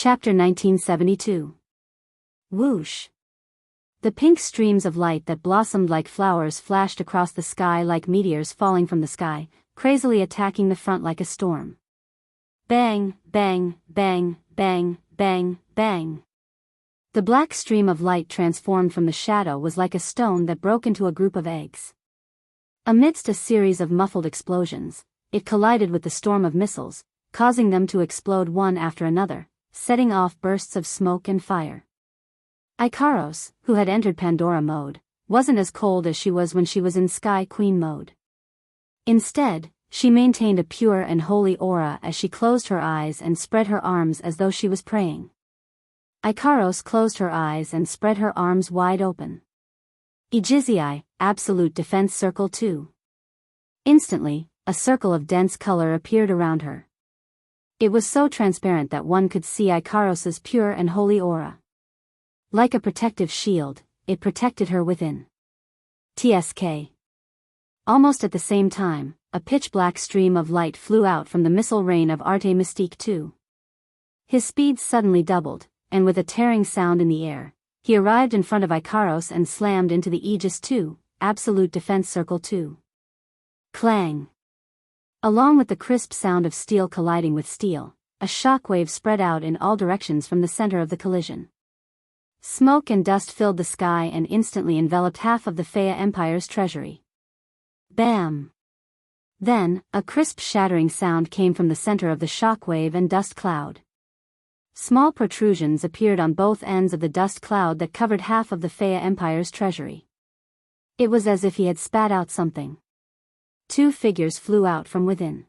Chapter 1972. Whoosh. The pink streams of light that blossomed like flowers flashed across the sky like meteors falling from the sky, crazily attacking the front like a storm. Bang, bang, bang, bang, bang, bang. The black stream of light transformed from the shadow was like a stone that broke into a group of eggs. Amidst a series of muffled explosions, it collided with the storm of missiles, causing them to explode one after another, setting off bursts of smoke and fire. Ikaros, who had entered Pandora mode, wasn't as cold as she was when she was in Sky Queen mode. Instead, she maintained a pure and holy aura as she closed her eyes and spread her arms as though she was praying. Ikaros closed her eyes and spread her arms wide open. Igizii, Absolute Defense Circle 2. Instantly, a circle of dense color appeared around her. It was so transparent that one could see Ikaros's pure and holy aura. Like a protective shield, it protected her within. TSK. Almost at the same time, a pitch-black stream of light flew out from the missile rain of Arte Mystique 2. His speed suddenly doubled, and with a tearing sound in the air, he arrived in front of Ikaros and slammed into the Aegis 2, Absolute Defense Circle 2. Clang. Along with the crisp sound of steel colliding with steel, a shockwave spread out in all directions from the center of the collision. Smoke and dust filled the sky and instantly enveloped half of the Fea Empire's treasury. Bam! Then, a crisp shattering sound came from the center of the shockwave and dust cloud. Small protrusions appeared on both ends of the dust cloud that covered half of the Fea Empire's treasury. It was as if he had spat out something. Two figures flew out from within.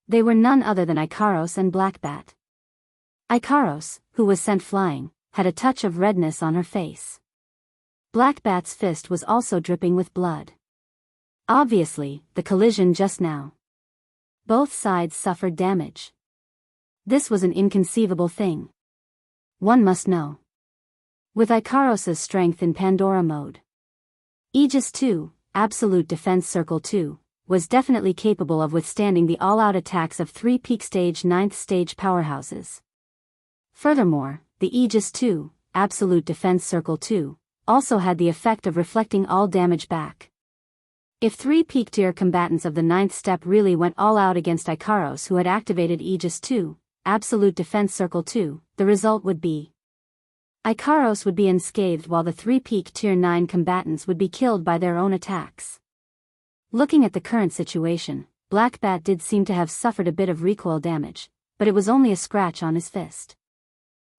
They were none other than Ikaros and Blackbat. Ikaros, who was sent flying, had a touch of redness on her face. Blackbat's fist was also dripping with blood. Obviously, the collision just now. Both sides suffered damage. This was an inconceivable thing. One must know. With Ikaros's strength in Pandora mode, Aegis 2, Absolute Defense Circle 2, was definitely capable of withstanding the all-out attacks of 3 peak stage 9th stage powerhouses. Furthermore, the Aegis 2, Absolute Defense Circle 2, also had the effect of reflecting all damage back. If 3 peak tier combatants of the 9th step really went all out against Ikaros who had activated Aegis 2, Absolute Defense Circle 2, the result would be Ikaros would be unscathed while the 3 peak tier 9 combatants would be killed by their own attacks. Looking at the current situation, Blackbat did seem to have suffered a bit of recoil damage, but it was only a scratch on his fist.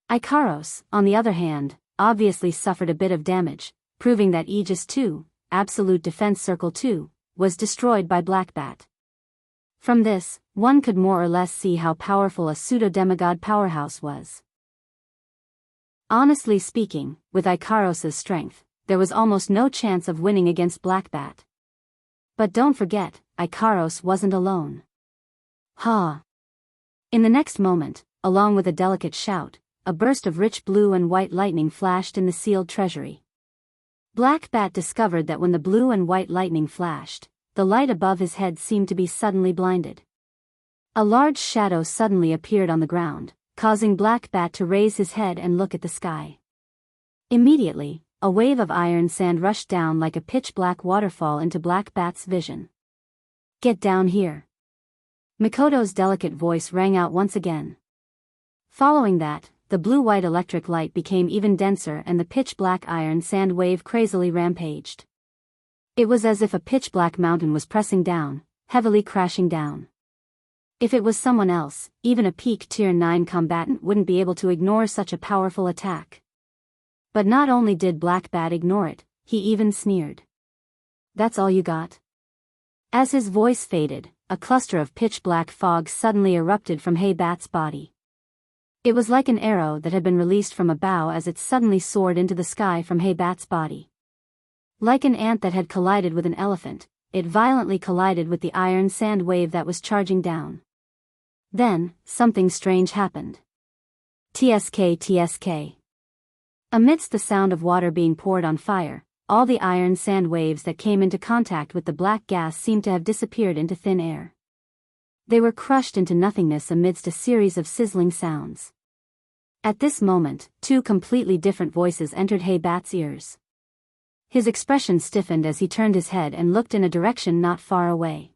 Ikaros, on the other hand, obviously suffered a bit of damage, proving that Aegis 2, Absolute Defense Circle 2, was destroyed by Blackbat. From this, one could more or less see how powerful a pseudo-demigod powerhouse was. Honestly speaking, with Ikaros's strength, there was almost no chance of winning against Blackbat. But don't forget, Ikaros wasn't alone. Ha! In the next moment, along with a delicate shout, a burst of rich blue and white lightning flashed in the sealed treasury. Blackbat discovered that when the blue and white lightning flashed, the light above his head seemed to be suddenly blinded. A large shadow suddenly appeared on the ground, causing Blackbat to raise his head and look at the sky. Immediately, a wave of iron sand rushed down like a pitch-black waterfall into Blackbat's vision. Get down here. Mikoto's delicate voice rang out once again. Following that, the blue-white electric light became even denser and the pitch-black iron sand wave crazily rampaged. It was as if a pitch-black mountain was pressing down, heavily crashing down. If it was someone else, even a peak tier 9 combatant wouldn't be able to ignore such a powerful attack. But not only did Blackbat ignore it, he even sneered. That's all you got? As his voice faded, a cluster of pitch-black fog suddenly erupted from Hey-Bat's body. It was like an arrow that had been released from a bow as it suddenly soared into the sky from Hey-Bat's body. Like an ant that had collided with an elephant, it violently collided with the iron sand wave that was charging down. Then, something strange happened. TSK TSK. Amidst the sound of water being poured on fire, all the iron sand waves that came into contact with the black gas seemed to have disappeared into thin air. They were crushed into nothingness amidst a series of sizzling sounds. At this moment, two completely different voices entered He Bat's ears. His expression stiffened as he turned his head and looked in a direction not far away.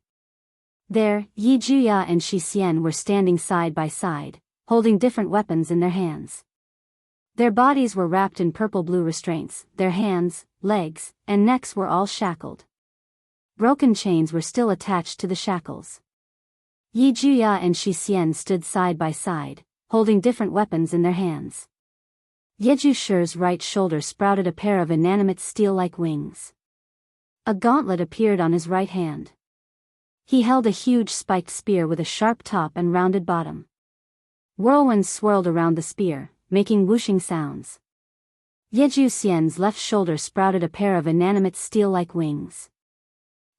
There, Yi Juya and Shi Xian were standing side by side, holding different weapons in their hands. Their bodies were wrapped in purple-blue restraints, their hands, legs, and necks were all shackled. Broken chains were still attached to the shackles. Yi Juya and Shi Xian stood side by side, holding different weapons in their hands. Yeju Shi's right shoulder sprouted a pair of inanimate steel-like wings. A gauntlet appeared on his right hand. He held a huge spiked spear with a sharp top and rounded bottom. Whirlwinds swirled around the spear, making whooshing sounds. Yeju Xian's left shoulder sprouted a pair of inanimate steel-like wings.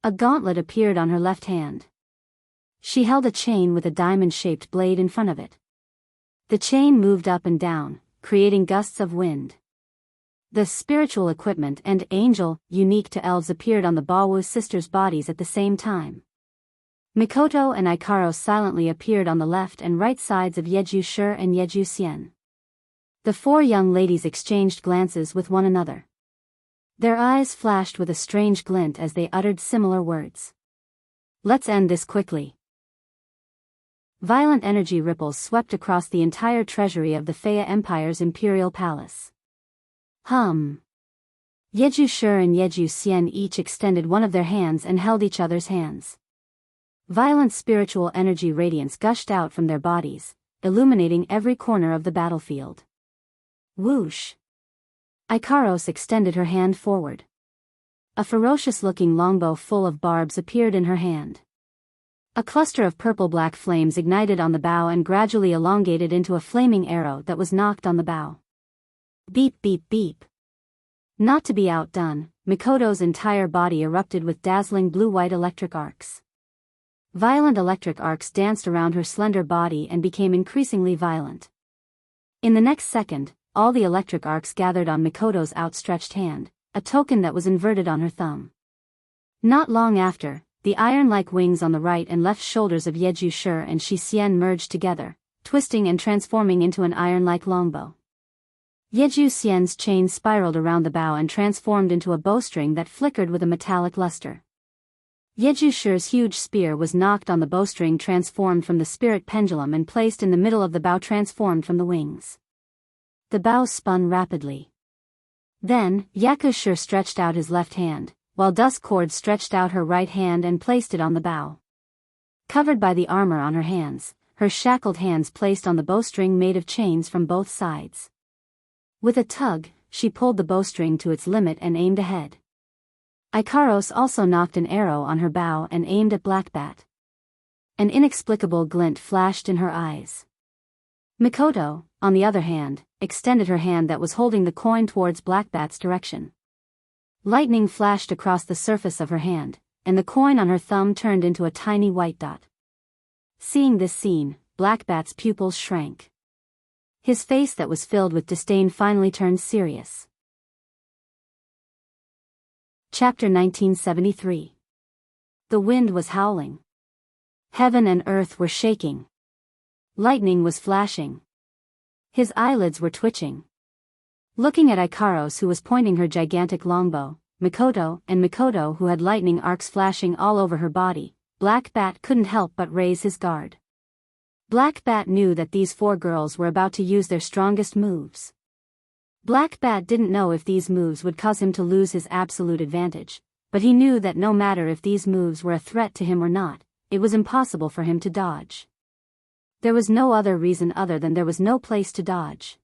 A gauntlet appeared on her left hand. She held a chain with a diamond-shaped blade in front of it. The chain moved up and down, creating gusts of wind. The spiritual equipment and angel, unique to elves, appeared on the Bawu sisters' bodies at the same time. Mikoto and Ikaros silently appeared on the left and right sides of Yeju Shi and Yeju Xian. The four young ladies exchanged glances with one another. Their eyes flashed with a strange glint as they uttered similar words. "Let's end this quickly." Violent energy ripples swept across the entire treasury of the Faya Empire's imperial palace. Yeju Shi and Yeju Xian each extended one of their hands and held each other's hands. Violent spiritual energy radiance gushed out from their bodies, illuminating every corner of the battlefield. Whoosh! Ikaros extended her hand forward. A ferocious-looking longbow full of barbs appeared in her hand. A cluster of purple-black flames ignited on the bow and gradually elongated into a flaming arrow that was knocked on the bow. Beep beep beep. Not to be outdone, Mikoto's entire body erupted with dazzling blue-white electric arcs. Violent electric arcs danced around her slender body and became increasingly violent. In the next second, all the electric arcs gathered on Mikoto's outstretched hand, a token that was inverted on her thumb. Not long after, the iron-like wings on the right and left shoulders of Yeju Shi and Shi Xian merged together, twisting and transforming into an iron-like longbow. Yeju Xian's chain spiraled around the bow and transformed into a bowstring that flickered with a metallic luster. Yeju Shi's huge spear was knocked on the bowstring, transformed from the spirit pendulum and placed in the middle of the bow, transformed from the wings. The bow spun rapidly. Then, Yaku Shi stretched out his left hand, while Dusk Cord stretched out her right hand and placed it on the bow. Covered by the armor on her hands, her shackled hands placed on the bowstring made of chains from both sides. With a tug, she pulled the bowstring to its limit and aimed ahead. Ikaros also knocked an arrow on her bow and aimed at Blackbat. An inexplicable glint flashed in her eyes. Mikoto, on the other hand, extended her hand that was holding the coin towards Blackbat's direction. Lightning flashed across the surface of her hand, and the coin on her thumb turned into a tiny white dot. Seeing this scene, Blackbat's pupils shrank. His face that was filled with disdain finally turned serious. Chapter 1973. The wind was howling. Heaven and earth were shaking. Lightning was flashing. His eyelids were twitching. Looking at Ikaros, who was pointing her gigantic longbow, Mikoto, who had lightning arcs flashing all over her body, Blackbat couldn't help but raise his guard. Blackbat knew that these four girls were about to use their strongest moves. Blackbat didn't know if these moves would cause him to lose his absolute advantage, but he knew that no matter if these moves were a threat to him or not, it was impossible for him to dodge. There was no other reason other than there was no place to dodge.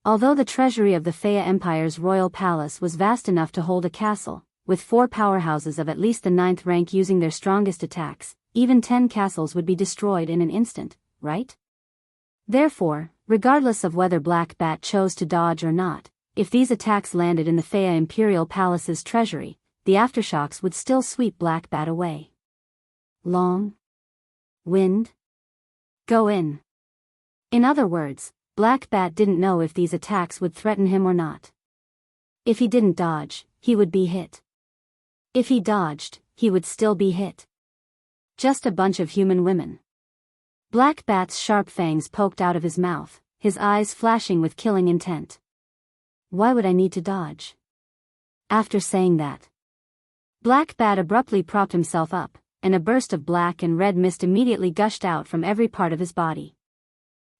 Although the treasury of the Faya Empire's royal palace was vast enough to hold a castle, with 4 powerhouses of at least the 9th rank using their strongest attacks, even 10 castles would be destroyed in an instant, right? Therefore, regardless of whether Blackbat chose to dodge or not, if these attacks landed in the Faya Imperial Palace's treasury, the aftershocks would still sweep Blackbat away. Long wind? Go in. In other words, Blackbat didn't know if these attacks would threaten him or not. If he didn't dodge, he would be hit. If he dodged, he would still be hit. Just a bunch of human women. Blackbat's sharp fangs poked out of his mouth, his eyes flashing with killing intent. Why would I need to dodge? After saying that, Black Bat abruptly propped himself up, and a burst of black and red mist immediately gushed out from every part of his body.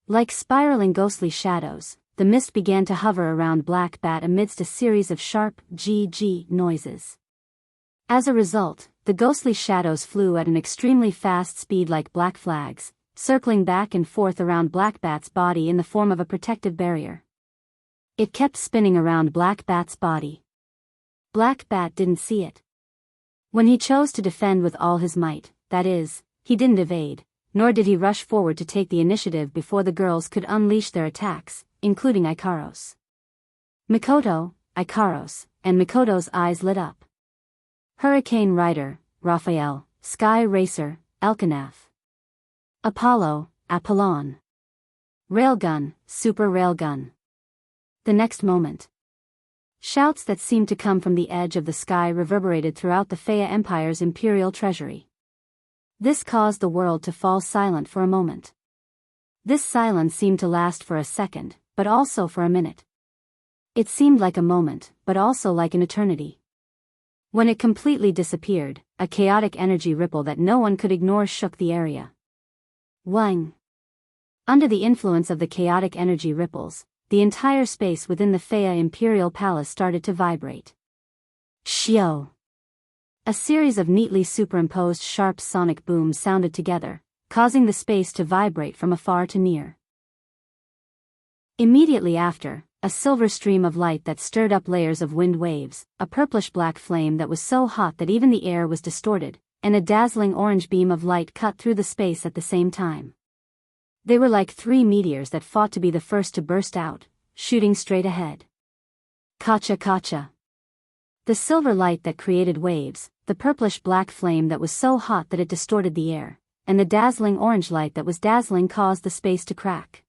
Like spiraling ghostly shadows, the mist began to hover around Black Bat amidst a series of sharp GG noises. As a result, the ghostly shadows flew at an extremely fast speed like black flags, circling back and forth around Black Bat's body in the form of a protective barrier. It kept spinning around Black Bat's body. Black Bat didn't see it. When he chose to defend with all his might, that is, he didn't evade, nor did he rush forward to take the initiative before the girls could unleash their attacks, including Ikaros. Mikoto, Ikaros, and Mikoto's eyes lit up. Hurricane Rider, Raphael, Sky Racer, Elkanath. Apollo, Apollon. Railgun, Super Railgun. The next moment, shouts that seemed to come from the edge of the sky reverberated throughout the Faya Empire's imperial treasury. This caused the world to fall silent for a moment. This silence seemed to last for a second, but also for a minute. It seemed like a moment, but also like an eternity. When it completely disappeared, a chaotic energy ripple that no one could ignore shook the area. Wang. Under the influence of the chaotic energy ripples, the entire space within the Faya Imperial Palace started to vibrate. Shio. A series of neatly superimposed sharp sonic booms sounded together, causing the space to vibrate from afar to near. Immediately after, a silver stream of light that stirred up layers of wind waves, a purplish-black flame that was so hot that even the air was distorted, and a dazzling orange beam of light cut through the space at the same time. They were like three meteors that fought to be the first to burst out, shooting straight ahead. Kacha kacha. The silver light that created waves, the purplish-black flame that was so hot that it distorted the air, and the dazzling orange light that was dazzling caused the space to crack.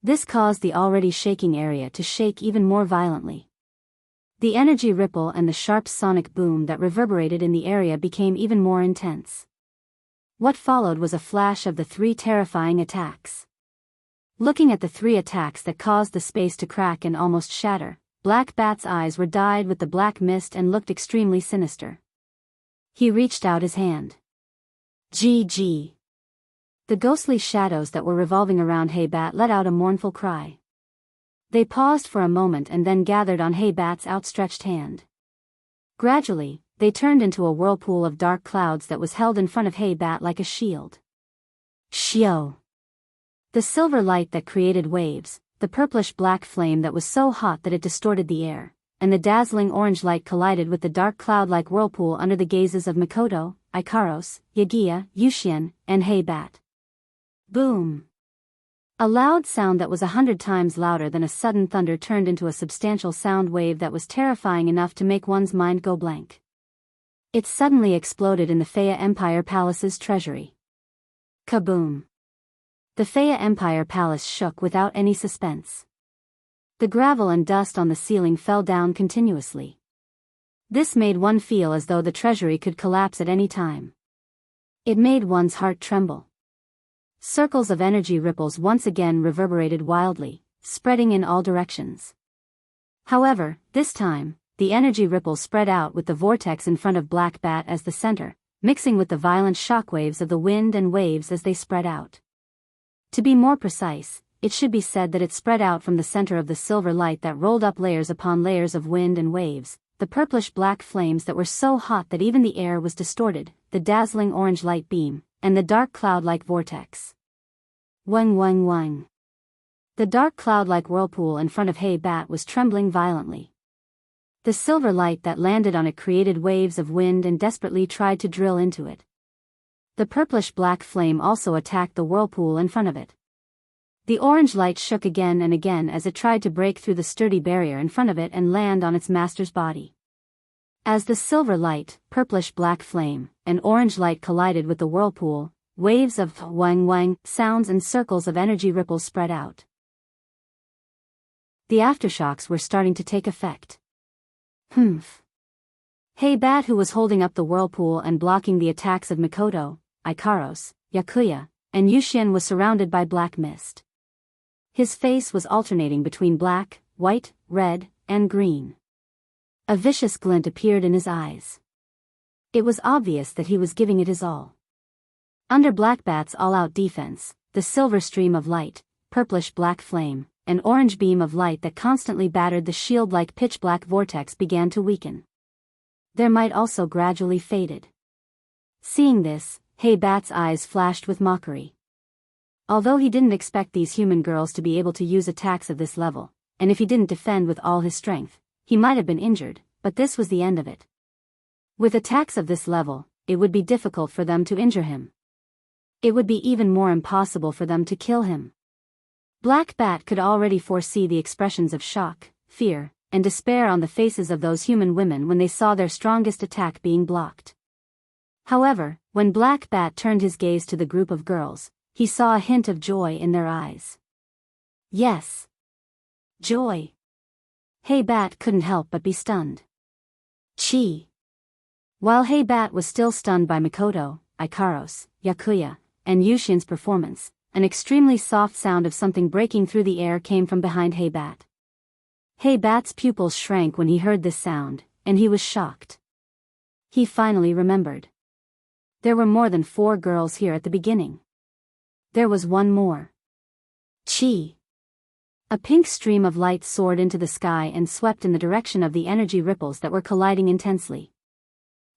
This caused the already shaking area to shake even more violently. The energy ripple and the sharp sonic boom that reverberated in the area became even more intense. What followed was a flash of the three terrifying attacks. Looking at the three attacks that caused the space to crack and almost shatter, Black Bat's eyes were dyed with the black mist and looked extremely sinister. He reached out his hand. GG. The ghostly shadows that were revolving around Hey-Bat let out a mournful cry. They paused for a moment and then gathered on Hey-Bat's outstretched hand. Gradually, they turned into a whirlpool of dark clouds that was held in front of Hey-Bat like a shield. Shio. The silver light that created waves, the purplish-black flame that was so hot that it distorted the air, and the dazzling orange light collided with the dark cloud-like whirlpool under the gazes of Mikoto, Ikaros, Yagia, Yushien, and Hey-Bat. Boom! A loud sound that was 100 times louder than a sudden thunder turned into a substantial sound wave that was terrifying enough to make one's mind go blank. It suddenly exploded in the Faya Empire Palace's treasury. Kaboom! The Faya Empire Palace shook without any suspense. The gravel and dust on the ceiling fell down continuously. This made one feel as though the treasury could collapse at any time. It made one's heart tremble. Circles of energy ripples once again reverberated wildly, spreading in all directions. However, this time, the energy ripples spread out with the vortex in front of Black Bat as the center, mixing with the violent shockwaves of the wind and waves as they spread out. To be more precise, it should be said that it spread out from the center of the silver light that rolled up layers upon layers of wind and waves, the purplish-black flames that were so hot that even the air was distorted, the dazzling orange light beam, and the dark cloud-like vortex. Wang wang wang. The dark cloud-like whirlpool in front of Hey-Bat was trembling violently. The silver light that landed on it created waves of wind and desperately tried to drill into it. The purplish-black flame also attacked the whirlpool in front of it. The orange light shook again and again as it tried to break through the sturdy barrier in front of it and land on its master's body. As the silver light, purplish-black flame, and orange light collided with the whirlpool, waves of wang wang sounds and circles of energy ripples spread out. The aftershocks were starting to take effect. Humph. Hey-Bat, who was holding up the whirlpool and blocking the attacks of Mikoto, Ikaros, Yakuya, and Yushien, was surrounded by black mist. His face was alternating between black, white, red, and green. A vicious glint appeared in his eyes. It was obvious that he was giving it his all. Under Blackbat's all-out defense, the silver stream of light, purplish-black flame, and orange beam of light that constantly battered the shield like pitch-black vortex began to weaken. Their might also gradually faded. Seeing this, Hey-Bat's eyes flashed with mockery. Although he didn't expect these human girls to be able to use attacks of this level, and if he didn't defend with all his strength, he might have been injured, but this was the end of it. With attacks of this level, it would be difficult for them to injure him. It would be even more impossible for them to kill him. Blackbat could already foresee the expressions of shock, fear, and despair on the faces of those human women when they saw their strongest attack being blocked. However, when Blackbat turned his gaze to the group of girls, he saw a hint of joy in their eyes. Yes. Joy. Hey-Bat couldn't help but be stunned. Chi. While Hey-Bat was still stunned by Mikoto, Ikaros, Yakuya, and Yushin's performance, an extremely soft sound of something breaking through the air came from behind Hey-Bat. Hey-Bat's pupils shrank when he heard this sound, and he was shocked. He finally remembered. There were more than 4 girls here at the beginning. There was one more. Chi. A pink stream of light soared into the sky and swept in the direction of the energy ripples that were colliding intensely.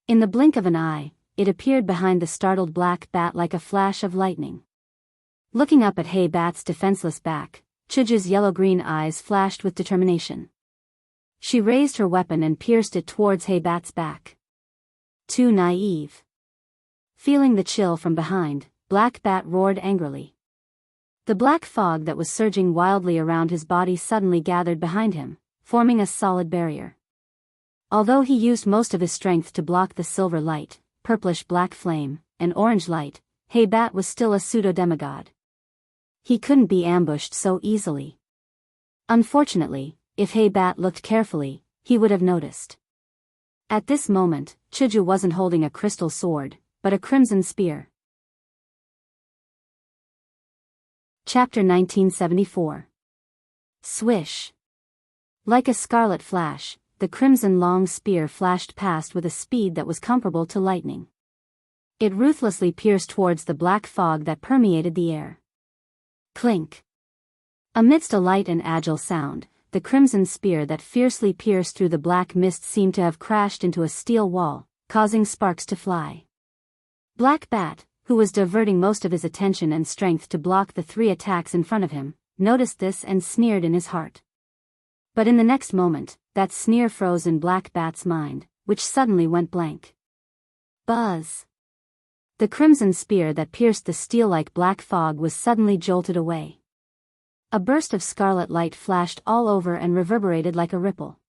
In the blink of an eye, it appeared behind the startled Blackbat like a flash of lightning. Looking up at Hey-Bat's defenseless back, Chuju's yellow-green eyes flashed with determination. She raised her weapon and pierced it towards Hey-Bat's back. Too naive. Feeling the chill from behind, Blackbat roared angrily. The black fog that was surging wildly around his body suddenly gathered behind him, forming a solid barrier. Although he used most of his strength to block the silver light, purplish-black flame, and orange light, Hey-Bat was still a pseudo-demigod. He couldn't be ambushed so easily. Unfortunately, if Hey-Bat looked carefully, he would have noticed. At this moment, Chuju wasn't holding a crystal sword, but a crimson spear. Chapter 1974. Swish. Like a scarlet flash, the crimson long spear flashed past with a speed that was comparable to lightning. It ruthlessly pierced towards the black fog that permeated the air. Clink. Amidst a light and agile sound, the crimson spear that fiercely pierced through the black mist seemed to have crashed into a steel wall, causing sparks to fly. Blackbat, who was diverting most of his attention and strength to block the 3 attacks in front of him, noticed this and sneered in his heart. But in the next moment, that sneer froze in Blackbat's mind, which suddenly went blank. Buzz. The crimson spear that pierced the steel-like black fog was suddenly jolted away. A burst of scarlet light flashed all over and reverberated like a ripple.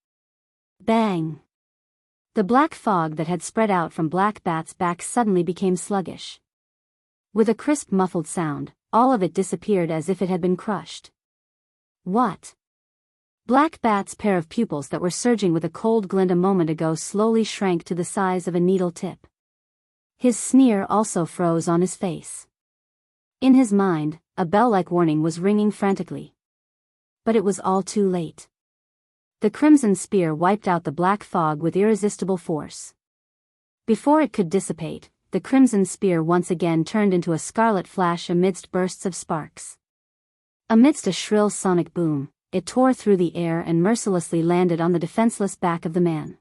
Bang! The black fog that had spread out from Blackbat's back suddenly became sluggish. With a crisp muffled sound, all of it disappeared as if it had been crushed. What? Blackbat's pair of pupils that were surging with a cold glint a moment ago slowly shrank to the size of a needle tip. His sneer also froze on his face. In his mind, a bell-like warning was ringing frantically. But it was all too late. The crimson spear wiped out the black fog with irresistible force. Before it could dissipate, the crimson spear once again turned into a scarlet flash amidst bursts of sparks. Amidst a shrill sonic boom, it tore through the air and mercilessly landed on the defenseless back of the man.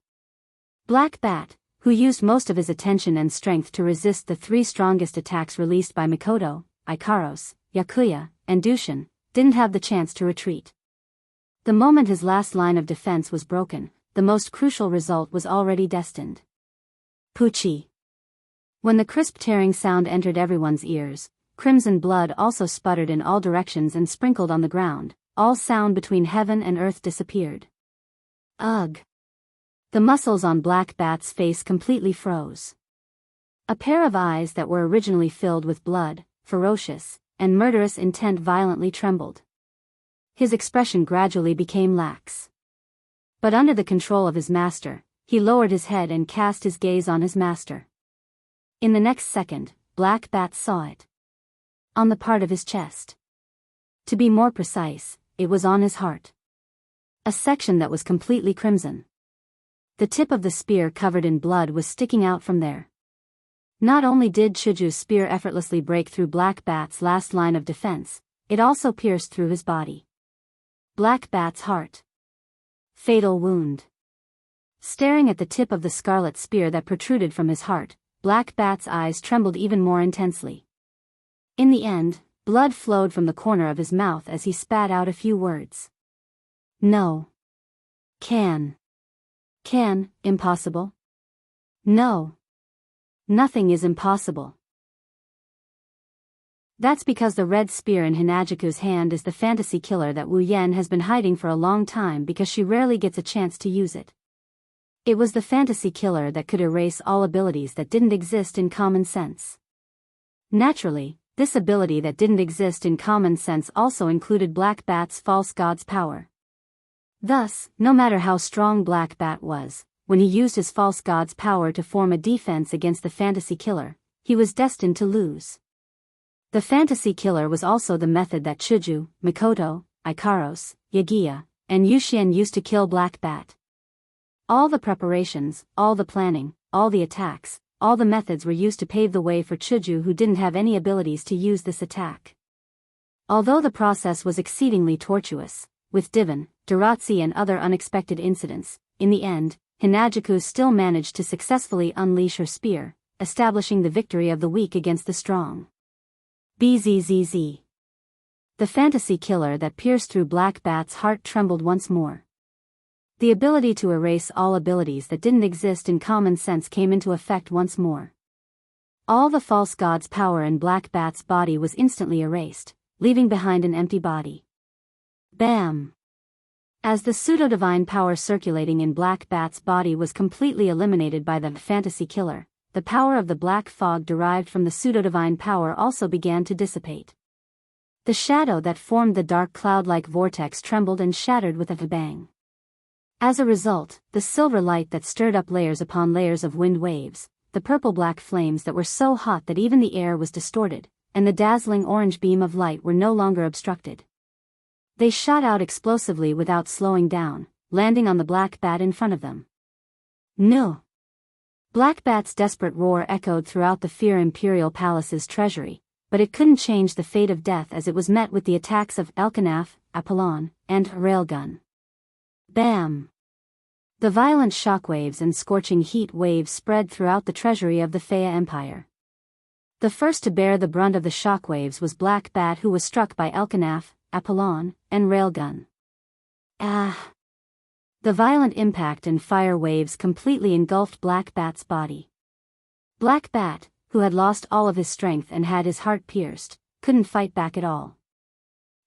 Blackbat, who used most of his attention and strength to resist the 3 strongest attacks released by Mikoto, Ikaros, Yakuya, and Dushin, didn't have the chance to retreat. The moment his last line of defense was broken, the most crucial result was already destined. Poochie. When the crisp tearing sound entered everyone's ears, crimson blood also sputtered in all directions and sprinkled on the ground. All sound between heaven and earth disappeared. Ugh! The muscles on Blackbat's face completely froze. A pair of eyes that were originally filled with blood, ferocious, and murderous intent violently trembled. His expression gradually became lax. But under the control of his master, he lowered his head and cast his gaze on his master. In the next second, Blackbat saw it. On the part of his chest. To be more precise, it was on his heart. A section that was completely crimson. The tip of the spear covered in blood was sticking out from there. Not only did Chuju's spear effortlessly break through Black Bat's last line of defense, it also pierced through his body. Black Bat's heart. Fatal wound. Staring at the tip of the scarlet spear that protruded from his heart, Black Bat's eyes trembled even more intensely. In the end, blood flowed from the corner of his mouth as he spat out a few words. No. Can, impossible? No. Nothing is impossible. That's because the red spear in Hinajiku's hand is the fantasy killer that Wu Yen has been hiding for a long time because she rarely gets a chance to use it. It was the fantasy killer that could erase all abilities that didn't exist in common sense. Naturally, this ability that didn't exist in common sense also included Black Bat's false god's power. Thus, no matter how strong Black Bat was, when he used his false god's power to form a defense against the fantasy killer, he was destined to lose. The fantasy killer was also the method that Chuju, Mikoto, Ikaros, Yagiya, and Yushien used to kill Black Bat. All the preparations, all the planning, all the attacks, all the methods were used to pave the way for Chuju, who didn't have any abilities to use this attack. Although the process was exceedingly tortuous, with Divan, Daratsi and other unexpected incidents, in the end, Hinajiku still managed to successfully unleash her spear, establishing the victory of the weak against the strong. Bzzz. The fantasy killer that pierced through Black Bat's heart trembled once more. The ability to erase all abilities that didn't exist in common sense came into effect once more. All the false god's power in Black Bat's body was instantly erased, leaving behind an empty body. Bam! As the pseudo-divine power circulating in Black Bat's body was completely eliminated by the fantasy killer, the power of the black fog derived from the pseudo-divine power also began to dissipate. The shadow that formed the dark cloud-like vortex trembled and shattered with a bang. As a result, the silver light that stirred up layers upon layers of wind waves, the purple-black flames that were so hot that even the air was distorted, and the dazzling orange beam of light were no longer obstructed. They shot out explosively without slowing down, landing on the Black Bat in front of them. No! Black Bat's desperate roar echoed throughout the Fear Imperial Palace's treasury, but it couldn't change the fate of death as it was met with the attacks of Elkanaf, Apollon, and Railgun. Bam! The violent shockwaves and scorching heat waves spread throughout the treasury of the Fea Empire. The first to bear the brunt of the shockwaves was Black Bat, who was struck by Elkanaf, Apollon, and Railgun. Ah! The violent impact and fire waves completely engulfed Black Bat's body. Black Bat, who had lost all of his strength and had his heart pierced, couldn't fight back at all.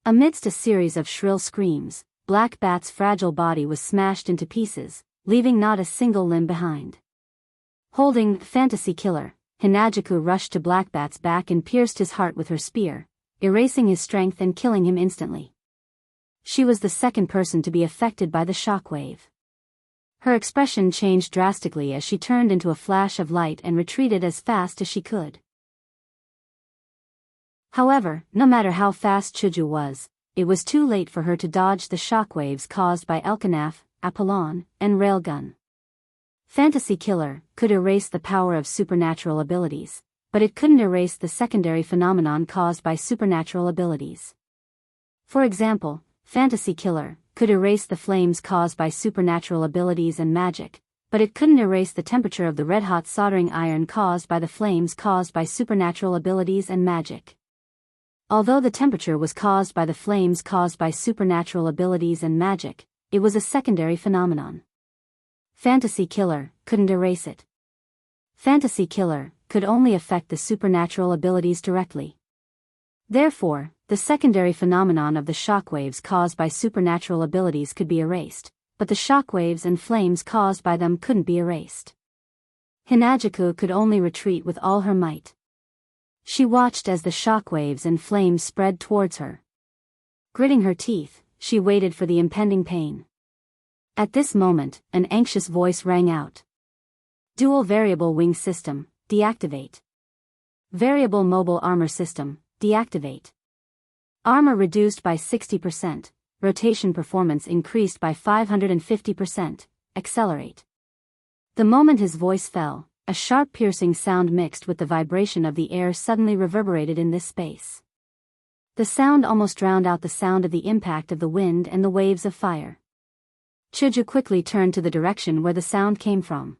Amidst a series of shrill screams, Black Bat's fragile body was smashed into pieces, leaving not a single limb behind. Holding fantasy killer, Hinajiku rushed to Black Bat's back and pierced his heart with her spear, erasing his strength and killing him instantly. She was the second person to be affected by the shockwave. Her expression changed drastically as she turned into a flash of light and retreated as fast as she could. However, no matter how fast Chuju was, it was too late for her to dodge the shockwaves caused by Elkanaf, Apollon, and Railgun. Fantasy Killer could erase the power of supernatural abilities, but it couldn't erase the secondary phenomenon caused by supernatural abilities. For example, Fantasy Killer could erase the flames caused by supernatural abilities and magic, but it couldn't erase the temperature of the red-hot soldering iron caused by the flames caused by supernatural abilities and magic. Although the temperature was caused by the flames caused by supernatural abilities and magic, it was a secondary phenomenon. Fantasy Killer couldn't erase it. Fantasy Killer could only affect the supernatural abilities directly. Therefore, the secondary phenomenon of the shockwaves caused by supernatural abilities could be erased, but the shockwaves and flames caused by them couldn't be erased. Hinajiku could only retreat with all her might. She watched as the shockwaves and flames spread towards her. Gritting her teeth, she waited for the impending pain. At this moment, an anxious voice rang out. Dual Variable Wing System, deactivate. Variable Mobile Armor System, deactivate. Armor reduced by 60%, rotation performance increased by 550%, accelerate. The moment his voice fell, a sharp piercing sound mixed with the vibration of the air suddenly reverberated in this space. The sound almost drowned out the sound of the impact of the wind and the waves of fire. Chuju quickly turned to the direction where the sound came from.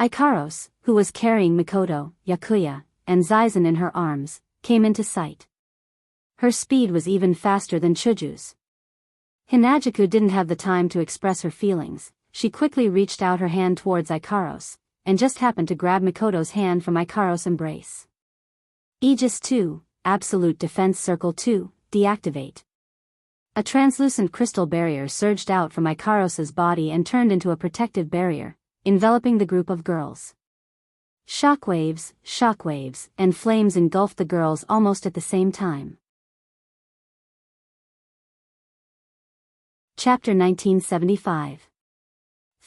Ikaros, who was carrying Mikoto, Yakuya, and Zaizan in her arms, came into sight. Her speed was even faster than Chuju's. Hinajiku didn't have the time to express her feelings. She quickly reached out her hand towards Ikaros, and just happened to grab Mikoto's hand from Ikaros' embrace. Aegis 2, Absolute Defense Circle 2, deactivate. A translucent crystal barrier surged out from Ikaros' body and turned into a protective barrier, enveloping the group of girls. Shockwaves, and flames engulfed the girls almost at the same time. Chapter 1975.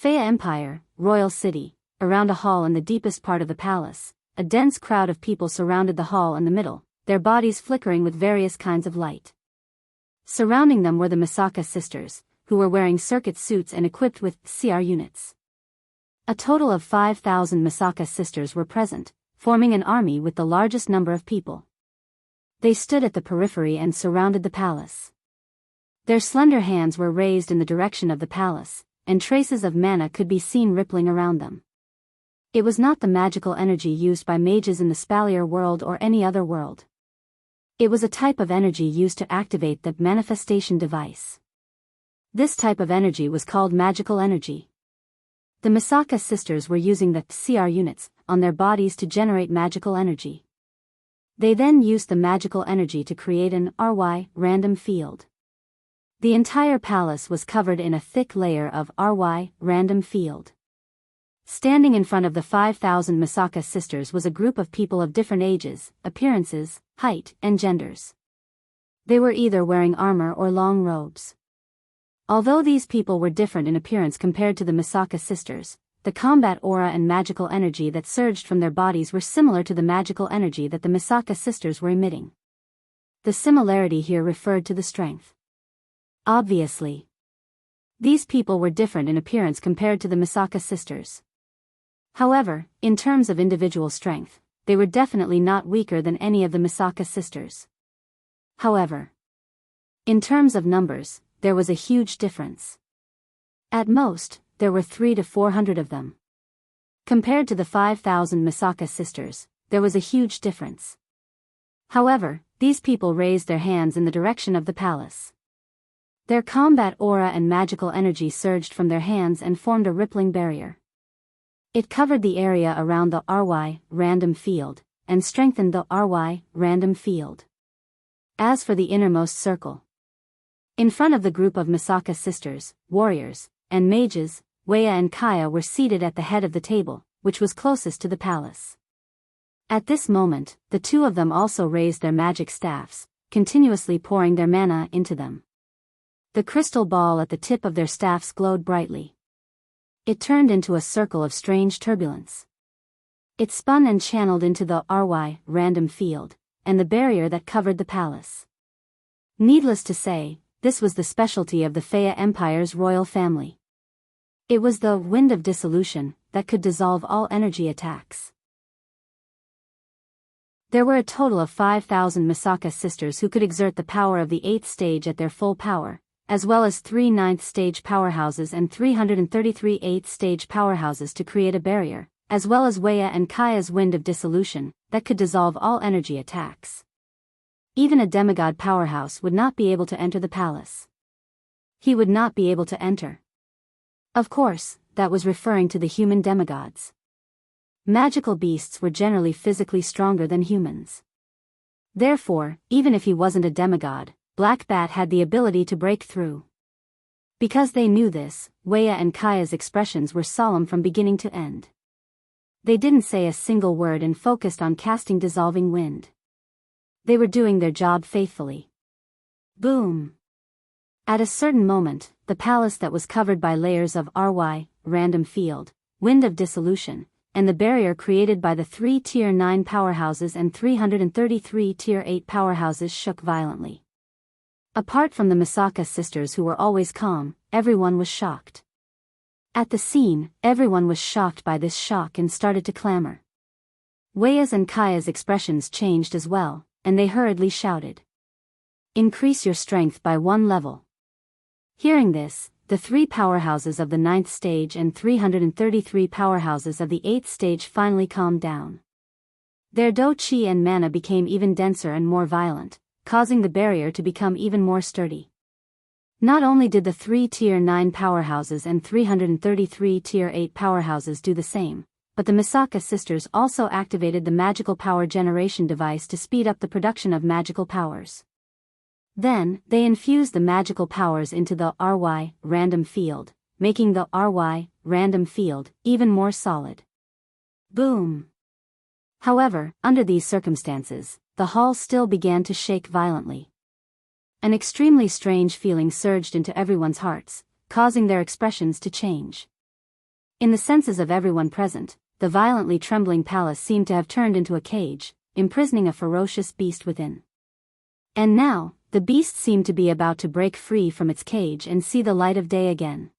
Faya Empire, Royal City. Around a hall in the deepest part of the palace, a dense crowd of people surrounded the hall in the middle, their bodies flickering with various kinds of light. Surrounding them were the Misaka sisters, who were wearing circuit suits and equipped with CR units. A total of 5,000 Misaka sisters were present, forming an army with the largest number of people. They stood at the periphery and surrounded the palace. Their slender hands were raised in the direction of the palace, and traces of mana could be seen rippling around them. It was not the magical energy used by mages in the Spalier world or any other world. It was a type of energy used to activate the manifestation device. This type of energy was called magical energy. The Misaka sisters were using the CR units on their bodies to generate magical energy. They then used the magical energy to create an RY random field. The entire palace was covered in a thick layer of RY random field. Standing in front of the 5,000 Misaka sisters was a group of people of different ages, appearances, height, and genders. They were either wearing armor or long robes. Although these people were different in appearance compared to the Misaka sisters, the combat aura and magical energy that surged from their bodies were similar to the magical energy that the Misaka sisters were emitting. The similarity here referred to the strength. Obviously, these people were different in appearance compared to the Misaka sisters. However, in terms of individual strength, they were definitely not weaker than any of the Misaka sisters. However, in terms of numbers, there was a huge difference. At most, there were 300 to 400 of them. Compared to the 5,000 Misaka sisters, there was a huge difference. However, these people raised their hands in the direction of the palace. Their combat aura and magical energy surged from their hands and formed a rippling barrier. It covered the area around the RY random field, and strengthened the RY random field. As for the innermost circle, in front of the group of Misaka sisters, warriors, and mages, Weya and Kaya were seated at the head of the table, which was closest to the palace. At this moment, the two of them also raised their magic staffs, continuously pouring their mana into them. The crystal ball at the tip of their staffs glowed brightly. It turned into a circle of strange turbulence. It spun and channeled into the RY random field, and the barrier that covered the palace. Needless to say, this was the specialty of the Faya Empire's royal family. It was the wind of dissolution that could dissolve all energy attacks. There were a total of 5,000 Misaka sisters who could exert the power of the 8th stage at their full power, as well as 3 9th stage powerhouses and 333 8th stage powerhouses to create a barrier, as well as Weya and Kaya's wind of dissolution that could dissolve all energy attacks. Even a demigod powerhouse would not be able to enter the palace. He would not be able to enter. Of course, that was referring to the human demigods. Magical beasts were generally physically stronger than humans. Therefore, even if he wasn't a demigod, Black Bat had the ability to break through. Because they knew this, Weya and Kaya's expressions were solemn from beginning to end. They didn't say a single word and focused on casting dissolving wind. They were doing their job faithfully. Boom! At a certain moment, the palace that was covered by layers of RY, random field, wind of dissolution, and the barrier created by the 3 Tier 9 powerhouses and 333 Tier 8 powerhouses shook violently. Apart from the Misaka sisters who were always calm, everyone was shocked. At the scene, everyone was shocked by this shock and started to clamor. Weia's and Kaya's expressions changed as well, and they hurriedly shouted. Increase your strength by 1 level. Hearing this, the 3 powerhouses of the 9th stage and 333 powerhouses of the 8th stage finally calmed down. Their do-chi and mana became even denser and more violent, causing the barrier to become even more sturdy. Not only did the 3 Tier 9 powerhouses and 333 Tier 8 powerhouses do the same, but the Misaka sisters also activated the magical power generation device to speed up the production of magical powers. Then, they infused the magical powers into the RY random field, making the RY random field even more solid. Boom! However, under these circumstances, the hall still began to shake violently. An extremely strange feeling surged into everyone's hearts, causing their expressions to change. In the senses of everyone present, the violently trembling palace seemed to have turned into a cage, imprisoning a ferocious beast within. And now, the beast seemed to be about to break free from its cage and see the light of day again.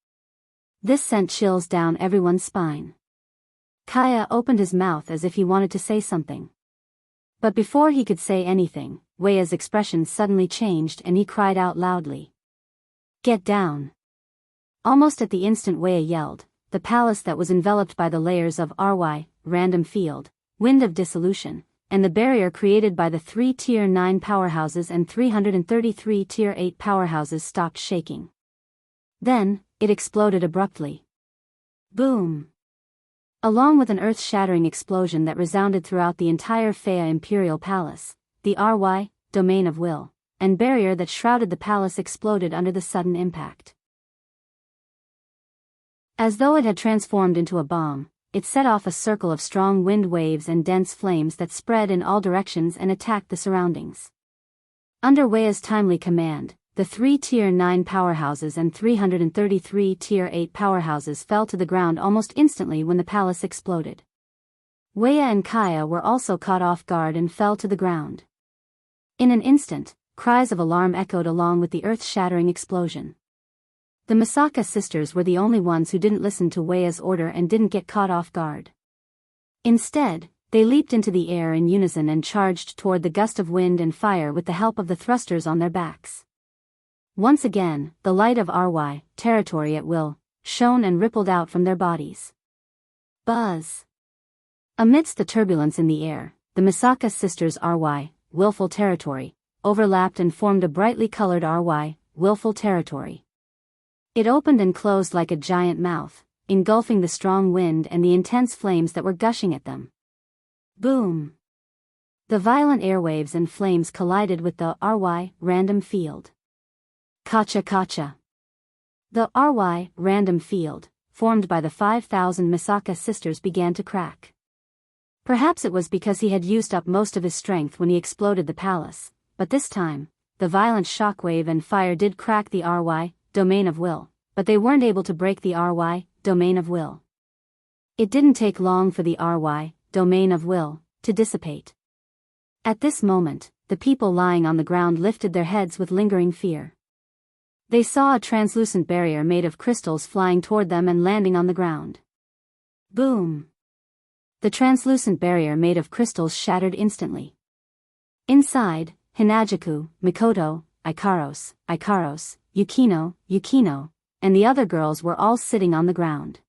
This sent chills down everyone's spine. Kaya opened his mouth as if he wanted to say something. But before he could say anything, Weia's expression suddenly changed and he cried out loudly. Get down! Almost at the instant Weia yelled, the palace that was enveloped by the layers of RY, random field, wind of dissolution, and the barrier created by the 3 Tier 9 powerhouses and 333 Tier 8 powerhouses stopped shaking. Then, it exploded abruptly. Boom! Along with an earth-shattering explosion that resounded throughout the entire Fea Imperial Palace, the RY, domain of will, and barrier that shrouded the palace exploded under the sudden impact. As though it had transformed into a bomb, it set off a circle of strong wind waves and dense flames that spread in all directions and attacked the surroundings. Under Weia's timely command, the 3 Tier 9 powerhouses and 333 Tier 8 powerhouses fell to the ground almost instantly when the palace exploded. Weia and Kaya were also caught off guard and fell to the ground. In an instant, cries of alarm echoed along with the earth-shattering explosion. The Misaka sisters were the only ones who didn't listen to Weia's order and didn't get caught off guard. Instead, they leaped into the air in unison and charged toward the gust of wind and fire with the help of the thrusters on their backs. Once again, the light of RY, territory at will, shone and rippled out from their bodies. Buzz! Amidst the turbulence in the air, the Misaka sisters' RY, willful territory, overlapped and formed a brightly colored RY, willful territory. It opened and closed like a giant mouth, engulfing the strong wind and the intense flames that were gushing at them. Boom! The violent airwaves and flames collided with the RY, random field. Kacha kacha! The RY, random field, formed by the 5,000 Misaka sisters began to crack. Perhaps it was because he had used up most of his strength when he exploded the palace, but this time, the violent shockwave and fire did crack the RY, domain of will, but they weren't able to break the RY, domain of will. It didn't take long for the RY, domain of will, to dissipate. At this moment, the people lying on the ground lifted their heads with lingering fear. They saw a translucent barrier made of crystals flying toward them and landing on the ground. Boom! The translucent barrier made of crystals shattered instantly. Inside, Hinajaku, Mikoto, Ikaros, Yukino, and the other girls were all sitting on the ground.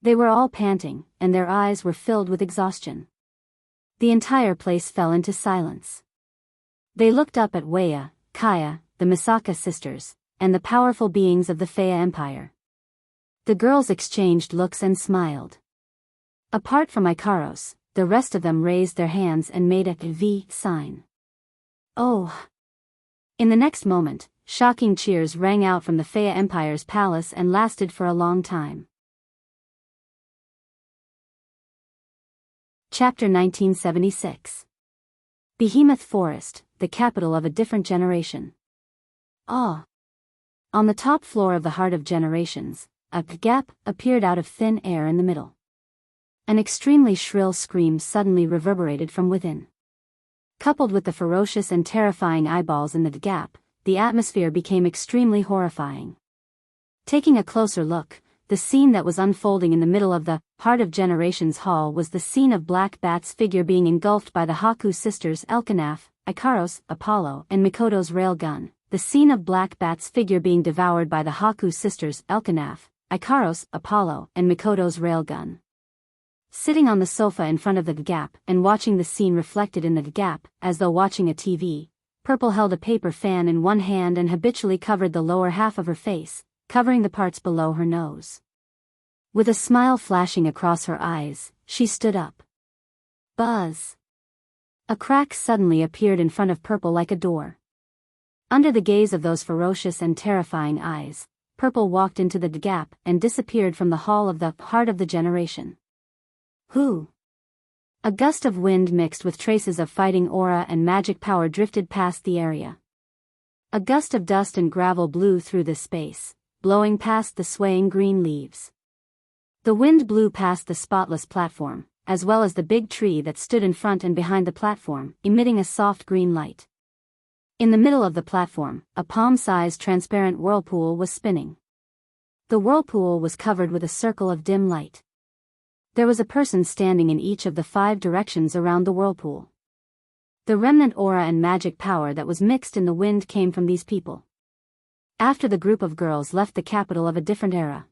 They were all panting, and their eyes were filled with exhaustion. The entire place fell into silence. They looked up at Weia, Kaya, the Misaka sisters, and the powerful beings of the Fea Empire. The girls exchanged looks and smiled. Apart from Ikaros, the rest of them raised their hands and made a V sign. Oh! In the next moment, shocking cheers rang out from the Fea Empire's palace and lasted for a long time. Chapter 1976. Behemoth Forest, the capital of a different generation. Ah! On the top floor of the Heart of Generations, a gap appeared out of thin air in the middle. An extremely shrill scream suddenly reverberated from within. Coupled with the ferocious and terrifying eyeballs in the gap, the atmosphere became extremely horrifying. Taking a closer look, the scene that was unfolding in the middle of the Heart of Generations hall was the scene of Black Bat's figure being engulfed by the Haku sisters Elkanaf, Ikaros, Apollo, and Mikoto's railgun. The scene of Black Bat's figure being devoured by the Haku sisters Elkanaf, Ikaros, Apollo, and Mikoto's railgun. Sitting on the sofa in front of the gap and watching the scene reflected in the gap, as though watching a TV, Purple held a paper fan in one hand and habitually covered the lower half of her face, covering the parts below her nose. With a smile flashing across her eyes, she stood up. Buzz! A crack suddenly appeared in front of Purple like a door. Under the gaze of those ferocious and terrifying eyes, Purple walked into the gap and disappeared from the hall of the Heart of the Generation. Who? A gust of wind mixed with traces of fighting aura and magic power drifted past the area. A gust of dust and gravel blew through the space, blowing past the swaying green leaves. The wind blew past the spotless platform, as well as the big tree that stood in front and behind the platform, emitting a soft green light. In the middle of the platform, a palm-sized transparent whirlpool was spinning. The whirlpool was covered with a circle of dim light. There was a person standing in each of the 5 directions around the whirlpool. The remnant aura and magic power that was mixed in the wind came from these people. After the group of girls left the capital of a different era,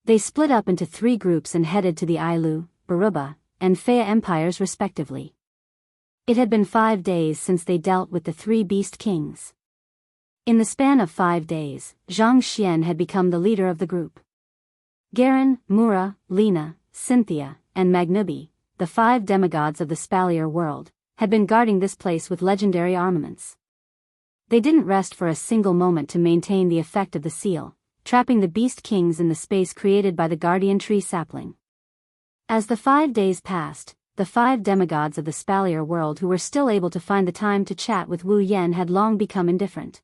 they split up into 3 groups and headed to the Ailu, Baruba, and Fea empires respectively. It had been 5 days since they dealt with the 3 beast kings. In the span of 5 days, Zhang Xian had become the leader of the group. Garen, Mura, Lena, Cynthia, and Magnubi, the 5 demigods of the Spalier world, had been guarding this place with legendary armaments. They didn't rest for a single moment to maintain the effect of the seal, trapping the beast kings in the space created by the guardian tree sapling. As the 5 days passed, the 5 demigods of the Spalier world who were still able to find the time to chat with Wu Yen had long become indifferent.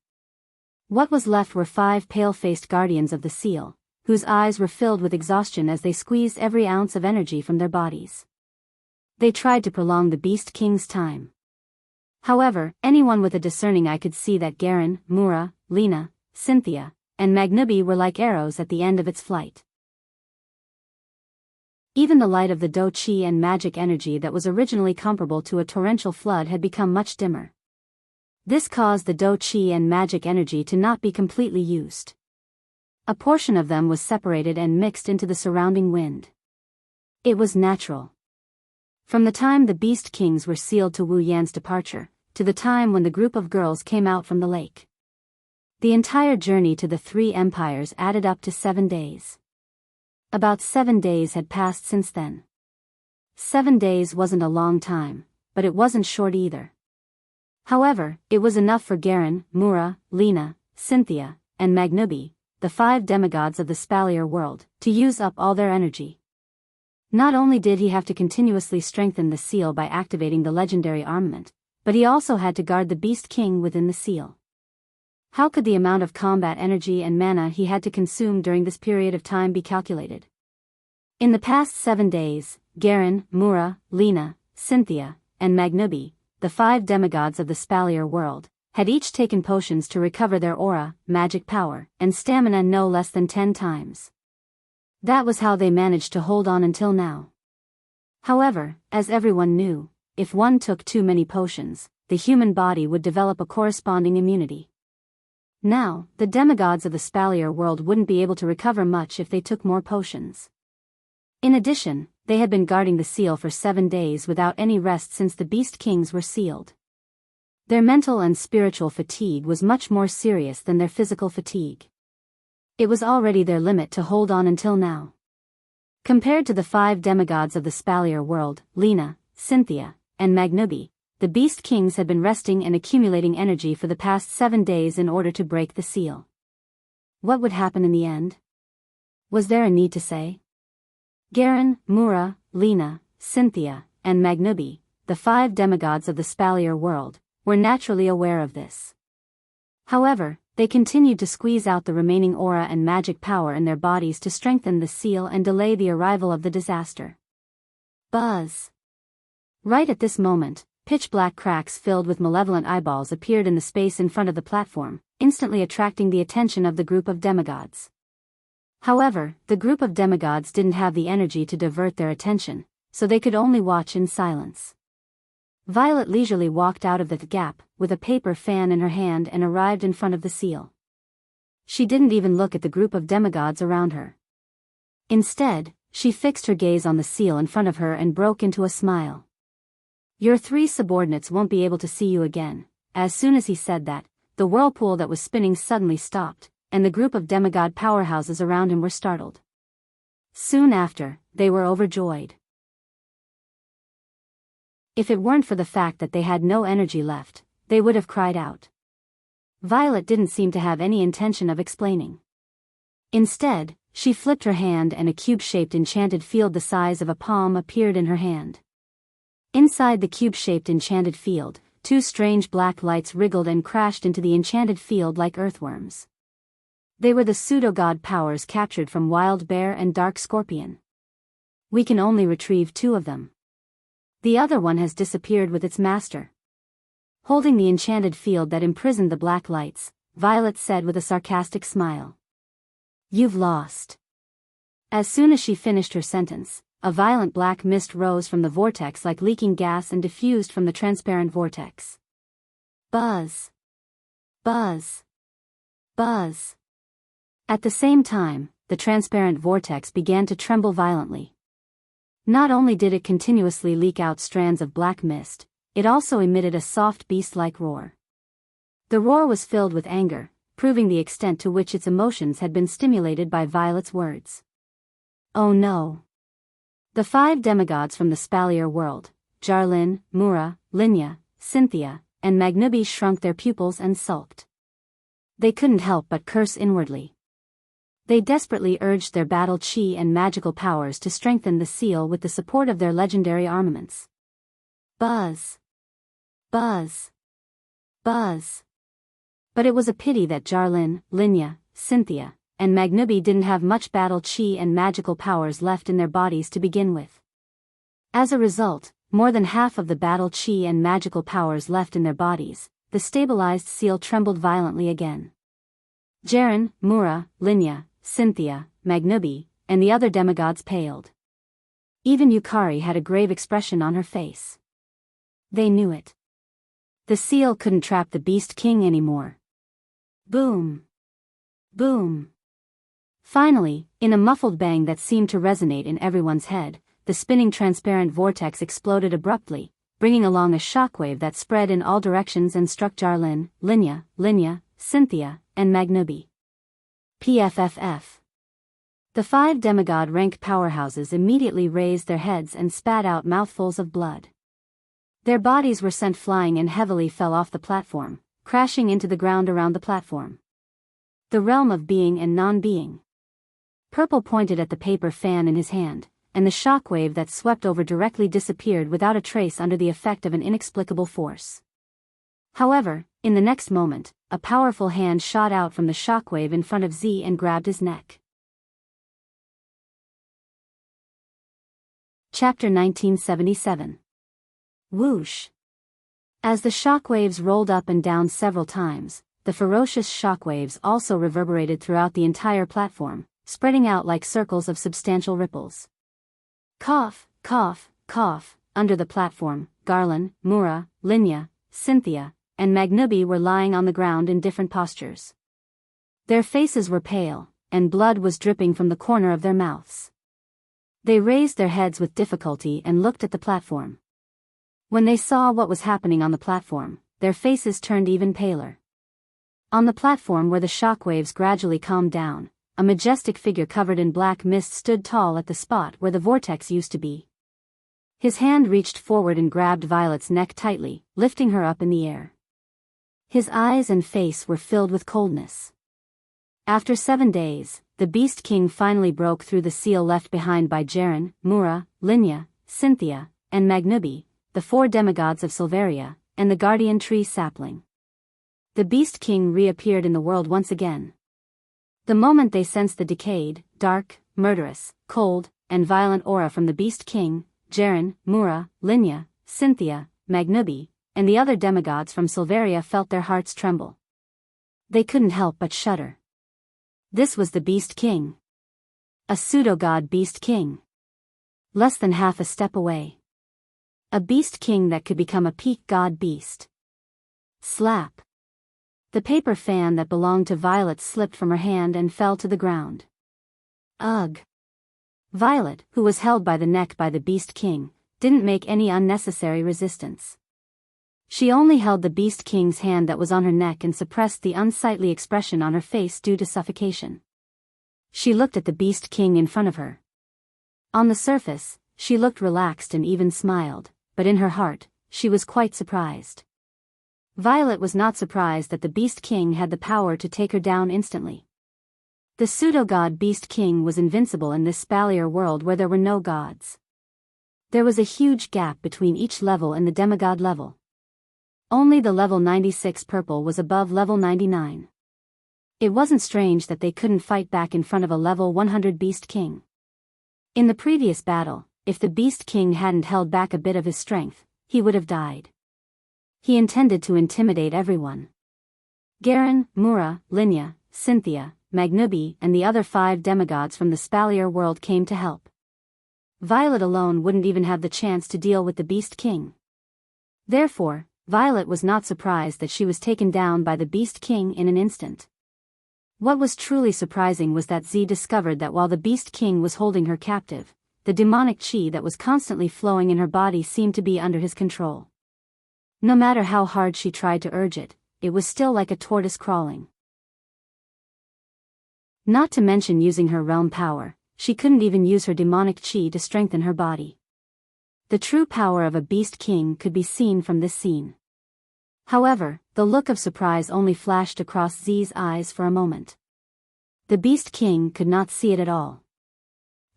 What was left were 5 pale-faced guardians of the seal, whose eyes were filled with exhaustion as they squeezed every ounce of energy from their bodies. They tried to prolong the Beast King's time. However, anyone with a discerning eye could see that Garen, Mura, Lena, Cynthia, and Magnubi were like arrows at the end of its flight. Even the light of the Do Chi and magic energy that was originally comparable to a torrential flood had become much dimmer. This caused the Do Chi and magic energy to not be completely used. A portion of them was separated and mixed into the surrounding wind. It was natural. From the time the Beast Kings were sealed to Wu Yan's departure, to the time when the group of girls came out from the lake. The entire journey to the 3 empires added up to 7 days. About 7 days had passed since then. 7 days wasn't a long time, but it wasn't short either. However, it was enough for Garen, Mura, Lena, Cynthia, and Magnubi, the 5 demigods of the Spalier world, to use up all their energy. Not only did he have to continuously strengthen the seal by activating the legendary armament, but he also had to guard the Beast King within the seal. How could the amount of combat energy and mana he had to consume during this period of time be calculated? In the past 7 days, Garen, Mura, Lena, Cynthia, and Magnubi, the 5 demigods of the Spalier world, had each taken potions to recover their aura, magic power, and stamina no less than 10 times. That was how they managed to hold on until now. However, as everyone knew, if one took too many potions, the human body would develop a corresponding immunity. Now, the demigods of the Spalier world wouldn't be able to recover much if they took more potions. In addition, they had been guarding the seal for 7 days without any rest since the Beast Kings were sealed. Their mental and spiritual fatigue was much more serious than their physical fatigue. It was already their limit to hold on until now. Compared to the 5 demigods of the Spalier world, Lena, Cynthia, and Magnubi, the Beast Kings had been resting and accumulating energy for the past 7 days in order to break the seal. What would happen in the end? Was there a need to say? Garen, Mura, Lena, Cynthia, and Magnubi, the 5 demigods of the Spalier world, were naturally aware of this. However, they continued to squeeze out the remaining aura and magic power in their bodies to strengthen the seal and delay the arrival of the disaster. Buzz! Right at this moment, Pitch-black cracks filled with malevolent eyeballs appeared in the space in front of the platform, instantly attracting the attention of the group of demigods. However, the group of demigods didn't have the energy to divert their attention, so they could only watch in silence. Violet leisurely walked out of the gap, with a paper fan in her hand and arrived in front of the seal. She didn't even look at the group of demigods around her. Instead, she fixed her gaze on the seal in front of her and broke into a smile. "Your 3 subordinates won't be able to see you again." As soon as he said that, the whirlpool that was spinning suddenly stopped, and the group of demigod powerhouses around him were startled. Soon after, they were overjoyed. If it weren't for the fact that they had no energy left, they would have cried out. Violet didn't seem to have any intention of explaining. Instead, she flipped her hand and a cube-shaped enchanted field the size of a palm appeared in her hand. Inside the cube-shaped enchanted field, 2 strange black lights wriggled and crashed into the enchanted field like earthworms. They were the pseudo-god powers captured from Wild Bear and Dark Scorpion. "We can only retrieve 2 of them. The other one has disappeared with its master." Holding the enchanted field that imprisoned the black lights, Violet said with a sarcastic smile. "You've lost." As soon as she finished her sentence, a violent black mist rose from the vortex like leaking gas and diffused from the transparent vortex. Buzz. Buzz. Buzz. At the same time, the transparent vortex began to tremble violently. Not only did it continuously leak out strands of black mist, it also emitted a soft beast-like roar. The roar was filled with anger, proving the extent to which its emotions had been stimulated by Violet's words. Oh no! The 5 demigods from the Spalier world, Jarlin, Mura, Linya, Cynthia, and Magnubi shrunk their pupils and sulked. They couldn't help but curse inwardly. They desperately urged their battle chi and magical powers to strengthen the seal with the support of their legendary armaments. Buzz. Buzz. Buzz. But it was a pity that Jarlin, Linya, Cynthia, and Magnubi didn't have much battle chi and magical powers left in their bodies to begin with. As a result, more than half of the battle chi and magical powers left in their bodies, the stabilized seal trembled violently again. Jaren, Mura, Linya, Cynthia, Magnubi, and the other demigods paled. Even Yukari had a grave expression on her face. They knew it. The seal couldn't trap the Beast King anymore. Boom. Boom. Finally, in a muffled bang that seemed to resonate in everyone's head, the spinning transparent vortex exploded abruptly, bringing along a shockwave that spread in all directions and struck Jarlin, Linya, Cynthia, and Magnubi. PFFF. The 5 demigod rank powerhouses immediately raised their heads and spat out mouthfuls of blood. Their bodies were sent flying and heavily fell off the platform, crashing into the ground around the platform. The realm of being and non-being. Purple pointed at the paper fan in his hand, and the shockwave that swept over directly disappeared without a trace under the effect of an inexplicable force. However, in the next moment, a powerful hand shot out from the shockwave in front of Z and grabbed his neck. Chapter 1977. Whoosh. As the shockwaves rolled up and down several times, the ferocious shockwaves also reverberated throughout the entire platform, spreading out like circles of substantial ripples. Cough, cough, cough. Under the platform, Garland, Mura, Linya, Cynthia, and Magnubi were lying on the ground in different postures. Their faces were pale, and blood was dripping from the corner of their mouths. They raised their heads with difficulty and looked at the platform. When they saw what was happening on the platform, their faces turned even paler. On the platform where the shockwaves gradually calmed down, a majestic figure covered in black mist stood tall at the spot where the vortex used to be. His hand reached forward and grabbed Violet's neck tightly, lifting her up in the air. His eyes and face were filled with coldness. After 7 days, the Beast King finally broke through the seal left behind by Jaren, Mura, Linya, Cynthia, and Magnubi, the 4 demigods of Silveria, and the guardian tree sapling. The Beast King reappeared in the world once again. The moment they sensed the decayed, dark, murderous, cold, and violent aura from the Beast King, Jaren, Mura, Linya, Cynthia, Magnubi, and the other demigods from Silveria felt their hearts tremble. They couldn't help but shudder. This was the Beast King. A pseudo-god Beast King. Less than half a step away. A Beast King that could become a peak god beast. Slap. The paper fan that belonged to Violet slipped from her hand and fell to the ground. Ugh. Violet, who was held by the neck by the Beast King, didn't make any unnecessary resistance. She only held the Beast King's hand that was on her neck and suppressed the unsightly expression on her face due to suffocation. She looked at the Beast King in front of her. On the surface, she looked relaxed and even smiled, but in her heart, she was quite surprised. Violet was not surprised that the Beast King had the power to take her down instantly. The pseudo-god Beast King was invincible in this spalier world where there were no gods. There was a huge gap between each level and the demigod level. Only the level 96 purple was above level 99. It wasn't strange that they couldn't fight back in front of a level 100 Beast King. In the previous battle, if the Beast King hadn't held back a bit of his strength, he would have died. He intended to intimidate everyone. Garen, Mura, Linya, Cynthia, Magnubi and the other 5 demigods from the spalier world came to help. Violet alone wouldn't even have the chance to deal with the Beast King. Therefore, Violet was not surprised that she was taken down by the Beast King in an instant. What was truly surprising was that Z discovered that while the Beast King was holding her captive, the demonic chi that was constantly flowing in her body seemed to be under his control. No matter how hard she tried to urge it, it was still like a tortoise crawling. Not to mention using her realm power, she couldn't even use her demonic chi to strengthen her body. The true power of a Beast King could be seen from this scene. However, the look of surprise only flashed across Z's eyes for a moment. The Beast King could not see it at all.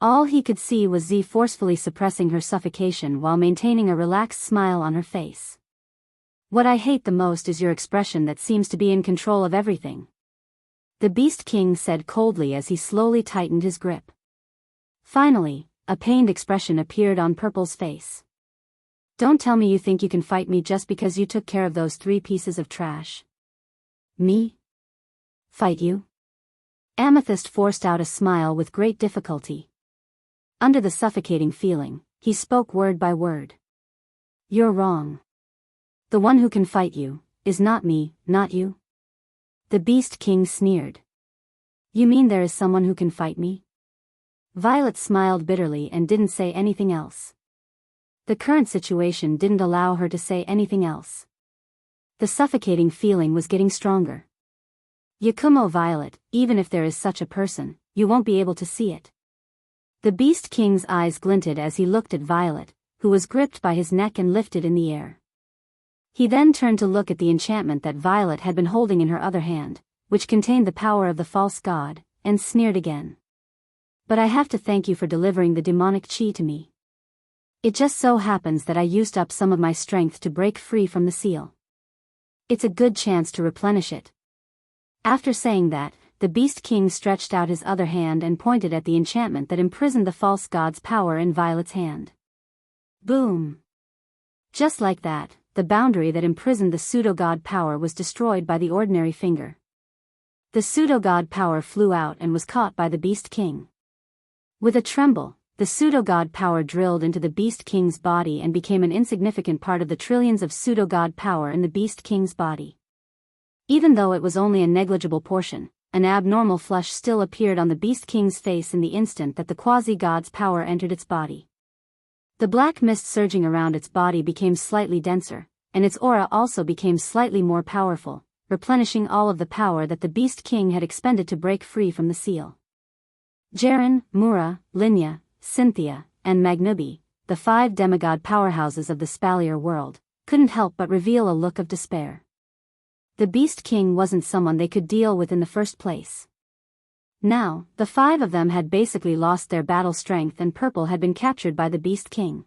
All he could see was Z forcefully suppressing her suffocation while maintaining a relaxed smile on her face. What I hate the most is your expression that seems to be in control of everything. The Beast King said coldly as he slowly tightened his grip. Finally, a pained expression appeared on Purple's face. Don't tell me you think you can fight me just because you took care of those 3 pieces of trash. Me? Fight you? Amethyst forced out a smile with great difficulty. Under the suffocating feeling, he spoke word by word. You're wrong. The one who can fight you is not me, not you. The Beast King sneered. You mean there is someone who can fight me? Violet smiled bitterly and didn't say anything else. The current situation didn't allow her to say anything else. The suffocating feeling was getting stronger. Yakumo Violet, even if there is such a person, you won't be able to see it. The Beast King's eyes glinted as he looked at Violet, who was gripped by his neck and lifted in the air. He then turned to look at the enchantment that Violet had been holding in her other hand, which contained the power of the false god, and sneered again. But I have to thank you for delivering the demonic chi to me. It just so happens that I used up some of my strength to break free from the seal. It's a good chance to replenish it. After saying that, the Beast King stretched out his other hand and pointed at the enchantment that imprisoned the false god's power in Violet's hand. Boom! Just like that, the boundary that imprisoned the pseudo-god power was destroyed by the ordinary finger. The pseudo-god power flew out and was caught by the Beast King. With a tremble, the pseudo-god power drilled into the Beast King's body and became an insignificant part of the trillions of pseudo-god power in the Beast King's body. Even though it was only a negligible portion, an abnormal flush still appeared on the Beast King's face in the instant that the quasi-god's power entered its body. The black mist surging around its body became slightly denser, and its aura also became slightly more powerful, replenishing all of the power that the Beast King had expended to break free from the seal. Jaren, Mura, Linya, Cynthia, and Magnubi, the 5 demigod powerhouses of the spalier world, couldn't help but reveal a look of despair. The Beast King wasn't someone they could deal with in the first place. Now, the 5 of them had basically lost their battle strength and Purple had been captured by the Beast King.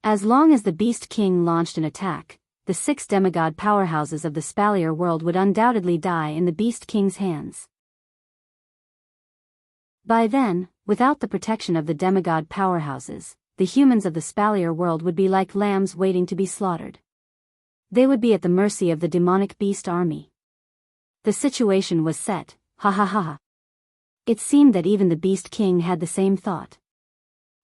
As long as the Beast King launched an attack, the 6 demigod powerhouses of the spalier world would undoubtedly die in the Beast King's hands. By then, without the protection of the demigod powerhouses, the humans of the Spalier world would be like lambs waiting to be slaughtered. They would be at the mercy of the demonic beast army. The situation was set, ha ha ha ha. It seemed that even the Beast King had the same thought.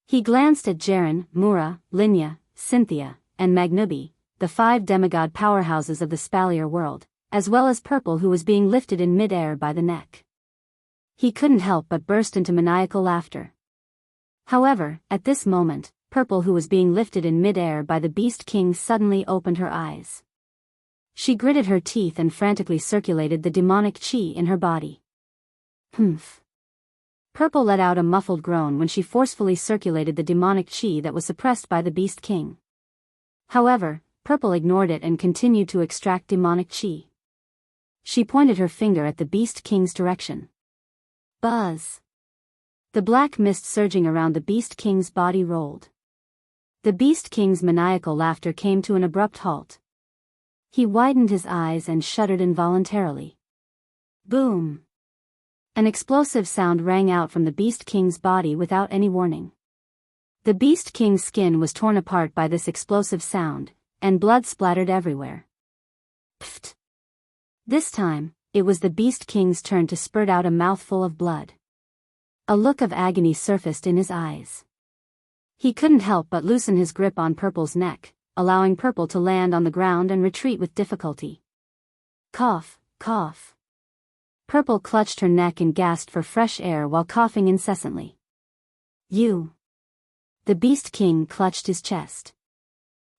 He glanced at Jaren, Mura, Linya, Cynthia, and Magnubi, the 5 demigod powerhouses of the Spalier world, as well as Purple, who was being lifted in mid-air by the neck. He couldn't help but burst into maniacal laughter. However, at this moment, Purple, who was being lifted in mid-air by the Beast King, suddenly opened her eyes. She gritted her teeth and frantically circulated the demonic chi in her body. Humph. Purple let out a muffled groan when she forcefully circulated the demonic chi that was suppressed by the Beast King. However, Purple ignored it and continued to extract demonic chi. She pointed her finger at the Beast King's direction. Buzz. The black mist surging around the Beast King's body rolled. The Beast King's maniacal laughter came to an abrupt halt. He widened his eyes and shuddered involuntarily. Boom! An explosive sound rang out from the Beast King's body without any warning. The Beast King's skin was torn apart by this explosive sound, and blood splattered everywhere. Pfft! This time, it was the Beast King's turn to spurt out a mouthful of blood. A look of agony surfaced in his eyes. He couldn't help but loosen his grip on Purple's neck, allowing Purple to land on the ground and retreat with difficulty. Cough, cough. Purple clutched her neck and gasped for fresh air while coughing incessantly. You. The Beast King clutched his chest.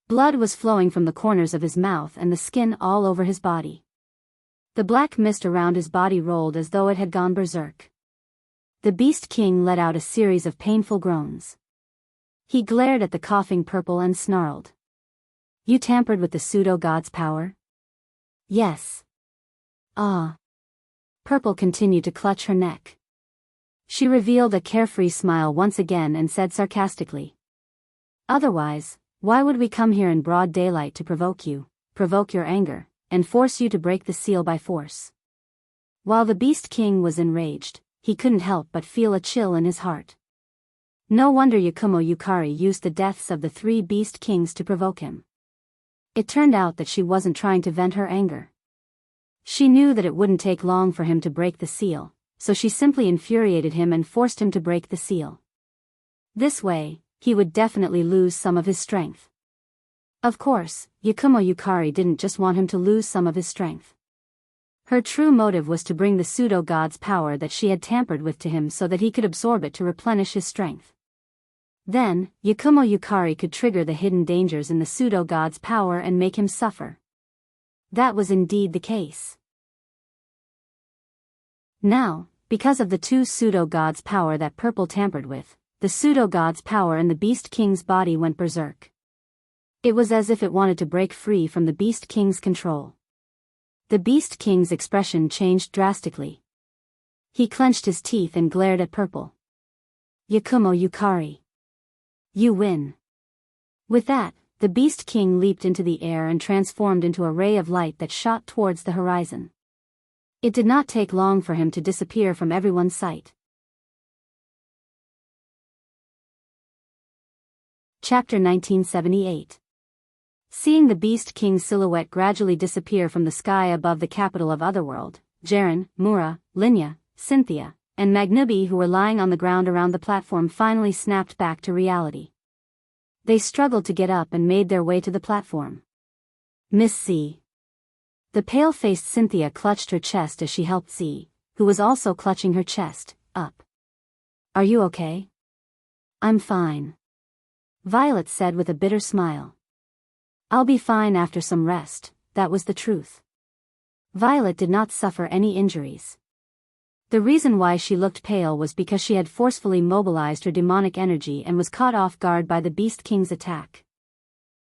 Blood was flowing from the corners of his mouth and the skin all over his body. The black mist around his body rolled as though it had gone berserk. The Beast King let out a series of painful groans. He glared at the coughing Purple and snarled. You tampered with the pseudo-god's power? Yes. Ah. Purple continued to clutch her neck. She revealed a carefree smile once again and said sarcastically. Otherwise, why would we come here in broad daylight to provoke your anger, and force you to break the seal by force? While the Beast King was enraged, he couldn't help but feel a chill in his heart. No wonder Yakumo Yukari used the deaths of the 3 Beast Kings to provoke him. It turned out that she wasn't trying to vent her anger. She knew that it wouldn't take long for him to break the seal, so she simply infuriated him and forced him to break the seal. This way, he would definitely lose some of his strength. Of course, Yakumo Yukari didn't just want him to lose some of his strength. Her true motive was to bring the pseudo-god's power that she had tampered with to him so that he could absorb it to replenish his strength. Then, Yakumo Yukari could trigger the hidden dangers in the pseudo-god's power and make him suffer. That was indeed the case. Now, because of the 2 pseudo-god's power that Purple tampered with, the pseudo-god's power in the Beast King's body went berserk. It was as if it wanted to break free from the Beast King's control. The Beast King's expression changed drastically. He clenched his teeth and glared at Purple. Yakumo Yukari. You win. With that, the Beast King leaped into the air and transformed into a ray of light that shot towards the horizon. It did not take long for him to disappear from everyone's sight. Chapter 1978. Seeing the Beast King's silhouette gradually disappear from the sky above the capital of Otherworld, Jaren, Mura, Linya, Cynthia, and Magnubi, who were lying on the ground around the platform, finally snapped back to reality. They struggled to get up and made their way to the platform. Miss C. The pale-faced Cynthia clutched her chest as she helped C, who was also clutching her chest, up. Are you okay? I'm fine. Violet said with a bitter smile. I'll be fine after some rest. That was the truth. Violet did not suffer any injuries. The reason why she looked pale was because she had forcefully mobilized her demonic energy and was caught off guard by the Beast King's attack.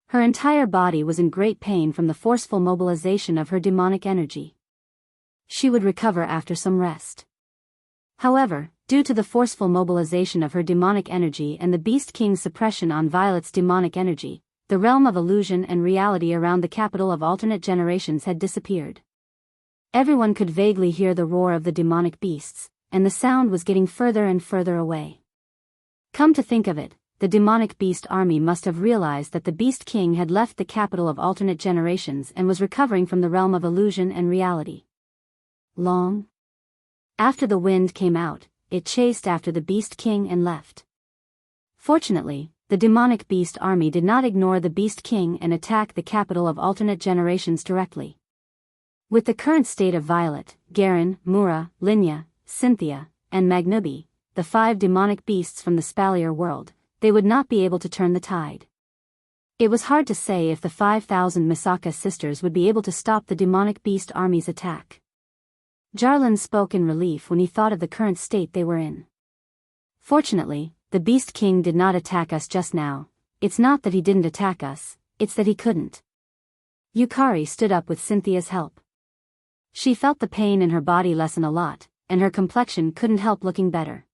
Her entire body was in great pain from the forceful mobilization of her demonic energy. She would recover after some rest. However, due to the forceful mobilization of her demonic energy and the Beast King's suppression on Violet's demonic energy, the realm of illusion and reality around the capital of alternate generations had disappeared. Everyone could vaguely hear the roar of the demonic beasts, and the sound was getting further and further away. Come to think of it, the demonic beast army must have realized that the Beast King had left the capital of alternate generations and was recovering from the realm of illusion and reality. Long after the wind came out, it chased after the Beast King and left. Fortunately, the demonic beast army did not ignore the Beast King and attack the capital of alternate generations directly. With the current state of Violet, Garen, Mura, Linya, Cynthia, and Magnubi, the 5 demonic beasts from the Spalier world, they would not be able to turn the tide. It was hard to say if the 5,000 Misaka sisters would be able to stop the demonic beast army's attack. Jarlin spoke in relief when he thought of the current state they were in. Fortunately, the Beast King did not attack us just now. It's not that he didn't attack us, it's that he couldn't. Yukari stood up with Cynthia's help. She felt the pain in her body lessen a lot, and her complexion couldn't help looking better.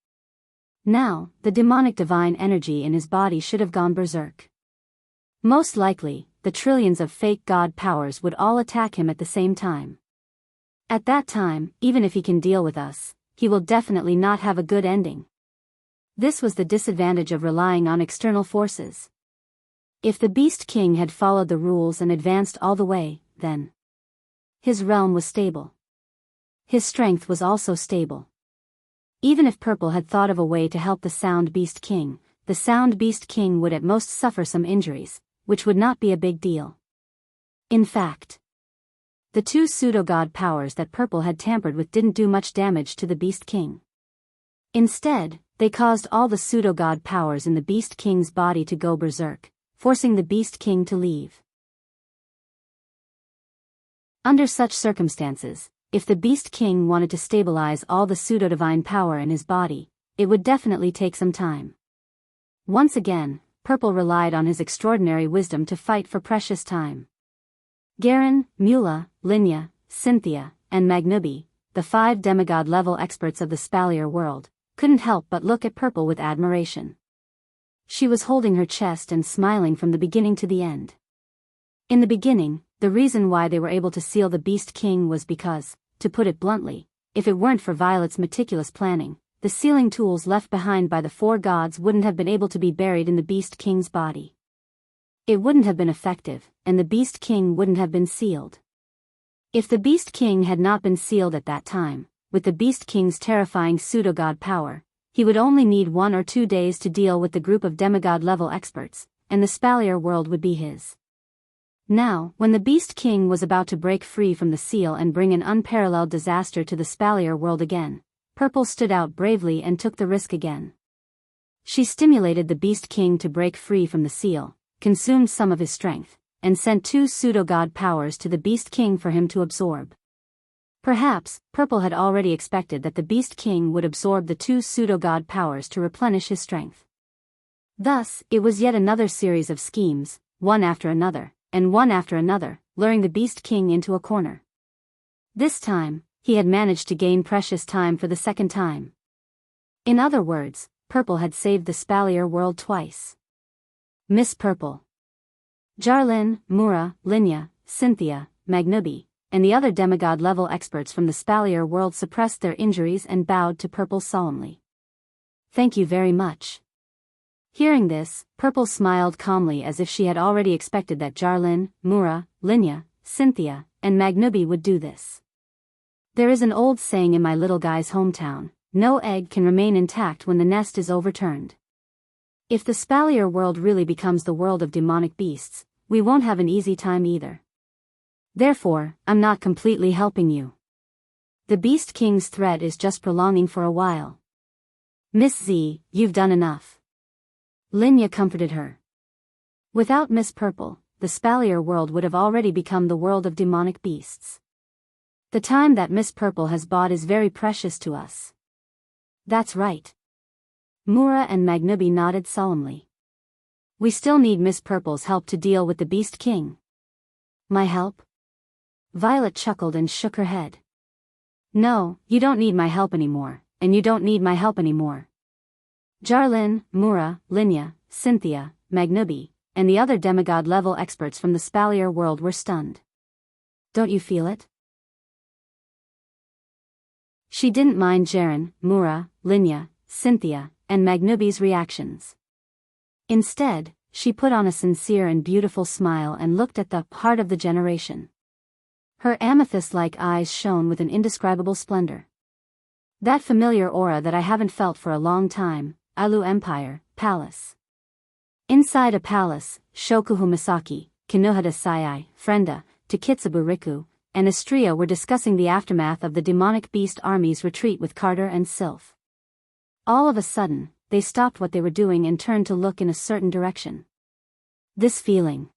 Now, the demonic divine energy in his body should have gone berserk. Most likely, the trillions of fake god powers would all attack him at the same time. At that time, even if he can deal with us, he will definitely not have a good ending. This was the disadvantage of relying on external forces. If the Beast King had followed the rules and advanced all the way, then his realm was stable. His strength was also stable. Even if Purple had thought of a way to help the Sound Beast King, the Sound Beast King would at most suffer some injuries, which would not be a big deal. In fact, the 2 pseudo-god powers that Purple had tampered with didn't do much damage to the Beast King. Instead, they caused all the pseudo-god powers in the Beast King's body to go berserk, forcing the Beast King to leave. Under such circumstances, if the Beast King wanted to stabilize all the pseudo-divine power in his body, it would definitely take some time. Once again, Purple relied on his extraordinary wisdom to fight for precious time. Garen, Mula, Linya, Cynthia, and Magnubi, the 5 demigod-level experts of the Spalier world, couldn't help but look at Purple with admiration. She was holding her chest and smiling from the beginning to the end. In the beginning, the reason why they were able to seal the Beast King was because, to put it bluntly, if it weren't for Violet's meticulous planning, the sealing tools left behind by the 4 gods wouldn't have been able to be buried in the Beast King's body. It wouldn't have been effective, and the Beast King wouldn't have been sealed. If the Beast King had not been sealed at that time, with the Beast King's terrifying pseudo-god power, he would only need 1 or 2 days to deal with the group of demigod-level experts, and the Spalier world would be his. Now, when the Beast King was about to break free from the seal and bring an unparalleled disaster to the Spalier world again, Purple stood out bravely and took the risk again. She stimulated the Beast King to break free from the seal, consumed some of his strength, and sent 2 pseudo-god powers to the Beast King for him to absorb. Perhaps, Purple had already expected that the Beast King would absorb the 2 pseudo-god powers to replenish his strength. Thus, it was yet another series of schemes, one after another, and one after another, luring the Beast King into a corner. This time, he had managed to gain precious time for the second time. In other words, Purple had saved the Spalier world twice. Miss Purple. Jarlin, Mura, Linya, Cynthia, Magnubi, and the other demigod-level experts from the Spalier world suppressed their injuries and bowed to Purple solemnly. Thank you very much. Hearing this, Purple smiled calmly as if she had already expected that Jarlin, Mura, Linya, Cynthia, and Magnubi would do this. There is an old saying in my little guy's hometown, no egg can remain intact when the nest is overturned. If the Spalier world really becomes the world of demonic beasts, we won't have an easy time either. Therefore, I'm not completely helping you. The Beast King's threat is just prolonging for a while. Miss Z, you've done enough. Linya comforted her. Without Miss Purple, the Spalier world would have already become the world of demonic beasts. The time that Miss Purple has bought is very precious to us. That's right. Mura and Magnubi nodded solemnly. We still need Miss Purple's help to deal with the Beast King. My help? Violet chuckled and shook her head. No, you don't need my help anymore, and you don't need my help anymore. Jarlin, Mura, Linya, Cynthia, Magnubi, and the other demigod-level experts from the Spalier world were stunned. Don't you feel it? She didn't mind Jaren, Mura, Linya, Cynthia, and Magnubi's reactions. Instead, she put on a sincere and beautiful smile and looked at the heart of the generation. Her amethyst-like eyes shone with an indescribable splendor. That familiar aura that I haven't felt for a long time. Ailu Empire, Palace. Inside a palace, Shokuhu Misaki, Kinohada Sayai, Frenda, Takitsubu Riku, and Astria were discussing the aftermath of the demonic beast army's retreat with Carter and Sylph. All of a sudden, they stopped what they were doing and turned to look in a certain direction. This feeling.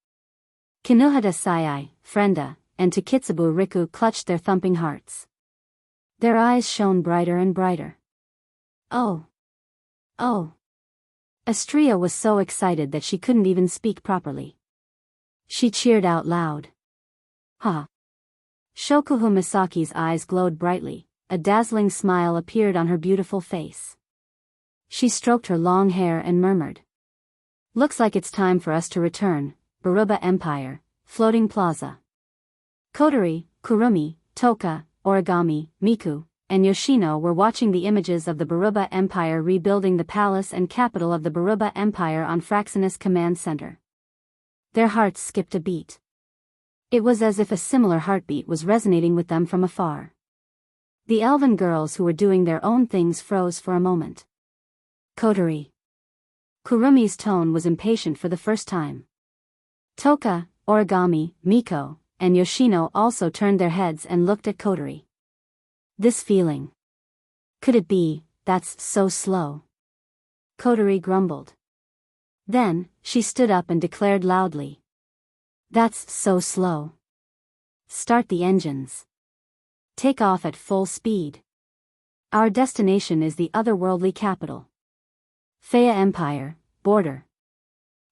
Kinohada Sayai, Frenda, and Takitsubu Riku clutched their thumping hearts. Their eyes shone brighter and brighter. Oh! Oh! Astria was so excited that she couldn't even speak properly. She cheered out loud. Ha! Shokuhu Misaki's eyes glowed brightly, a dazzling smile appeared on her beautiful face. She stroked her long hair and murmured. Looks like it's time for us to return, Baruba Empire, Floating Plaza. Kotori, Kurumi, Toka, Origami, Miku, and Yoshino were watching the images of the Baruba Empire rebuilding the palace and capital of the Baruba Empire on Fraxinus Command Center. Their hearts skipped a beat. It was as if a similar heartbeat was resonating with them from afar. The elven girls who were doing their own things froze for a moment. Kotori. Kurumi's tone was impatient for the first time. Toka, Origami, Miko, and Yoshino also turned their heads and looked at Kotori. This feeling. Could it be, that's so slow? Kotori grumbled. Then, she stood up and declared loudly. That's so slow. Start the engines. Take off at full speed. Our destination is the otherworldly capital. Fea Empire, border.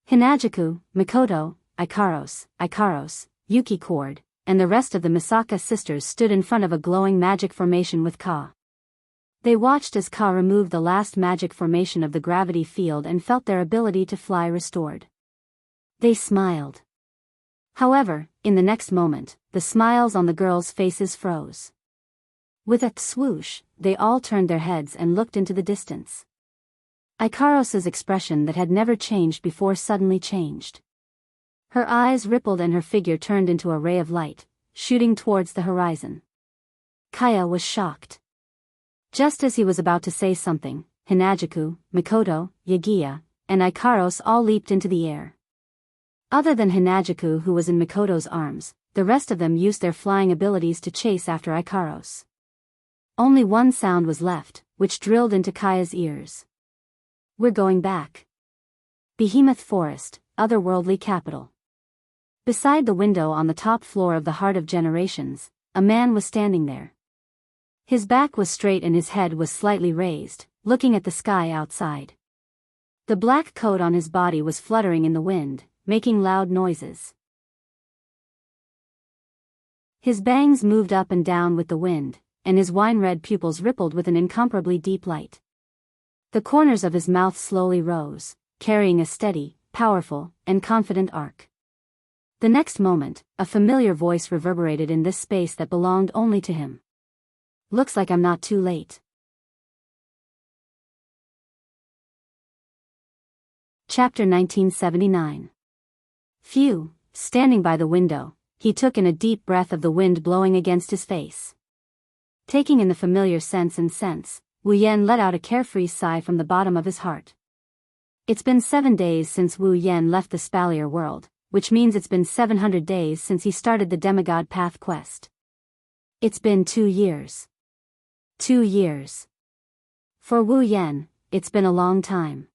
Hinajuku, Mikoto, Ikaros, Yuki Cord, and the rest of the Misaka sisters stood in front of a glowing magic formation with Ka. They watched as Ka removed the last magic formation of the gravity field and felt their ability to fly restored. They smiled. However, in the next moment, the smiles on the girls' faces froze. With a swoosh, they all turned their heads and looked into the distance. Ikaros's expression that had never changed before suddenly changed. Her eyes rippled and her figure turned into a ray of light, shooting towards the horizon. Kaya was shocked. Just as he was about to say something, Hinajuku, Mikoto, Yagiya, and Ikaros all leaped into the air. Other than Hinajuku, who was in Mikoto's arms, the rest of them used their flying abilities to chase after Ikaros. Only one sound was left, which drilled into Kaya's ears. We're going back. Behemoth Forest, otherworldly capital. Beside the window on the top floor of the Heart of Generations, a man was standing there. His back was straight and his head was slightly raised, looking at the sky outside. The black coat on his body was fluttering in the wind, making loud noises. His bangs moved up and down with the wind, and his wine-red pupils rippled with an incomparably deep light. The corners of his mouth slowly rose, carrying a steady, powerful, and confident arc. The next moment, a familiar voice reverberated in this space that belonged only to him. Looks like I'm not too late. Chapter 1979. Phew, standing by the window, he took in a deep breath of the wind blowing against his face. Taking in the familiar scents and scents, Wu Yen let out a carefree sigh from the bottom of his heart. It's been 7 days since Wu Yen left the Spalier world, which means it's been 700 days since he started the Demigod Path quest. It's been 2 years. 2 years. For Wu Yen, it's been a long time.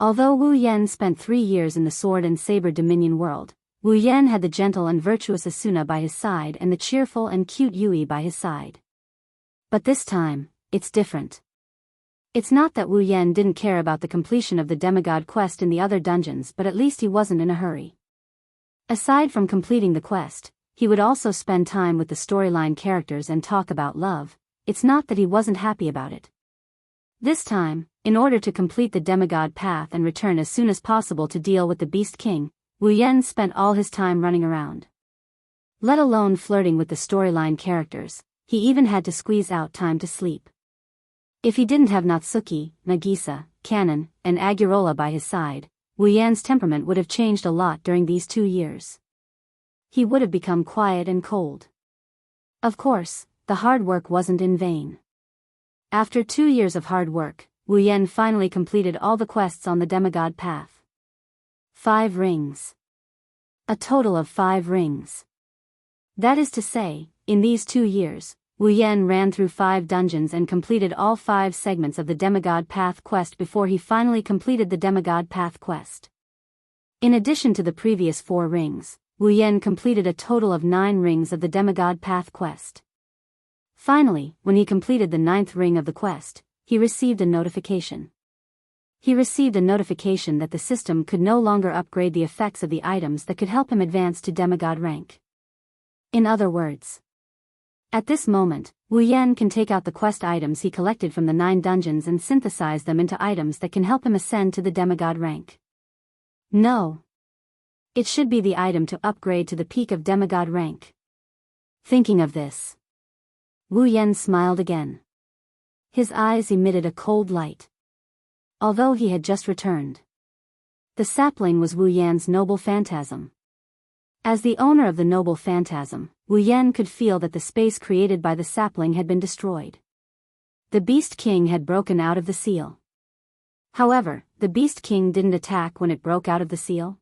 Although Wu Yen spent 3 years in the Sword and Saber Dominion world, Wu Yen had the gentle and virtuous Asuna by his side and the cheerful and cute Yui by his side. But this time, it's different. It's not that Wu Yen didn't care about the completion of the demigod quest in the other dungeons, but at least he wasn't in a hurry. Aside from completing the quest, he would also spend time with the storyline characters and talk about love. It's not that he wasn't happy about it. This time, in order to complete the demigod path and return as soon as possible to deal with the Beast King, Wu Yen spent all his time running around. Let alone flirting with the storyline characters, he even had to squeeze out time to sleep. If he didn't have Natsuki, Nagisa, Kanon, and Agurola by his side, Wu Yan's temperament would have changed a lot during these 2 years. He would have become quiet and cold. Of course, the hard work wasn't in vain. After 2 years of hard work, Wu Yan finally completed all the quests on the demigod path. 5 rings. A total of 5 rings. That is to say, in these 2 years, Wu Yan ran through 5 dungeons and completed all 5 segments of the demigod path quest before he finally completed the demigod path quest. In addition to the previous 4 rings, Wu Yan completed a total of 9 rings of the demigod path quest. Finally, when he completed the 9th ring of the quest, he received a notification. He received a notification that the system could no longer upgrade the effects of the items that could help him advance to demigod rank. In other words, at this moment, Wu Yan can take out the quest items he collected from the 9 dungeons and synthesize them into items that can help him ascend to the demigod rank. No. It should be the item to upgrade to the peak of demigod rank. Thinking of this, Wu Yan smiled again. His eyes emitted a cold light. Although he had just returned, the sapling was Wu Yan's noble phantasm. As the owner of the noble phantasm, Wu Yan could feel that the space created by the sapling had been destroyed. The Beast King had broken out of the seal. However, the Beast King didn't attack when it broke out of the seal.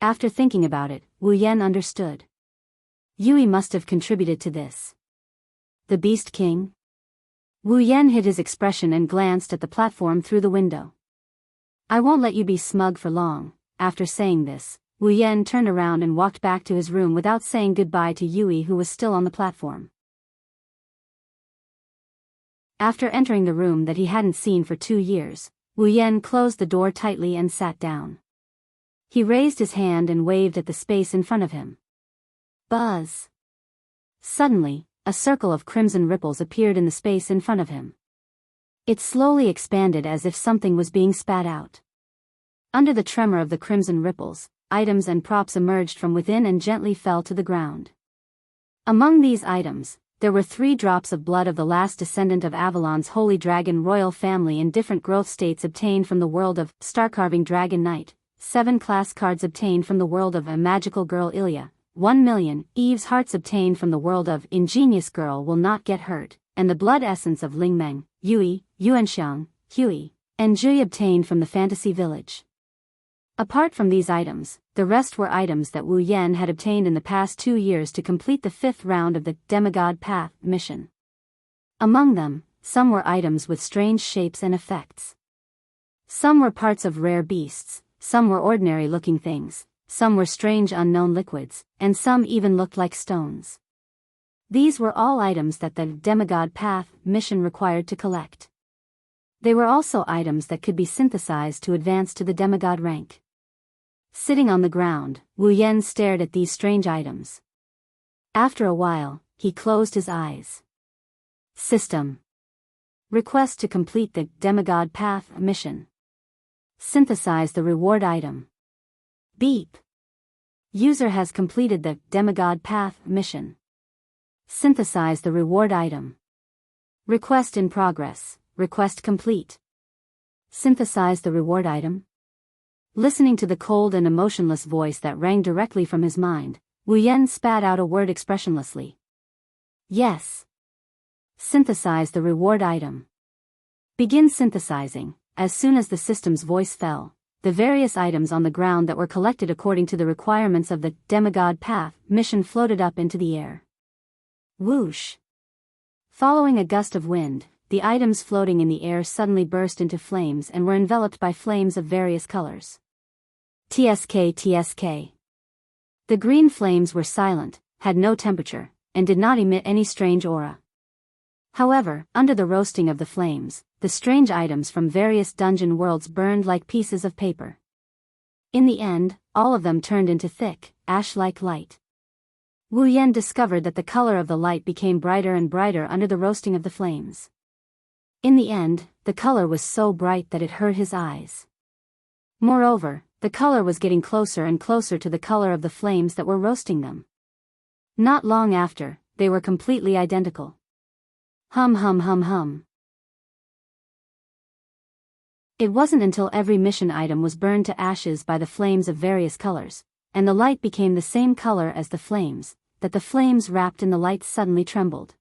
After thinking about it, Wu Yan understood. Yui must have contributed to this. The Beast King? Wu Yan hid his expression and glanced at the platform through the window. I won't let you be smug for long. After saying this, Wu Yan turned around and walked back to his room without saying goodbye to Yui, who was still on the platform. After entering the room that he hadn't seen for 2 years, Wu Yan closed the door tightly and sat down. He raised his hand and waved at the space in front of him. Buzz! Suddenly, a circle of crimson ripples appeared in the space in front of him. It slowly expanded as if something was being spat out. Under the tremor of the crimson ripples, items and props emerged from within and gently fell to the ground. Among these items, there were 3 drops of blood of the last descendant of Avalon's holy dragon royal family in different growth states obtained from the world of Star-Carving Dragon Knight, 7 class cards obtained from the world of A Magical Girl Ilya, 1,000,000 Eve's hearts obtained from the world of Ingenious Girl Will Not Get Hurt, and the blood essence of Lingmeng, Yui, Yuanxiang, Hui, and Jui obtained from the Fantasy Village. Apart from these items, the rest were items that Wu Yan had obtained in the past 2 years to complete the 5th round of the Demigod Path mission. Among them, some were items with strange shapes and effects. Some were parts of rare beasts, some were ordinary-looking things, some were strange unknown liquids, and some even looked like stones. These were all items that the Demigod Path mission required to collect. They were also items that could be synthesized to advance to the demigod rank. Sitting on the ground, Wu Yan stared at these strange items. After a while, he closed his eyes. System. Request to complete the Demigod Path mission. Synthesize the reward item. Beep. User has completed the Demigod Path mission. Synthesize the reward item. Request in progress. Request complete. Synthesize the reward item. Listening to the cold and emotionless voice that rang directly from his mind, Wu Yan spat out a word expressionlessly. Yes. Synthesize the reward item. Begin synthesizing. As soon as the system's voice fell, the various items on the ground that were collected according to the requirements of the Demigod Path mission floated up into the air. Whoosh! Following a gust of wind, the items floating in the air suddenly burst into flames and were enveloped by flames of various colors. TSK TSK. The green flames were silent, had no temperature, and did not emit any strange aura. However, under the roasting of the flames, the strange items from various dungeon worlds burned like pieces of paper. In the end, all of them turned into thick, ash-like light. Wu Yan discovered that the color of the light became brighter and brighter under the roasting of the flames. In the end, the color was so bright that it hurt his eyes. Moreover, the color was getting closer and closer to the color of the flames that were roasting them. Not long after, they were completely identical. Hum hum hum hum. It wasn't until every mission item was burned to ashes by the flames of various colors, and the light became the same color as the flames, that the flames wrapped in the light suddenly trembled.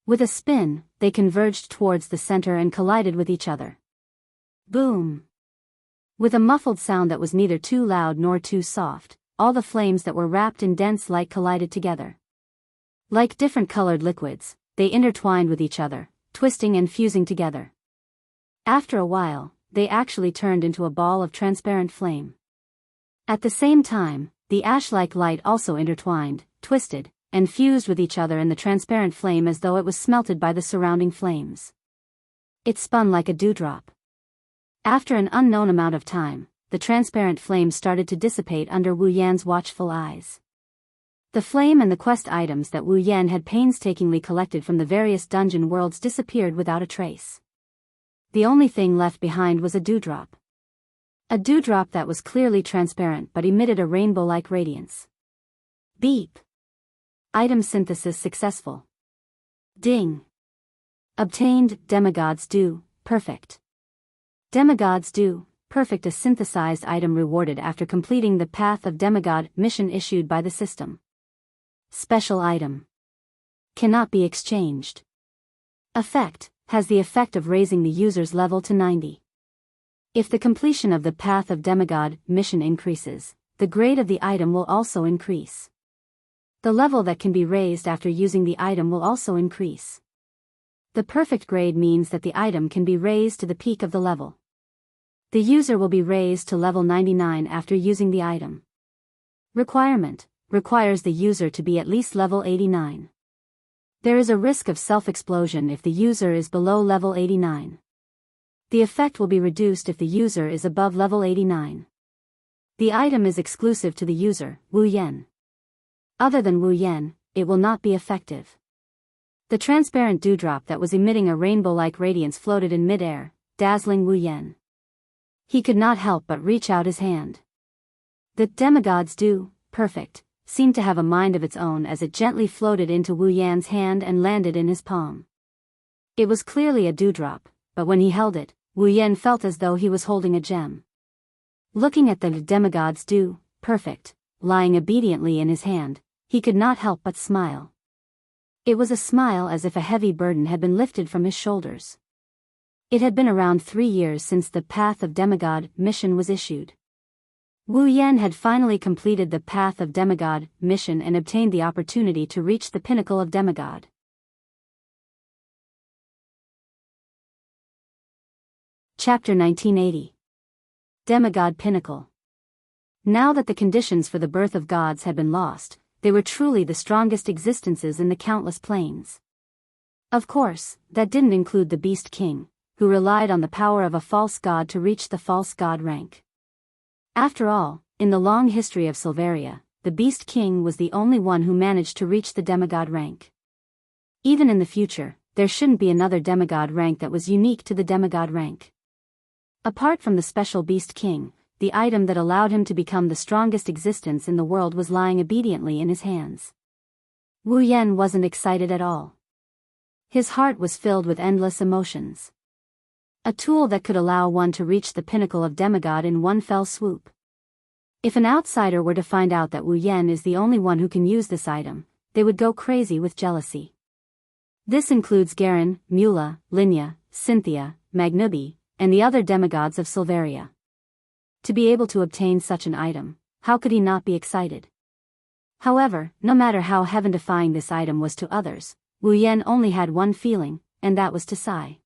With a spin, they converged towards the center and collided with each other. Boom! With a muffled sound that was neither too loud nor too soft, all the flames that were wrapped in dense light collided together. Like different colored liquids, they intertwined with each other, twisting and fusing together. After a while, they actually turned into a ball of transparent flame. At the same time, the ash-like light also intertwined, twisted, and fused with each other in the transparent flame as though it was smelted by the surrounding flames. It spun like a dewdrop. After an unknown amount of time, the transparent flame started to dissipate under Wu Yan's watchful eyes. The flame and the quest items that Wu Yan had painstakingly collected from the various dungeon worlds disappeared without a trace. The only thing left behind was a dewdrop. A dewdrop that was clearly transparent but emitted a rainbow-like radiance. Beep. Item synthesis successful. Ding. Obtained Demigod's Dew, perfect. Demigod's Dew, perfect, a synthesized item rewarded after completing the Path of Demigod mission issued by the system. Special item. Cannot be exchanged. Effect, has the effect of raising the user's level to 90. If the completion of the Path of Demigod mission increases, the grade of the item will also increase. The level that can be raised after using the item will also increase. The perfect grade means that the item can be raised to the peak of the level. The user will be raised to level 99 after using the item. Requirement, requires the user to be at least level 89. There is a risk of self-explosion if the user is below level 89. The effect will be reduced if the user is above level 89. The item is exclusive to the user, Wu Yan. Other than Wu Yan, it will not be effective. The transparent dewdrop that was emitting a rainbow-like radiance floated in mid-air, dazzling Wu Yan. He could not help but reach out his hand. The Demigod's Dew, perfect, seemed to have a mind of its own as it gently floated into Wu Yan's hand and landed in his palm. It was clearly a dewdrop, but when he held it, Wu Yan felt as though he was holding a gem. Looking at the Demigod's Dew, perfect, lying obediently in his hand, he could not help but smile. It was a smile as if a heavy burden had been lifted from his shoulders. It had been around 3 years since the Path of Demigod mission was issued. Wu Yan had finally completed the Path of Demigod mission and obtained the opportunity to reach the pinnacle of Demigod. Chapter 1980. Demigod Pinnacle. Now that the conditions for the birth of gods had been lost, they were truly the strongest existences in the countless planes. Of course, that didn't include the Beast King, who relied on the power of a false god to reach the false god rank. After all, in the long history of Silveria, the Beast King was the only one who managed to reach the demigod rank. Even in the future, there shouldn't be another demigod rank that was unique to the demigod rank. Apart from the special Beast King, the item that allowed him to become the strongest existence in the world was lying obediently in his hands. Wu Yan wasn't excited at all. His heart was filled with endless emotions. A tool that could allow one to reach the pinnacle of demigod in one fell swoop. If an outsider were to find out that Wu Yan is the only one who can use this item, they would go crazy with jealousy. This includes Garen, Mula, Linya, Cynthia, Magnubi, and the other demigods of Silveria. To be able to obtain such an item, how could he not be excited? However, no matter how heaven-defying this item was to others, Wu Yan only had one feeling, and that was to sigh.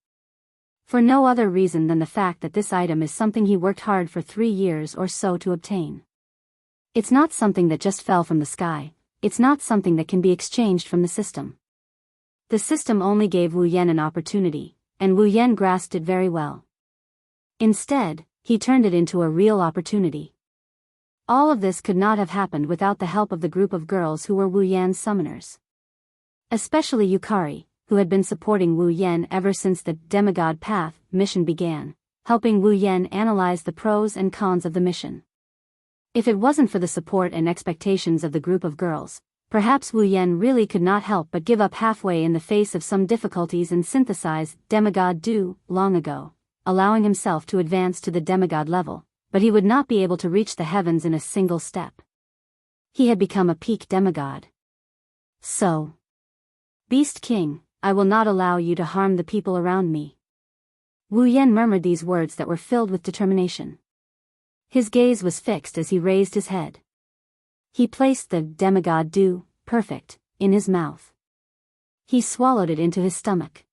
For no other reason than the fact that this item is something he worked hard for 3 years or so to obtain. It's not something that just fell from the sky, it's not something that can be exchanged from the system. The system only gave Wu Yan an opportunity, and Wu Yan grasped it very well. Instead, he turned it into a real opportunity. All of this could not have happened without the help of the group of girls who were Wu Yan's summoners. Especially Yukari, who had been supporting Wu Yan ever since the Demigod Path mission began, helping Wu Yan analyze the pros and cons of the mission. If it wasn't for the support and expectations of the group of girls, perhaps Wu Yan really could not help but give up halfway in the face of some difficulties and synthesize Demigod Dew long ago, allowing himself to advance to the demigod level, but he would not be able to reach the heavens in a single step. He had become a peak demigod. So, Beast King, I will not allow you to harm the people around me. Wu Yan murmured these words that were filled with determination. His gaze was fixed as he raised his head. He placed the demigod dew, perfect, in his mouth. He swallowed it into his stomach.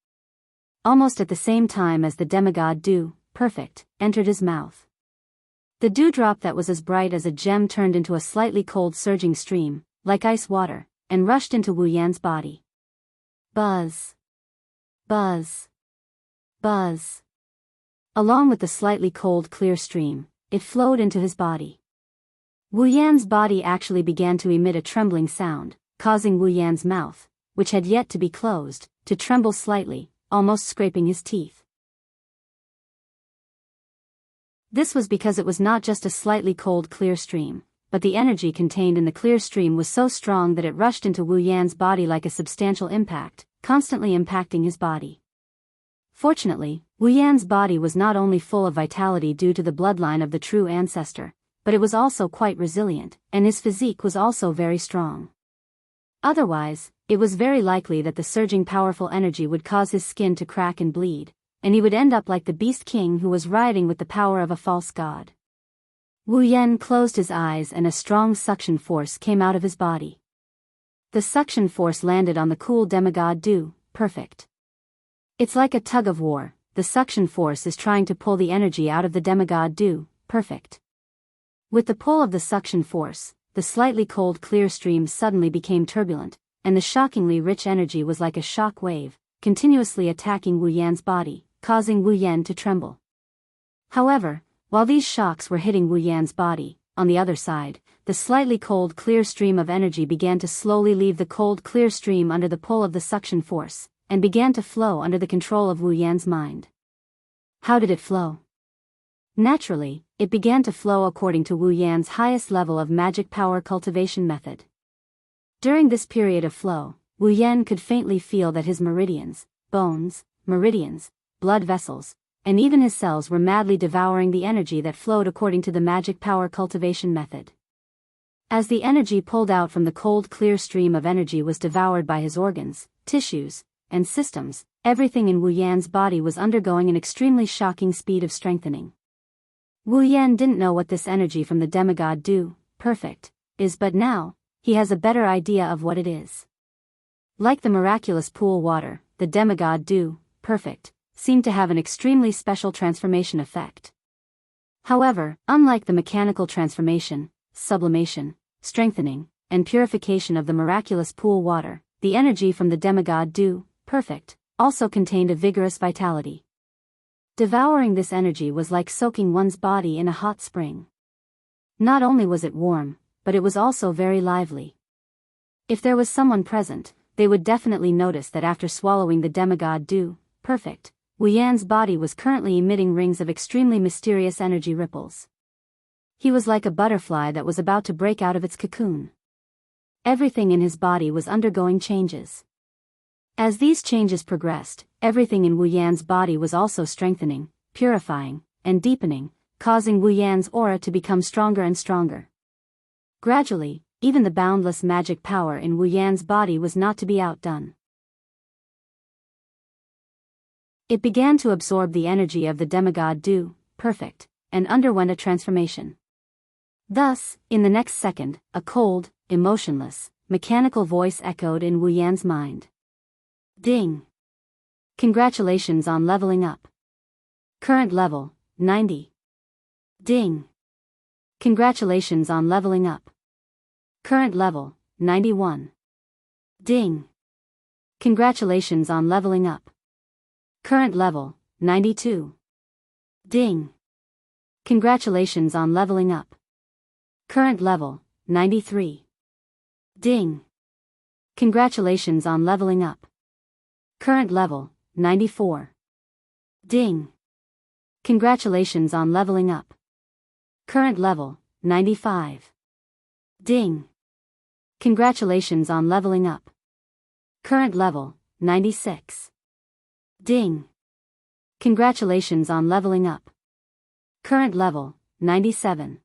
Almost at the same time as the demigod dew, perfect, entered his mouth. The dewdrop that was as bright as a gem turned into a slightly cold surging stream, like ice water, and rushed into Wu Yan's body. Buzz. Buzz. Buzz. Along with the slightly cold clear stream, it flowed into his body. Wu Yan's body actually began to emit a trembling sound, causing Wu Yan's mouth, which had yet to be closed, to tremble slightly, almost scraping his teeth. This was because it was not just a slightly cold clear stream, but the energy contained in the clear stream was so strong that it rushed into Wu Yan's body like a substantial impact, constantly impacting his body. Fortunately, Wu Yan's body was not only full of vitality due to the bloodline of the true ancestor, but it was also quite resilient, and his physique was also very strong. Otherwise, it was very likely that the surging powerful energy would cause his skin to crack and bleed, and he would end up like the Beast King who was rioting with the power of a false god. Wu Yan closed his eyes and a strong suction force came out of his body. The suction force landed on the cool demigod dew, perfect. It's like a tug of war, the suction force is trying to pull the energy out of the demigod dew, perfect. With the pull of the suction force, the slightly cold clear stream suddenly became turbulent, and the shockingly rich energy was like a shock wave, continuously attacking Wu Yan's body, causing Wu Yan to tremble. However, while these shocks were hitting Wu Yan's body, on the other side, the slightly cold clear stream of energy began to slowly leave the cold clear stream under the pull of the suction force, and began to flow under the control of Wu Yan's mind. How did it flow? Naturally, it began to flow according to Wu Yan's highest level of magic power cultivation method. During this period of flow, Wu Yan could faintly feel that his meridians, bones, meridians, blood vessels, and even his cells were madly devouring the energy that flowed according to the magic power cultivation method. As the energy pulled out from the cold clear stream of energy was devoured by his organs, tissues, and systems, everything in Wu Yan's body was undergoing an extremely shocking speed of strengthening. Wu Yan didn't know what this energy from the demigod dew, perfect, is, but now, he has a better idea of what it is. Like the miraculous pool water, the demigod dew, perfect, seemed to have an extremely special transformation effect. However, unlike the mechanical transformation, sublimation, strengthening, and purification of the miraculous pool water, the energy from the demigod dew, perfect, also contained a vigorous vitality. Devouring this energy was like soaking one's body in a hot spring. Not only was it warm, but it was also very lively. If there was someone present, they would definitely notice that after swallowing the demigod dew, perfect, Wu Yan's body was currently emitting rings of extremely mysterious energy ripples. He was like a butterfly that was about to break out of its cocoon. Everything in his body was undergoing changes. As these changes progressed, everything in Wu Yan's body was also strengthening, purifying, and deepening, causing Wu Yan's aura to become stronger and stronger. Gradually, even the boundless magic power in Wu Yan's body was not to be outdone. It began to absorb the energy of the demigod dew, perfect, and underwent a transformation. Thus, in the next second, a cold, emotionless, mechanical voice echoed in Wu Yan's mind. Ding! Congratulations on leveling up. Current level, 90. Ding! Congratulations on leveling up. Current level, 91. Ding! Congratulations on leveling up. Current level, 92. Ding! Congratulations on leveling up. Current level, 93. Ding! Congratulations on leveling up. Current level, 94. Ding! Congratulations on leveling up. Current level, 95. Ding! Congratulations on leveling up. Current level, 96. Ding! Congratulations on leveling up. Current level, 97.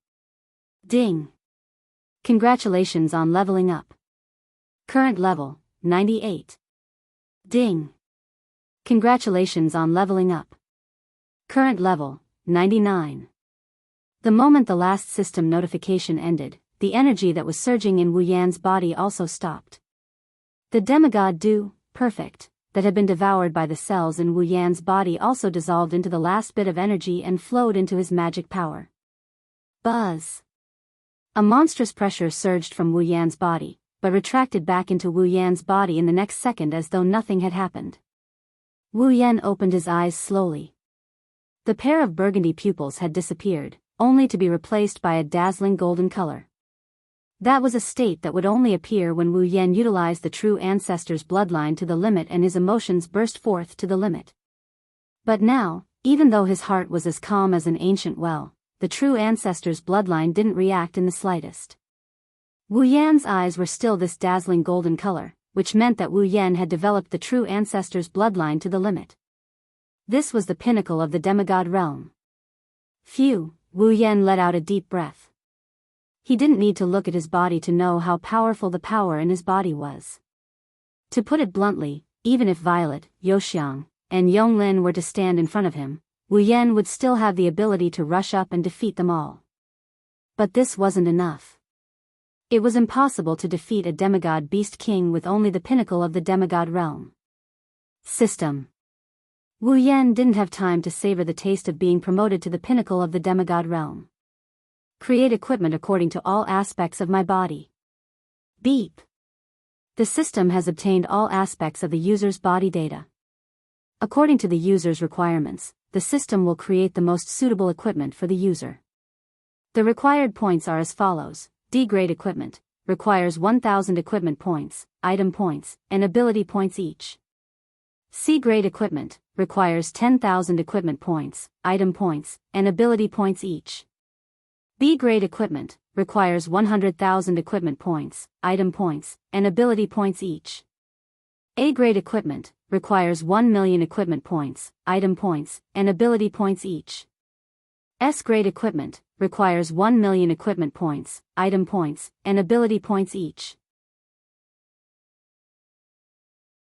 Ding. Congratulations on leveling up. Current level, 98. Ding. Congratulations on leveling up. Current level, 99. The moment the last system notification ended, the energy that was surging in Wu Yan's body also stopped. The demigod dew, perfect, that had been devoured by the cells in Wu Yan's body also dissolved into the last bit of energy and flowed into his magic power. Buzz. A monstrous pressure surged from Wu Yan's body, but retracted back into Wu Yan's body in the next second as though nothing had happened. Wu Yan opened his eyes slowly. The pair of burgundy pupils had disappeared, only to be replaced by a dazzling golden color. That was a state that would only appear when Wu Yan utilized the true ancestor's bloodline to the limit and his emotions burst forth to the limit. But now, even though his heart was as calm as an ancient well, the true ancestor's bloodline didn't react in the slightest. Wu Yan's eyes were still this dazzling golden color, which meant that Wu Yan had developed the true ancestor's bloodline to the limit. This was the pinnacle of the demigod realm. Phew, Wu Yan let out a deep breath. He didn't need to look at his body to know how powerful the power in his body was. To put it bluntly, even if Violet, Youxiang, and Yonglin were to stand in front of him, Wu Yan would still have the ability to rush up and defeat them all. But this wasn't enough. It was impossible to defeat a demigod beast king with only the pinnacle of the demigod realm. System. Wu Yan didn't have time to savor the taste of being promoted to the pinnacle of the demigod realm. Create equipment according to all aspects of my body. Beep. The system has obtained all aspects of the user's body data. According to the user's requirements, the system will create the most suitable equipment for the user. The required points are as follows. D-grade equipment requires 1000 equipment points, item points, and ability points each. C-grade equipment requires 10,000 equipment points, item points, and ability points each. B-grade equipment requires 100,000 equipment points, item points, and ability points each. A-grade equipment requires 1,000,000 equipment points, item points, and ability points each. S-grade equipment requires 1,000,000 equipment points, item points, and ability points each.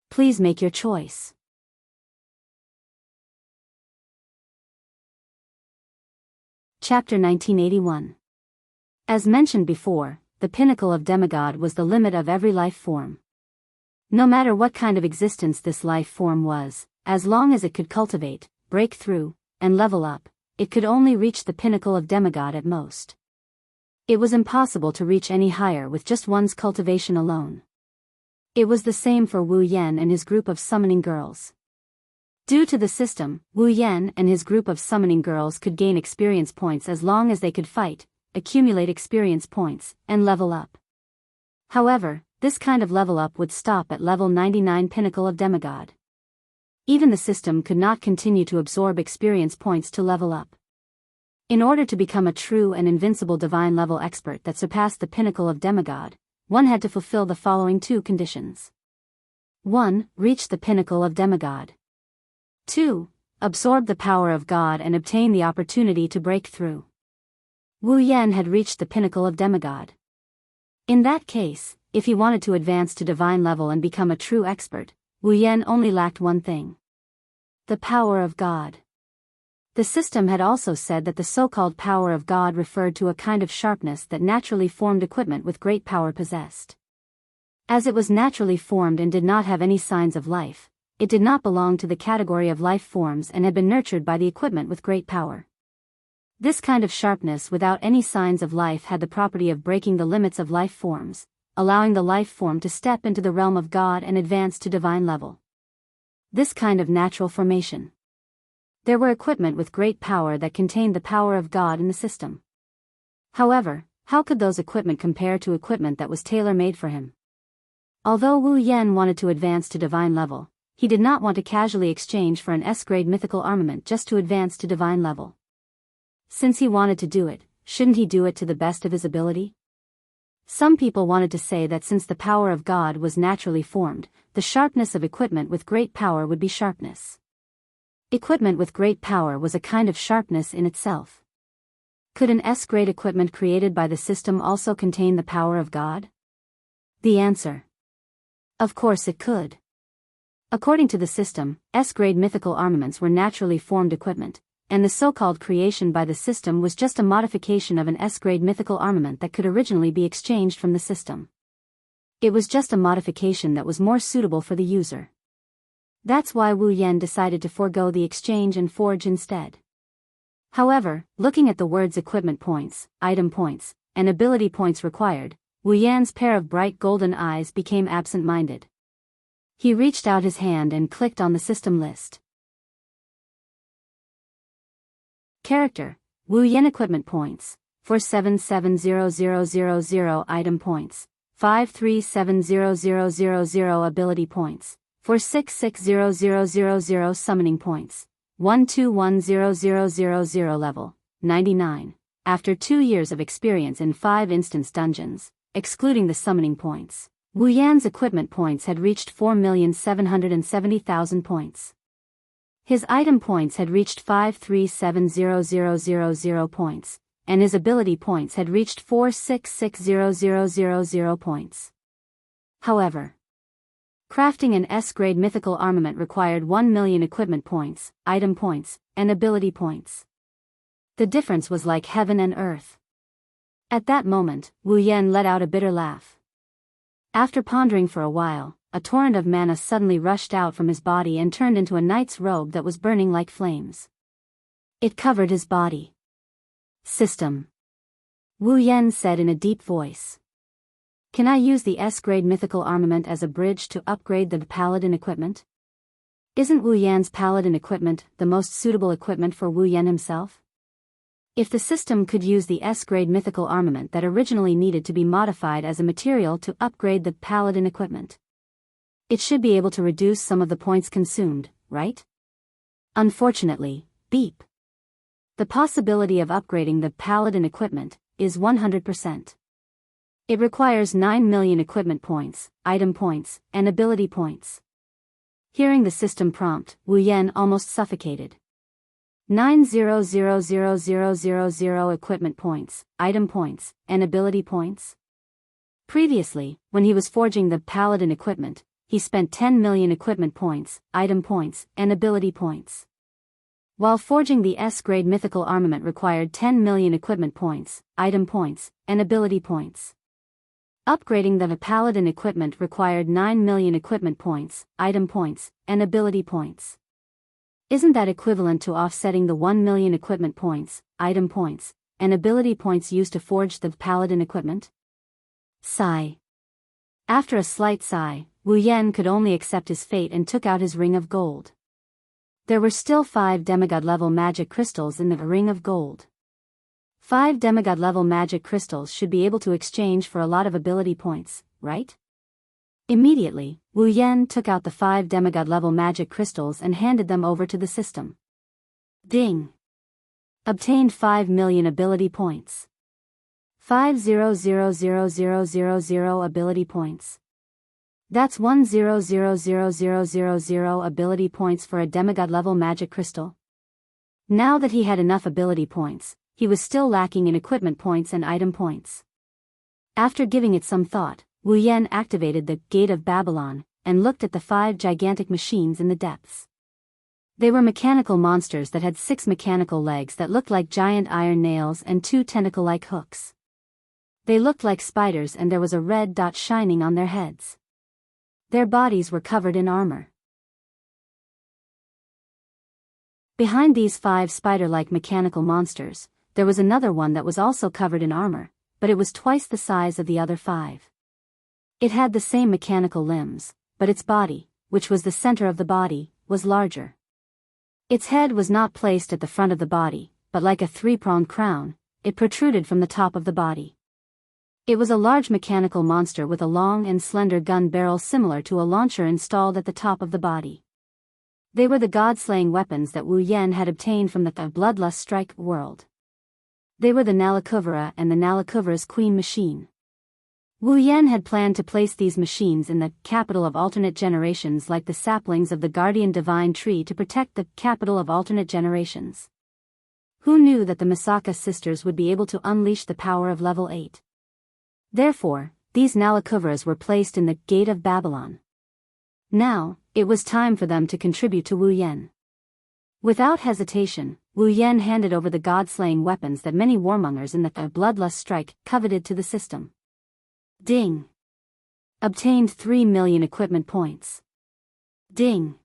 Please make your choice. Chapter 1981. As mentioned before, the pinnacle of demigod was the limit of every life form. No matter what kind of existence this life form was, as long as it could cultivate, break through, and level up, it could only reach the pinnacle of demigod at most. It was impossible to reach any higher with just one's cultivation alone. It was the same for Wu Yan and his group of summoning girls. Due to the system, Wu Yan and his group of summoning girls could gain experience points as long as they could fight, accumulate experience points, and level up. However, this kind of level up would stop at level 99 pinnacle of demigod. Even the system could not continue to absorb experience points to level up. In order to become a true and invincible divine level expert that surpassed the pinnacle of demigod, one had to fulfill the following two conditions. 1. Reach the pinnacle of demigod. 2. Absorb the power of God and obtain the opportunity to break through. Wu Yan had reached the pinnacle of demigod. In that case, if he wanted to advance to divine level and become a true expert, Wu Yan only lacked one thing. The power of God. The system had also said that the so-called power of God referred to a kind of sharpness that naturally formed equipment with great power possessed. As it was naturally formed and did not have any signs of life, it did not belong to the category of life forms and had been nurtured by the equipment with great power. This kind of sharpness without any signs of life had the property of breaking the limits of life forms, allowing the life form to step into the realm of God and advance to divine level. This kind of natural formation. There were equipment with great power that contained the power of God in the system. However, how could those equipment compare to equipment that was tailor-made for him? Although Wu Yan wanted to advance to divine level, he did not want to casually exchange for an S-grade mythical armament just to advance to divine level. Since he wanted to do it, shouldn't he do it to the best of his ability? Some people wanted to say that since the power of God was naturally formed, the sharpness of equipment with great power would be sharpness. Equipment with great power was a kind of sharpness in itself. Could an S-grade equipment created by the system also contain the power of God? The answer: of course it could. According to the system, S-grade mythical armaments were naturally formed equipment, and the so-called creation by the system was just a modification of an S-grade mythical armament that could originally be exchanged from the system. It was just a modification that was more suitable for the user. That's why Wu Yan decided to forego the exchange and forge instead. However, looking at the words equipment points, item points, and ability points required, Wu Yan's pair of bright golden eyes became absent-minded. He reached out his hand and clicked on the system list. Character: Wu Yan. Equipment points: 477000 item points, 537000 ability points, 466000 summoning points, 121000 level, 99. After 2 years of experience in 5 instance dungeons, excluding the summoning points, Wu Yan's equipment points had reached 4,770,000 points. His item points had reached 537000 points, and his ability points had reached 466000 points. However, crafting an S-grade mythical armament required 1 million equipment points, item points, and ability points. The difference was like heaven and earth. At that moment, Wu Yan let out a bitter laugh. After pondering for a while, a torrent of mana suddenly rushed out from his body and turned into a knight's robe that was burning like flames. It covered his body. System. Wu Yan said in a deep voice. Can I use the S-grade mythical armament as a bridge to upgrade the paladin equipment? Isn't Wu Yan's paladin equipment the most suitable equipment for Wu Yan himself? If the system could use the S-grade mythical armament that originally needed to be modified as a material to upgrade the paladin equipment, it should be able to reduce some of the points consumed, right? Unfortunately, beep. The possibility of upgrading the paladin equipment is 100%. It requires 9 million equipment points, item points, and ability points. Hearing the system prompt, Wu Yan almost suffocated. 9,000,000 equipment points, item points, and ability points? Previously, when he was forging the paladin equipment, he spent 10 million equipment points, item points, and ability points. While forging the S-grade mythical armament required 10 million equipment points, item points, and ability points. Upgrading the paladin equipment required 9 million equipment points, item points, and ability points. Isn't that equivalent to offsetting the 1 million equipment points, item points, and ability points used to forge the paladin equipment? Sigh. After a slight sigh, Wu Yan could only accept his fate and took out his ring of gold. There were still 5 demigod-level magic crystals in the ring of gold. 5 demigod-level magic crystals should be able to exchange for a lot of ability points, right? Immediately, Wu Yan took out the 5 demigod-level magic crystals and handed them over to the system. Ding! Obtained 5 million ability points. 5,000,000 ability points. That's 1,000,000 ability points for a demigod-level magic crystal. Now that he had enough ability points, he was still lacking in equipment points and item points. After giving it some thought, Wu Yan activated the Gate of Babylon and looked at the 5 gigantic machines in the depths. They were mechanical monsters that had 6 mechanical legs that looked like giant iron nails and 2 tentacle-like hooks. They looked like spiders and there was a red dot shining on their heads. Their bodies were covered in armor. Behind these 5 spider-like mechanical monsters, there was another one that was also covered in armor, but it was twice the size of the other 5. It had the same mechanical limbs, but its body, which was the center of the body, was larger. Its head was not placed at the front of the body, but like a 3-pronged crown, it protruded from the top of the body. It was a large mechanical monster with a long and slender gun barrel similar to a launcher installed at the top of the body. They were the god-slaying weapons that Wu Yan had obtained from the Bloodlust Strike world. They were the Nalakuvara and the Nalakuvara's Queen Machine. Wu Yan had planned to place these machines in the capital of alternate generations like the saplings of the guardian divine tree to protect the capital of alternate generations. Who knew that the Misaka sisters would be able to unleash the power of level 8? Therefore, these Nalakuvras were placed in the Gate of Babylon. Now, it was time for them to contribute to Wu Yan. Without hesitation, Wu Yan handed over the god-slaying weapons that many warmongers in the Bloodlust Strike coveted to the system. Ding. Obtained 3 million equipment points. Ding.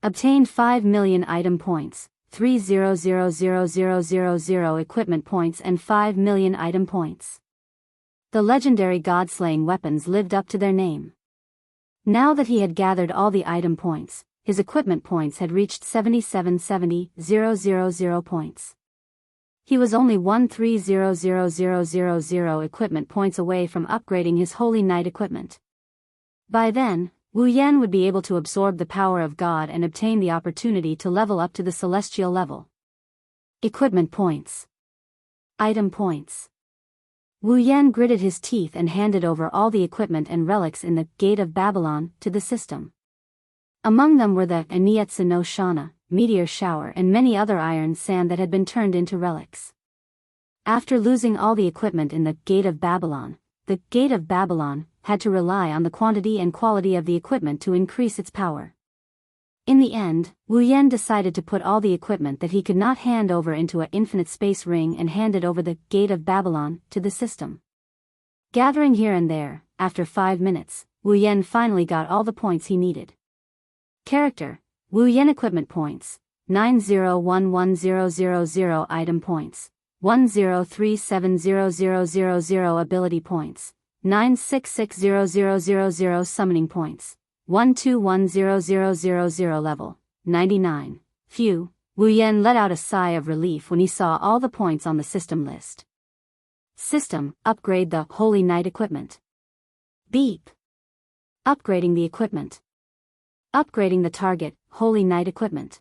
Obtained 5 million item points, 3000000 equipment points and 5 million item points. The legendary god-slaying weapons lived up to their name. Now that he had gathered all the item points, his equipment points had reached 77,000 points. He was only 13,00000 equipment points away from upgrading his Holy Knight equipment. By then, Wu Yan would be able to absorb the power of God and obtain the opportunity to level up to the celestial level. Equipment points. Item points. Wu Yan gritted his teeth and handed over all the equipment and relics in the Gate of Babylon to the system. Among them were the Anietsu no Shana, meteor shower and many other iron sand that had been turned into relics. After losing all the equipment in the Gate of Babylon, the Gate of Babylon had to rely on the quantity and quality of the equipment to increase its power. In the end, Wu Yan decided to put all the equipment that he could not hand over into an infinite space ring and handed over the Gate of Babylon to the system. Gathering here and there, after 5 minutes, Wu Yan finally got all the points he needed. Character: Wu Yan equipment points, 901100 item points, 10370000 ability points, 9660000 summoning points, 121000 level, 99. Phew, Wu Yan let out a sigh of relief when he saw all the points on the system list. System: upgrade the Holy Knight equipment. Beep. Upgrading the equipment. Upgrading the target, Holy Knight equipment.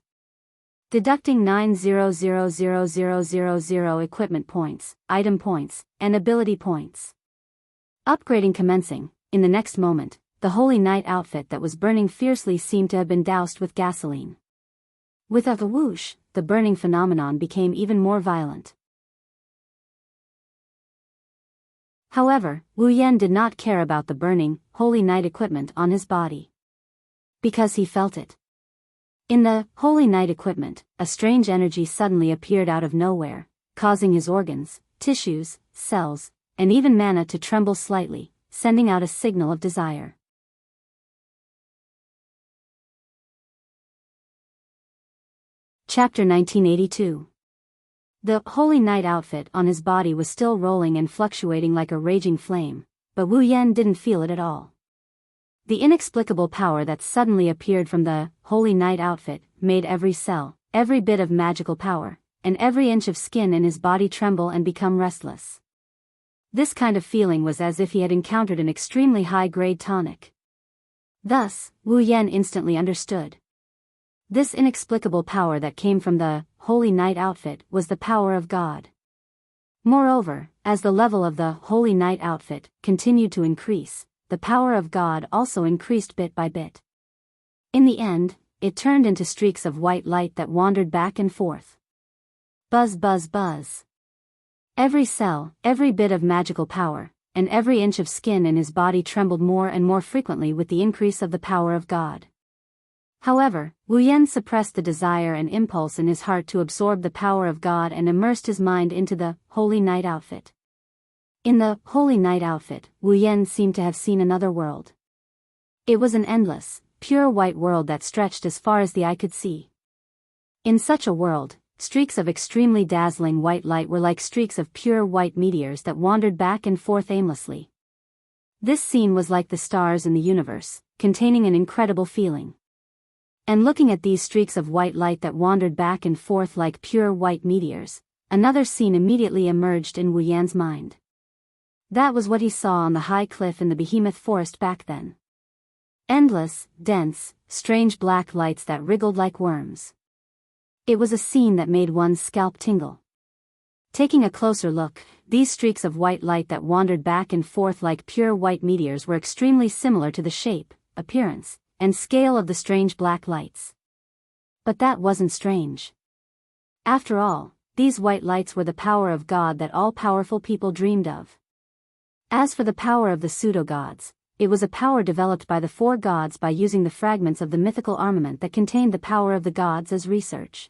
Deducting 900000 equipment points, item points, and ability points. Upgrading commencing. In the next moment, the Holy Knight outfit that was burning fiercely seemed to have been doused with gasoline. With a whoosh, the burning phenomenon became even more violent. However, Wu Yan did not care about the burning, Holy Knight equipment on his body. Because he felt it. In the Holy Knight equipment, a strange energy suddenly appeared out of nowhere, causing his organs, tissues, cells, and even mana to tremble slightly, sending out a signal of desire. Chapter 1982. The Holy Knight outfit on his body was still rolling and fluctuating like a raging flame, but Wu Yan didn't feel it at all. The inexplicable power that suddenly appeared from the Holy Knight outfit made every cell, every bit of magical power, and every inch of skin in his body tremble and become restless. This kind of feeling was as if he had encountered an extremely high-grade tonic. Thus, Wu Yan instantly understood. This inexplicable power that came from the Holy Knight outfit was the power of God. Moreover, as the level of the Holy Knight outfit continued to increase, the power of God also increased bit by bit. In the end, it turned into streaks of white light that wandered back and forth. Buzz buzz buzz. Every cell, every bit of magical power, and every inch of skin in his body trembled more and more frequently with the increase of the power of God. However, Wu Yan suppressed the desire and impulse in his heart to absorb the power of God and immersed his mind into the Holy Knight outfit. In the Holy Knight outfit, Wu Yan seemed to have seen another world. It was an endless, pure white world that stretched as far as the eye could see. In such a world, streaks of extremely dazzling white light were like streaks of pure white meteors that wandered back and forth aimlessly. This scene was like the stars in the universe, containing an incredible feeling. And looking at these streaks of white light that wandered back and forth like pure white meteors, another scene immediately emerged in Wu Yan's mind. That was what he saw on the high cliff in the behemoth forest back then. Endless, dense, strange black lights that wriggled like worms. It was a scene that made one's scalp tingle. Taking a closer look, these streaks of white light that wandered back and forth like pure white meteors were extremely similar to the shape, appearance, and scale of the strange black lights. But that wasn't strange. After all, these white lights were the power of God that all-powerful people dreamed of. As for the power of the pseudo-gods, it was a power developed by the four gods by using the fragments of the mythical armament that contained the power of the gods as research.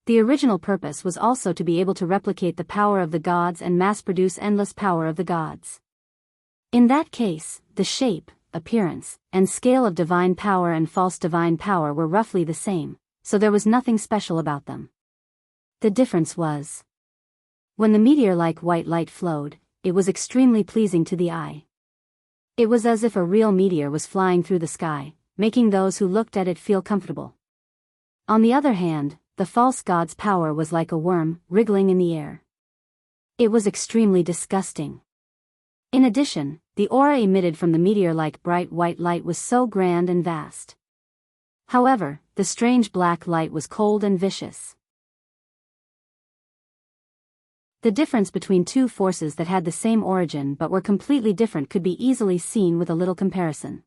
The original purpose was also to be able to replicate the power of the gods and mass-produce endless power of the gods. In that case, the shape, appearance, and scale of divine power and false divine power were roughly the same, so there was nothing special about them. The difference was, when the meteor-like white light flowed, it was extremely pleasing to the eye. It was as if a real meteor was flying through the sky, making those who looked at it feel comfortable. On the other hand, the false god's power was like a worm, wriggling in the air. It was extremely disgusting. In addition, the aura emitted from the meteor-like bright white light was so grand and vast. However, the strange black light was cold and vicious. The difference between two forces that had the same origin but were completely different could be easily seen with a little comparison.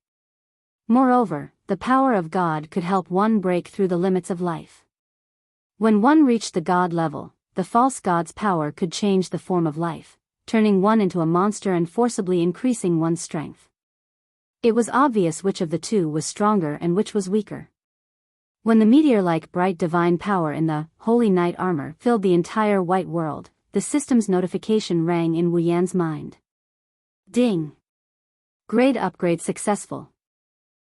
Moreover, the power of God could help one break through the limits of life. When one reached the God level, the false god's power could change the form of life, turning one into a monster and forcibly increasing one's strength. It was obvious which of the two was stronger and which was weaker. When the meteor-like bright divine power in the holy knight armor filled the entire white world, the system's notification rang in Wu Yan's mind. Ding! Grade upgrade successful.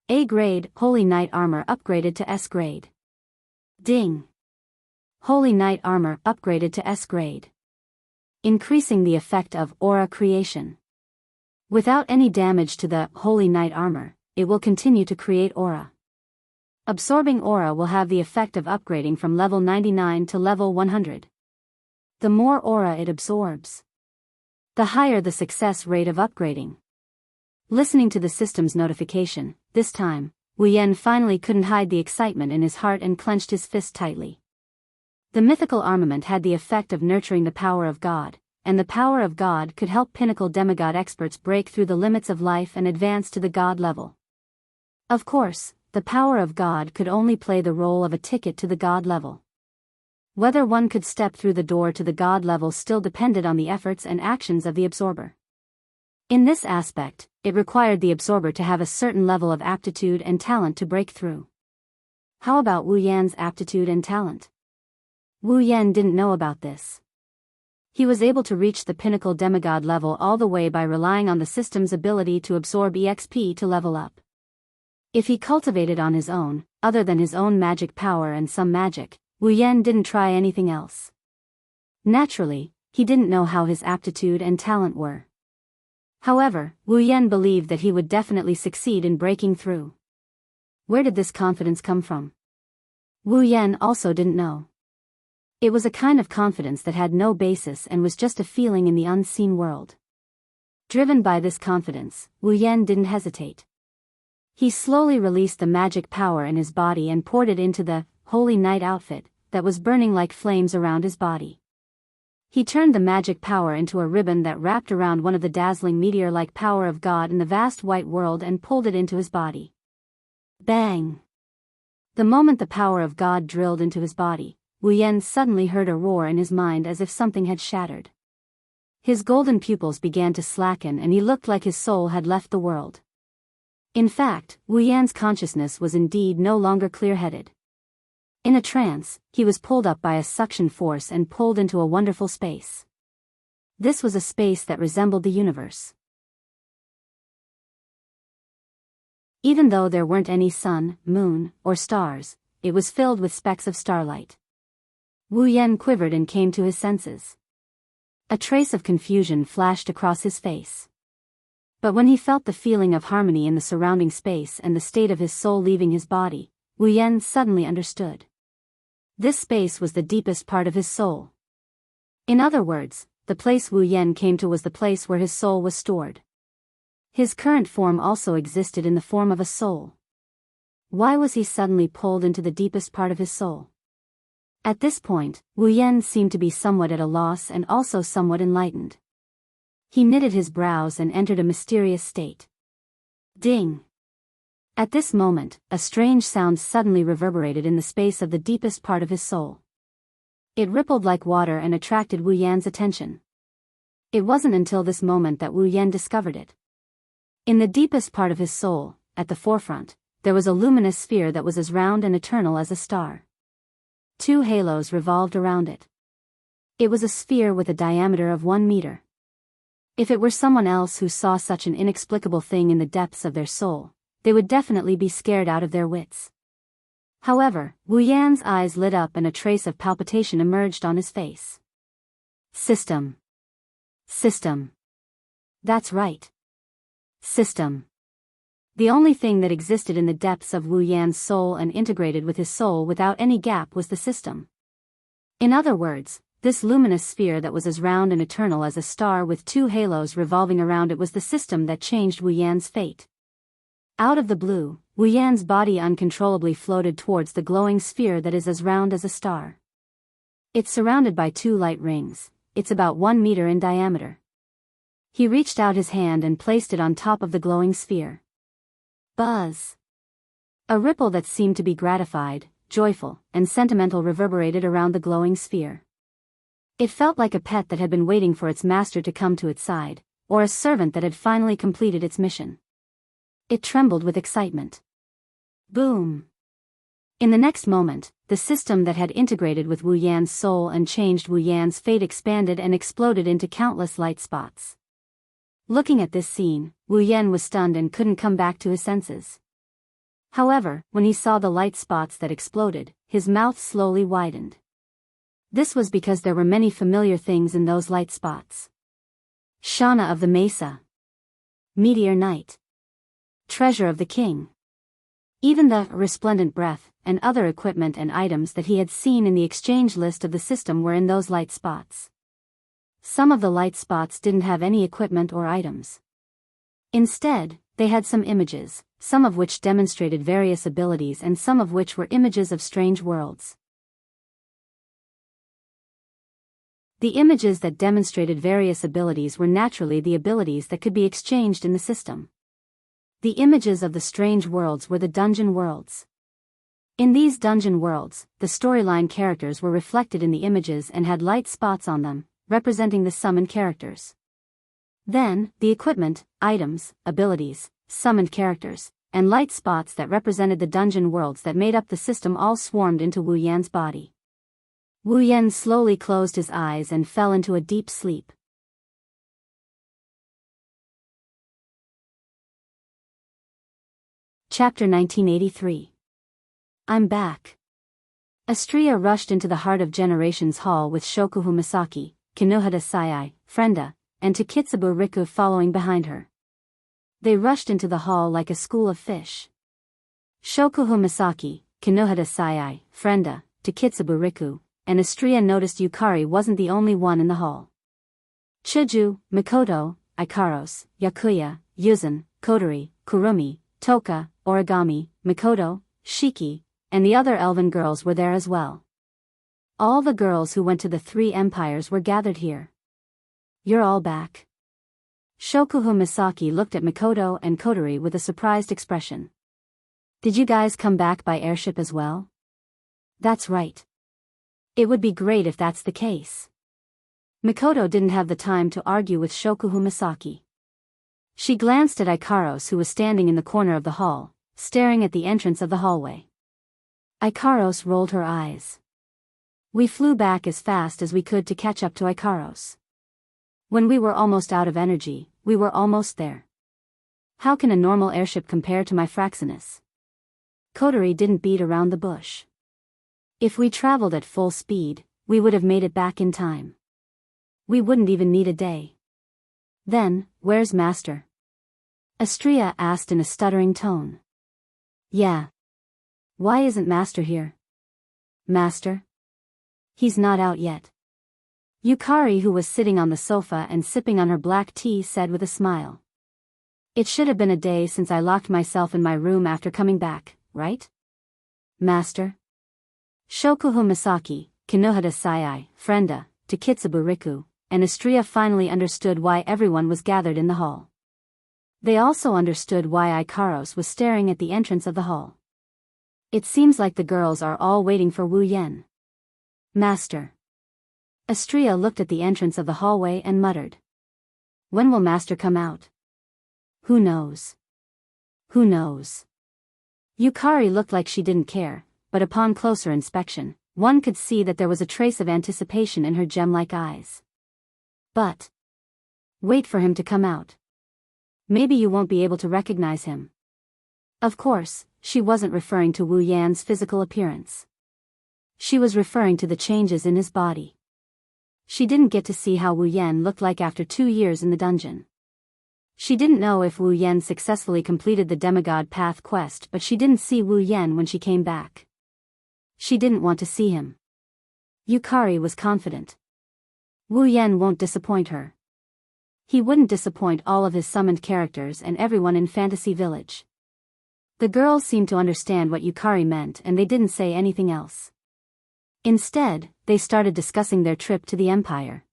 A grade, Holy Knight Armor upgraded to S grade. Ding! Holy Knight Armor upgraded to S grade. Increasing the effect of aura creation. Without any damage to the Holy Knight Armor, it will continue to create aura. Absorbing aura will have the effect of upgrading from level 99 to level 100. The more aura it absorbs, the higher the success rate of upgrading. Listening to the system's notification, this time, Wu Yan finally couldn't hide the excitement in his heart and clenched his fist tightly. The mythical armament had the effect of nurturing the power of God, and the power of God could help pinnacle demigod experts break through the limits of life and advance to the God level. Of course, the power of God could only play the role of a ticket to the God level. Whether one could step through the door to the God level still depended on the efforts and actions of the absorber. In this aspect, it required the absorber to have a certain level of aptitude and talent to break through. How about Wu Yan's aptitude and talent? Wu Yan didn't know about this. He was able to reach the pinnacle demigod level all the way by relying on the system's ability to absorb EXP to level up. If he cultivated on his own, other than his own magic power and some magic, Wu Yan didn't try anything else. Naturally, he didn't know how his aptitude and talent were. However, Wu Yan believed that he would definitely succeed in breaking through. Where did this confidence come from? Wu Yan also didn't know. It was a kind of confidence that had no basis and was just a feeling in the unseen world. Driven by this confidence, Wu Yan didn't hesitate. He slowly released the magic power in his body and poured it into the holy knight outfit that was burning like flames around his body. He turned the magic power into a ribbon that wrapped around one of the dazzling meteor-like power of God in the vast white world and pulled it into his body. Bang! The moment the power of God drilled into his body, Wu Yan suddenly heard a roar in his mind as if something had shattered. His golden pupils began to slacken and he looked like his soul had left the world. In fact, Wu Yan's consciousness was indeed no longer clear-headed. In a trance, he was pulled up by a suction force and pulled into a wonderful space. This was a space that resembled the universe. Even though there weren't any sun, moon, or stars, it was filled with specks of starlight. Wu Yan quivered and came to his senses. A trace of confusion flashed across his face. But when he felt the feeling of harmony in the surrounding space and the state of his soul leaving his body, Wu Yan suddenly understood. This space was the deepest part of his soul. In other words, the place Wu Yan came to was the place where his soul was stored. His current form also existed in the form of a soul. Why was he suddenly pulled into the deepest part of his soul? At this point, Wu Yan seemed to be somewhat at a loss and also somewhat enlightened. He knitted his brows and entered a mysterious state. Ding! At this moment, a strange sound suddenly reverberated in the space of the deepest part of his soul. It rippled like water and attracted Wu Yan's attention. It wasn't until this moment that Wu Yan discovered it. In the deepest part of his soul, at the forefront, there was a luminous sphere that was as round and eternal as a star. 2 halos revolved around it. It was a sphere with a diameter of 1 meter. If it were someone else who saw such an inexplicable thing in the depths of their soul, they would definitely be scared out of their wits. However, Wu Yan's eyes lit up and a trace of palpitation emerged on his face. System. System. That's right. System. The only thing that existed in the depths of Wu Yan's soul and integrated with his soul without any gap was the system. In other words, this luminous sphere that was as round and eternal as a star with 2 halos revolving around it was the system that changed Wu Yan's fate. Out of the blue, Wu Yan's body uncontrollably floated towards the glowing sphere that is as round as a star. It's surrounded by 2 light rings. It's about 1 meter in diameter. He reached out his hand and placed it on top of the glowing sphere. Buzz! A ripple that seemed to be gratified, joyful, and sentimental reverberated around the glowing sphere. It felt like a pet that had been waiting for its master to come to its side, or a servant that had finally completed its mission. It trembled with excitement. Boom! In the next moment, the system that had integrated with Wu Yan's soul and changed Wu Yan's fate expanded and exploded into countless light spots. Looking at this scene, Wu Yan was stunned and couldn't come back to his senses. However, when he saw the light spots that exploded, his mouth slowly widened. This was because there were many familiar things in those light spots. Shauna of the Mesa. Meteor Knight. Treasure of the King. Even the resplendent breath and other equipment and items that he had seen in the exchange list of the system were in those light spots. Some of the light spots didn't have any equipment or items. Instead, they had some images, some of which demonstrated various abilities and some of which were images of strange worlds. The images that demonstrated various abilities were naturally the abilities that could be exchanged in the system. The images of the strange worlds were the dungeon worlds. In these dungeon worlds, the storyline characters were reflected in the images and had light spots on them, representing the summoned characters. Then, the equipment, items, abilities, summoned characters, and light spots that represented the dungeon worlds that made up the system all swarmed into Wu Yan's body. Wu Yan slowly closed his eyes and fell into a deep sleep. Chapter 1983. I'm back. Astria rushed into the Heart of Generations Hall with Shokuhu Misaki, Kinohada Sayai, Frenda, and Takitsubu Riku following behind her. They rushed into the hall like a school of fish. Shokuhu Misaki, Kinohada Sayai, Frenda, Takitsubu Riku, and Astria noticed Yukari wasn't the only one in the hall. Chuju, Mikoto, Ikaros, Yakuya, Yuzan, Kodori, Kurumi, Toka, Origami, Mikoto, Shiki, and the other elven girls were there as well. All the girls who went to the 3 empires were gathered here. You're all back. Shokuhu Misaki looked at Mikoto and Kodori with a surprised expression. Did you guys come back by airship as well? That's right. It would be great if that's the case. Mikoto didn't have the time to argue with Shokuhu Misaki. She glanced at Ikaros, who was standing in the corner of the hall, staring at the entrance of the hallway. Ikaros rolled her eyes. We flew back as fast as we could to catch up to Ikaros. When we were almost out of energy, we were almost there. How can a normal airship compare to my Fraxinus? Kodori didn't beat around the bush. If we traveled at full speed, we would have made it back in time. We wouldn't even need a day. Then, where's Master? Astria asked in a stuttering tone. Yeah. Why isn't Master here? Master? He's not out yet. Yukari, who was sitting on the sofa and sipping on her black tea, said with a smile. It should have been a day since I locked myself in my room after coming back, right? Master? Shokuhu Misaki, Kinohata Sai, Frenda, to Kitsubu Riku, and Astria finally understood why everyone was gathered in the hall. They also understood why Ikaros was staring at the entrance of the hall. It seems like the girls are all waiting for Wu Yen. Master. Astria looked at the entrance of the hallway and muttered. When will Master come out? Who knows? Who knows? Yukari looked like she didn't care, but upon closer inspection, one could see that there was a trace of anticipation in her gem-like eyes. But wait for him to come out. Maybe you won't be able to recognize him. Of course, she wasn't referring to Wu Yan's physical appearance. She was referring to the changes in his body. She didn't get to see how Wu Yan looked like after 2 years in the dungeon. She didn't know if Wu Yan successfully completed the Demigod Path quest, but she didn't see Wu Yan when she came back. She didn't want to see him. Yukari was confident. Wu Yan won't disappoint her. He wouldn't disappoint all of his summoned characters and everyone in Fantasy Village. The girls seemed to understand what Yukari meant and they didn't say anything else. Instead, they started discussing their trip to the Empire.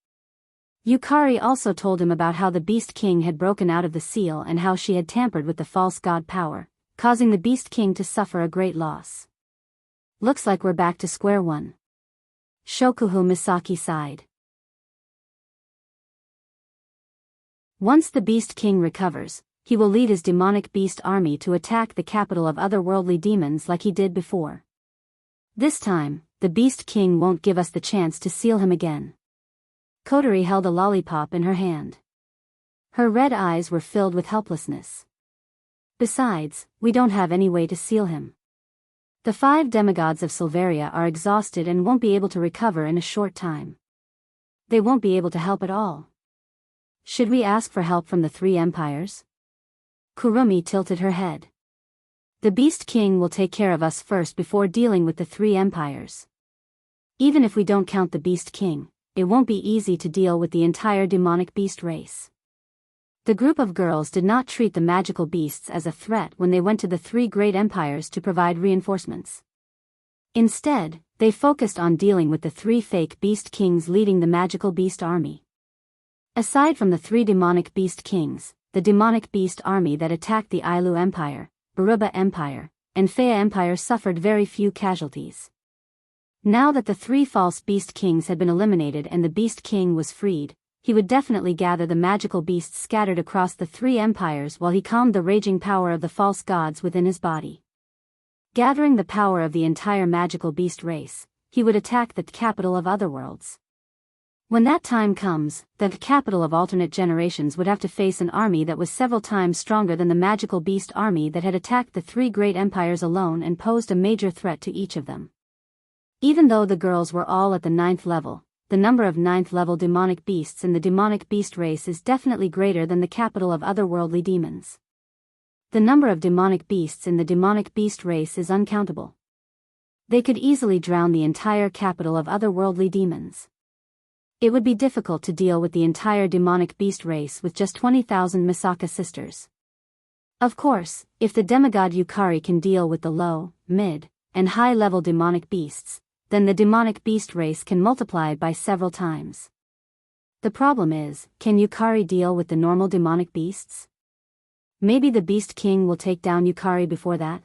Yukari also told him about how the Beast King had broken out of the seal and how she had tampered with the false god power, causing the Beast King to suffer a great loss. Looks like we're back to square one. Shokuhu Misaki sighed. Once the Beast King recovers, he will lead his demonic beast army to attack the capital of otherworldly demons like he did before. This time, the Beast King won't give us the chance to seal him again. Kotori held a lollipop in her hand. Her red eyes were filled with helplessness. Besides, we don't have any way to seal him. The 5 demigods of Silveria are exhausted and won't be able to recover in a short time. They won't be able to help at all. Should we ask for help from the 3 empires? Kurumi tilted her head. The Beast King will take care of us first before dealing with the 3 empires. Even if we don't count the Beast King, it won't be easy to deal with the entire demonic beast race. The group of girls did not treat the magical beasts as a threat when they went to the 3 great empires to provide reinforcements. Instead, they focused on dealing with the 3 fake Beast Kings leading the magical beast army. Aside from the 3 demonic beast kings, the demonic beast army that attacked the Ailu Empire, Baruba Empire, and Fea Empire suffered very few casualties. Now that the 3 false beast kings had been eliminated and the Beast King was freed, he would definitely gather the magical beasts scattered across the 3 empires while he calmed the raging power of the false gods within his body. Gathering the power of the entire magical beast race, he would attack the capital of otherworlds. When that time comes, the capital of alternate generations would have to face an army that was several times stronger than the magical beast army that had attacked the 3 great empires alone and posed a major threat to each of them. Even though the girls were all at the 9th level, the number of 9th level demonic beasts in the demonic beast race is definitely greater than the capital of otherworldly demons. The number of demonic beasts in the demonic beast race is uncountable. They could easily drown the entire capital of otherworldly demons. It would be difficult to deal with the entire demonic beast race with just 20,000 Misaka sisters. Of course, if the demigod Yukari can deal with the low, mid, and high-level demonic beasts, then the demonic beast race can multiply by several times. The problem is, can Yukari deal with the normal demonic beasts? Maybe the Beast King will take down Yukari before that?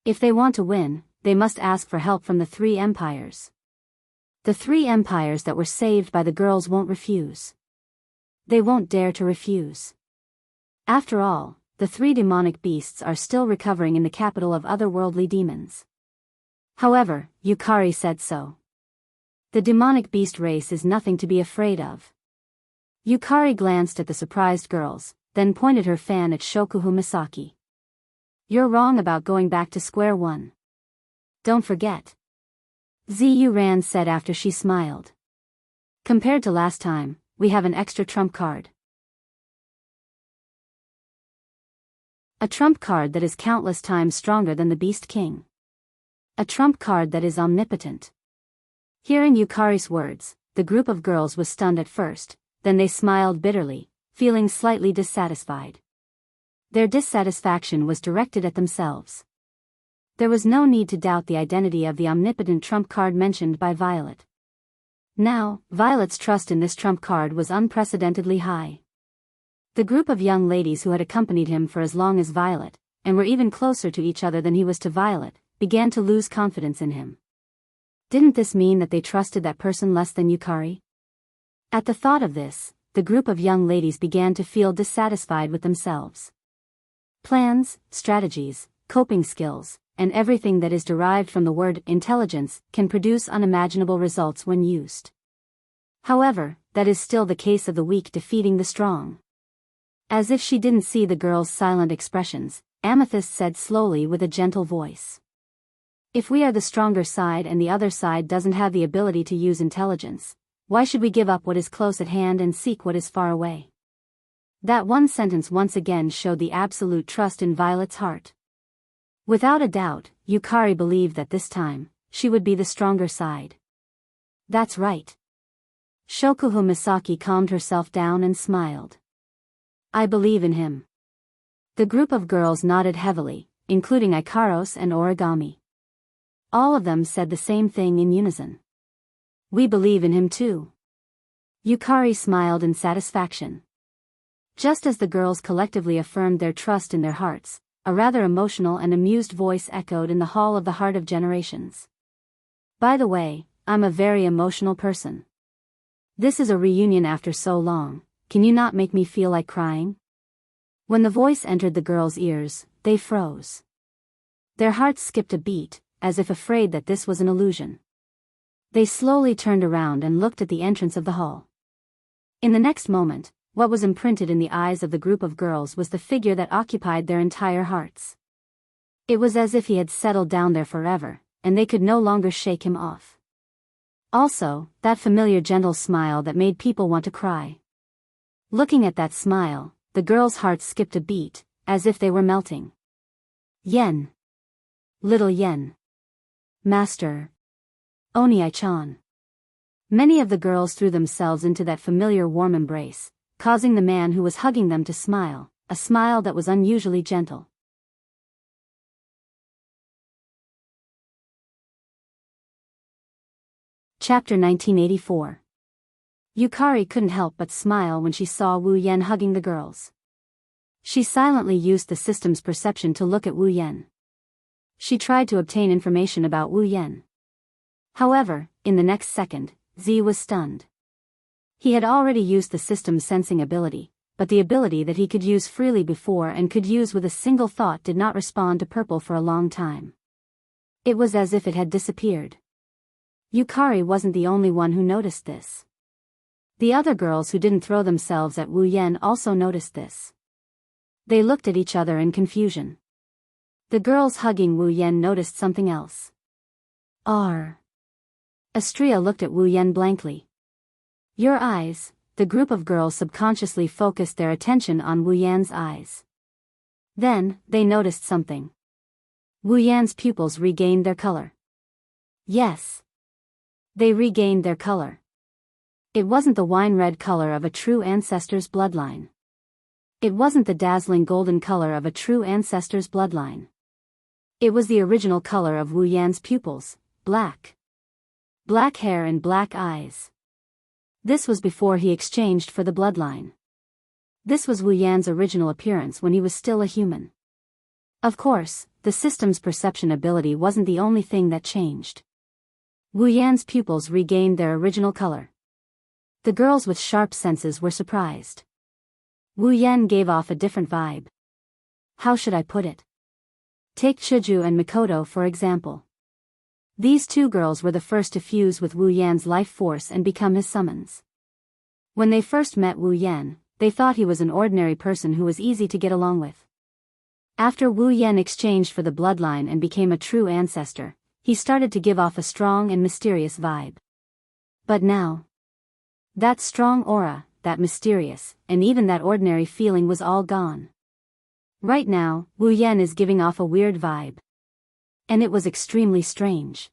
If they want to win, they must ask for help from the 3 empires. The 3 empires that were saved by the girls won't refuse. They won't dare to refuse. After all, the 3 demonic beasts are still recovering in the capital of otherworldly demons. However, Yukari said so. The demonic beast race is nothing to be afraid of. Yukari glanced at the surprised girls, then pointed her fan at Shokuhu Misaki. You're wrong about going back to square one. Don't forget. Ziyu Ran said after she smiled. Compared to last time, we have an extra trump card. A trump card that is countless times stronger than the Beast King. A trump card that is omnipotent. Hearing Yukari's words, the group of girls was stunned at first, then they smiled bitterly, feeling slightly dissatisfied. Their dissatisfaction was directed at themselves. There was no need to doubt the identity of the omnipotent trump card mentioned by Violet. Now, Violet's trust in this trump card was unprecedentedly high. The group of young ladies who had accompanied him for as long as Violet, and were even closer to each other than he was to Violet, began to lose confidence in him. Didn't this mean that they trusted that person less than Yukari? At the thought of this, the group of young ladies began to feel dissatisfied with themselves. Plans, strategies, coping skills, and everything that is derived from the word intelligence can produce unimaginable results when used. However, that is still the case of the weak defeating the strong. As if she didn't see the girl's silent expressions, Amethyst said slowly with a gentle voice. If we are the stronger side and the other side doesn't have the ability to use intelligence, why should we give up what is close at hand and seek what is far away? That one sentence once again showed the absolute trust in Violet's heart. Without a doubt, Yukari believed that this time, she would be the stronger side. That's right. Shokuho Misaki calmed herself down and smiled. I believe in him. The group of girls nodded heavily, including Ikaros and Origami. All of them said the same thing in unison. We believe in him too. Yukari smiled in satisfaction. Just as the girls collectively affirmed their trust in their hearts, a rather emotional and amused voice echoed in the Hall of the Heart of Generations. By the way, I'm a very emotional person. This is a reunion after so long, can you not make me feel like crying? When the voice entered the girls' ears, they froze. Their hearts skipped a beat, as if afraid that this was an illusion. They slowly turned around and looked at the entrance of the hall. In the next moment, what was imprinted in the eyes of the group of girls was the figure that occupied their entire hearts. It was as if he had settled down there forever, and they could no longer shake him off. Also, that familiar gentle smile that made people want to cry. Looking at that smile, the girls' hearts skipped a beat, as if they were melting. Yen. Little Yen. Master. Oniai-chan. Many of the girls threw themselves into that familiar warm embrace, causing the man who was hugging them to smile, a smile that was unusually gentle. Chapter 1984. Yukari couldn't help but smile when she saw Wu Yen hugging the girls. She silently used the system's perception to look at Wu Yen. She tried to obtain information about Wu Yen. However, in the next second, Z was stunned. He had already used the system's sensing ability, but the ability that he could use freely before and could use with a single thought did not respond to purple for a long time. It was as if it had disappeared. Yukari wasn't the only one who noticed this. The other girls who didn't throw themselves at Wu Yen also noticed this. They looked at each other in confusion. The girls hugging Wu Yen noticed something else. Astria looked at Wu Yen blankly. Your eyes. The group of girls subconsciously focused their attention on Wu Yan's eyes. Then, they noticed something. Wu Yan's pupils regained their color. Yes. They regained their color. It wasn't the wine-red color of a true ancestor's bloodline. It wasn't the dazzling golden color of a true ancestor's bloodline. It was the original color of Wu Yan's pupils, black. Black hair and black eyes. This was before he exchanged for the bloodline. This was Wu Yan's original appearance when he was still a human. Of course, the system's perception ability wasn't the only thing that changed. Wu Yan's pupils regained their original color. The girls with sharp senses were surprised. Wu Yan gave off a different vibe. How should I put it? Take Chuju and Mikoto for example. These two girls were the first to fuse with Wu Yan's life force and become his summons. When they first met Wu Yan, they thought he was an ordinary person who was easy to get along with. After Wu Yan exchanged for the bloodline and became a true ancestor, he started to give off a strong and mysterious vibe. But now, that strong aura, that mysterious, and even that ordinary feeling was all gone. Right now, Wu Yan is giving off a weird vibe. And it was extremely strange.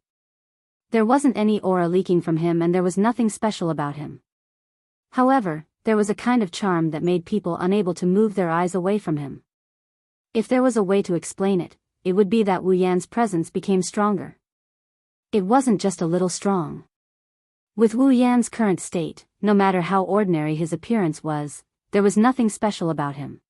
There wasn't any aura leaking from him and there was nothing special about him. However, there was a kind of charm that made people unable to move their eyes away from him. If there was a way to explain it, it would be that Wu Yan's presence became stronger. It wasn't just a little strong. With Wu Yan's current state, no matter how ordinary his appearance was, there was nothing special about him.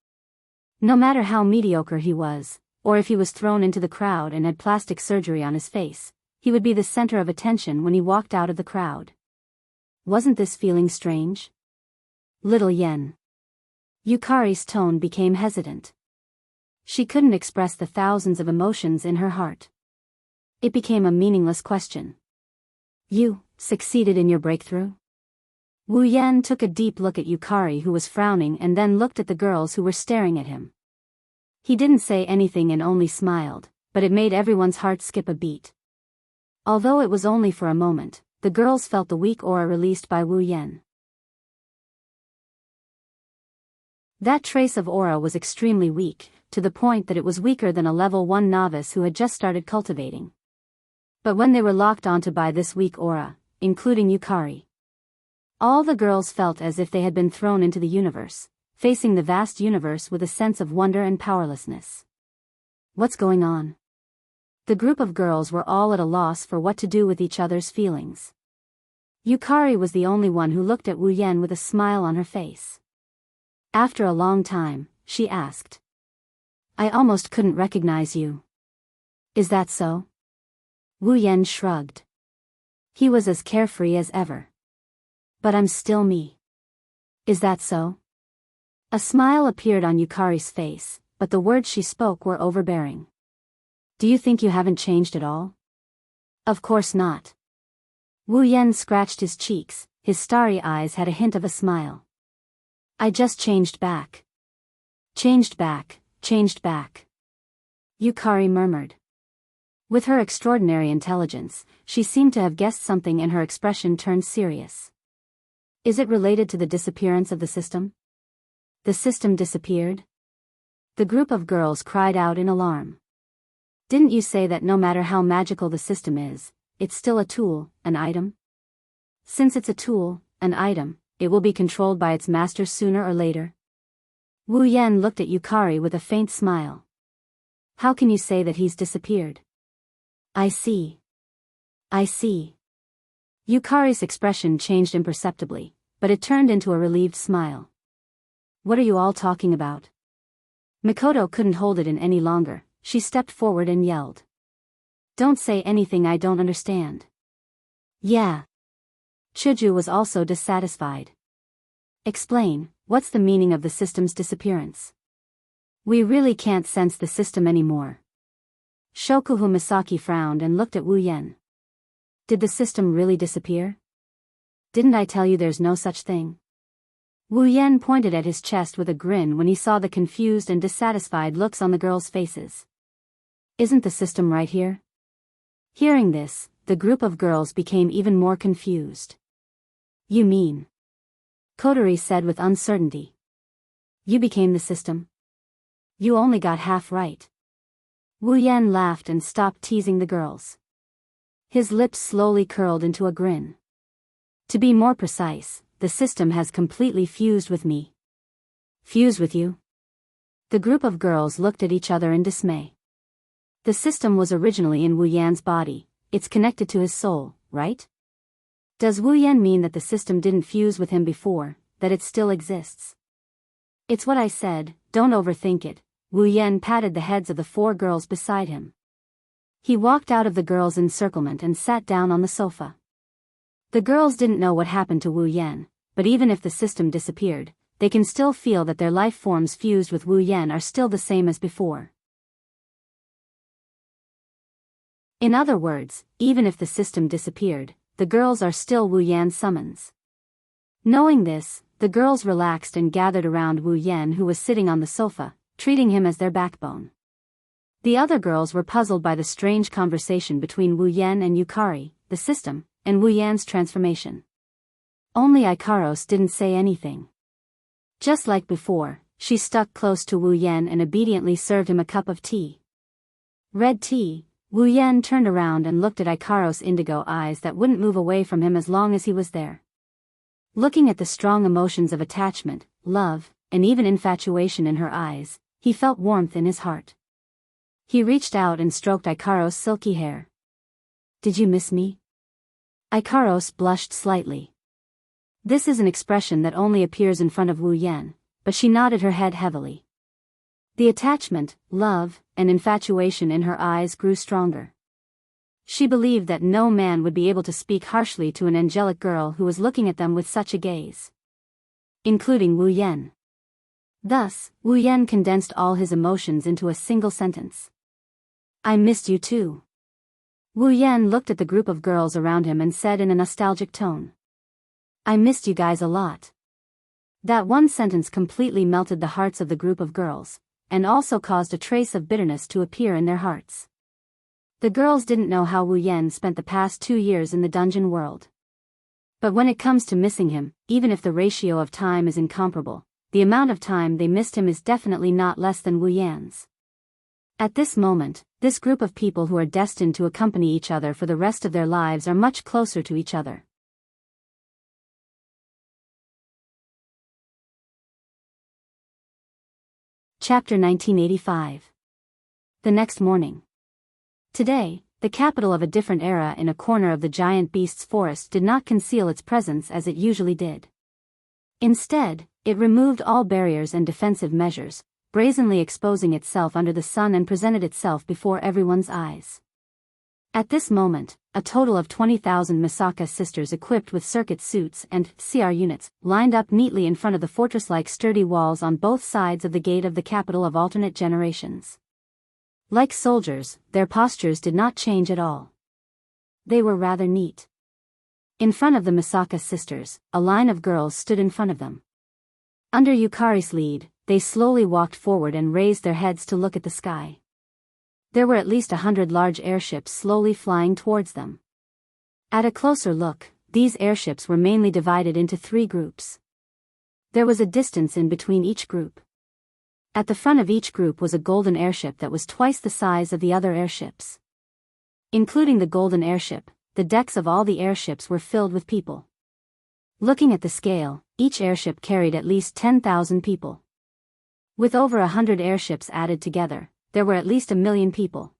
No matter how mediocre he was, or if he was thrown into the crowd and had plastic surgery on his face, he would be the center of attention when he walked out of the crowd. Wasn't this feeling strange? Little Yen. Yukari's tone became hesitant. She couldn't express the thousands of emotions in her heart. It became a meaningless question. You succeeded in your breakthrough? Wu Yan took a deep look at Yukari, who was frowning, and then looked at the girls who were staring at him. He didn't say anything and only smiled, but it made everyone's heart skip a beat. Although it was only for a moment, the girls felt the weak aura released by Wu Yan. That trace of aura was extremely weak, to the point that it was weaker than a level 1 novice who had just started cultivating. But when they were locked onto by this weak aura, including Yukari, all the girls felt as if they had been thrown into the universe, facing the vast universe with a sense of wonder and powerlessness. What's going on? The group of girls were all at a loss for what to do with each other's feelings. Yukari was the only one who looked at Wu Yan with a smile on her face. After a long time, she asked, "I almost couldn't recognize you. Is that so?" Wu Yan shrugged. He was as carefree as ever. "But I'm still me. Is that so?" A smile appeared on Yukari's face, but the words she spoke were overbearing. "Do you think you haven't changed at all?" "Of course not." Wu Yan scratched his cheeks, his starry eyes had a hint of a smile. "I just changed back." Changed back, Yukari murmured. With her extraordinary intelligence, she seemed to have guessed something, and her expression turned serious. "Is it related to the disappearance of the system?" "The system disappeared?" The group of girls cried out in alarm. "Didn't you say that no matter how magical the system is, it's still a tool, an item? Since it's a tool, an item, it will be controlled by its master sooner or later." Wu Yan looked at Yukari with a faint smile. "How can you say that he's disappeared?" I see. Yukari's expression changed imperceptibly, but it turned into a relieved smile. "What are you all talking about?" Mikoto couldn't hold it in any longer. She stepped forward and yelled. "Don't say anything I don't understand." "Yeah." Chuju was also dissatisfied. "Explain, what's the meaning of the system's disappearance?" "We really can't sense the system anymore." Shokuhu Misaki frowned and looked at Wu Yan. "Did the system really disappear? Didn't I tell you there's no such thing?" Wu Yan pointed at his chest with a grin when he saw the confused and dissatisfied looks on the girls' faces. "Isn't the system right here?" Hearing this, the group of girls became even more confused. "You mean?" Kotori said with uncertainty. "You became the system? You only got half right." Wu Yan laughed and stopped teasing the girls. His lips slowly curled into a grin. "To be more precise, the system has completely fused with me." "Fused with you?" The group of girls looked at each other in dismay. The system was originally in Wu Yan's body, it's connected to his soul, right? Does Wu Yan mean that the system didn't fuse with him before, that it still exists? "It's what I said, don't overthink it." Wu Yan patted the heads of the 4 girls beside him. He walked out of the girls' encirclement and sat down on the sofa. The girls didn't know what happened to Wu Yan, but even if the system disappeared, they can still feel that their life forms fused with Wu Yan are still the same as before. In other words, even if the system disappeared, the girls are still Wu Yan's summons. Knowing this, the girls relaxed and gathered around Wu Yan, who was sitting on the sofa, treating him as their backbone. The other girls were puzzled by the strange conversation between Wu Yan and Yukari, the system, and Wu Yan's transformation. Only Ikaros didn't say anything. Just like before, she stuck close to Wu Yan and obediently served him a cup of tea. Red tea. Wu Yan turned around and looked at Ikaros' indigo eyes that wouldn't move away from him as long as he was there. Looking at the strong emotions of attachment, love, and even infatuation in her eyes, he felt warmth in his heart. He reached out and stroked Ikaros' silky hair. Did you miss me? Ikaros blushed slightly. This is an expression that only appears in front of Wu Yan, but she nodded her head heavily. The attachment, love, and infatuation in her eyes grew stronger. She believed that no man would be able to speak harshly to an angelic girl who was looking at them with such a gaze. Including Wu Yan. Thus, Wu Yan condensed all his emotions into a single sentence. I missed you too. Wu Yan looked at the group of girls around him and said in a nostalgic tone. I missed you guys a lot. That one sentence completely melted the hearts of the group of girls, and also caused a trace of bitterness to appear in their hearts. The girls didn't know how Wu Yan spent the past 2 years in the dungeon world. But when it comes to missing him, even if the ratio of time is incomparable, the amount of time they missed him is definitely not less than Wu Yan's. At this moment, this group of people who are destined to accompany each other for the rest of their lives are much closer to each other. Chapter 1985. The next morning. Today, the capital of a different era in a corner of the giant beast's forest did not conceal its presence as it usually did. Instead, it removed all barriers and defensive measures, brazenly exposing itself under the sun and presented itself before everyone's eyes. At this moment, a total of 20,000 Misaka sisters equipped with circuit suits and CR units lined up neatly in front of the fortress-like sturdy walls on both sides of the gate of the capital of alternate generations. Like soldiers, their postures did not change at all. They were rather neat. In front of the Misaka sisters, a line of girls stood in front of them. Under Yukari's lead, they slowly walked forward and raised their heads to look at the sky. There were at least 100 large airships slowly flying towards them. At a closer look, these airships were mainly divided into 3 groups. There was a distance in between each group. At the front of each group was a golden airship that was twice the size of the other airships. Including the golden airship, the decks of all the airships were filled with people. Looking at the scale, each airship carried at least 10,000 people. With over 100 airships added together, there were at least 1 million people.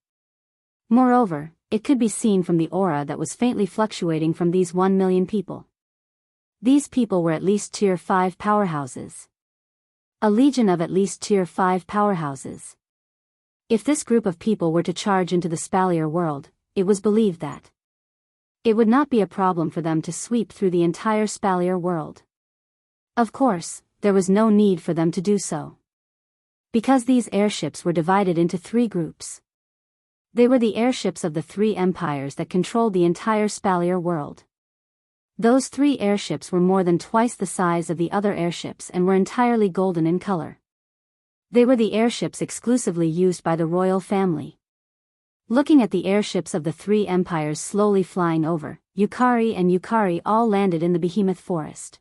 Moreover, it could be seen from the aura that was faintly fluctuating from these 1 million people. These people were at least Tier 5 powerhouses. A legion of at least Tier 5 powerhouses. If this group of people were to charge into the Spalier world, it was believed that it would not be a problem for them to sweep through the entire Spalier world. Of course, there was no need for them to do so. Because these airships were divided into 3 groups. They were the airships of the 3 empires that controlled the entire Spalier world. Those 3 airships were more than twice the size of the other airships and were entirely golden in color. They were the airships exclusively used by the royal family. Looking at the airships of the 3 empires slowly flying over, Yukari all landed in the behemoth forest.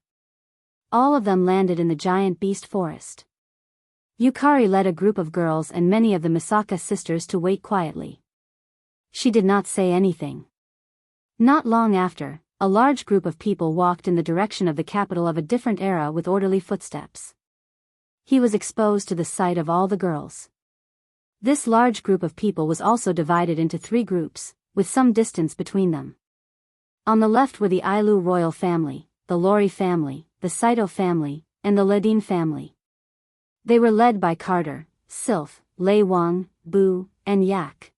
All of them landed in the giant beast forest. Yukari led a group of girls and many of the Misaka sisters to wait quietly. She did not say anything. Not long after, a large group of people walked in the direction of the capital of a different era with orderly footsteps. He was exposed to the sight of all the girls. This large group of people was also divided into 3 groups, with some distance between them. On the left were the Ailu royal family, the Lori family, the Saito family, and the Ledin family. They were led by Carter, Sylph, Lei Wang, Bu, and Yak.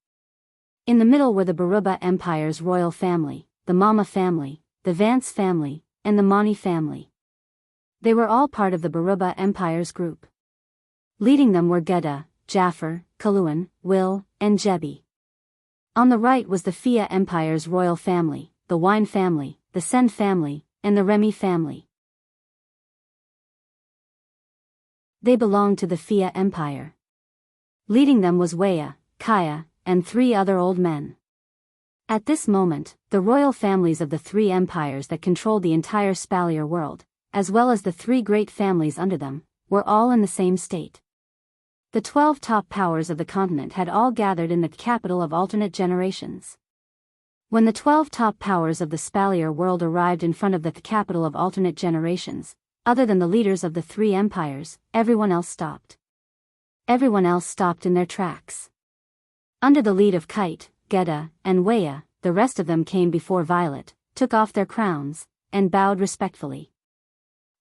In the middle were the Baruba Empire's royal family, the Mama family, the Vance family, and the Mani family. They were all part of the Baruba Empire's group. Leading them were Geda, Jaffer, Kaluan, Will, and Jebi. On the right was the Fia Empire's royal family, the Wine family, the Sen family, and the Remy family. They belonged to the Fia Empire. Leading them was Weya, Kaya, and 3 other old men. At this moment, the royal families of the 3 empires that controlled the entire Spalier world, as well as the 3 great families under them, were all in the same state. The 12 top powers of the continent had all gathered in the capital of alternate generations. When the 12 top powers of the Spalier world arrived in front of the capital of alternate generations, other than the leaders of the 3 empires, everyone else stopped. Everyone else stopped in their tracks. Under the lead of Kite, Gedda, and Weya, the rest of them came before Violet, took off their crowns, and bowed respectfully.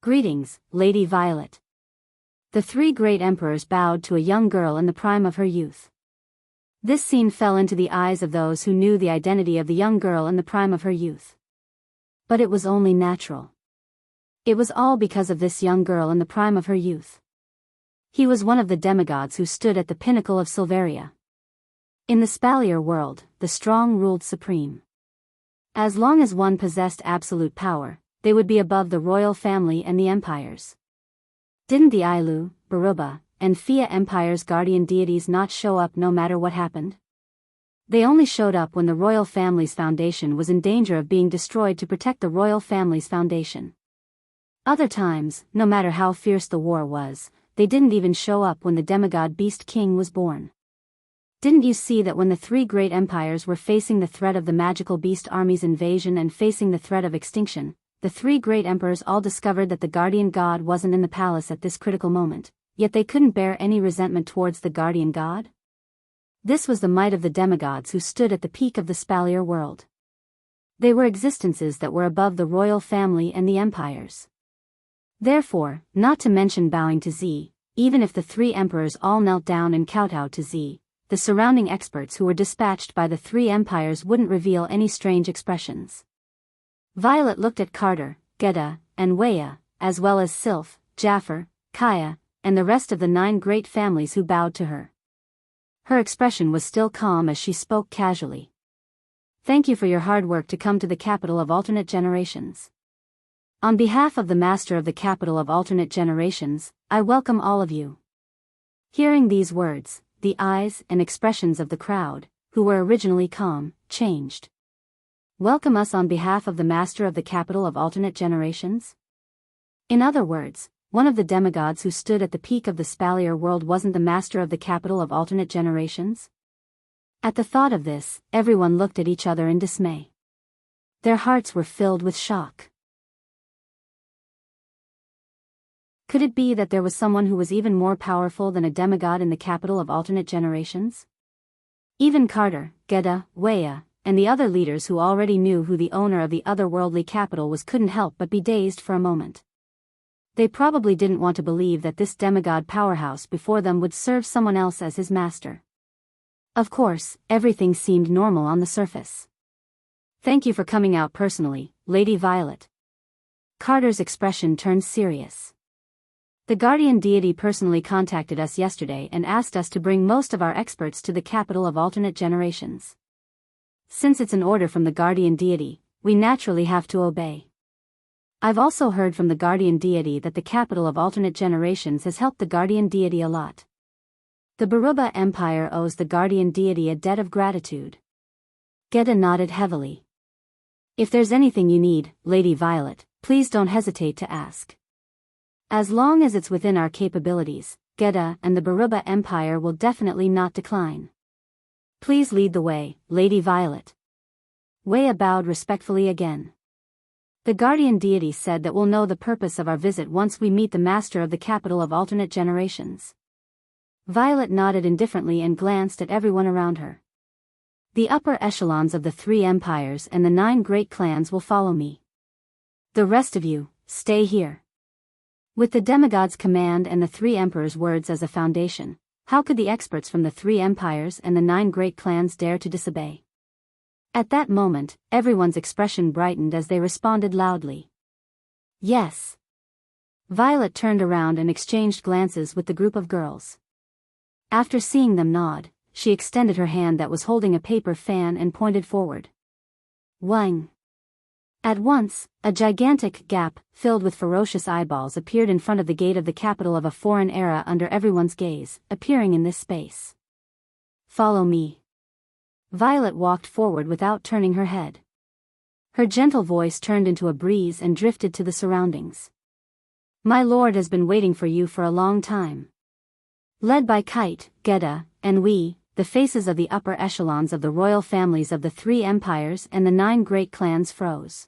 "Greetings, Lady Violet." The three great emperors bowed to a young girl in the prime of her youth. This scene fell into the eyes of those who knew the identity of the young girl in the prime of her youth. But it was only natural. It was all because of this young girl in the prime of her youth. He was one of the demigods who stood at the pinnacle of Silveria. In the Spalier world, the strong ruled supreme. As long as one possessed absolute power, they would be above the royal family and the empires. Didn't the Ailu, Baruba, and Fia empires' guardian deities not show up no matter what happened? They only showed up when the royal family's foundation was in danger of being destroyed to protect the royal family's foundation. Other times, no matter how fierce the war was, they didn't even show up when the demigod Beast King was born. Didn't you see that when the three great empires were facing the threat of the magical beast army's invasion and facing the threat of extinction, the three great emperors all discovered that the guardian god wasn't in the palace at this critical moment, yet they couldn't bear any resentment towards the guardian god? This was the might of the demigods who stood at the peak of the Spalier world. They were existences that were above the royal family and the empires. Therefore, not to mention bowing to Z, even if the three emperors all knelt down and kowtowed to Z, the surrounding experts who were dispatched by the three empires wouldn't reveal any strange expressions. Violet looked at Carter, Gedda, and Weya, as well as Sylph, Jaffer, Kaya, and the rest of the 9 great families who bowed to her. Her expression was still calm as she spoke casually. "Thank you for your hard work to come to the capital of alternate generations. On behalf of the Master of the Capital of Alternate Generations, I welcome all of you." Hearing these words, the eyes and expressions of the crowd, who were originally calm, changed. "Welcome us on behalf of the Master of the Capital of Alternate Generations?" In other words, one of the demigods who stood at the peak of the Spalier world wasn't the Master of the Capital of Alternate Generations? At the thought of this, everyone looked at each other in dismay. Their hearts were filled with shock. Could it be that there was someone who was even more powerful than a demigod in the capital of alternate generations? Even Carter, Gedda, Weya, and the other leaders who already knew who the owner of the otherworldly capital was couldn't help but be dazed for a moment. They probably didn't want to believe that this demigod powerhouse before them would serve someone else as his master. Of course, everything seemed normal on the surface. "Thank you for coming out personally, Lady Violet." Carter's expression turned serious. "The guardian deity personally contacted us yesterday and asked us to bring most of our experts to the capital of alternate generations. Since it's an order from the guardian deity, we naturally have to obey. I've also heard from the guardian deity that the capital of alternate generations has helped the guardian deity a lot. The Baruba Empire owes the guardian deity a debt of gratitude." Gedda nodded heavily. "If there's anything you need, Lady Violet, please don't hesitate to ask. As long as it's within our capabilities, Gedda and the Baruba Empire will definitely not decline. Please lead the way, Lady Violet." Weya bowed respectfully again. "The guardian deity said that we'll know the purpose of our visit once we meet the master of the capital of alternate generations." Violet nodded indifferently and glanced at everyone around her. "The upper echelons of the 3 empires and the 9 great clans will follow me. The rest of you, stay here." With the demigod's command and the 3 emperors' words as a foundation, how could the experts from the 3 empires and the 9 great clans dare to disobey? At that moment, everyone's expression brightened as they responded loudly. "Yes." Violet turned around and exchanged glances with the group of girls. After seeing them nod, she extended her hand that was holding a paper fan and pointed forward. Wang. At once, a gigantic gap, filled with ferocious eyeballs appeared in front of the gate of the capital of a foreign era under everyone's gaze, appearing in this space. "Follow me." Violet walked forward without turning her head. Her gentle voice turned into a breeze and drifted to the surroundings. "My lord has been waiting for you for a long time." Led by Kite, Gedda, and we, the faces of the upper echelons of the royal families of the 3 empires and the 9 great clans froze.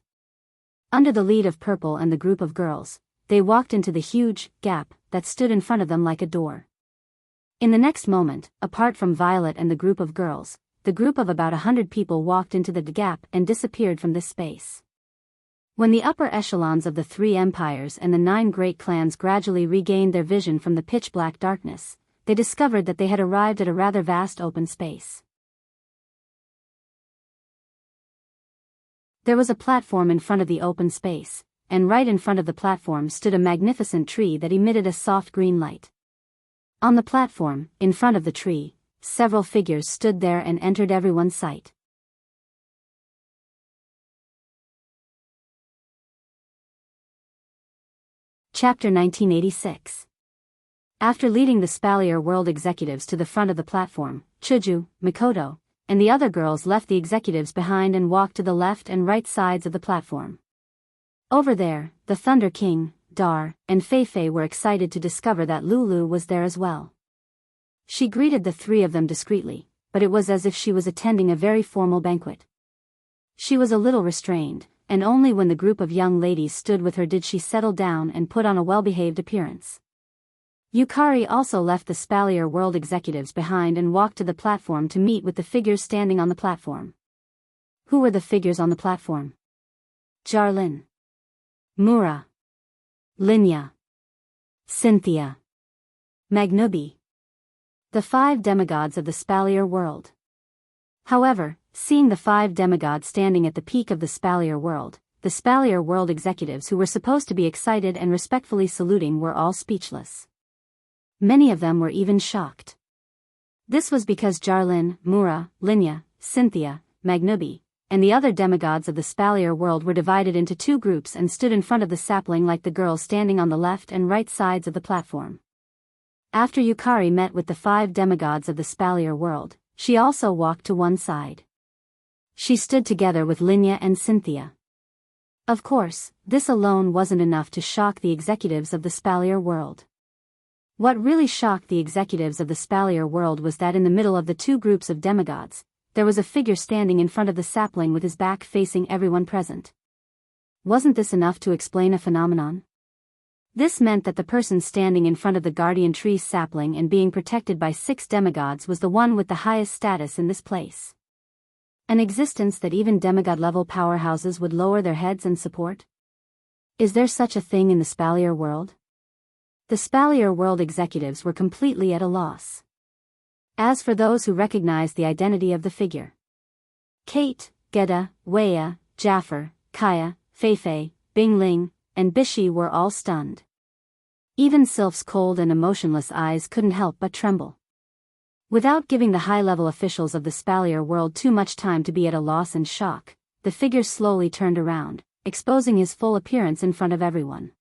Under the lead of Purple and the group of girls, they walked into the huge gap that stood in front of them like a door. In the next moment, apart from Violet and the group of girls, the group of about 100 people walked into the gap and disappeared from this space. When the upper echelons of the 3 empires and the 9 great clans gradually regained their vision from the pitch-black darkness, they discovered that they had arrived at a rather vast open space. There was a platform in front of the open space, and right in front of the platform stood a magnificent tree that emitted a soft green light. On the platform, in front of the tree, several figures stood there and entered everyone's sight. Chapter 1986. After leading the Spalier World executives to the front of the platform, Chuju, Mikoto, and the other girls left the executives behind and walked to the left and right sides of the platform. Over there, the Thunder King, Dar, and Feifei were excited to discover that Lulu was there as well. She greeted the 3 of them discreetly, but it was as if she was attending a very formal banquet. She was a little restrained, and only when the group of young ladies stood with her did she settle down and put on a well-behaved appearance. Yukari also left the Spalier World executives behind and walked to the platform to meet with the figures standing on the platform. Who were the figures on the platform? Jarlin, Mura, Linya, Cynthia, Magnubi. The 5 demigods of the Spalier World. However, seeing the 5 demigods standing at the peak of the Spalier World, the Spalier World executives who were supposed to be excited and respectfully saluting were all speechless. Many of them were even shocked. This was because Jarlin, Mura, Linya, Cynthia, Magnubi, and the other demigods of the Spalier World were divided into 2 groups and stood in front of the sapling like the girls standing on the left and right sides of the platform. After Yukari met with the 5 demigods of the Spalier World, she also walked to one side. She stood together with Linya and Cynthia. Of course, this alone wasn't enough to shock the executives of the Spalier World. What really shocked the executives of the Spalier World was that in the middle of the 2 groups of demigods, there was a figure standing in front of the sapling with his back facing everyone present. Wasn't this enough to explain a phenomenon? This meant that the person standing in front of the guardian tree's sapling and being protected by 6 demigods was the one with the highest status in this place. An existence that even demigod-level powerhouses would lower their heads and support? Is there such a thing in the Spalier World? The Spalier World executives were completely at a loss. As for those who recognized the identity of the figure, Kate, Geda, Weya, Jaffer, Kaya, Feifei, Bingling, and Bishi were all stunned. Even Sylph's cold and emotionless eyes couldn't help but tremble. Without giving the high-level officials of the Spalier World too much time to be at a loss and shock, the figure slowly turned around, exposing his full appearance in front of everyone.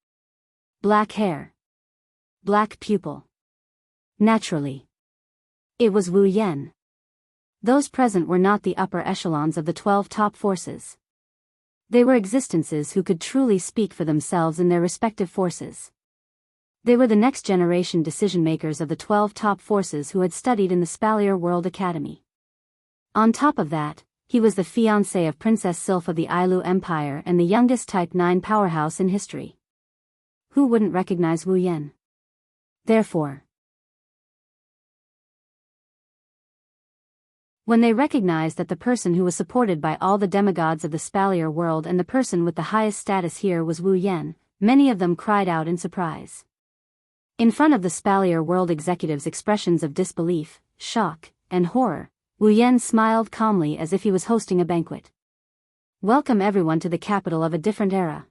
Black hair. Black pupil. Naturally. It was Wu Yen. Those present were not the upper echelons of the 12 top forces. They were existences who could truly speak for themselves in their respective forces. They were the next generation decision-makers of the 12 top forces who had studied in the Spalier World Academy. On top of that, he was the fiancé of Princess Sylph of the Ailu Empire and the youngest Type 9 powerhouse in history. Who wouldn't recognize Wu Yen? Therefore, when they recognized that the person who was supported by all the demigods of the Spalier World and the person with the highest status here was Wu Yen, many of them cried out in surprise. In front of the Spalier World executives' expressions of disbelief, shock, and horror, Wu Yen smiled calmly as if he was hosting a banquet. Welcome everyone to the capital of a different era.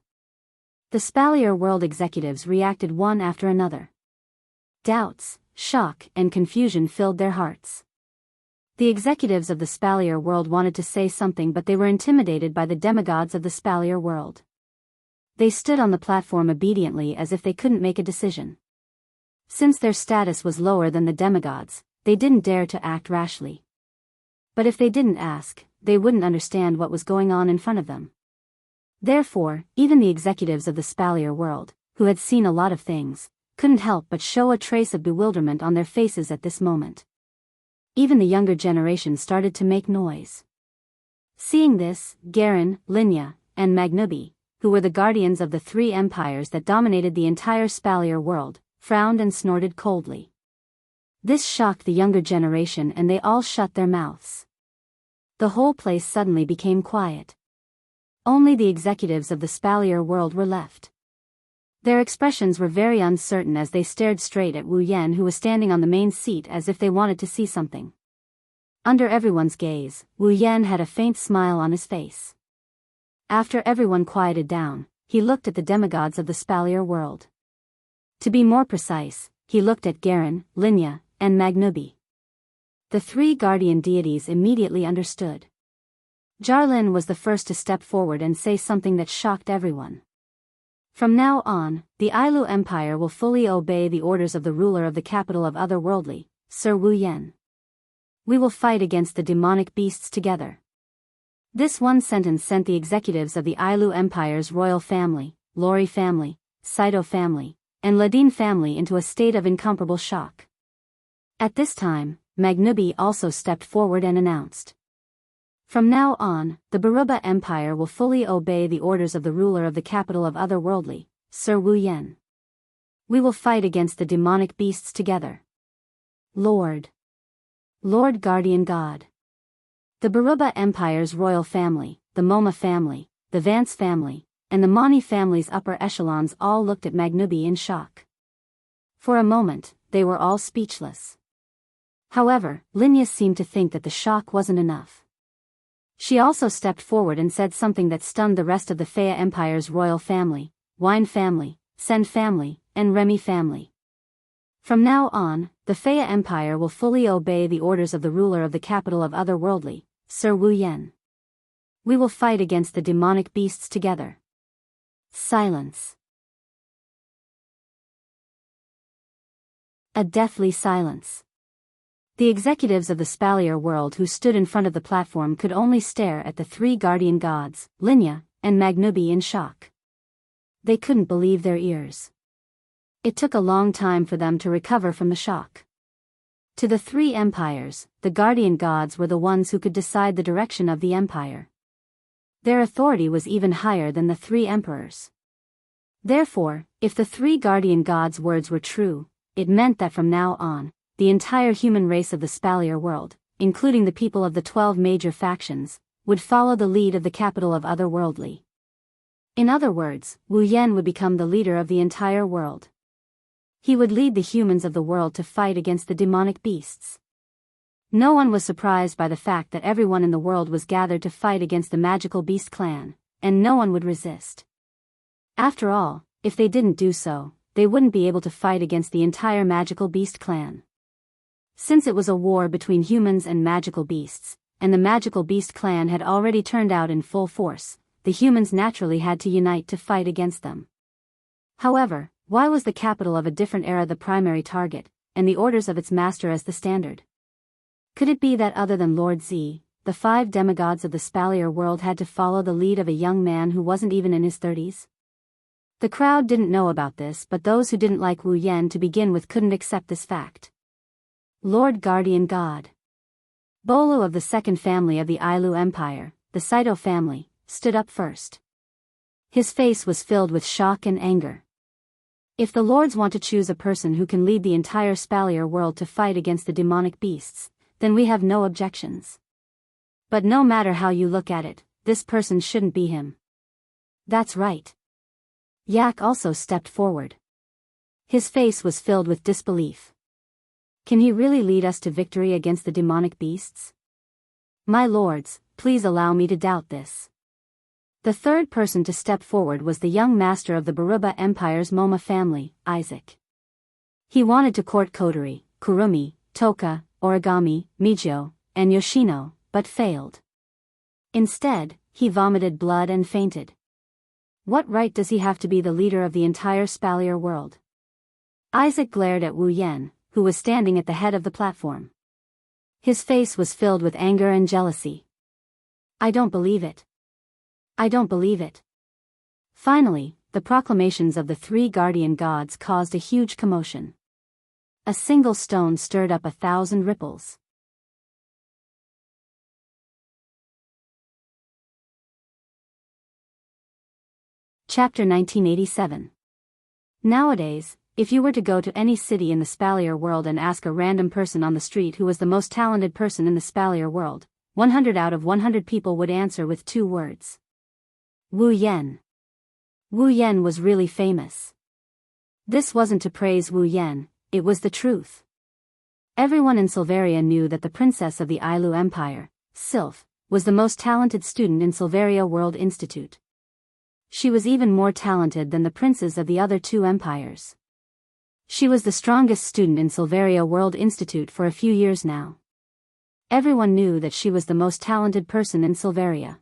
The Spalier World executives reacted one after another. Doubts, shock, and confusion filled their hearts. The executives of the Spalier World wanted to say something, but they were intimidated by the demigods of the Spalier World. They stood on the platform obediently as if they couldn't make a decision. Since their status was lower than the demigods, they didn't dare to act rashly. But if they didn't ask, they wouldn't understand what was going on in front of them. Therefore, even the executives of the Spalier World, who had seen a lot of things, couldn't help but show a trace of bewilderment on their faces at this moment. Even the younger generation started to make noise. Seeing this, Garen, Linya, and Magnubi, who were the guardians of the 3 empires that dominated the entire Spalier World, frowned and snorted coldly. This shocked the younger generation and they all shut their mouths. The whole place suddenly became quiet. Only the executives of the Spalier world were left. Their expressions were very uncertain as they stared straight at Wu Yan, who was standing on the main seat, as if they wanted to see something. Under everyone's gaze, Wu Yan had a faint smile on his face. After everyone quieted down, he looked at the demigods of the Spalier world. To be more precise, he looked at Garen, Linya, and Magnubi. The three guardian deities immediately understood. Jarlin was the first to step forward and say something that shocked everyone. From now on, the Ailu Empire will fully obey the orders of the ruler of the capital of Otherworldly, Sir Wu Yan. We will fight against the demonic beasts together. This one sentence sent the executives of the Ailu Empire's royal family, Lori family, Saito family, and Ladin family into a state of incomparable shock. At this time, Magnubi also stepped forward and announced. From now on, the Baruba Empire will fully obey the orders of the ruler of the capital of Otherworldly, Sir Wu Yan. We will fight against the demonic beasts together. Lord Guardian God. The Baruba Empire's royal family, the Moma family, the Vance family, and the Mani family's upper echelons all looked at Magnubi in shock. For a moment, they were all speechless. However, Linya seemed to think that the shock wasn't enough. She also stepped forward and said something that stunned the rest of the Fea Empire's royal family, Wine family, Sen family, and Remy family. From now on, the Fea Empire will fully obey the orders of the ruler of the capital of Otherworldly, Sir Wu Yan. We will fight against the demonic beasts together. Silence. A deathly silence. The executives of the Spalier world who stood in front of the platform could only stare at the three guardian gods, Linya, and Magnubi, in shock. They couldn't believe their ears. It took a long time for them to recover from the shock. To the three empires, the guardian gods were the ones who could decide the direction of the empire. Their authority was even higher than the three emperors. Therefore, if the three guardian gods' words were true, it meant that from now on, the entire human race of the Spalier world, including the people of the 12 major factions, would follow the lead of the capital of Otherworldly. In other words, Wu Yan would become the leader of the entire world. He would lead the humans of the world to fight against the demonic beasts. No one was surprised by the fact that everyone in the world was gathered to fight against the magical beast clan, and no one would resist. After all, if they didn't do so, they wouldn't be able to fight against the entire magical beast clan. Since it was a war between humans and magical beasts, and the magical beast clan had already turned out in full force, the humans naturally had to unite to fight against them. However, why was the capital of a different era the primary target, and the orders of its master as the standard? Could it be that other than Lord Z, the 5 demigods of the Spalier world had to follow the lead of a young man who wasn't even in his 30s? The crowd didn't know about this, but those who didn't like Wu Yan to begin with couldn't accept this fact. Lord Guardian God. Bolu of the second family of the Ailu Empire, the Saito family, stood up first. His face was filled with shock and anger. If the lords want to choose a person who can lead the entire Spalier world to fight against the demonic beasts, then we have no objections. But no matter how you look at it, this person shouldn't be him. That's right. Yak also stepped forward. His face was filled with disbelief. Can he really lead us to victory against the demonic beasts? My lords, please allow me to doubt this. The third person to step forward was the young master of the Baruba Empire's Moma family, Isaac. He wanted to court Kodori, Kurumi, Toka, Origami, Mijo, and Yoshino, but failed. Instead, he vomited blood and fainted. What right does he have to be the leader of the entire Spalier world? Isaac glared at Wu Yan, who was standing at the head of the platform. His face was filled with anger and jealousy. I don't believe it. I don't believe it. Finally, the proclamations of the 3 guardian gods caused a huge commotion. A single stone stirred up 1,000 ripples. Chapter 1987. Nowadays, if you were to go to any city in the Spalier world and ask a random person on the street who was the most talented person in the Spalier world, 100 out of 100 people would answer with 2 words. Wu Yan. Wu Yan was really famous. This wasn't to praise Wu Yan, it was the truth. Everyone in Silveria knew that the princess of the Ailu Empire, Sylph, was the most talented student in Silveria World Institute. She was even more talented than the princes of the other 2 empires. She was the strongest student in Silveria World Institute for a few years now. Everyone knew that she was the most talented person in Silveria.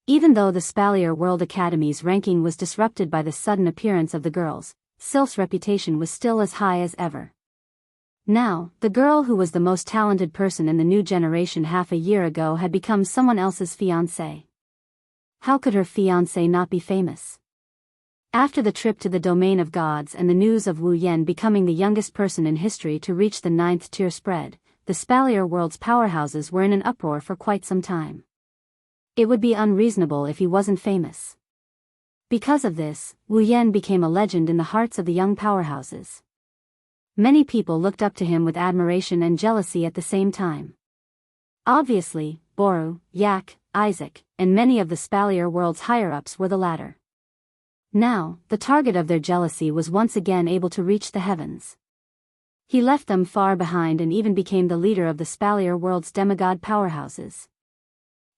Even though the Spalier World Academy's ranking was disrupted by the sudden appearance of the girls, Sylph's reputation was still as high as ever. Now, the girl who was the most talented person in the new generation half a year ago had become someone else's fiancé. How could her fiancé not be famous? After the trip to the domain of gods and the news of Wu Yan becoming the youngest person in history to reach the 9th tier spread, the Spalier world's powerhouses were in an uproar for quite some time. It would be unreasonable if he wasn't famous. Because of this, Wu Yan became a legend in the hearts of the young powerhouses. Many people looked up to him with admiration and jealousy at the same time. Obviously, Boru, Yak, Isaac, and many of the Spalier world's higher-ups were the latter. Now, the target of their jealousy was once again able to reach the heavens. He left them far behind and even became the leader of the Spalier world's demigod powerhouses.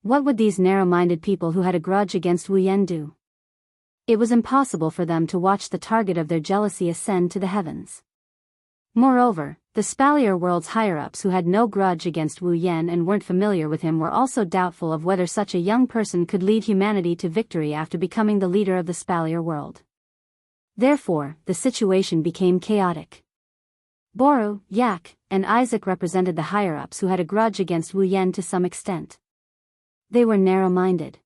What would these narrow-minded people who had a grudge against Wu Yan do? It was impossible for them to watch the target of their jealousy ascend to the heavens. Moreover, the Spalier world's higher-ups who had no grudge against Wu Yan and weren't familiar with him were also doubtful of whether such a young person could lead humanity to victory after becoming the leader of the Spalier world. Therefore, the situation became chaotic. Boru, Yak, and Isaac represented the higher-ups who had a grudge against Wu Yan to some extent. They were narrow-minded.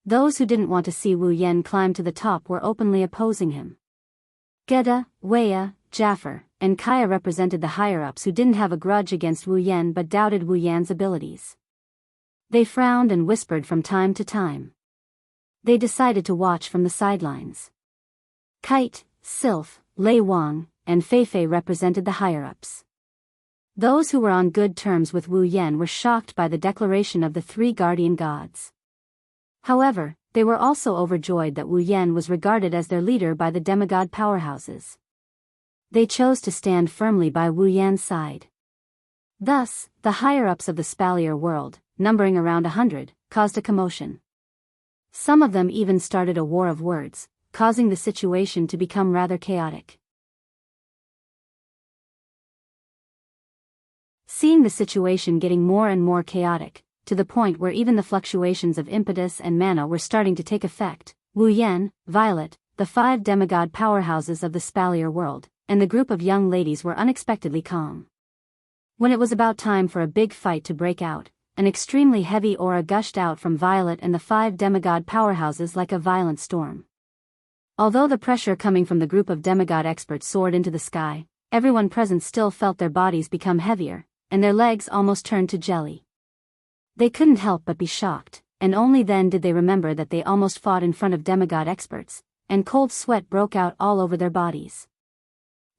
Those who didn't want to see Wu Yan climb to the top were openly opposing him. Geda, Weya, Jaffer, and Kaya represented the higher-ups who didn't have a grudge against Wu Yan but doubted Wu Yan's abilities. They frowned and whispered from time to time. They decided to watch from the sidelines. Kite, Sylph, Lei Wang, and Feifei represented the higher-ups. Those who were on good terms with Wu Yan were shocked by the declaration of the 3 guardian gods. However, they were also overjoyed that Wu Yan was regarded as their leader by the demigod powerhouses. They chose to stand firmly by Wu Yan's side. Thus, the higher-ups of the Spalier world, numbering around 100, caused a commotion. Some of them even started a war of words, causing the situation to become rather chaotic. Seeing the situation getting more and more chaotic, to the point where even the fluctuations of impetus and mana were starting to take effect, Wu Yan, Violet, the 5 demigod powerhouses of the Spalier world, and the group of young ladies were unexpectedly calm. When it was about time for a big fight to break out, an extremely heavy aura gushed out from Violet and the 5 demigod powerhouses like a violent storm. Although the pressure coming from the group of demigod experts soared into the sky, everyone present still felt their bodies become heavier, and their legs almost turned to jelly. They couldn't help but be shocked, and only then did they remember that they almost fought in front of demigod experts, and cold sweat broke out all over their bodies.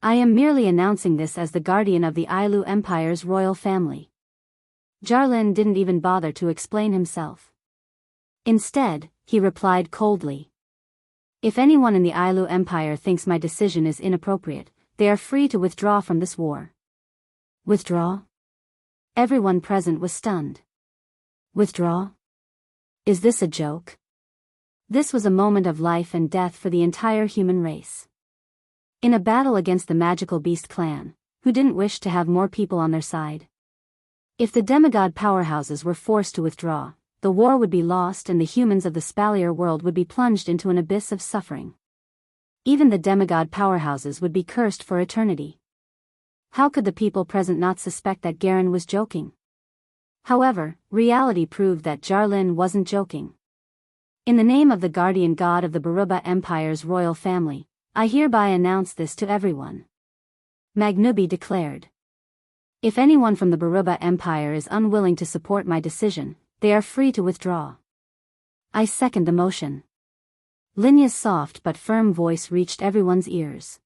I am merely announcing this as the guardian of the Ailu Empire's royal family. Jarlin didn't even bother to explain himself. Instead, he replied coldly. If anyone in the Ailu Empire thinks my decision is inappropriate, they are free to withdraw from this war. Withdraw? Everyone present was stunned. Withdraw? Is this a joke? This was a moment of life and death for the entire human race. In a battle against the magical beast clan, who didn't wish to have more people on their side. If the demigod powerhouses were forced to withdraw, the war would be lost and the humans of the Spalier world would be plunged into an abyss of suffering. Even the demigod powerhouses would be cursed for eternity. How could the people present not suspect that Garen was joking? However, reality proved that Jarlin wasn't joking. In the name of the guardian god of the Baruba Empire's royal family, I hereby announce this to everyone. Magnubi declared. If anyone from the Baruba Empire is unwilling to support my decision, they are free to withdraw. I second the motion. Linya's soft but firm voice reached everyone's ears.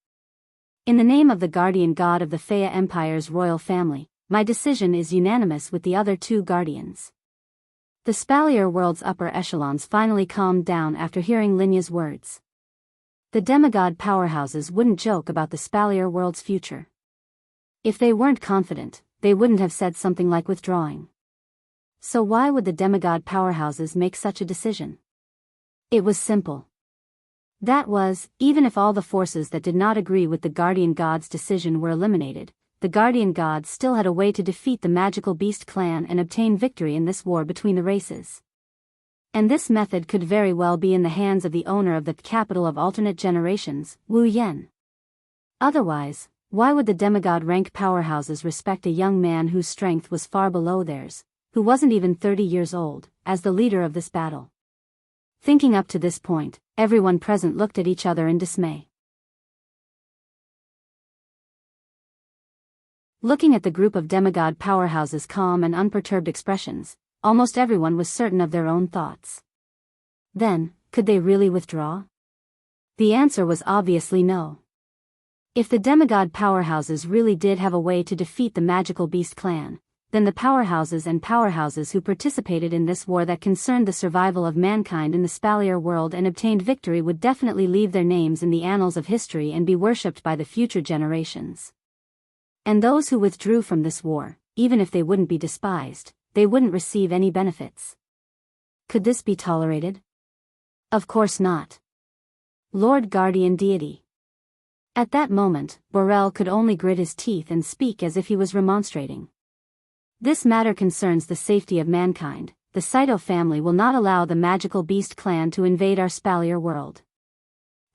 In the name of the guardian god of the Fea Empire's royal family, my decision is unanimous with the other two guardians. The Spalier world's upper echelons finally calmed down after hearing Linya's words. The demigod powerhouses wouldn't joke about the Spalier world's future. If they weren't confident, they wouldn't have said something like withdrawing. So why would the demigod powerhouses make such a decision? It was simple. That was, even if all the forces that did not agree with the Guardian God's decision were eliminated, the Guardian God still had a way to defeat the magical beast clan and obtain victory in this war between the races. And this method could very well be in the hands of the owner of the capital of alternate generations, Wu Yan. Otherwise, why would the demigod rank powerhouses respect a young man whose strength was far below theirs, who wasn't even 30 years old, as the leader of this battle? Thinking up to this point, everyone present looked at each other in dismay. Looking at the group of demigod powerhouses' calm and unperturbed expressions, almost everyone was certain of their own thoughts. Then, could they really withdraw? The answer was obviously no. If the demigod powerhouses really did have a way to defeat the magical beast clan, then the powerhouses who participated in this war that concerned the survival of mankind in the Spalier world and obtained victory would definitely leave their names in the annals of history and be worshipped by the future generations. And those who withdrew from this war, even if they wouldn't be despised, they wouldn't receive any benefits. Could this be tolerated? Of course not. Lord Guardian Deity. At that moment, Borel could only grit his teeth and speak as if he was remonstrating. This matter concerns the safety of mankind. The Saito family will not allow the magical beast clan to invade our Spalier world.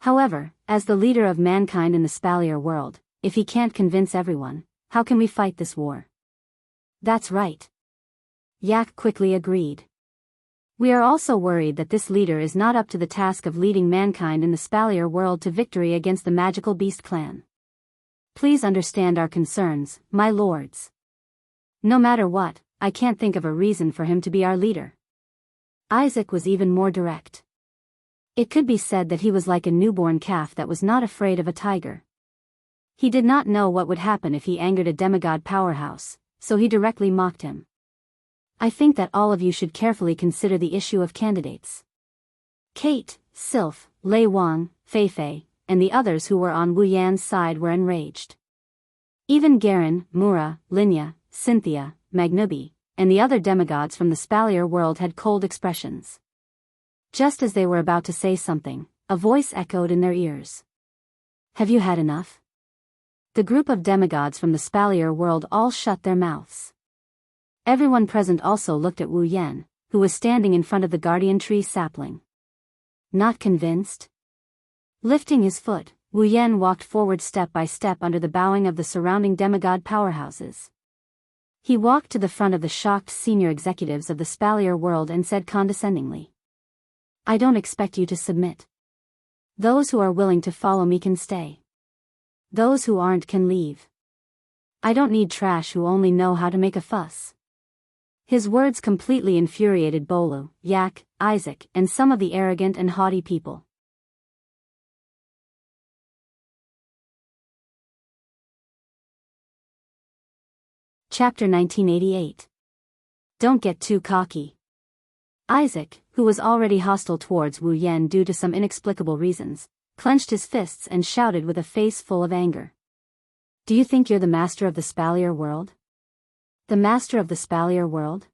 However, as the leader of mankind in the Spalier world, if he can't convince everyone, how can we fight this war? That's right. Yak quickly agreed. We are also worried that this leader is not up to the task of leading mankind in the Spalier world to victory against the magical beast clan. Please understand our concerns, my lords. No matter what, I can't think of a reason for him to be our leader. Isaac was even more direct. It could be said that he was like a newborn calf that was not afraid of a tiger. He did not know what would happen if he angered a demigod powerhouse, so he directly mocked him. I think that all of you should carefully consider the issue of candidates. Kate, Sylph, Lei Wang, Feifei, and the others who were on Wu Yan's side were enraged. Even Garen, Mura, Linya, Cynthia, Magnubi, and the other demigods from the Spalier world had cold expressions. Just as they were about to say something, a voice echoed in their ears. Have you had enough? The group of demigods from the Spalier world all shut their mouths. Everyone present also looked at Wu Yan, who was standing in front of the guardian tree sapling. Not convinced? Lifting his foot, Wu Yan walked forward step by step under the bowing of the surrounding demigod powerhouses. He walked to the front of the shocked senior executives of the Spalier world and said condescendingly, I don't expect you to submit. Those who are willing to follow me can stay. Those who aren't can leave. I don't need trash who only know how to make a fuss. His words completely infuriated Bolu, Yak, Isaac, and some of the arrogant and haughty people. Chapter 1988. Don't get too cocky. Isaac, who was already hostile towards Wu Yan due to some inexplicable reasons, clenched his fists and shouted with a face full of anger. Do you think you're the master of the Spalier world? The master of the Spalier world?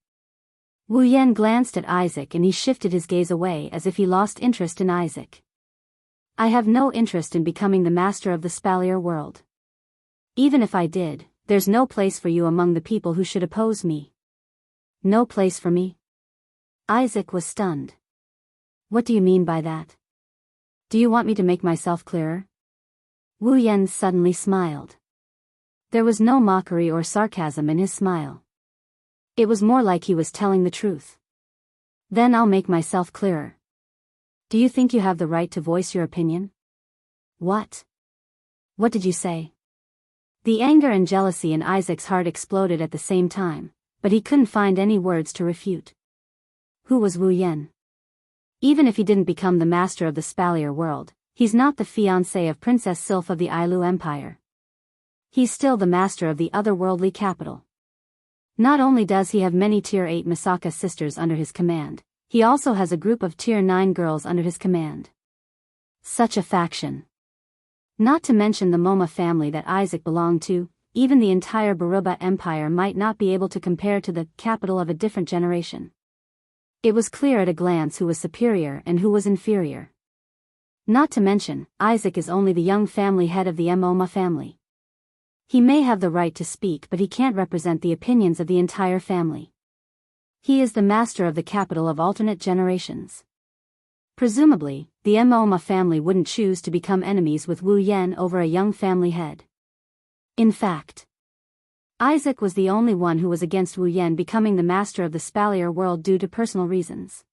Wu Yan glanced at Isaac and he shifted his gaze away as if he lost interest in Isaac. I have no interest in becoming the master of the Spalier world. Even if I did, there's no place for you among the people who should oppose me. No place for me? Isaac was stunned. What do you mean by that? Do you want me to make myself clearer? Wu Yan suddenly smiled. There was no mockery or sarcasm in his smile. It was more like he was telling the truth. Then I'll make myself clearer. Do you think you have the right to voice your opinion? What? What did you say? The anger and jealousy in Isaac's heart exploded at the same time, but he couldn't find any words to refute. Who was Wu Yan? Even if he didn't become the master of the Spalier world, he's not the fiancé of Princess Sylph of the Ailu Empire, He's still the master of the otherworldly capital. Not only does he have many Tier 8 Misaka sisters under his command, he also has a group of Tier 9 girls under his command. Such a faction. Not to mention the Moma family that Isaac belonged to, even the entire Baruba Empire might not be able to compare to the capital of a different generation. It was clear at a glance who was superior and who was inferior. Not to mention, Isaac is only the young family head of the Moma family. He may have the right to speak, but he can't represent the opinions of the entire family. He is the master of the capital of alternate generations. Presumably, the Moma family wouldn't choose to become enemies with Wu Yen over a young family head. In fact, Isaac was the only one who was against Wu Yen becoming the master of the Spalier world due to personal reasons.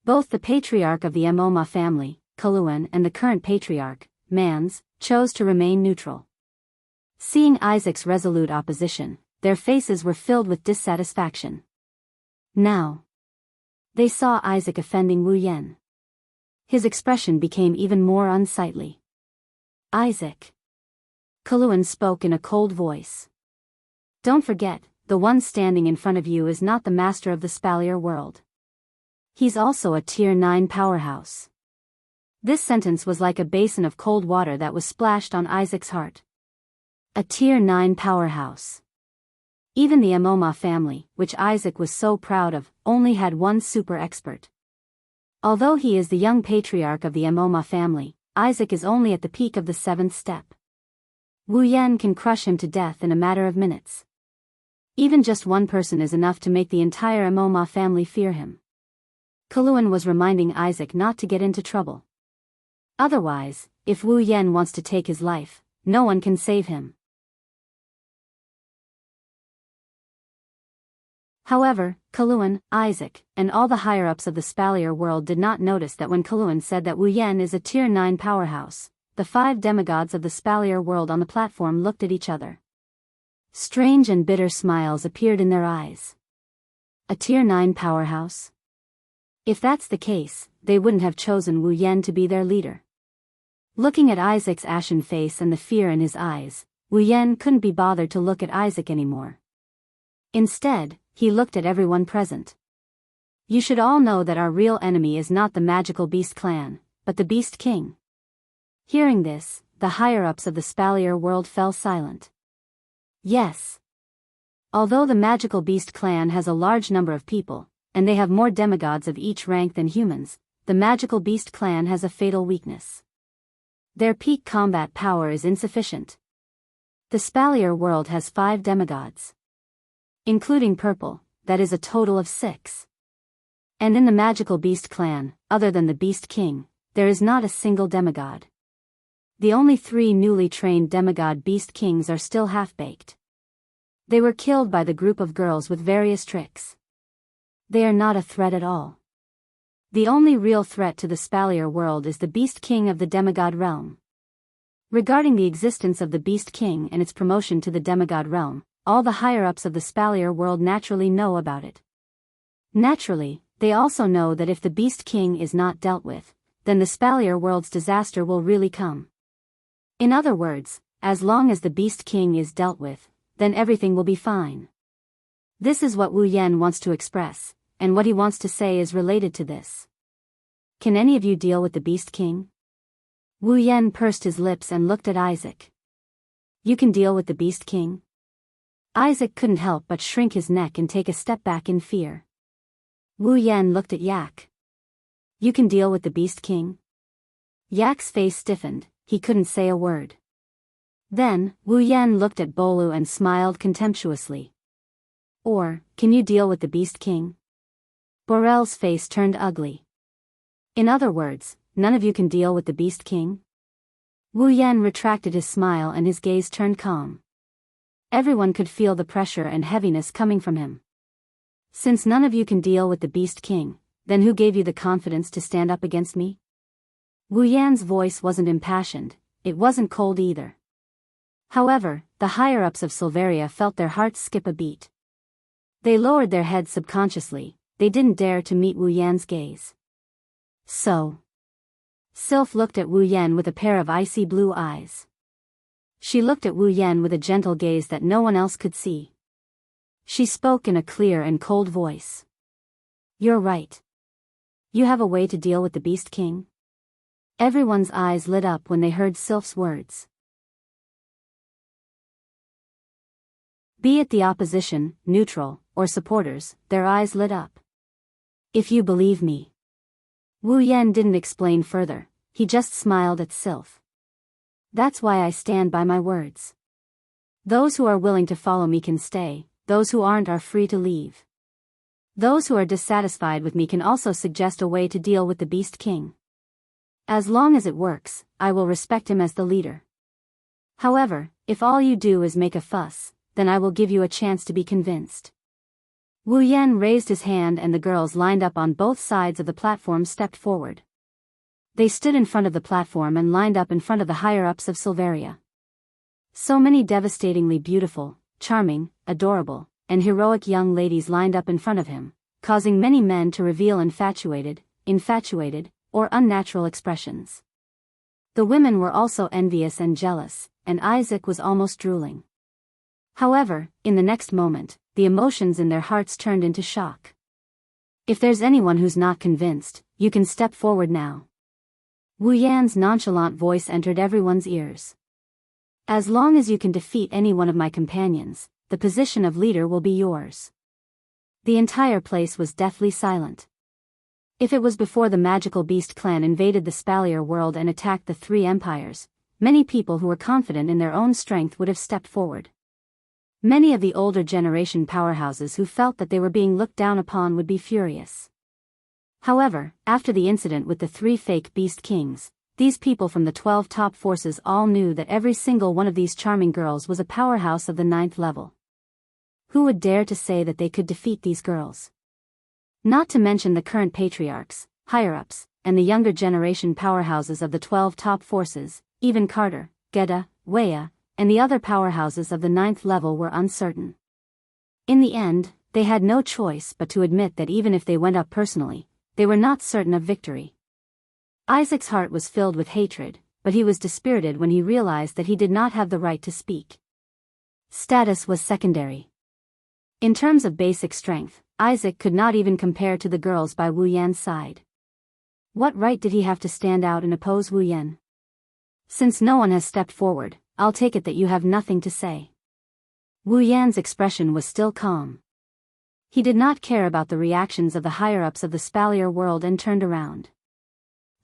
Both the patriarch of the Moma family, Kaluan, and the current patriarch, Mans, chose to remain neutral. Seeing Isaac's resolute opposition, their faces were filled with dissatisfaction. Now, they saw Isaac offending Wu Yen. His expression became even more unsightly. Isaac. Kaluan spoke in a cold voice. Don't forget, the one standing in front of you is not the master of the Spalier world. He's also a Tier 9 powerhouse. This sentence was like a basin of cold water that was splashed on Isaac's heart. A Tier 9 powerhouse. Even the Moma family, which Isaac was so proud of, only had one super expert. Although he is the young patriarch of the Moma family, Isaac is only at the peak of the 7th step. Wu Yen can crush him to death in a matter of minutes. Even just one person is enough to make the entire Moma family fear him. Kaluan was reminding Isaac not to get into trouble. Otherwise, if Wu Yen wants to take his life, no one can save him. However, Kaluan, Isaac, and all the higher-ups of the Spalier world did not notice that when Kaluan said that Wu Yen is a Tier 9 powerhouse, the 5 demigods of the Spalier world on the platform looked at each other. Strange and bitter smiles appeared in their eyes. A Tier 9 powerhouse? If that's the case, they wouldn't have chosen Wu Yen to be their leader. Looking at Isaac's ashen face and the fear in his eyes, Wu Yen couldn't be bothered to look at Isaac anymore. Instead, he looked at everyone present. You should all know that our real enemy is not the magical beast clan, but the Beast King. Hearing this, the higher-ups of the Spalier world fell silent. Yes. Although the magical beast clan has a large number of people, and they have more demigods of each rank than humans, the magical beast clan has a fatal weakness. Their peak combat power is insufficient. The Spalier world has 5 demigods. Including Purple, that is a total of 6. And in the magical beast clan, other than the Beast King, there is not a single demigod. The only 3 newly trained demigod beast kings are still half-baked. They were killed by the group of girls with various tricks. They are not a threat at all. The only real threat to the Spalier world is the Beast King of the demigod realm. Regarding the existence of the Beast King and its promotion to the demigod realm, all the higher-ups of the Spalier world naturally know about it. Naturally, they also know that if the Beast King is not dealt with, then the Spalier world's disaster will really come. In other words, as long as the Beast King is dealt with, then everything will be fine. This is what Wu Yen wants to express, and what he wants to say is related to this. Can any of you deal with the Beast King? Wu Yen pursed his lips and looked at Isaac. You can deal with the Beast King? Isaac couldn't help but shrink his neck and take a step back in fear. Wu Yen looked at Yak. You can deal with the Beast King? Yak's face stiffened, he couldn't say a word. Then, Wu Yen looked at Bolu and smiled contemptuously. Or, can you deal with the Beast King? Borel's face turned ugly. In other words, none of you can deal with the Beast King? Wu Yen retracted his smile and his gaze turned calm. Everyone could feel the pressure and heaviness coming from him. Since none of you can deal with the Beast King, then who gave you the confidence to stand up against me? Wu Yan's voice wasn't impassioned, it wasn't cold either. However, the higher-ups of Silveria felt their hearts skip a beat. They lowered their heads subconsciously, they didn't dare to meet Wu Yan's gaze. So. Sylph looked at Wu Yan with a pair of icy blue eyes. She looked at Wu Yan with a gentle gaze that no one else could see. She spoke in a clear and cold voice. "You're right. You have a way to deal with the Beast King?" Everyone's eyes lit up when they heard Sylph's words. Be it the opposition, neutral, or supporters, their eyes lit up. "If you believe me." Wu Yan didn't explain further, he just smiled at Sylph. "That's why I stand by my words. Those who are willing to follow me can stay, those who aren't are free to leave. Those who are dissatisfied with me can also suggest a way to deal with the Beast King. As long as it works, I will respect him as the leader. However, if all you do is make a fuss, then I will give you a chance to be convinced." Wu Yan raised his hand and the girls lined up on both sides of the platform stepped forward. They stood in front of the platform and lined up in front of the higher-ups of Silveria. So many devastatingly beautiful, charming, adorable, and heroic young ladies lined up in front of him, causing many men to reveal infatuated, or unnatural expressions. The women were also envious and jealous, and Isaac was almost drooling. However, in the next moment, the emotions in their hearts turned into shock. "If there's anyone who's not convinced, you can step forward now." Wu Yan's nonchalant voice entered everyone's ears. "As long as you can defeat any one of my companions, the position of leader will be yours." The entire place was deathly silent. If it was before the magical beast clan invaded the Spalier world and attacked the three empires, many people who were confident in their own strength would have stepped forward. Many of the older generation powerhouses who felt that they were being looked down upon would be furious. However, after the incident with the three fake beast kings, these people from the 12 top forces all knew that every single one of these charming girls was a powerhouse of the 9th level. Who would dare to say that they could defeat these girls? Not to mention the current patriarchs, higher-ups, and the younger generation powerhouses of the 12 top forces, even Carter, Gedda, Weya, and the other powerhouses of the 9th level were uncertain. In the end, they had no choice but to admit that even if they went up personally, they were not certain of victory. Isaac's heart was filled with hatred, but he was dispirited when he realized that he did not have the right to speak. Status was secondary. In terms of basic strength, Isaac could not even compare to the girls by Wu Yan's side. What right did he have to stand out and oppose Wu Yan? "Since no one has stepped forward, I'll take it that you have nothing to say." Wu Yan's expression was still calm. He did not care about the reactions of the higher-ups of the Spalier world and turned around.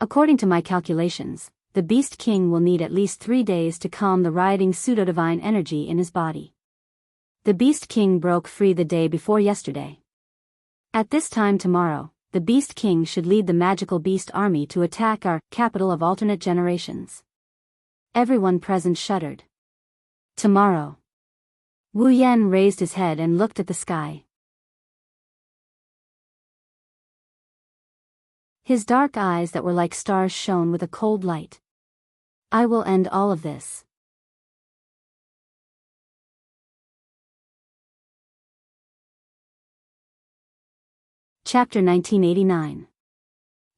"According to my calculations, the Beast King will need at least 3 days to calm the rioting pseudo-divine energy in his body. The Beast King broke free the day before yesterday. At this time tomorrow, the Beast King should lead the magical beast army to attack our capital of alternate generations." Everyone present shuddered. "Tomorrow." Wu Yan raised his head and looked at the sky. His dark eyes that were like stars shone with a cold light. "I will end all of this." Chapter 1989.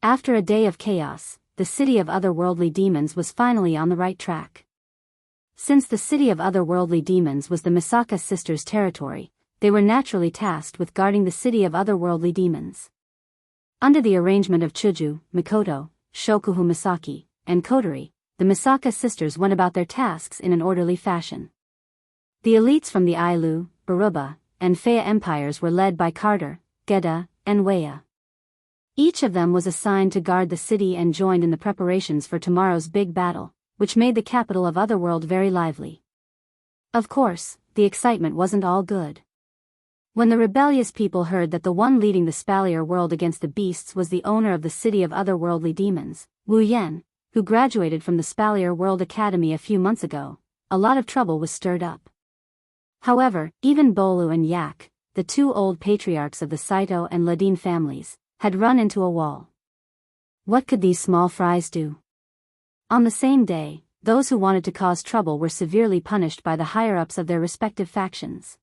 After a day of chaos, the city of otherworldly demons was finally on the right track. Since the city of otherworldly demons was the Misaka sisters' territory, they were naturally tasked with guarding the city of otherworldly demons. Under the arrangement of Chuju, Mikoto, Shokuhu Misaki, and Kotori, the Misaka sisters went about their tasks in an orderly fashion. The elites from the Ailu, Baruba, and Fea empires were led by Carter, Gedda, and Weya. Each of them was assigned to guard the city and joined in the preparations for tomorrow's big battle, which made the capital of Otherworld very lively. Of course, the excitement wasn't all good. When the rebellious people heard that the one leading the Spalier world against the beasts was the owner of the city of otherworldly demons, Wu Yan, who graduated from the Spalier World Academy a few months ago, a lot of trouble was stirred up. However, even Bolu and Yak, the 2 old patriarchs of the Saito and Ladin families, had run into a wall. What could these small fries do? On the same day, those who wanted to cause trouble were severely punished by the higher-ups of their respective factions.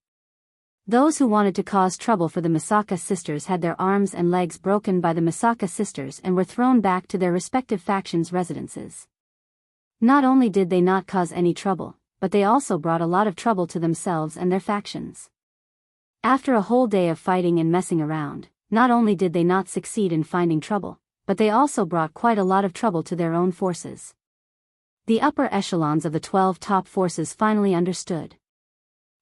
Those who wanted to cause trouble for the Misaka sisters had their arms and legs broken by the Misaka sisters and were thrown back to their respective factions' residences. Not only did they not cause any trouble, but they also brought a lot of trouble to themselves and their factions. After a whole day of fighting and messing around, not only did they not succeed in finding trouble, but they also brought quite a lot of trouble to their own forces. The upper echelons of the 12 top forces finally understood.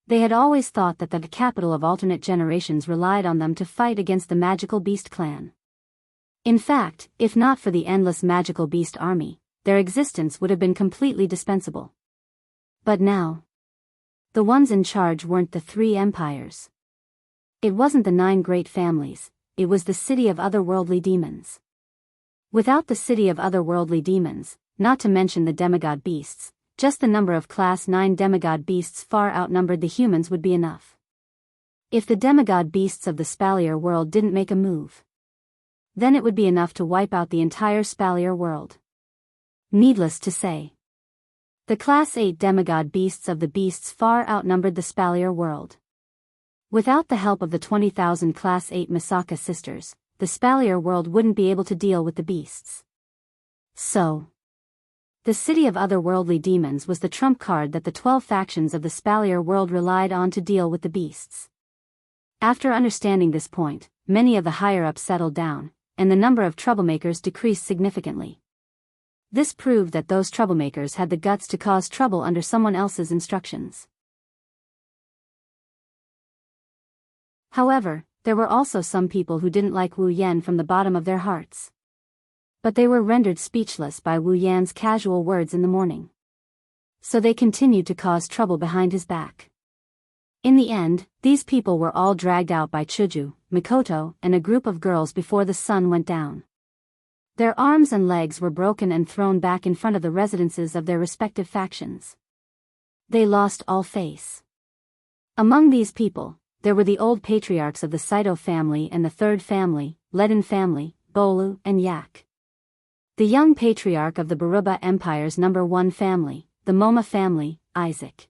They had always thought that the capital of alternate generations relied on them to fight against the magical beast clan. In fact, if not for the endless magical beast army, their existence would have been completely dispensable. But now, the ones in charge weren't the 3 empires. It wasn't the 9 great families, it was the city of otherworldly demons. Without the city of otherworldly demons, not to mention the demigod beasts, just the number of Class 9 demigod beasts far outnumbered the humans would be enough. If the demigod beasts of the Spalier world didn't make a move, then it would be enough to wipe out the entire Spalier world. Needless to say, the Class 8 demigod beasts of the beasts far outnumbered the Spalier world. Without the help of the 20,000 Class 8 Misaka sisters, the Spalier world wouldn't be able to deal with the beasts. So, the city of otherworldly demons was the trump card that the 12 factions of the Spalier world relied on to deal with the beasts. After understanding this point, many of the higher-ups settled down, and the number of troublemakers decreased significantly. This proved that those troublemakers had the guts to cause trouble under someone else's instructions. However, there were also some people who didn't like Wu Yan from the bottom of their hearts. But they were rendered speechless by Wu Yan's casual words in the morning. So they continued to cause trouble behind his back. In the end, these people were all dragged out by Chuju, Mikoto, and a group of girls before the sun went down. Their arms and legs were broken and thrown back in front of the residences of their respective factions. They lost all face. Among these people, there were the old patriarchs of the Saito family and the Third family, Ledin family, Bolu, and Yak. The young patriarch of the Baruba Empire's number 1 family, the Moma family, Isaac.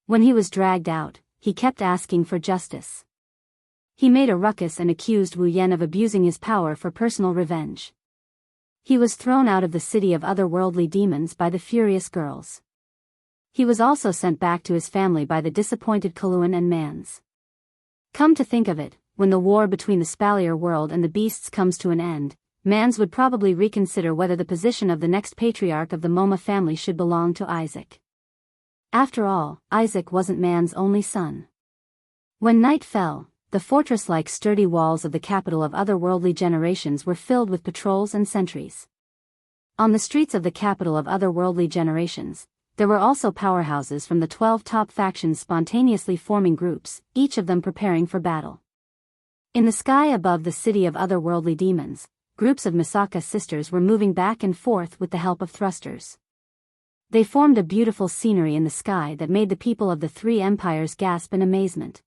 When he was dragged out, he kept asking for justice. He made a ruckus and accused Wu Yan of abusing his power for personal revenge. He was thrown out of the city of otherworldly demons by the furious girls. He was also sent back to his family by the disappointed Kaluan and Mans. Come to think of it, when the war between the Spalier world and the beasts comes to an end, Mans would probably reconsider whether the position of the next patriarch of the Moma family should belong to Isaac. After all, Isaac wasn't Mans' only son. When night fell, the fortress-like sturdy walls of the capital of otherworldly generations were filled with patrols and sentries. On the streets of the capital of otherworldly generations, there were also powerhouses from the 12 top factions spontaneously forming groups, each of them preparing for battle. In the sky above the city of otherworldly demons, groups of Misaka sisters were moving back and forth with the help of thrusters. They formed a beautiful scenery in the sky that made the people of the 3 empires gasp in amazement.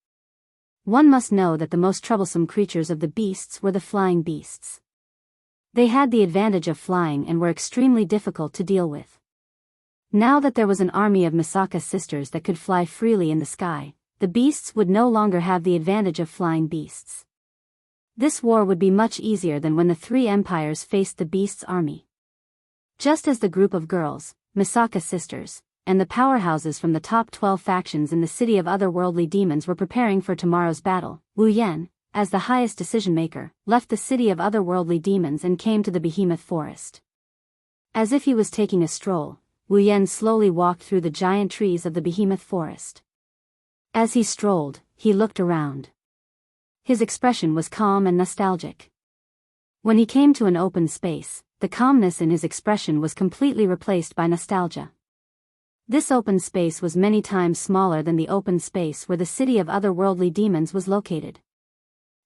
One must know that the most troublesome creatures of the beasts were the flying beasts. They had the advantage of flying and were extremely difficult to deal with. Now that there was an army of Misaka sisters that could fly freely in the sky, the beasts would no longer have the advantage of flying beasts. This war would be much easier than when the 3 empires faced the beasts' army. Just as the group of girls, Misaka sisters, and the powerhouses from the top 12 factions in the city of otherworldly demons were preparing for tomorrow's battle, Wu Yan, as the highest decision-maker, left the city of otherworldly demons and came to the behemoth forest. As if he was taking a stroll, Wu Yan slowly walked through the giant trees of the behemoth forest. As he strolled, he looked around. His expression was calm and nostalgic. When he came to an open space, the calmness in his expression was completely replaced by nostalgia. This open space was many times smaller than the open space where the city of otherworldly demons was located.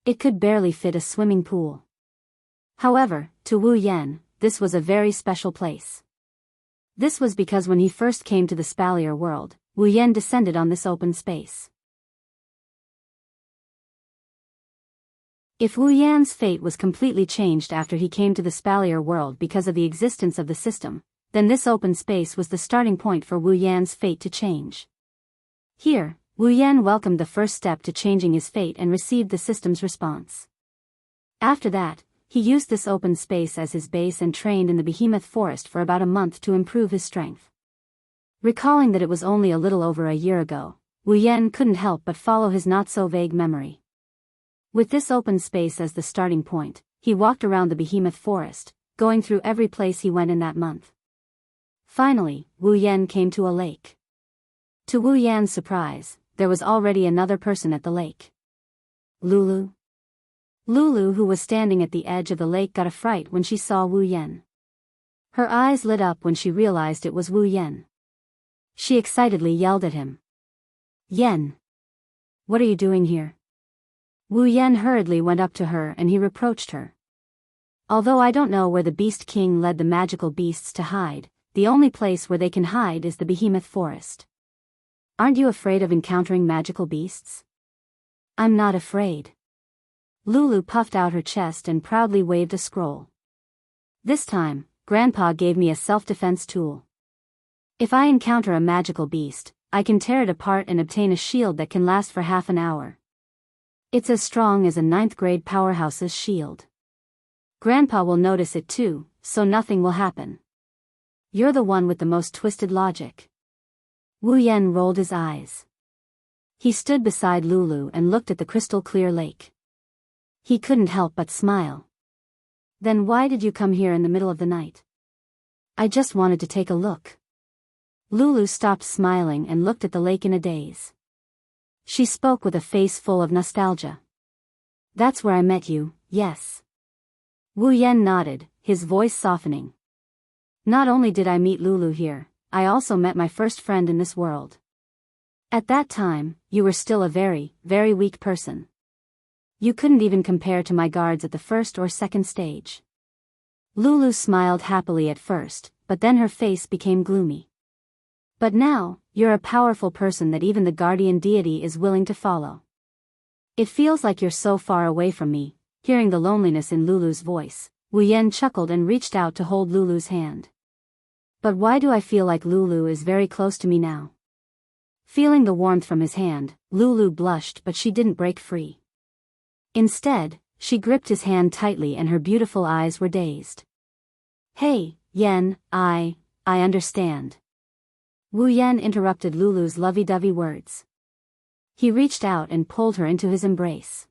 It could barely fit a swimming pool. However, to Wu Yan, this was a very special place. This was because when he first came to the Spalier world, Wu Yan descended on this open space. If Wu Yan's fate was completely changed after he came to the Spalier world because of the existence of the system, then this open space was the starting point for Wu Yan's fate to change. Here, Wu Yan welcomed the first step to changing his fate and received the system's response. After that, he used this open space as his base and trained in the behemoth forest for about a month to improve his strength. Recalling that it was only a little over a year ago, Wu Yan couldn't help but follow his not-so-vague memory. With this open space as the starting point, he walked around the behemoth forest, going through every place he went in that month. Finally, Wu Yan came to a lake. To Wu Yan's surprise, there was already another person at the lake. Lulu. Lulu, who was standing at the edge of the lake, got a fright when she saw Wu Yan. Her eyes lit up when she realized it was Wu Yan. She excitedly yelled at him. Yan! What are you doing here? Wu Yan hurriedly went up to her and he reproached her. Although I don't know where the Beast King led the magical beasts to hide, the only place where they can hide is the behemoth forest. Aren't you afraid of encountering magical beasts? I'm not afraid. Lulu puffed out her chest and proudly waved a scroll. This time, Grandpa gave me a self-defense tool. If I encounter a magical beast, I can tear it apart and obtain a shield that can last for half an hour. It's as strong as a 9th grade powerhouse's shield. Grandpa will notice it too, so nothing will happen. You're the one with the most twisted logic. Wu Yan rolled his eyes. He stood beside Lulu and looked at the crystal-clear lake. He couldn't help but smile. Then why did you come here in the middle of the night? I just wanted to take a look. Lulu stopped smiling and looked at the lake in a daze. She spoke with a face full of nostalgia. That's where I met you, yes. Wu Yan nodded, his voice softening. Not only did I meet Lulu here, I also met my first friend in this world. At that time, you were still a very, very weak person. You couldn't even compare to my guards at the first or second stage. Lulu smiled happily at first, but then her face became gloomy. But now, you're a powerful person that even the guardian deity is willing to follow. It feels like you're so far away from me. Hearing the loneliness in Lulu's voice, Wu Yan chuckled and reached out to hold Lulu's hand. But why do I feel like Lulu is very close to me now? Feeling the warmth from his hand, Lulu blushed, but she didn't break free. Instead, she gripped his hand tightly and her beautiful eyes were dazed. Hey, Yan, I understand. Wu Yan interrupted Lulu's lovey-dovey words. He reached out and pulled her into his embrace.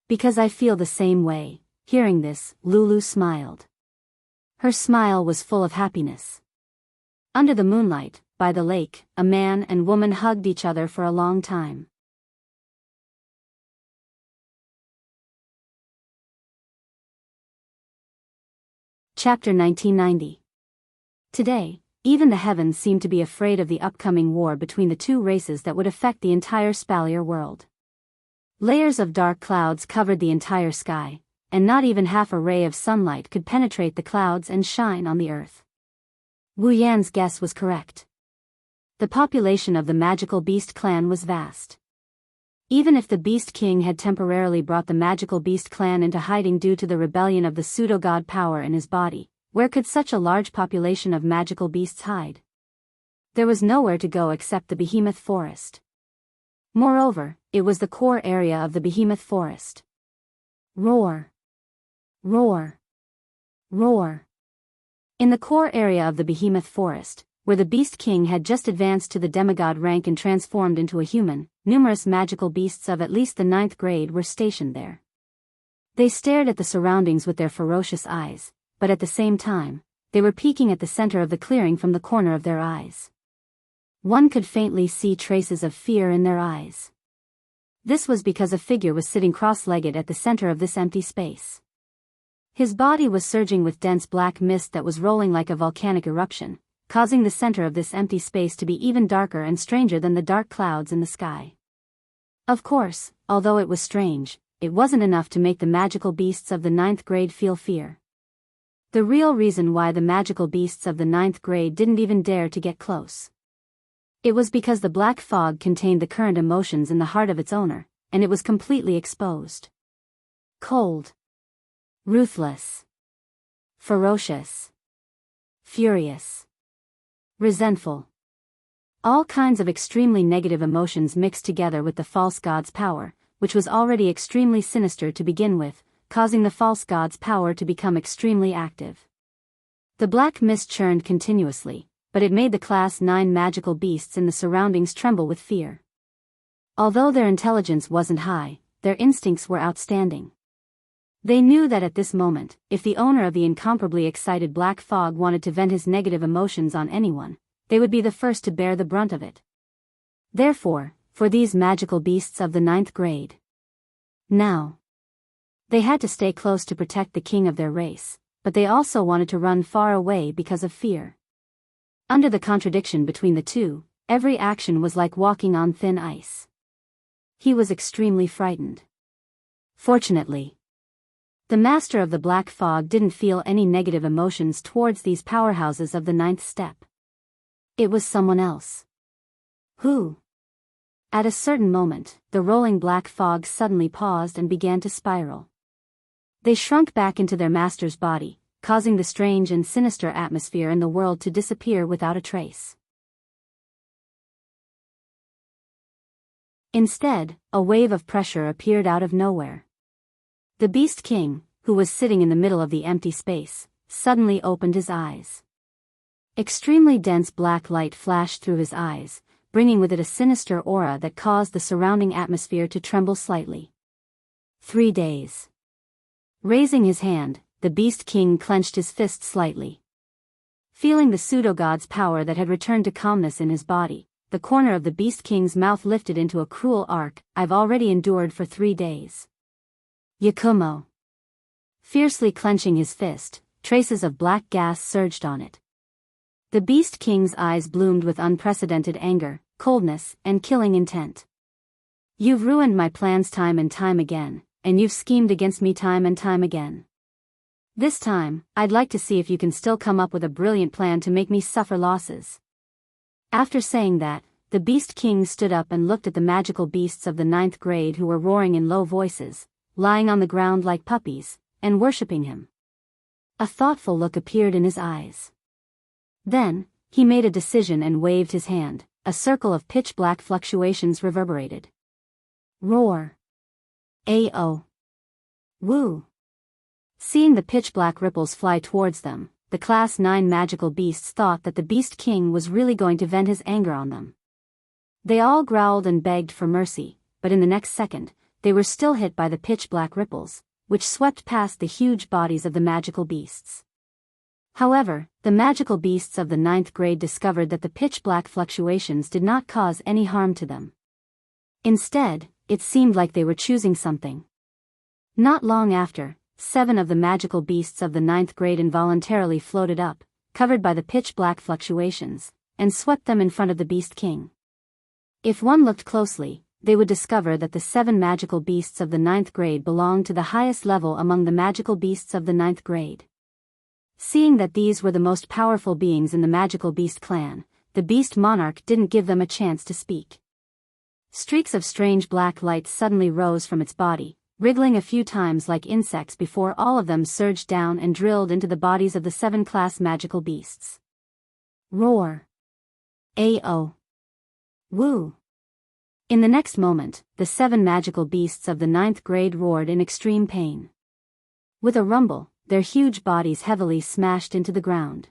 Because I feel the same way. Hearing this, Lulu smiled. Her smile was full of happiness. Under the moonlight, by the lake, a man and woman hugged each other for a long time. Chapter 1990. Today, even the heavens seemed to be afraid of the upcoming war between the two races that would affect the entire Spalier world. Layers of dark clouds covered the entire sky, and not even half a ray of sunlight could penetrate the clouds and shine on the earth. Wu Yan's guess was correct. The population of the magical beast clan was vast. Even if the Beast King had temporarily brought the magical beast clan into hiding due to the rebellion of the pseudo-god power in his body, where could such a large population of magical beasts hide? There was nowhere to go except the behemoth forest. Moreover, it was the core area of the behemoth forest. Roar! Roar! Roar! In the core area of the behemoth forest, where the Beast King had just advanced to the demigod rank and transformed into a human, numerous magical beasts of at least the 9th grade were stationed there. They stared at the surroundings with their ferocious eyes, but at the same time, they were peeking at the center of the clearing from the corner of their eyes. One could faintly see traces of fear in their eyes. This was because a figure was sitting cross-legged at the center of this empty space. His body was surging with dense black mist that was rolling like a volcanic eruption, causing the center of this empty space to be even darker and stranger than the dark clouds in the sky. Of course, although it was strange, it wasn't enough to make the magical beasts of the 9th grade feel fear. The real reason why the magical beasts of the 9th grade didn't even dare to get close. It was because the black fog contained the current emotions in the heart of its owner, and it was completely exposed. Cold. Ruthless. Ferocious. Furious. Resentful. All kinds of extremely negative emotions mixed together with the false god's power, which was already extremely sinister to begin with, causing the false god's power to become extremely active. The black mist churned continuously, but it made the Class 9 magical beasts in the surroundings tremble with fear. Although their intelligence wasn't high, their instincts were outstanding. They knew that at this moment, if the owner of the incomparably excited black fog wanted to vent his negative emotions on anyone, they would be the first to bear the brunt of it. Therefore, for these magical beasts of the 9th grade, now, they had to stay close to protect the king of their race, but they also wanted to run far away because of fear. Under the contradiction between the two, every action was like walking on thin ice. He was extremely frightened. Fortunately, the master of the black fog didn't feel any negative emotions towards these powerhouses of the 9th step. It was someone else. Who? At a certain moment, the rolling black fog suddenly paused and began to spiral. They shrunk back into their master's body, causing the strange and sinister atmosphere in the world to disappear without a trace. Instead, a wave of pressure appeared out of nowhere. The Beast King, who was sitting in the middle of the empty space, suddenly opened his eyes. Extremely dense black light flashed through his eyes, bringing with it a sinister aura that caused the surrounding atmosphere to tremble slightly. 3 days. Raising his hand, the Beast King clenched his fist slightly. Feeling the pseudo-god's power that had returned to calmness in his body, the corner of the Beast King's mouth lifted into a cruel arc. I've already endured for 3 days. Yakumo. Fiercely clenching his fist, traces of black gas surged on it. The Beast King's eyes bloomed with unprecedented anger, coldness, and killing intent. You've ruined my plans time and time again, and you've schemed against me time and time again. This time, I'd like to see if you can still come up with a brilliant plan to make me suffer losses. After saying that, the Beast King stood up and looked at the magical beasts of the 9th grade who were roaring in low voices, lying on the ground like puppies, and worshipping him. A thoughtful look appeared in his eyes. Then, he made a decision and waved his hand. A circle of pitch-black fluctuations reverberated. Roar. Ao. Woo. Seeing the pitch-black ripples fly towards them, the Class 9 magical beasts thought that the Beast King was really going to vent his anger on them. They all growled and begged for mercy, but in the next second, they were still hit by the pitch-black ripples, which swept past the huge bodies of the magical beasts. However, the magical beasts of the 9th grade discovered that the pitch-black fluctuations did not cause any harm to them. Instead, it seemed like they were choosing something. Not long after, 7 of the magical beasts of the 9th grade involuntarily floated up, covered by the pitch-black fluctuations, and swept them in front of the Beast King. If one looked closely, they would discover that the 7 magical beasts of the 9th grade belonged to the highest level among the magical beasts of the 9th grade. Seeing that these were the most powerful beings in the magical beast clan, the beast monarch didn't give them a chance to speak. Streaks of strange black light suddenly rose from its body, wriggling a few times like insects before all of them surged down and drilled into the bodies of the 7 class magical beasts. Roar. Ao. Woo. In the next moment, the 7 magical beasts of the 9th grade roared in extreme pain. With a rumble, their huge bodies heavily smashed into the ground.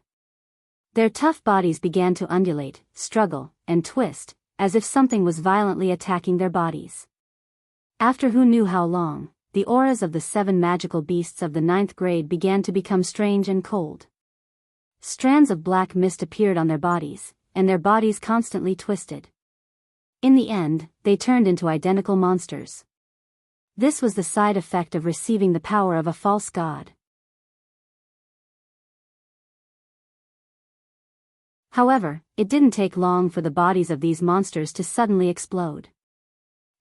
Their tough bodies began to undulate, struggle, and twist, as if something was violently attacking their bodies. After who knew how long, the auras of the 7 magical beasts of the 9th grade began to become strange and cold. Strands of black mist appeared on their bodies, and their bodies constantly twisted. In the end, they turned into identical monsters. This was the side effect of receiving the power of a false god. However, it didn't take long for the bodies of these monsters to suddenly explode.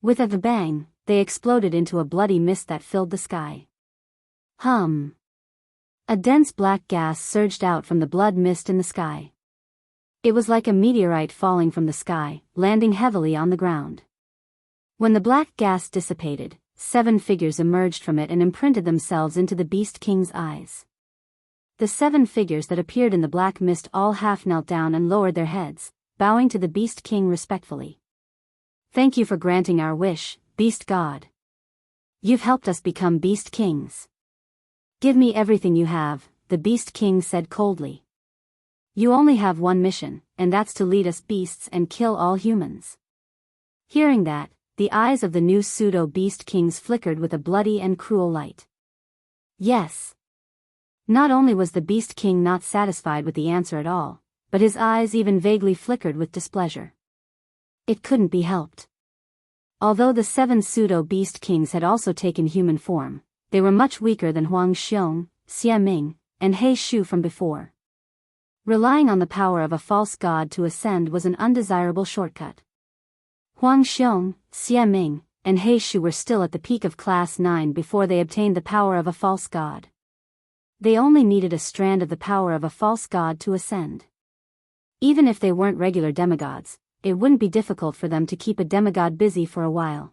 With a bang, they exploded into a bloody mist that filled the sky. Hum. A dense black gas surged out from the blood mist in the sky. It was like a meteorite falling from the sky, landing heavily on the ground. When the black gas dissipated, 7 figures emerged from it and imprinted themselves into the Beast King's eyes. The 7 figures that appeared in the black mist all half knelt down and lowered their heads, bowing to the Beast King respectfully. Thank you for granting our wish, Beast God. You've helped us become Beast Kings. Give me everything you have, the Beast King said coldly. You only have one mission, and that's to lead us beasts and kill all humans." Hearing that, the eyes of the new pseudo-beast kings flickered with a bloody and cruel light. Yes. Not only was the beast king not satisfied with the answer at all, but his eyes even vaguely flickered with displeasure. It couldn't be helped. Although the 7 pseudo-beast kings had also taken human form, they were much weaker than Huang Xiong, Xie Ming, and He Shu from before. Relying on the power of a false god to ascend was an undesirable shortcut. Huang Xiong, Xie Ming, and He Shu were still at the peak of Class 9 before they obtained the power of a false god. They only needed a strand of the power of a false god to ascend. Even if they weren't regular demigods, it wouldn't be difficult for them to keep a demigod busy for a while.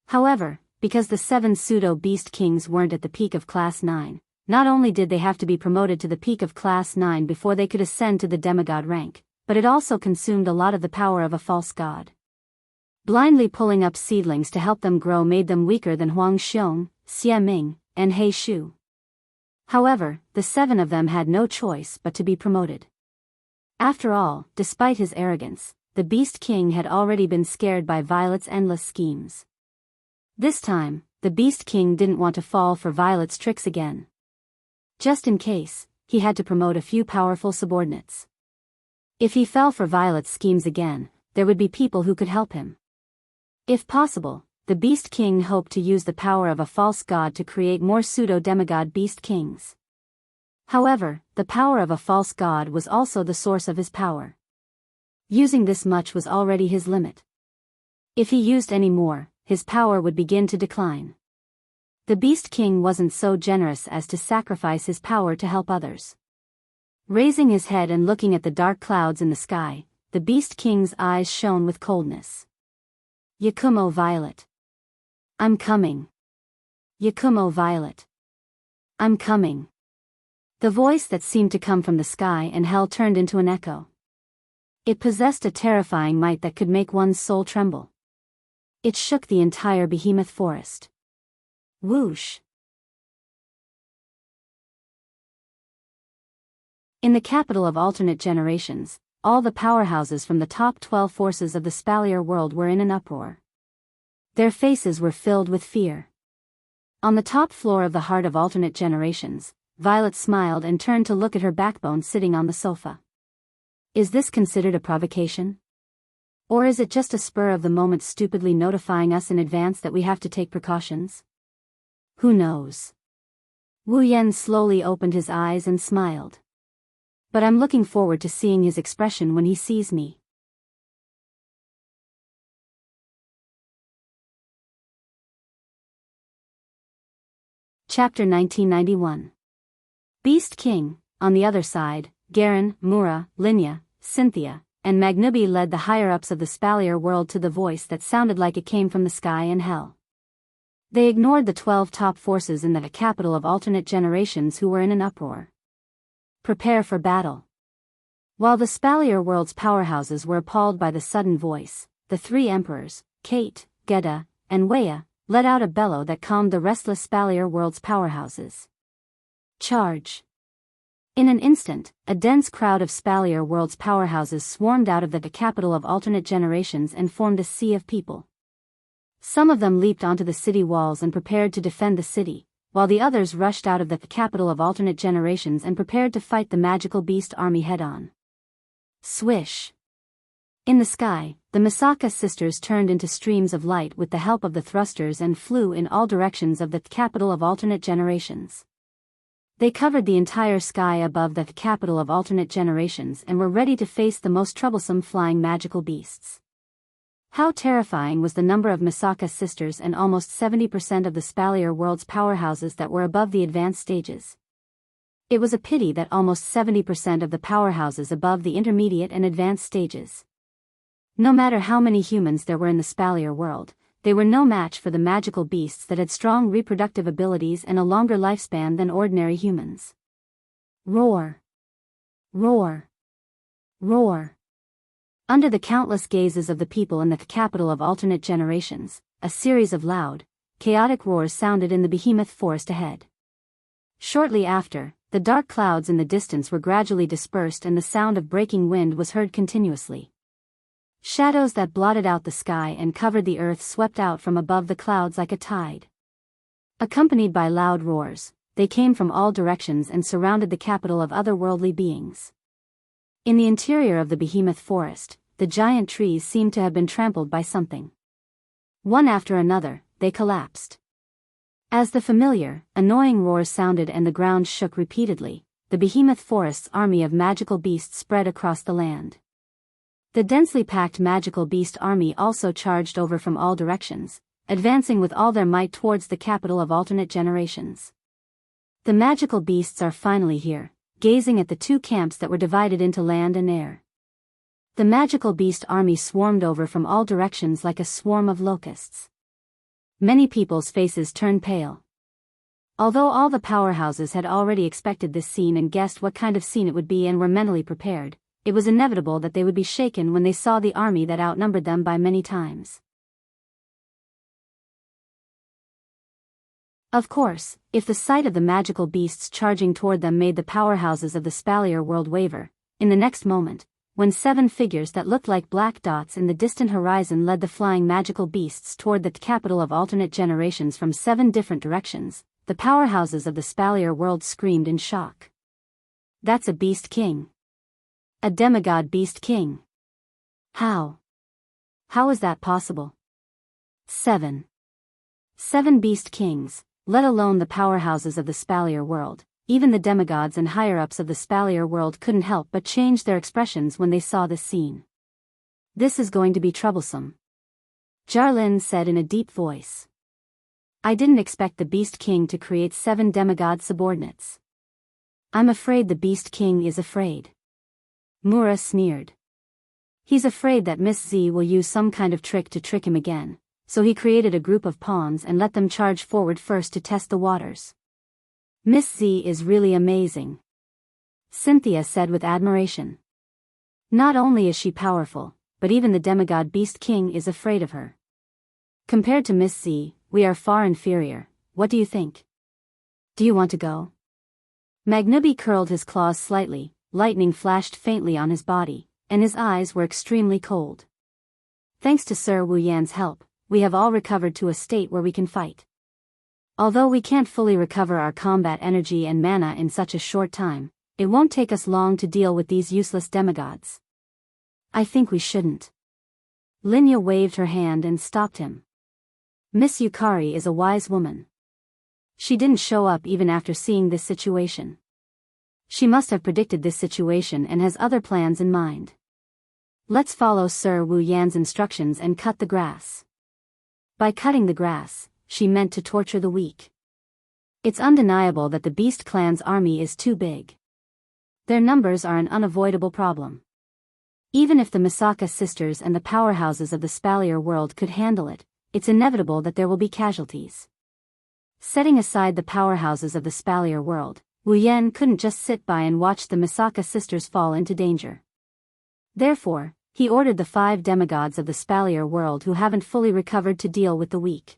However, because the 7 pseudo-beast kings weren't at the peak of Class 9, not only did they have to be promoted to the peak of Class 9 before they could ascend to the demigod rank, but it also consumed a lot of the power of a false god. Blindly pulling up seedlings to help them grow made them weaker than Huang Xiong, Xie Ming, and He Shu. However, the 7 of them had no choice but to be promoted. After all, despite his arrogance, the Beast King had already been scared by Violet's endless schemes. This time, the Beast King didn't want to fall for Violet's tricks again. Just in case, he had to promote a few powerful subordinates. If he fell for Violet's schemes again, there would be people who could help him. If possible, the Beast King hoped to use the power of a false god to create more pseudo-demigod Beast Kings. However, the power of a false god was also the source of his power. Using this much was already his limit. If he used any more, his power would begin to decline. The Beast King wasn't so generous as to sacrifice his power to help others. Raising his head and looking at the dark clouds in the sky, the Beast King's eyes shone with coldness. "Yakumo Violet. I'm coming. Yakumo Violet. I'm coming." The voice that seemed to come from the sky and hell turned into an echo. It possessed a terrifying might that could make one's soul tremble. It shook the entire behemoth forest. Whoosh! In the capital of alternate generations, all the powerhouses from the top 12 forces of the Spalier world were in an uproar. Their faces were filled with fear. On the top floor of the heart of alternate generations, Violet smiled and turned to look at her backbone sitting on the sofa. Is this considered a provocation? Or is it just a spur of the moment stupidly notifying us in advance that we have to take precautions? Who knows? Wu Yan slowly opened his eyes and smiled. But I'm looking forward to seeing his expression when he sees me. Chapter 1991. Beast King. On the other side, Garen, Mura, Linya, Cynthia, and Magnubi led the higher-ups of the Spalier world to the voice that sounded like it came from the sky and hell. They ignored the 12 top forces in the capital of alternate generations who were in an uproar. Prepare for battle. While the Spalier world's powerhouses were appalled by the sudden voice, the 3 emperors, Kate, Gedda, and Weya, let out a bellow that calmed the restless Spalier world's powerhouses. Charge! In an instant, a dense crowd of Spalier world's powerhouses swarmed out of the capital of alternate generations and formed a sea of people. Some of them leaped onto the city walls and prepared to defend the city, while the others rushed out of the capital of alternate generations and prepared to fight the magical beast army head-on. Swish! In the sky, the Misaka sisters turned into streams of light with the help of the thrusters and flew in all directions of the capital of alternate generations. They covered the entire sky above the capital of alternate generations and were ready to face the most troublesome flying magical beasts. How terrifying was the number of Misaka sisters and almost 70% of the Spalier world's powerhouses that were above the advanced stages. It was a pity that almost 70% of the powerhouses above the intermediate and advanced stages. No matter how many humans there were in the Spalier world, they were no match for the magical beasts that had strong reproductive abilities and a longer lifespan than ordinary humans. Roar! Roar! Roar! Under the countless gazes of the people in the capital of alternate generations, a series of loud, chaotic roars sounded in the behemoth forest ahead. Shortly after, the dark clouds in the distance were gradually dispersed and the sound of breaking wind was heard continuously. Shadows that blotted out the sky and covered the earth swept out from above the clouds like a tide. Accompanied by loud roars, they came from all directions and surrounded the capital of otherworldly beings. In the interior of the behemoth forest, the giant trees seemed to have been trampled by something. One after another, they collapsed. As the familiar, annoying roars sounded and the ground shook repeatedly, the behemoth forest's army of magical beasts spread across the land. The densely packed magical beast army also charged over from all directions, advancing with all their might towards the capital of alternate generations. The magical beasts are finally here, gazing at the two camps that were divided into land and air. The magical beast army swarmed over from all directions like a swarm of locusts. Many people's faces turned pale. Although all the powerhouses had already expected this scene and guessed what kind of scene it would be and were mentally prepared, it was inevitable that they would be shaken when they saw the army that outnumbered them by many times. Of course, if the sight of the magical beasts charging toward them made the powerhouses of the Spalier world waver, in the next moment, when 7 figures that looked like black dots in the distant horizon led the flying magical beasts toward the capital of alternate generations from 7 different directions, the powerhouses of the Spalier world screamed in shock. That's a beast king. A demigod beast king. How? How is that possible? 7 beast kings, let alone the powerhouses of the Spalier world. Even the demigods and higher-ups of the Spalier world couldn't help but change their expressions when they saw this scene. This is going to be troublesome, Jarlin said in a deep voice. I didn't expect the Beast King to create 7 demigod subordinates. I'm afraid the Beast King is afraid. Mura sneered. He's afraid that Miss Z will use some kind of trick to trick him again, so he created a group of pawns and let them charge forward first to test the waters. Miss Z is really amazing, Cynthia said with admiration. Not only is she powerful, but even the demigod Beast King is afraid of her. Compared to Miss Z, we are far inferior. What do you think? Do you want to go? Magnubi curled his claws slightly, lightning flashed faintly on his body, and his eyes were extremely cold. Thanks to Sir Wu Yan's help, we have all recovered to a state where we can fight. Although we can't fully recover our combat energy and mana in such a short time, it won't take us long to deal with these useless demigods. I think we shouldn't. Linya waved her hand and stopped him. Miss Yukari is a wise woman. She didn't show up even after seeing this situation. She must have predicted this situation and has other plans in mind. Let's follow Sir Wu Yan's instructions and cut the grass. By cutting the grass, she meant to torture the weak. It's undeniable that the Beast Clan's army is too big. Their numbers are an unavoidable problem. Even if the Misaka sisters and the powerhouses of the Spalier world could handle it, it's inevitable that there will be casualties. Setting aside the powerhouses of the Spalier world, Wu Yan couldn't just sit by and watch the Misaka sisters fall into danger. Therefore, he ordered the 5 demigods of the Spalier world who haven't fully recovered to deal with the weak.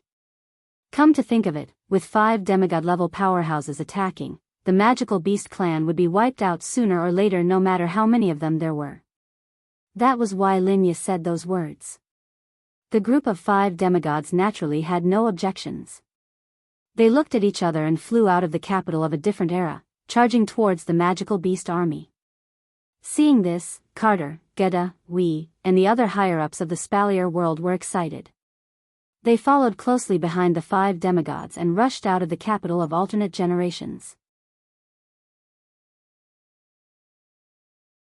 Come to think of it, with 5 demigod-level powerhouses attacking, the magical beast clan would be wiped out sooner or later no matter how many of them there were. That was why Linya said those words. The group of 5 demigods naturally had no objections. They looked at each other and flew out of the capital of a different era, charging towards the magical beast army. Seeing this, Carter, Gedda, Wee, and the other higher-ups of the Spalier world were excited. They followed closely behind the 5 demigods and rushed out of the capital of alternate generations.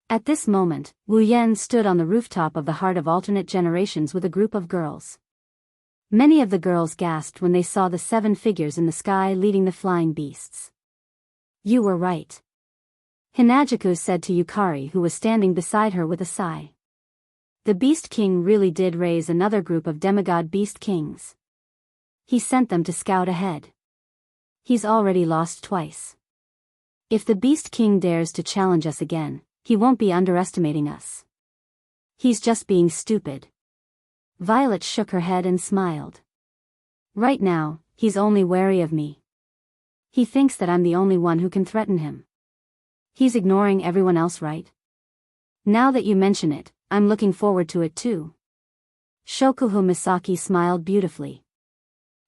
At this moment, Wu Yan stood on the rooftop of the heart of alternate generations with a group of girls. Many of the girls gasped when they saw the 7 figures in the sky leading the flying beasts. You were right, Hinajaku said to Yukari, who was standing beside her with a sigh. The Beast King really did raise another group of demigod Beast Kings. He sent them to scout ahead. He's already lost twice. If the Beast King dares to challenge us again, he won't be underestimating us. He's just being stupid. Violet shook her head and smiled. Right now, he's only wary of me. He thinks that I'm the only one who can threaten him. He's ignoring everyone else, right? Now that you mention it, I'm looking forward to it too. Shokuho Misaki smiled beautifully.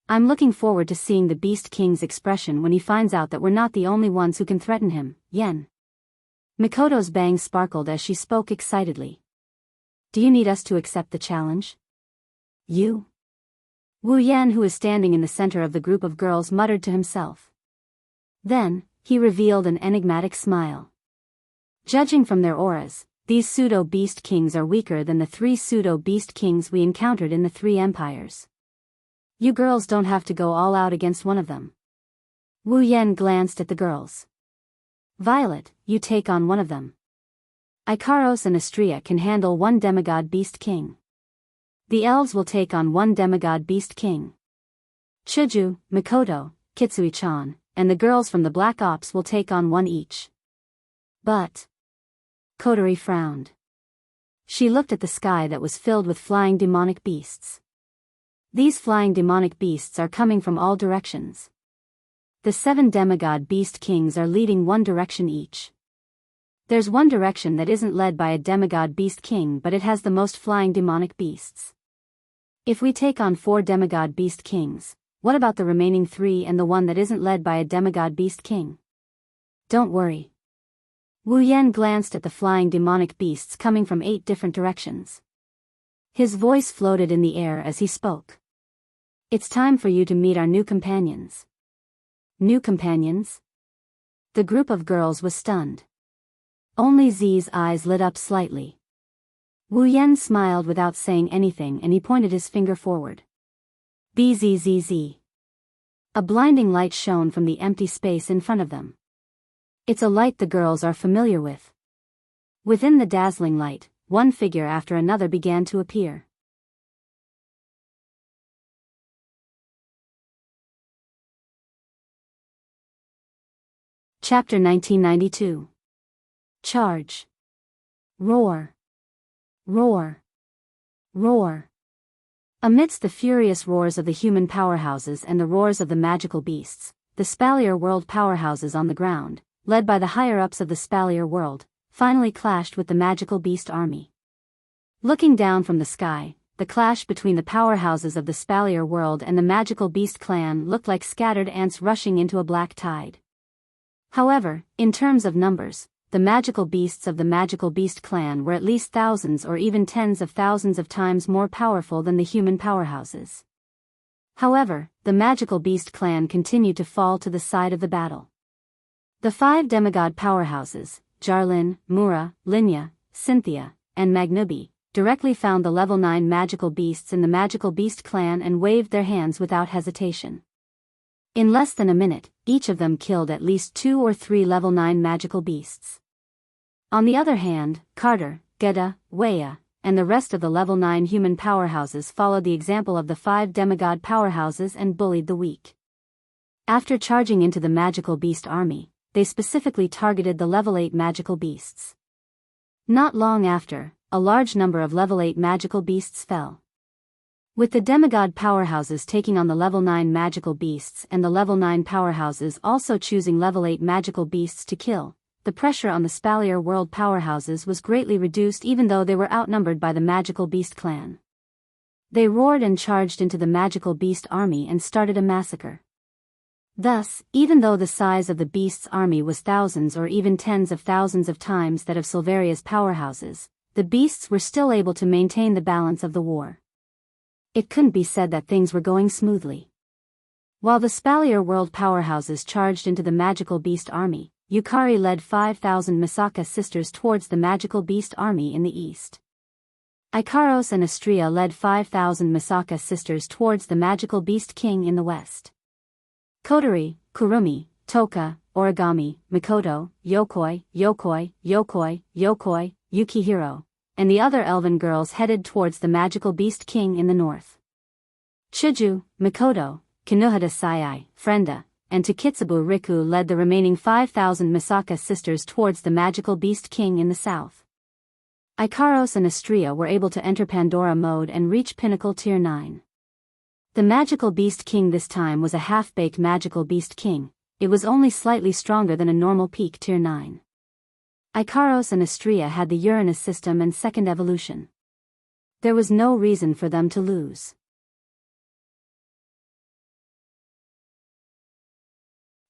I'm looking forward to seeing the Beast King's expression when he finds out that we're not the only ones who can threaten him, Yen. Mikoto's bangs sparkled as she spoke excitedly. Do you need us to accept the challenge? You? Wu Yan, who is standing in the center of the group of girls, muttered to himself. Then, he revealed an enigmatic smile. Judging from their auras, these pseudo-beast kings are weaker than the 3 pseudo-beast kings we encountered in the 3 empires. You girls don't have to go all out against one of them. Wu Yan glanced at the girls. Violet, you take on one of them. Ikaros and Astria can handle 1 demigod beast king. The elves will take on 1 demigod beast king. Chuju, Mikoto, Kitsui-chan, and the girls from the Black Ops will take on 1 each. But... Kotori frowned. She looked at the sky that was filled with flying demonic beasts. These flying demonic beasts are coming from all directions. The 7 demigod beast kings are leading 1 direction each. There's 1 direction that isn't led by a demigod beast king, but it has the most flying demonic beasts. If we take on 4 demigod beast kings, what about the remaining 3 and the one that isn't led by a demigod beast king? Don't worry. Wu Yan glanced at the flying demonic beasts coming from 8 different directions. His voice floated in the air as he spoke. It's time for you to meet our new companions. New companions? The group of girls was stunned. Only Z's eyes lit up slightly. Wu Yan smiled without saying anything, and he pointed his finger forward. Bzzz. A blinding light shone from the empty space in front of them. It's a light the girls are familiar with. Within the dazzling light, 1 figure after another began to appear. Chapter 1992. Charge. Roar. Roar. Roar. Amidst the furious roars of the human powerhouses and the roars of the magical beasts, the Spalier world powerhouses on the ground, led by the higher-ups of the Spalier world, finally clashed with the magical beast army. Looking down from the sky, the clash between the powerhouses of the Spalier world and the magical beast clan looked like scattered ants rushing into a black tide. However, in terms of numbers, the magical beasts of the magical beast clan were at least thousands or even tens of thousands of times more powerful than the human powerhouses. However, the magical beast clan continued to fall to the side of the battle. The 5 demigod powerhouses, Jarlin, Mura, Linya, Cynthia, and Magnubi, directly found the level 9 magical beasts in the magical beast clan and waved their hands without hesitation. In less than a minute, each of them killed at least 2 or 3 level 9 magical beasts. On the other hand, Carter, Geda, Weya, and the rest of the level 9 human powerhouses followed the example of the 5 demigod powerhouses and bullied the weak. After charging into the magical beast army, they specifically targeted the level 8 magical beasts. Not long after, a large number of level 8 magical beasts fell. With the demigod powerhouses taking on the level 9 magical beasts and the level 9 powerhouses also choosing level 8 magical beasts to kill, the pressure on the Spalier world powerhouses was greatly reduced even though they were outnumbered by the magical beast clan. They roared and charged into the magical beast army and started a massacre. Thus, even though the size of the beast's army was thousands or even tens of thousands of times that of Silveria's powerhouses, the beasts were still able to maintain the balance of the war. It couldn't be said that things were going smoothly. While the Spalier world powerhouses charged into the magical beast army, Yukari led 5,000 Misaka sisters towards the magical beast army in the east. Ikaros and Astria led 5,000 Misaka sisters towards the magical beast king in the west. Kotori, Kurumi, Toka, Origami, Mikoto, Yokoi, Yukihiro, and the other elven girls headed towards the magical beast king in the north. Chuju, Mikoto, Kinuhada Sayai, Frenda, and Takitsubu Riku led the remaining 5,000 Misaka sisters towards the magical beast king in the south. Ikaros and Astria were able to enter Pandora mode and reach pinnacle tier 9. The magical beast king this time was a half-baked magical beast king. It was only slightly stronger than a normal peak tier 9. Ikaros and Astrea had the Uranus system and second evolution. There was no reason for them to lose.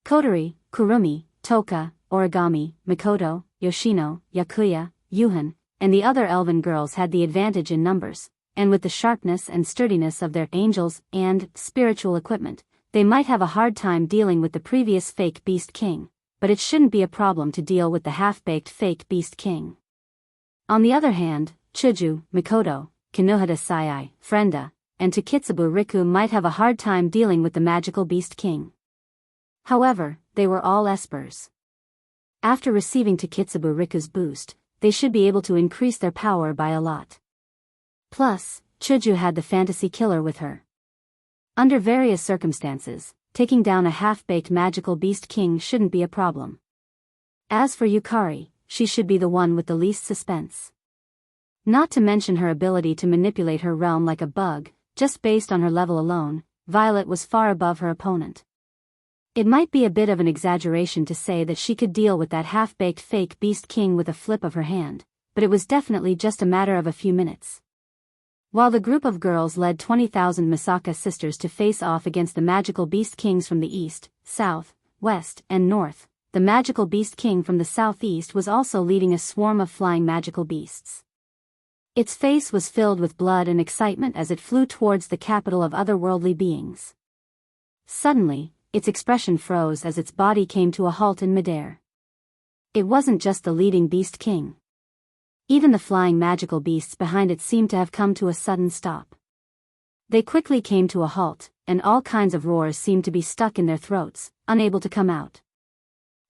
Kotori, Kurumi, Toka, Origami, Mikoto, Yoshino, Yakuya, Yuhan, and the other elven girls had the advantage in numbers, and with the sharpness and sturdiness of their angels and spiritual equipment, they might have a hard time dealing with the previous fake Beast King, but it shouldn't be a problem to deal with the half-baked fake Beast King. On the other hand, Chuju, Mikoto, Kinohada Sayai, Frenda, and Takitsubu Riku might have a hard time dealing with the magical Beast King. However, they were all espers. After receiving Takitsubu Riku's boost, they should be able to increase their power by a lot. Plus, Chuju had the fantasy killer with her. Under various circumstances, taking down a half-baked magical Beast King shouldn't be a problem. As for Yukari, she should be the one with the least suspense. Not to mention her ability to manipulate her realm like a bug, just based on her level alone, Violet was far above her opponent. It might be a bit of an exaggeration to say that she could deal with that half-baked fake Beast King with a flip of her hand, but it was definitely just a matter of a few minutes. While the group of girls led 20,000 Misaka sisters to face off against the magical Beast Kings from the east, south, west, and north, the magical Beast King from the southeast was also leading a swarm of flying magical beasts. Its face was filled with blood and excitement as it flew towards the capital of otherworldly beings. Suddenly, its expression froze as its body came to a halt in midair. It wasn't just the leading Beast King. Even the flying magical beasts behind it seemed to have come to a sudden stop. They quickly came to a halt, and all kinds of roars seemed to be stuck in their throats, unable to come out.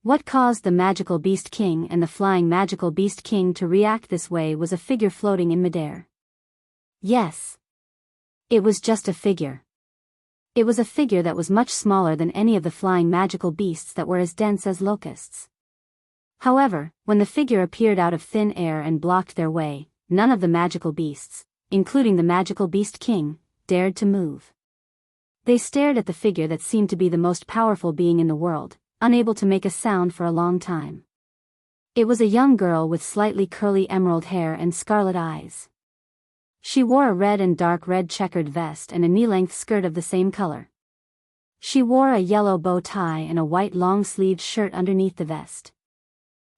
What caused the magical Beast King and the flying magical Beast King to react this way was a figure floating in midair. Yes. It was just a figure. It was a figure that was much smaller than any of the flying magical beasts that were as dense as locusts. However, when the figure appeared out of thin air and blocked their way, none of the magical beasts, including the magical Beast King, dared to move. They stared at the figure that seemed to be the most powerful being in the world, unable to make a sound for a long time. It was a young girl with slightly curly emerald hair and scarlet eyes. She wore a red and dark red checkered vest and a knee-length skirt of the same color. She wore a yellow bow tie and a white long-sleeved shirt underneath the vest.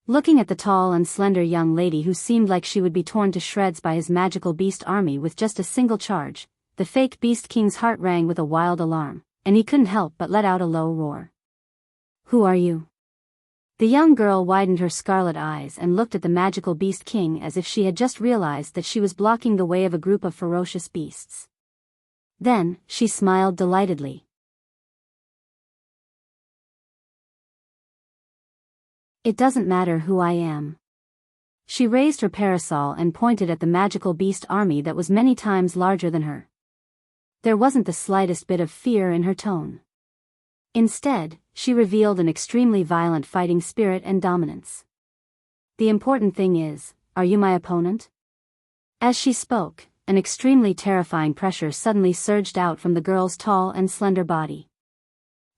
Looking at the tall and slender young lady who seemed like she would be torn to shreds by his magical beast army with just a single charge, the fake Beast King's heart rang with a wild alarm, and he couldn't help but let out a low roar. "Who are you?" The young girl widened her scarlet eyes and looked at the magical Beast King as if she had just realized that she was blocking the way of a group of ferocious beasts. Then, she smiled delightedly. "It doesn't matter who I am." She raised her parasol and pointed at the magical beast army that was many times larger than her. There wasn't the slightest bit of fear in her tone. Instead, she revealed an extremely violent fighting spirit and dominance. "The important thing is, are you my opponent?" As she spoke, an extremely terrifying pressure suddenly surged out from the girl's tall and slender body.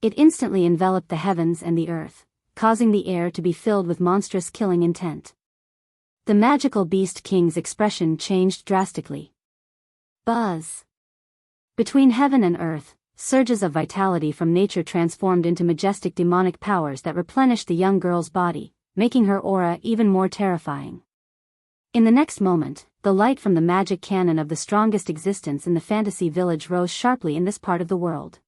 It instantly enveloped the heavens and the earth, causing the air to be filled with monstrous killing intent. The magical Beast King's expression changed drastically. Buzz! Between heaven and earth, surges of vitality from nature transformed into majestic demonic powers that replenished the young girl's body, making her aura even more terrifying. In the next moment, the light from the magic cannon of the strongest existence in the fantasy village rose sharply in this part of the world.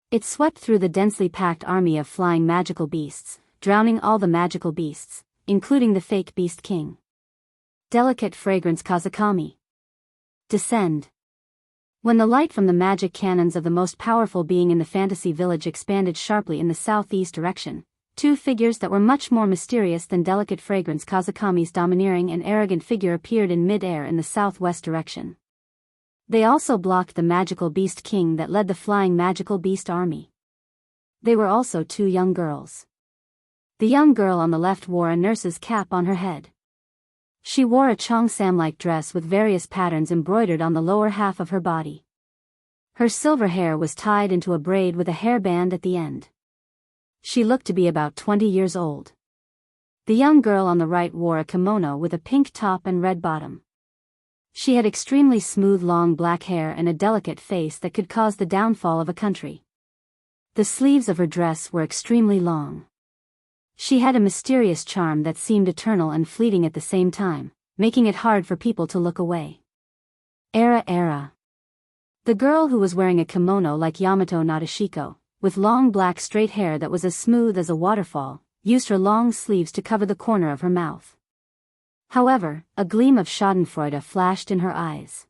It swept through the densely packed army of flying magical beasts, drowning all the magical beasts, including the fake Beast King. Delicate fragrance Kazakami. Descend. When the light from the magic cannons of the most powerful being in the fantasy village expanded sharply in the southeast direction, two figures that were much more mysterious than delicate fragrance Kazakami's domineering and arrogant figure appeared in mid-air in the southwest direction. They also blocked the magical Beast King that led the flying magical beast army. They were also two young girls. The young girl on the left wore a nurse's cap on her head. She wore a cheongsam-like dress with various patterns embroidered on the lower half of her body. Her silver hair was tied into a braid with a hairband at the end. She looked to be about 20 years old. The young girl on the right wore a kimono with a pink top and red bottom. She had extremely smooth long black hair and a delicate face that could cause the downfall of a country. The sleeves of her dress were extremely long. She had a mysterious charm that seemed eternal and fleeting at the same time, making it hard for people to look away. Era. The girl who was wearing a kimono like Yamato Nadeshiko, with long black straight hair that was as smooth as a waterfall, used her long sleeves to cover the corner of her mouth. However, a gleam of schadenfreude flashed in her eyes.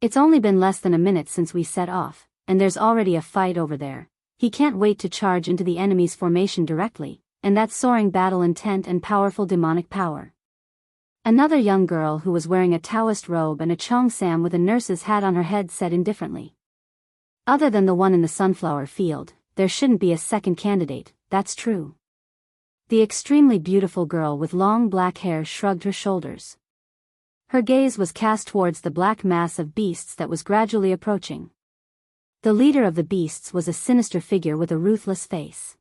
It's only been less than a minute since we set off, and there's already a fight over there. He can't wait to charge into the enemy's formation directly, and that soaring battle intent and powerful demonic power. Another young girl who was wearing a Taoist robe and a cheongsam with a nurse's hat on her head said indifferently. Other than the one in the sunflower field, there shouldn't be a second candidate, that's true. The extremely beautiful girl with long black hair shrugged her shoulders. Her gaze was cast towards the black mass of beasts that was gradually approaching. The leader of the beasts was a sinister figure with a ruthless face.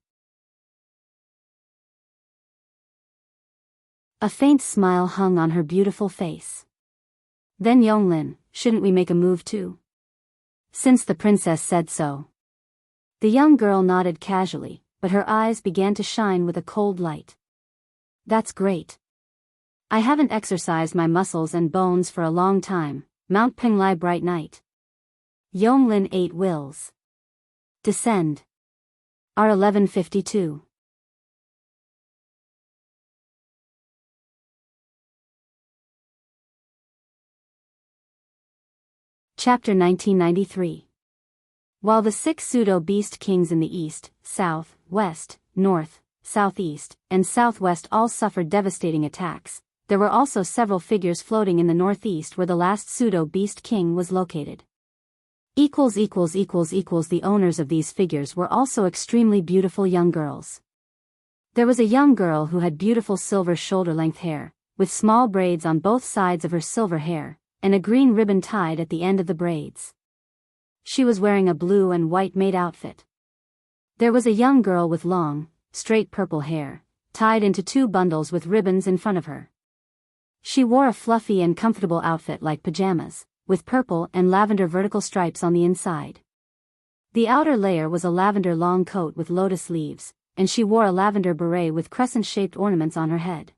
A faint smile hung on her beautiful face. Then Yonglin, shouldn't we make a move too? Since the princess said so. The young girl nodded casually, but her eyes began to shine with a cold light. That's great. I haven't exercised my muscles and bones for a long time. Mount Penglai bright night. Yonglin 8 wills. Descend. R1152. Chapter 1993. While the 6 pseudo-beast kings in the east, south, west, north, southeast, and southwest all suffered devastating attacks, there were also several figures floating in the northeast where the last pseudo-beast king was located. The owners of these figures were also extremely beautiful young girls. There was a young girl who had beautiful silver shoulder-length hair, with small braids on both sides of her silver hair, and a green ribbon tied at the end of the braids. She was wearing a blue and white maid outfit. There was a young girl with long, straight purple hair, tied into 2 bundles with ribbons in front of her. She wore a fluffy and comfortable outfit like pajamas, with purple and lavender vertical stripes on the inside. The outer layer was a lavender long coat with lotus leaves, and she wore a lavender beret with crescent-shaped ornaments on her head.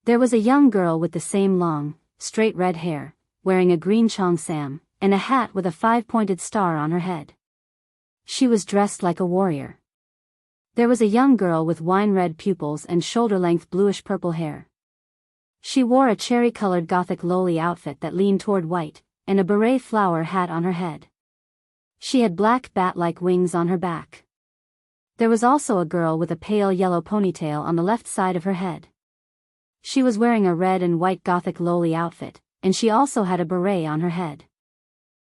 There was a young girl with the same long, straight red hair, wearing a green cheongsam, and a hat with a 5-pointed star on her head. She was dressed like a warrior. There was a young girl with wine-red pupils and shoulder-length bluish-purple hair. She wore a cherry-colored gothic loli outfit that leaned toward white, and a beret flower hat on her head. She had black bat-like wings on her back. There was also a girl with a pale yellow ponytail on the left side of her head. She was wearing a red and white gothic loli outfit, and she also had a beret on her head.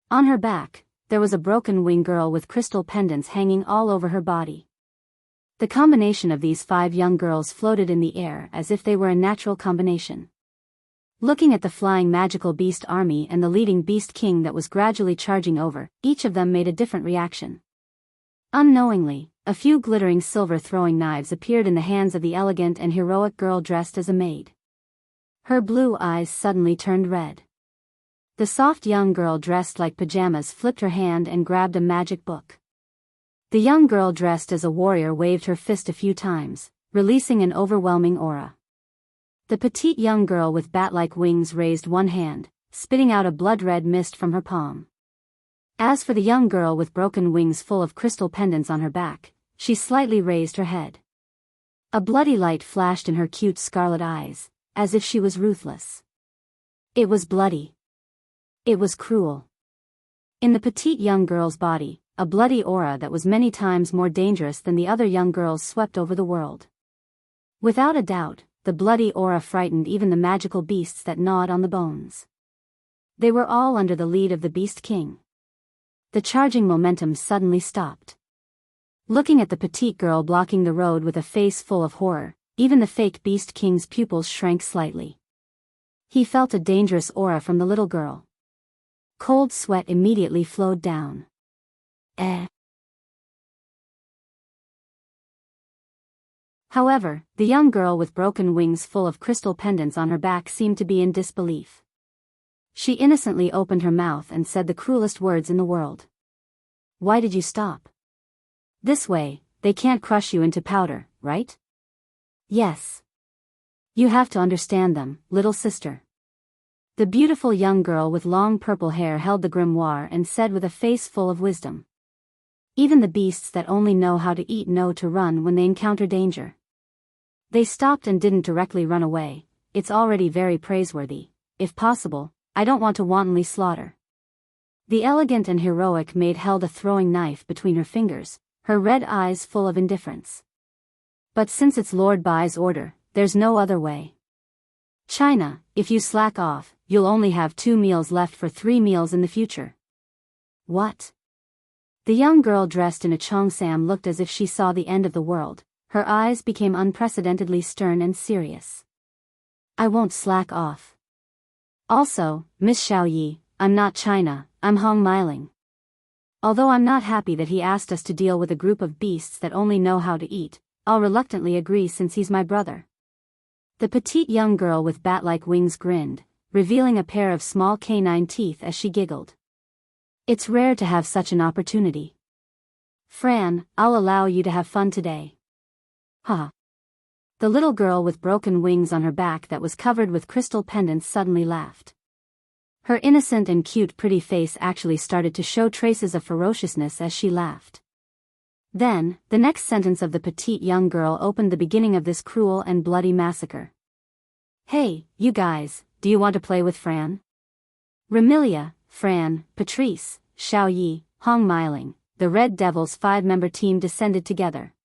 On her back, there was a broken wing girl with crystal pendants hanging all over her body. The combination of these 5 young girls floated in the air as if they were a natural combination. Looking at the flying magical beast army and the leading beast king that was gradually charging over, each of them made a different reaction. Unknowingly, a few glittering silver throwing knives appeared in the hands of the elegant and heroic girl dressed as a maid. Her blue eyes suddenly turned red. The soft young girl dressed like pajamas flipped her hand and grabbed a magic book. The young girl dressed as a warrior waved her fist a few times, releasing an overwhelming aura. The petite young girl with bat-like wings raised one hand, spitting out a blood-red mist from her palm. As for the young girl with broken wings full of crystal pendants on her back, she slightly raised her head. A bloody light flashed in her cute scarlet eyes, as if she was ruthless. It was bloody. It was cruel. In the petite young girl's body, a bloody aura that was many times more dangerous than the other young girls swept over the world. Without a doubt, the bloody aura frightened even the magical beasts that gnawed on the bones. They were all under the lead of the Beast King. The charging momentum suddenly stopped. Looking at the petite girl blocking the road with a face full of horror, even the fake Beast King's pupils shrank slightly. He felt a dangerous aura from the little girl. Cold sweat immediately flowed down. However, the young girl with broken wings full of crystal pendants on her back seemed to be in disbelief. She innocently opened her mouth and said the cruelest words in the world. "Why did you stop? This way, they can't crush you into powder, right?" "Yes. You have to understand them, little sister." The beautiful young girl with long purple hair held the grimoire and said with a face full of wisdom. "Even the beasts that only know how to eat know to run when they encounter danger. They stopped and didn't directly run away. It's already very praiseworthy. If possible, I don't want to wantonly slaughter." The elegant and heroic maid held a throwing knife between her fingers, her red eyes full of indifference. "But since it's Lord Bai's order, there's no other way. China, if you slack off, you'll only have 2 meals left for 3 meals in the future." "What?" The young girl dressed in a cheongsam looked as if she saw the end of the world. Her eyes became unprecedentedly stern and serious. "I won't slack off. Also, Miss Xiaoyi, I'm not China, I'm Hong Miling. Although I'm not happy that he asked us to deal with a group of beasts that only know how to eat, I'll reluctantly agree since he's my brother." The petite young girl with bat-like wings grinned, revealing a pair of small canine teeth as she giggled. "It's rare to have such an opportunity. Fran, I'll allow you to have fun today." "Ha." The little girl with broken wings on her back that was covered with crystal pendants suddenly laughed. Her innocent and cute pretty face actually started to show traces of ferociousness as she laughed. Then, the next sentence of the petite young girl opened the beginning of this cruel and bloody massacre. "Hey, you guys, do you want to play with Fran?" Remilia, Fran, Patrice, Xiaoyi, Hong Miling, the Red Devil's 5-member team descended together.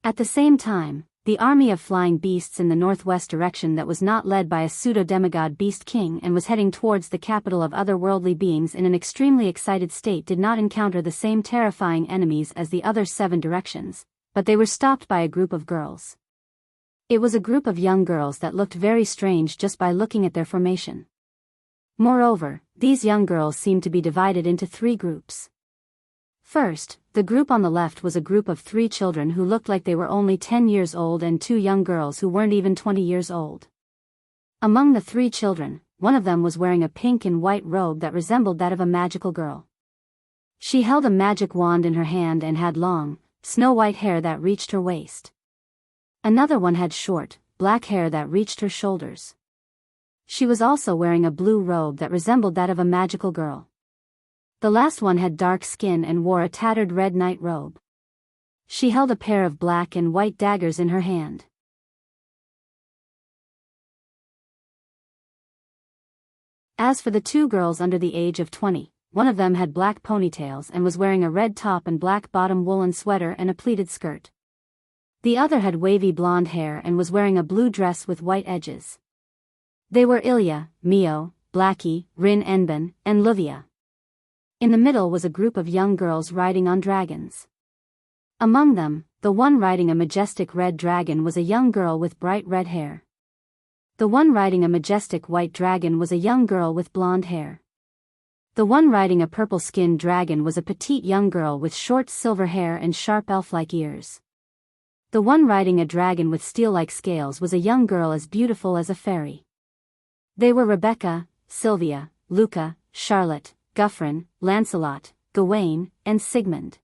At the same time, the army of flying beasts in the northwest direction that was not led by a pseudo-demigod beast king and was heading towards the capital of otherworldly beings in an extremely excited state did not encounter the same terrifying enemies as the other 7 directions, but they were stopped by a group of girls. It was a group of young girls that looked very strange just by looking at their formation. Moreover, these young girls seemed to be divided into 3 groups. First, the group on the left was a group of 3 children who looked like they were only 10 years old and 2 young girls who weren't even 20 years old. Among the 3 children, one of them was wearing a pink and white robe that resembled that of a magical girl. She held a magic wand in her hand and had long, snow-white hair that reached her waist. Another one had short, black hair that reached her shoulders. She was also wearing a blue robe that resembled that of a magical girl. The last one had dark skin and wore a tattered red night robe. She held a pair of black and white daggers in her hand. As for the 2 girls under the age of 20, one of them had black ponytails and was wearing a red top and black bottom woolen sweater and a pleated skirt. The other had wavy blonde hair and was wearing a blue dress with white edges. They were Ilya, Mio, Blackie, Rin Enben, and Luvia. In the middle was a group of young girls riding on dragons. Among them, the one riding a majestic red dragon was a young girl with bright red hair. The one riding a majestic white dragon was a young girl with blonde hair. The one riding a purple-skinned dragon was a petite young girl with short silver hair and sharp elf-like ears. The one riding a dragon with steel-like scales was a young girl as beautiful as a fairy. They were Rebecca, Sylvia, Luca, Charlotte, Guffrin, Lancelot, Gawain, and Sigmund.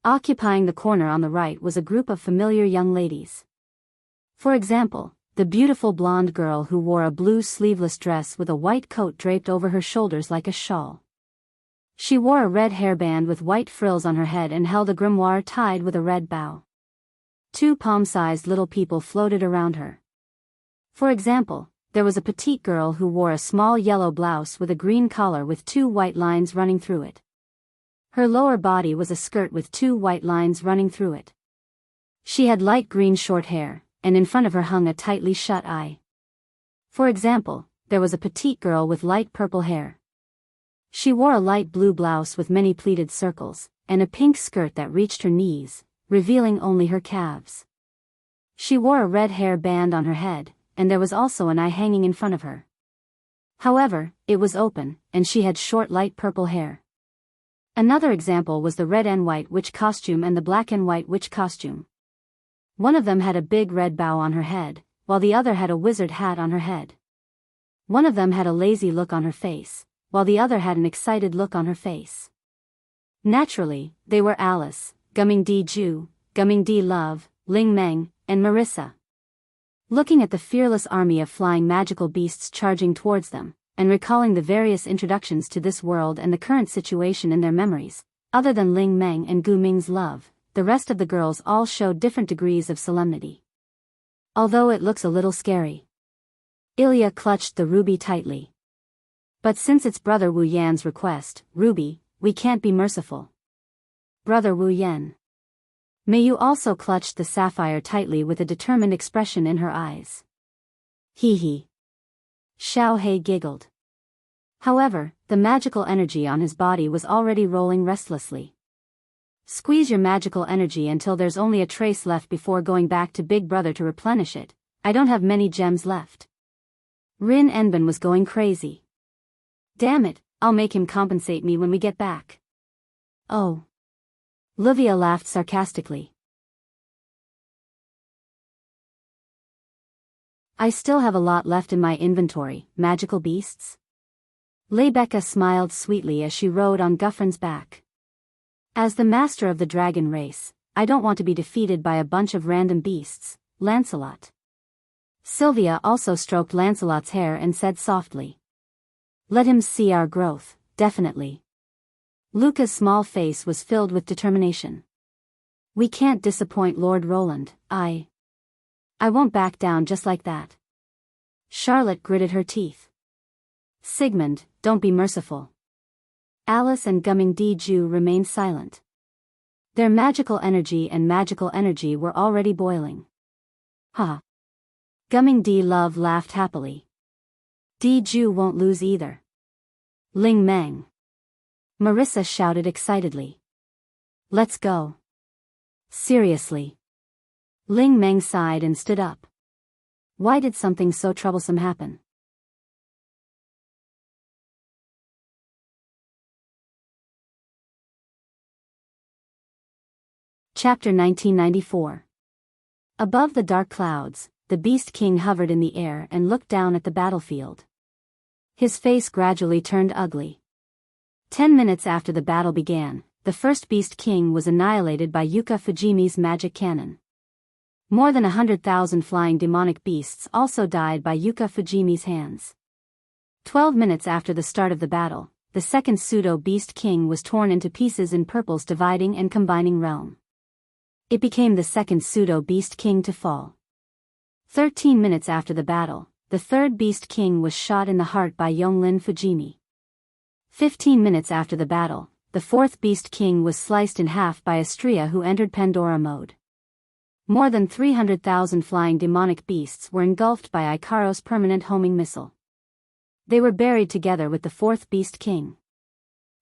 Occupying the corner on the right was a group of familiar young ladies. For example, the beautiful blonde girl who wore a blue sleeveless dress with a white coat draped over her shoulders like a shawl. She wore a red hairband with white frills on her head and held a grimoire tied with a red bow. 2 palm-sized little people floated around her. For example, there was a petite girl who wore a small yellow blouse with a green collar with 2 white lines running through it. Her lower body was a skirt with 2 white lines running through it. She had light green short hair, and in front of her hung a tightly shut eye. For example, there was a petite girl with light purple hair. She wore a light blue blouse with many pleated circles, and a pink skirt that reached her knees, revealing only her calves. She wore a red hair band on her head, and there was also an eye hanging in front of her. However, it was open, and she had short light purple hair. Another example was the red and white witch costume and the black and white witch costume. One of them had a big red bow on her head, while the other had a wizard hat on her head. One of them had a lazy look on her face, while the other had an excited look on her face. Naturally, they were Alice, Gumming D. Ju, Gumming D. Love, Ling Meng, and Marissa. Looking at the fearless army of flying magical beasts charging towards them, and recalling the various introductions to this world and the current situation in their memories, other than Ling Meng and Gu Ming's love, the rest of the girls all showed different degrees of solemnity. Although it looks a little scary. Ilya clutched the ruby tightly. But since it's Brother Wu Yan's request, Ruby, we can't be merciful. Brother Wu Yan. May you also clutched the sapphire tightly with a determined expression in her eyes. Hee hee. Xiao He giggled. However, the magical energy on his body was already rolling restlessly. Squeeze your magical energy until there's only a trace left before going back to Big Brother to replenish it. I don't have many gems left. Rin Enbin was going crazy. Damn it, I'll make him compensate me when we get back. Oh. Livia laughed sarcastically. I still have a lot left in my inventory, magical beasts. Lebecca smiled sweetly as she rode on Guffrin's back. As the master of the dragon race, I don't want to be defeated by a bunch of random beasts, Lancelot. Sylvia also stroked Lancelot's hair and said softly. Let him see our growth, definitely. Luca's small face was filled with determination. We can't disappoint Lord Roland, I won't back down just like that. Charlotte gritted her teeth. Sigmund, don't be merciful. Alice and Gumming D. Ju remained silent. Their magical energy were already boiling. Ha. Gumming D. Love laughed happily. D. Ju won't lose either. Ling Meng. Marissa shouted excitedly. Let's go. Seriously. Ling Meng sighed and stood up. Why did something so troublesome happen? Chapter 1994. Above the dark clouds, the Beast King hovered in the air and looked down at the battlefield. His face gradually turned ugly. 10 minutes after the battle began, the first Beast King was annihilated by Yuka Fujimi's magic cannon. More than 100,000 flying demonic beasts also died by Yuka Fujimi's hands. 12 minutes after the start of the battle, the second pseudo-Beast King was torn into pieces in Purple's dividing and combining realm. It became the second pseudo-Beast King to fall. 13 minutes after the battle, the third Beast King was shot in the heart by Yonglin Fujimi. 15 minutes after the battle, the fourth Beast King was sliced in half by Astria, who entered Pandora mode. More than 300,000 flying demonic beasts were engulfed by Ikaros' permanent homing missile. They were buried together with the fourth Beast King.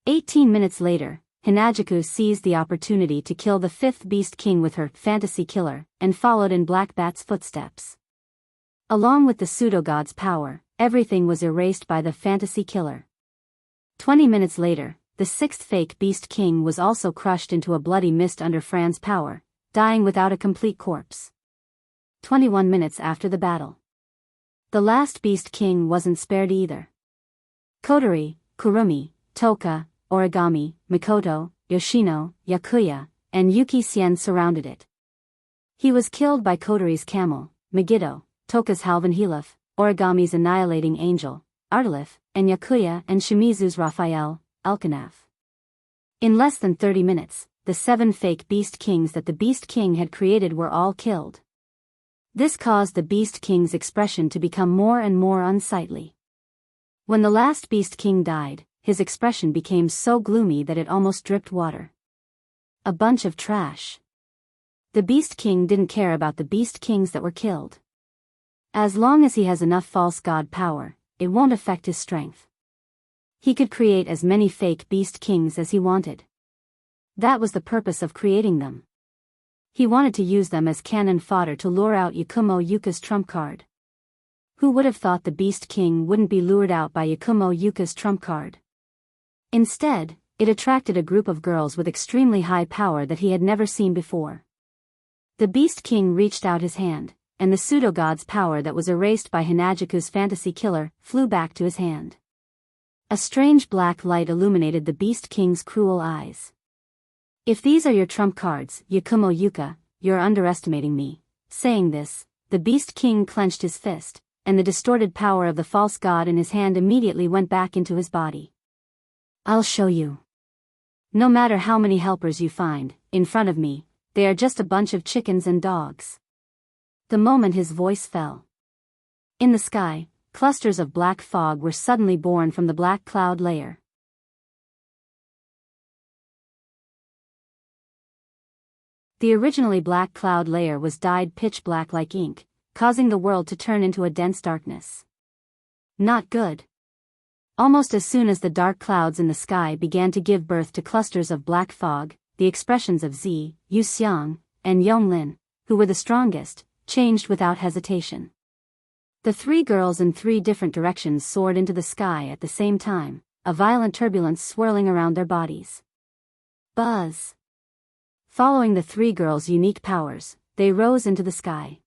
18 minutes later, Hinajiku seized the opportunity to kill the fifth Beast King with her fantasy killer, and followed in Black Bat's footsteps. Along with the pseudo-god's power, everything was erased by the fantasy killer. 20 minutes later, the sixth fake Beast King was also crushed into a bloody mist under Fran's power, dying without a complete corpse. 21 minutes after the battle. The last Beast King wasn't spared either. Kotori, Kurumi, Toka, Origami, Mikoto, Yoshino, Yakuya, and Yuki Sien surrounded it. He was killed by Kotori's camel, Megiddo, Toka's Halvanhilaf, Origami's annihilating angel, Ardalith, and Yakuya and Shimizu's Raphael, Elkanaf. In less than 30 minutes, the 7 fake Beast Kings that the Beast King had created were all killed. This caused the Beast King's expression to become more and more unsightly. When the last Beast King died, his expression became so gloomy that it almost dripped water. A bunch of trash. The Beast King didn't care about the Beast Kings that were killed. As long as he has enough false god power, it won't affect his strength. He could create as many fake Beast Kings as he wanted. That was the purpose of creating them. He wanted to use them as cannon fodder to lure out Yakumo Yuka's trump card. Who would have thought the Beast King wouldn't be lured out by Yakumo Yuka's trump card? Instead, it attracted a group of girls with extremely high power that he had never seen before. The Beast King reached out his hand, and the pseudo-god's power that was erased by Hinajiku's fantasy killer flew back to his hand. A strange black light illuminated the Beast King's cruel eyes. If these are your trump cards, Yakumo Yuka, you're underestimating me. Saying this, the Beast King clenched his fist, and the distorted power of the false god in his hand immediately went back into his body. I'll show you. No matter how many helpers you find in front of me, they are just a bunch of chickens and dogs. The moment his voice fell, in the sky, clusters of black fog were suddenly born from the black cloud layer. The originally black cloud layer was dyed pitch black like ink, causing the world to turn into a dense darkness. Not good. Almost as soon as the dark clouds in the sky began to give birth to clusters of black fog, the expressions of Zi, Yu Xiang, and Yonglin, who were the strongest, changed without hesitation. The three girls in three different directions soared into the sky at the same time, a violent turbulence swirling around their bodies. Buzz! Following the three girls' unique powers, they rose into the sky.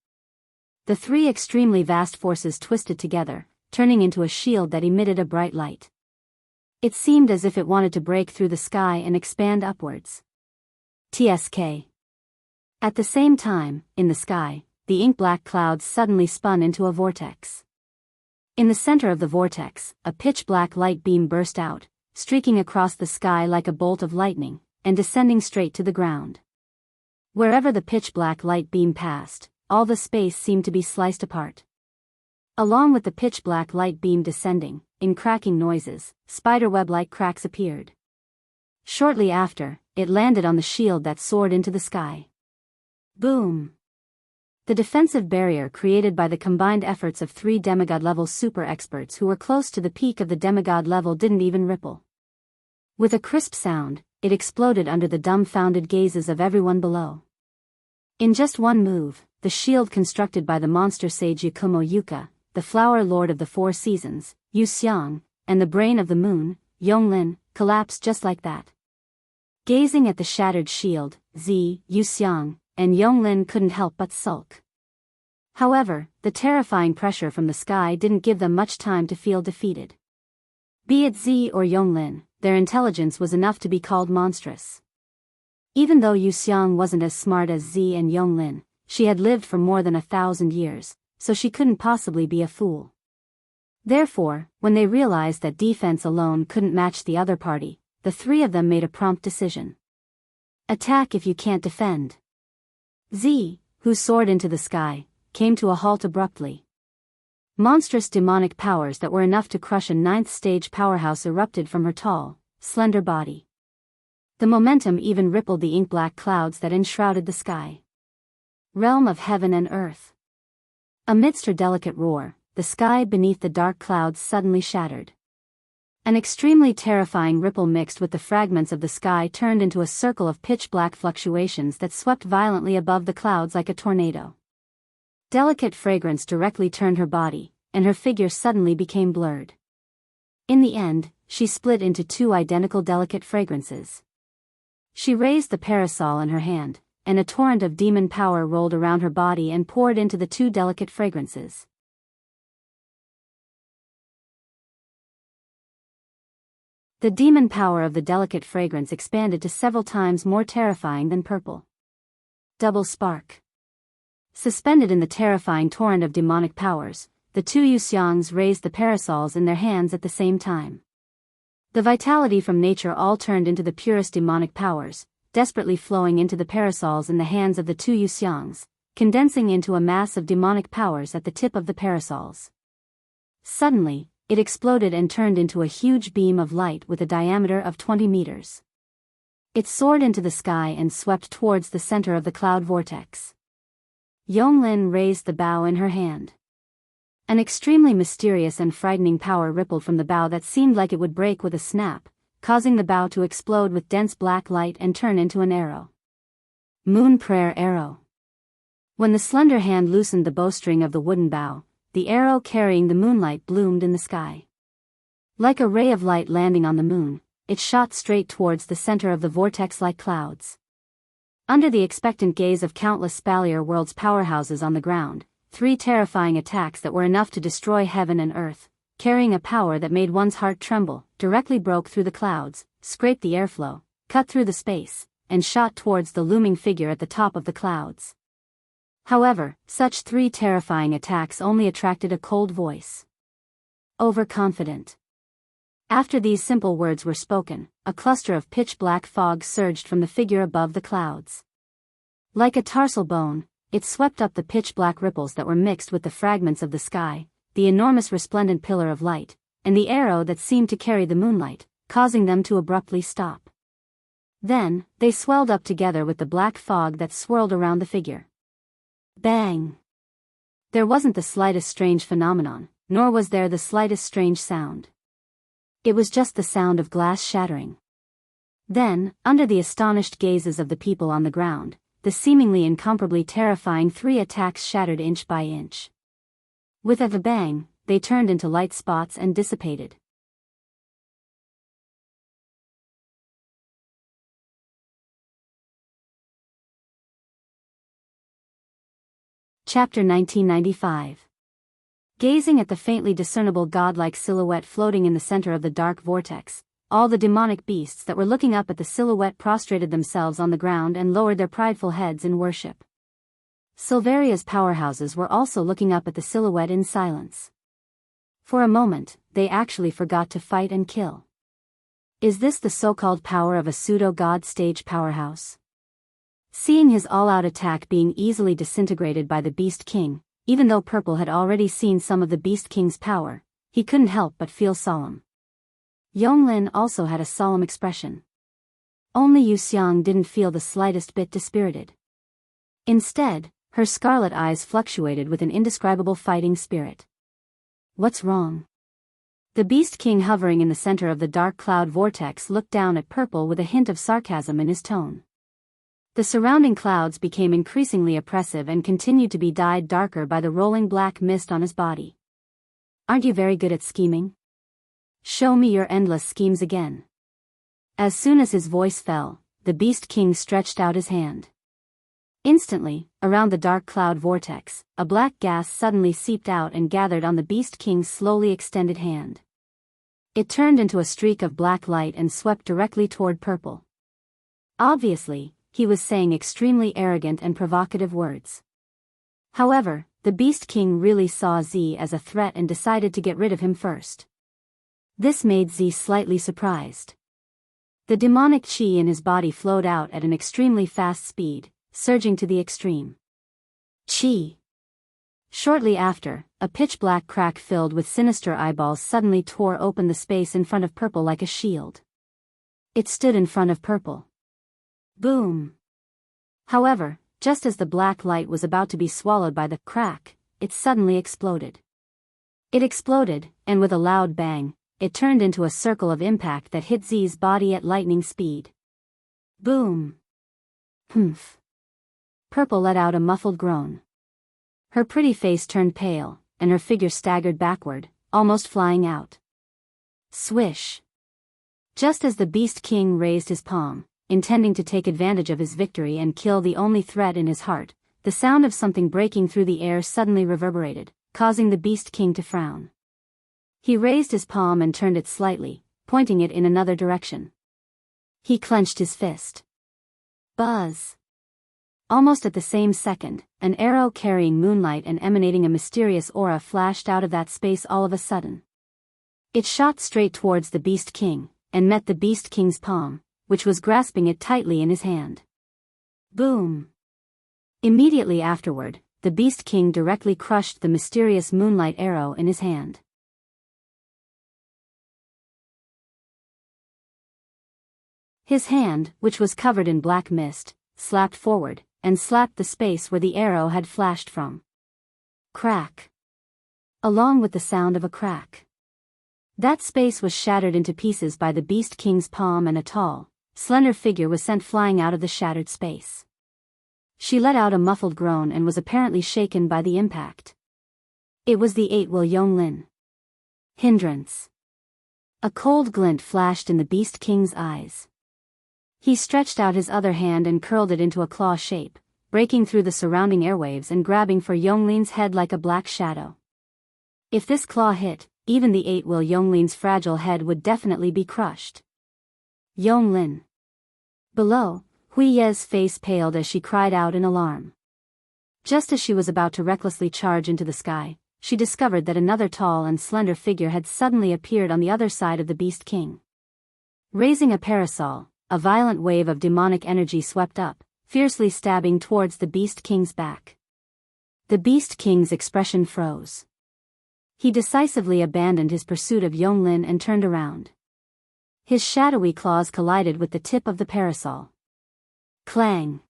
The three extremely vast forces twisted together, turning into a shield that emitted a bright light. It seemed as if it wanted to break through the sky and expand upwards. TSK. At the same time, in the sky, the ink-black clouds suddenly spun into a vortex. In the center of the vortex, a pitch-black light beam burst out, streaking across the sky like a bolt of lightning, and descending straight to the ground. Wherever the pitch-black light beam passed, all the space seemed to be sliced apart. Along with the pitch-black light beam descending, in cracking noises, spiderweb-like cracks appeared. Shortly after, it landed on the shield that soared into the sky. Boom! The defensive barrier created by the combined efforts of three demigod-level super experts who were close to the peak of the demigod level didn't even ripple. With a crisp sound, it exploded under the dumbfounded gazes of everyone below. In just one move, the shield constructed by the monster sage Yakumo Yuka, the flower lord of the four seasons, Yu Xiang, and the brain of the moon, Yonglin, collapsed just like that. Gazing at the shattered shield, Zi, Yu Xiang, and Yonglin couldn't help but sulk. However, the terrifying pressure from the sky didn't give them much time to feel defeated. Be it Zi or Yonglin, their intelligence was enough to be called monstrous. Even though Yu Xiang wasn't as smart as Zi and Yonglin, she had lived for more than 1,000 years, so she couldn't possibly be a fool. Therefore, when they realized that defense alone couldn't match the other party, the three of them made a prompt decision. Attack if you can't defend. Zi, who soared into the sky, came to a halt abruptly. Monstrous demonic powers that were enough to crush a ninth-stage powerhouse erupted from her tall, slender body. The momentum even rippled the ink-black clouds that enshrouded the sky. Realm of heaven and earth. Amidst her delicate roar, the sky beneath the dark clouds suddenly shattered. An extremely terrifying ripple mixed with the fragments of the sky turned into a circle of pitch-black fluctuations that swept violently above the clouds like a tornado. Delicate fragrance directly turned her body, and her figure suddenly became blurred. In the end, she split into two identical delicate fragrances. She raised the parasol in her hand, and a torrent of demon power rolled around her body and poured into the two delicate fragrances. The demon power of the delicate fragrance expanded to several times more terrifying than purple. Double spark. Suspended in the terrifying torrent of demonic powers, the two Yuxiangs raised the parasols in their hands at the same time. The vitality from nature all turned into the purest demonic powers, desperately flowing into the parasols in the hands of the two Yuxiangs, condensing into a mass of demonic powers at the tip of the parasols. Suddenly, it exploded and turned into a huge beam of light with a diameter of 20 meters. It soared into the sky and swept towards the center of the cloud vortex. Yonglin raised the bow in her hand. An extremely mysterious and frightening power rippled from the bow that seemed like it would break with a snap, causing the bow to explode with dense black light and turn into an arrow. Moon Prayer Arrow. When the slender hand loosened the bowstring of the wooden bow, the arrow carrying the moonlight bloomed in the sky. Like a ray of light landing on the moon, it shot straight towards the center of the vortex like clouds. Under the expectant gaze of countless Spalier world's powerhouses on the ground, 3 terrifying attacks that were enough to destroy heaven and earth, carrying a power that made one's heart tremble, directly broke through the clouds, scraped the airflow, cut through the space, and shot towards the looming figure at the top of the clouds. However, such 3 terrifying attacks only attracted a cold voice. Overconfident. After these simple words were spoken, a cluster of pitch-black fog surged from the figure above the clouds. Like a tarsal bone, it swept up the pitch-black ripples that were mixed with the fragments of the sky, the enormous resplendent pillar of light, and the arrow that seemed to carry the moonlight, causing them to abruptly stop. Then, they swelled up together with the black fog that swirled around the figure. Bang! There wasn't the slightest strange phenomenon, nor was there the slightest strange sound. It was just the sound of glass shattering. Then, under the astonished gazes of the people on the ground, the seemingly incomparably terrifying 3 attacks shattered inch by inch. With a bang, they turned into light spots and dissipated. Chapter 1995. Gazing at the faintly discernible godlike silhouette floating in the center of the dark vortex, all the demonic beasts that were looking up at the silhouette prostrated themselves on the ground and lowered their prideful heads in worship. Silveria's powerhouses were also looking up at the silhouette in silence. For a moment, they actually forgot to fight and kill. Is this the so-called power of a pseudo-god stage powerhouse? Seeing his all-out attack being easily disintegrated by the Beast King, even though Purple had already seen some of the Beast King's power, he couldn't help but feel solemn. Yonglin also had a solemn expression. Only Yu Xiang didn't feel the slightest bit dispirited. Instead, her scarlet eyes fluctuated with an indescribable fighting spirit. What's wrong? The Beast King hovering in the center of the dark cloud vortex looked down at Purple with a hint of sarcasm in his tone. The surrounding clouds became increasingly oppressive and continued to be dyed darker by the rolling black mist on his body. Aren't you very good at scheming? Show me your endless schemes again. As soon as his voice fell, the Beast King stretched out his hand. Instantly, around the dark cloud vortex, a black gas suddenly seeped out and gathered on the Beast King's slowly extended hand. It turned into a streak of black light and swept directly toward Purple. Obviously, he was saying extremely arrogant and provocative words. However, the Beast King really saw Z as a threat and decided to get rid of him first. This made Z slightly surprised. The demonic chi in his body flowed out at an extremely fast speed, surging to the extreme. Chi. Shortly after, a pitch-black crack filled with sinister eyeballs suddenly tore open the space in front of Purple like a shield. It stood in front of Purple. Boom! However, just as the black light was about to be swallowed by the crack, it suddenly exploded. It exploded, and with a loud bang, it turned into a circle of impact that hit Z's body at lightning speed. Boom! Humph! Purple let out a muffled groan. Her pretty face turned pale, and her figure staggered backward, almost flying out. Swish! Just as the Beast King raised his palm, intending to take advantage of his victory and kill the only threat in his heart, the sound of something breaking through the air suddenly reverberated, causing the Beast King to frown. He raised his palm and turned it slightly, pointing it in another direction. He clenched his fist. Buzz! Almost at the same second, an arrow carrying moonlight and emanating a mysterious aura flashed out of that space all of a sudden. It shot straight towards the Beast King, and met the Beast King's palm, which was grasping it tightly in his hand. Boom! Immediately afterward, the Beast King directly crushed the mysterious moonlight arrow in his hand. His hand, which was covered in black mist, slapped forward, and slapped the space where the arrow had flashed from. Crack! Along with the sound of a crack. That space was shattered into pieces by the Beast King's palm, and a tall, slender figure was sent flying out of the shattered space. She let out a muffled groan and was apparently shaken by the impact. It was the 8-Will Yonglin. Hindrance. A cold glint flashed in the Beast King's eyes. He stretched out his other hand and curled it into a claw shape, breaking through the surrounding airwaves and grabbing for Yonglin's head like a black shadow. If this claw hit, even the 8-will Yonglin's fragile head would definitely be crushed. Yonglin. Below, Huiye's face paled as she cried out in alarm. Just as she was about to recklessly charge into the sky, she discovered that another tall and slender figure had suddenly appeared on the other side of the Beast King. Raising a parasol, a violent wave of demonic energy swept up, fiercely stabbing towards the Beast King's back. The Beast King's expression froze. He decisively abandoned his pursuit of Yonglin and turned around. His shadowy claws collided with the tip of the parasol. Clang!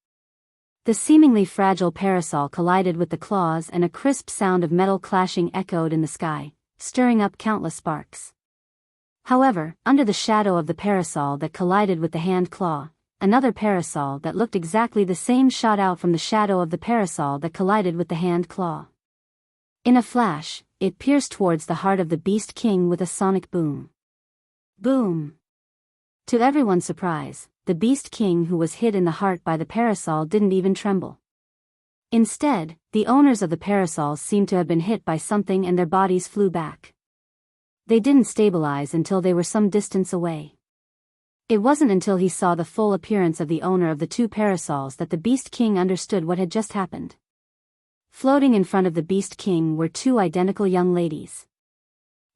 The seemingly fragile parasol collided with the claws and a crisp sound of metal clashing echoed in the sky, stirring up countless sparks. However, under the shadow of the parasol that collided with the hand claw, another parasol that looked exactly the same shot out from the shadow of the parasol that collided with the hand claw. In a flash, it pierced towards the heart of the Beast King with a sonic boom. Boom! To everyone's surprise, the Beast King who was hit in the heart by the parasol didn't even tremble. Instead, the owners of the parasols seemed to have been hit by something and their bodies flew back. They didn't stabilize until they were some distance away. It wasn't until he saw the full appearance of the owner of the 2 parasols that the Beast King understood what had just happened. Floating in front of the Beast King were 2 identical young ladies.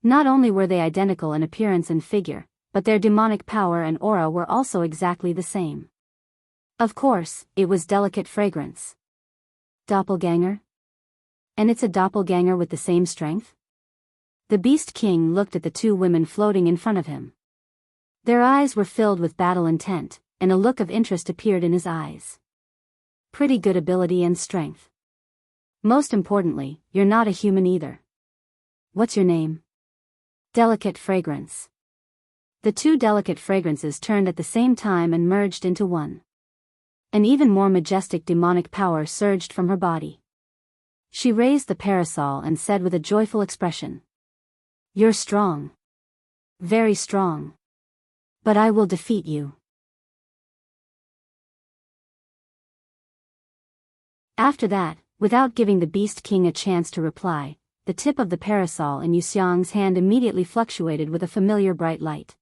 Not only were they identical in appearance and figure, but their demonic power and aura were also exactly the same. Of course, it was Delicate Fragrance. Doppelganger? And it's a doppelganger with the same strength? The Beast King looked at the 2 women floating in front of him. Their eyes were filled with battle intent, and a look of interest appeared in his eyes. Pretty good ability and strength. Most importantly, you're not a human either. What's your name? Delicate Fragrance. The 2 delicate fragrances turned at the same time and merged into one. An even more majestic demonic power surged from her body. She raised the parasol and said with a joyful expression, "You're strong. Very strong. But I will defeat you." After that, without giving the Beast King a chance to reply, the tip of the parasol in Yu Xiang's hand immediately fluctuated with a familiar bright light.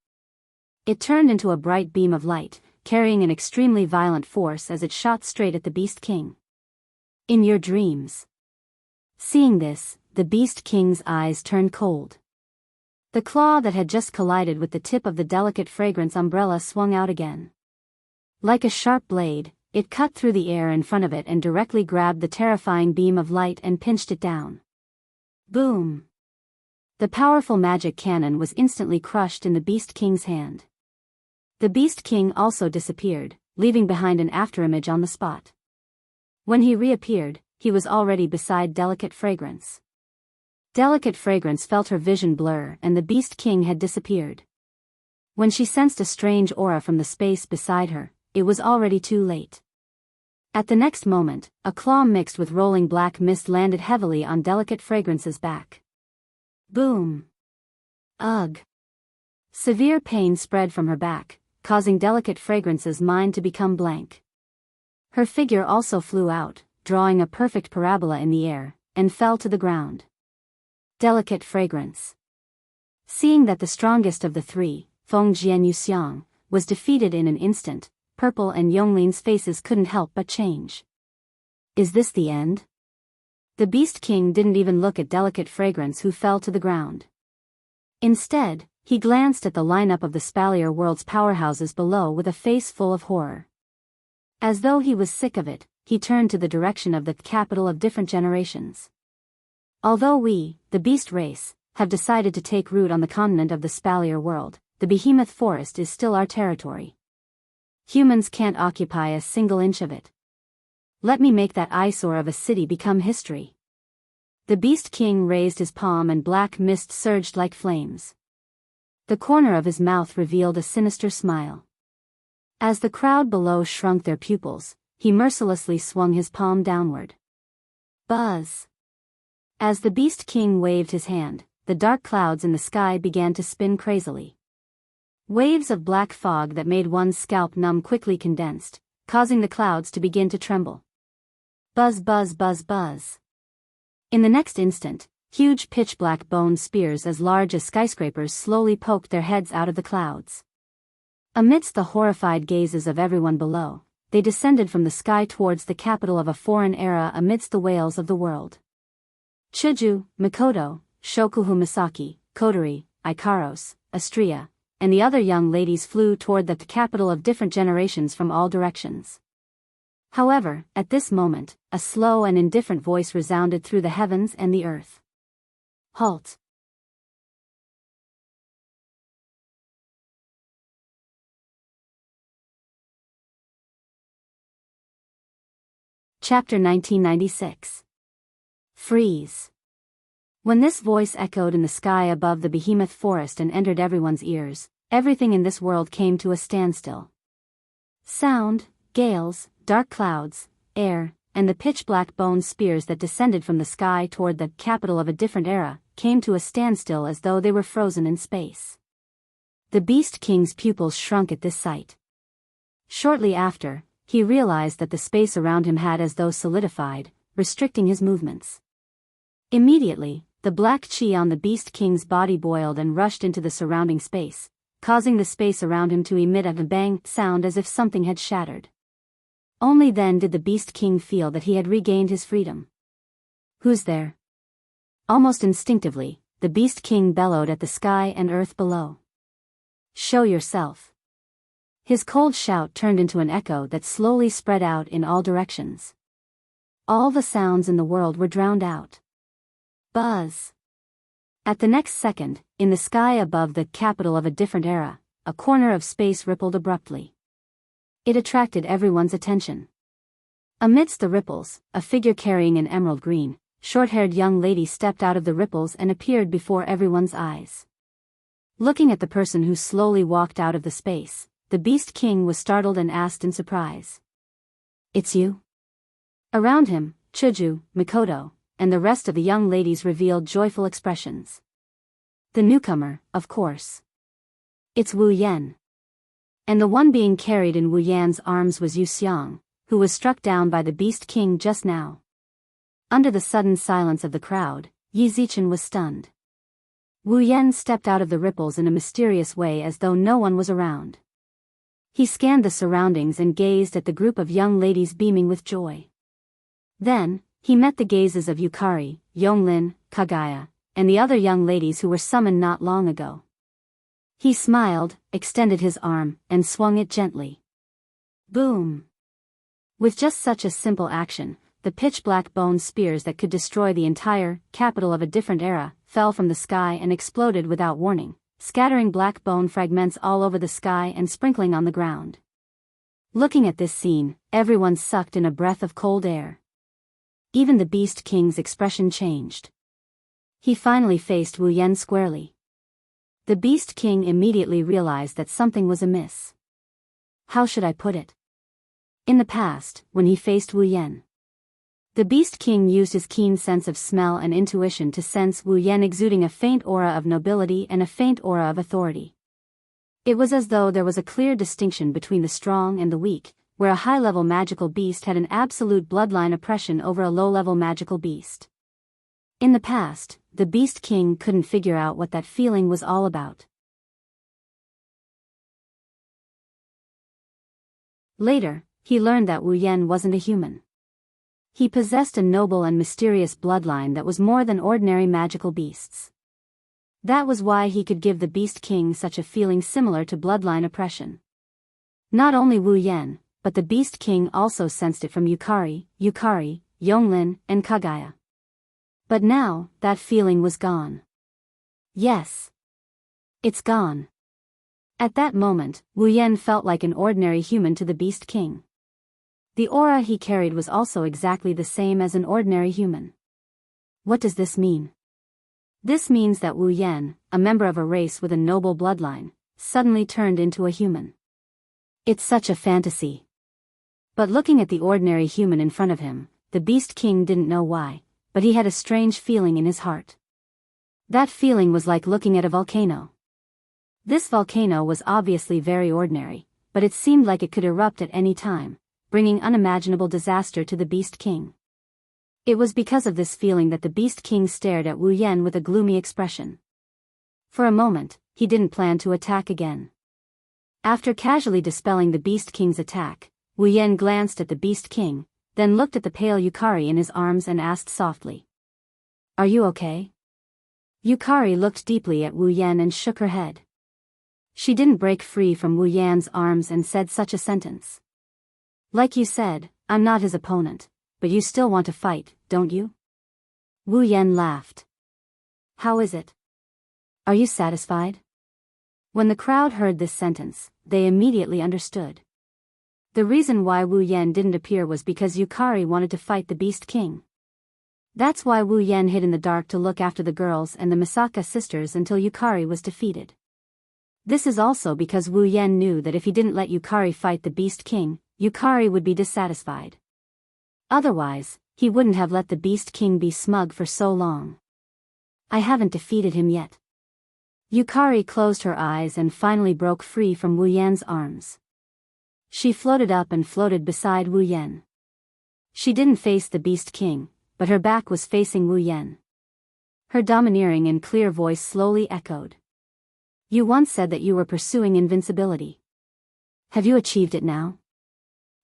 It turned into a bright beam of light, carrying an extremely violent force as it shot straight at the Beast King. In your dreams. Seeing this, the Beast King's eyes turned cold. The claw that had just collided with the tip of the Delicate Fragrance umbrella swung out again. Like a sharp blade, it cut through the air in front of it and directly grabbed the terrifying beam of light and pinched it down. Boom! The powerful magic cannon was instantly crushed in the Beast King's hand. The Beast King also disappeared, leaving behind an afterimage on the spot. When he reappeared, he was already beside Delicate Fragrance. Delicate Fragrance felt her vision blur and the Beast King had disappeared. When she sensed a strange aura from the space beside her, it was already too late. At the next moment, a claw mixed with rolling black mist landed heavily on Delicate Fragrance's back. Boom! Ugh! Severe pain spread from her back, causing Delicate Fragrance's mind to become blank. Her figure also flew out, drawing a perfect parabola in the air, and fell to the ground. Delicate Fragrance. Seeing that the strongest of the 3, Fengjian Yu Xiang, was defeated in an instant, Purple and Yonglin's faces couldn't help but change. Is this the end? The Beast King didn't even look at Delicate Fragrance who fell to the ground. Instead, he glanced at the lineup of the Spalier world's powerhouses below with a face full of horror. As though he was sick of it, he turned to the direction of the capital of different generations. Although we, the Beast race, have decided to take root on the continent of the Spalier world, the Behemoth Forest is still our territory. Humans can't occupy a single inch of it. Let me make that eyesore of a city become history. The Beast King raised his palm and black mist surged like flames. The corner of his mouth revealed a sinister smile. As the crowd below shrunk their pupils, he mercilessly swung his palm downward. Buzz! As the Beast King waved his hand, the dark clouds in the sky began to spin crazily. Waves of black fog that made one's scalp numb quickly condensed, causing the clouds to begin to tremble. Buzz, buzz, buzz, buzz. In the next instant, huge pitch-black bone spears as large as skyscrapers slowly poked their heads out of the clouds. Amidst the horrified gazes of everyone below, they descended from the sky towards the capital of a foreign era amidst the wails of the world. Chuju, Mikoto, Shokuhu Misaki, Kodori, Ikaros, Astria, and the other young ladies flew toward the capital of different generations from all directions. However, at this moment, a slow and indifferent voice resounded through the heavens and the earth. Halt! Chapter 1996. Freeze. When this voice echoed in the sky above the behemoth forest and entered everyone's ears, everything in this world came to a standstill. Sound, gales, dark clouds, air, and the pitch-black bone spears that descended from the sky toward the capital of a different era came to a standstill as though they were frozen in space. The Beast King's pupils shrunk at this sight. Shortly after, he realized that the space around him had as though solidified, restricting his movements. Immediately, the black chi on the Beast King's body boiled and rushed into the surrounding space, causing the space around him to emit a bang sound as if something had shattered. Only then did the Beast King feel that he had regained his freedom. Who's there? Almost instinctively, the Beast King bellowed at the sky and earth below. Show yourself. His cold shout turned into an echo that slowly spread out in all directions. All the sounds in the world were drowned out. Buzz. At the next second, in the sky above the capital of a different era, a corner of space rippled abruptly. It attracted everyone's attention. Amidst the ripples, a figure carrying an emerald green, short-haired young lady stepped out of the ripples and appeared before everyone's eyes. Looking at the person who slowly walked out of the space, the Beast King was startled and asked in surprise. It's you? Around him, Chuju, Mikoto, and the rest of the young ladies revealed joyful expressions. The newcomer, of course. It's Wu Yan. And the one being carried in Wu Yan's arms was Yu Xiang, who was struck down by the Beast King just now. Under the sudden silence of the crowd, Yi Zichen was stunned. Wu Yan stepped out of the ripples in a mysterious way as though no one was around. He scanned the surroundings and gazed at the group of young ladies beaming with joy. Then, he met the gazes of Yukari, Yonglin, Kagaya, and the other young ladies who were summoned not long ago. He smiled, extended his arm, and swung it gently. Boom! With just such a simple action, the pitch-black bone spears that could destroy the entire capital of a different era fell from the sky and exploded without warning, scattering black bone fragments all over the sky and sprinkling on the ground. Looking at this scene, everyone sucked in a breath of cold air. Even the Beast King's expression changed. He finally faced Wu Yan squarely. The Beast King immediately realized that something was amiss. How should I put it? In the past, when he faced Wu Yan, the Beast King used his keen sense of smell and intuition to sense Wu Yan exuding a faint aura of nobility and a faint aura of authority. It was as though there was a clear distinction between the strong and the weak, where a high-level magical beast had an absolute bloodline oppression over a low-level magical beast. In the past, the Beast King couldn't figure out what that feeling was all about. Later, he learned that Wu Yan wasn't a human. He possessed a noble and mysterious bloodline that was more than ordinary magical beasts. That was why he could give the Beast King such a feeling similar to bloodline oppression. Not only Wu Yan, but the Beast King also sensed it from Yukari, Yonglin, and Kagaya. But now, that feeling was gone. Yes. It's gone. At that moment, Wu Yan felt like an ordinary human to the Beast King. The aura he carried was also exactly the same as an ordinary human. What does this mean? This means that Wu Yan, a member of a race with a noble bloodline, suddenly turned into a human. It's such a fantasy. But looking at the ordinary human in front of him, the Beast King didn't know why, but he had a strange feeling in his heart. That feeling was like looking at a volcano. This volcano was obviously very ordinary, but it seemed like it could erupt at any time, bringing unimaginable disaster to the Beast King. It was because of this feeling that the Beast King stared at Wu Yan with a gloomy expression. For a moment, he didn't plan to attack again. After casually dispelling the Beast King's attack, Wu Yan glanced at the Beast King, then looked at the pale Yukari in his arms and asked softly, "Are you okay?" Yukari looked deeply at Wu Yan and shook her head. She didn't break free from Wu Yan's arms and said such a sentence. "Like you said, I'm not his opponent, but you still want to fight, don't you?" Wu Yan laughed. "How is it? Are you satisfied?" When the crowd heard this sentence, they immediately understood. The reason why Wu Yan didn't appear was because Yukari wanted to fight the Beast King. That's why Wu Yan hid in the dark to look after the girls and the Misaka sisters until Yukari was defeated. This is also because Wu Yan knew that if he didn't let Yukari fight the Beast King, Yukari would be dissatisfied. Otherwise, he wouldn't have let the Beast King be smug for so long. "I haven't defeated him yet." Yukari closed her eyes and finally broke free from Wu Yan's arms. She floated up and floated beside Wu Yan. She didn't face the Beast King, but her back was facing Wu Yan. Her domineering and clear voice slowly echoed. "You once said that you were pursuing invincibility. Have you achieved it now?"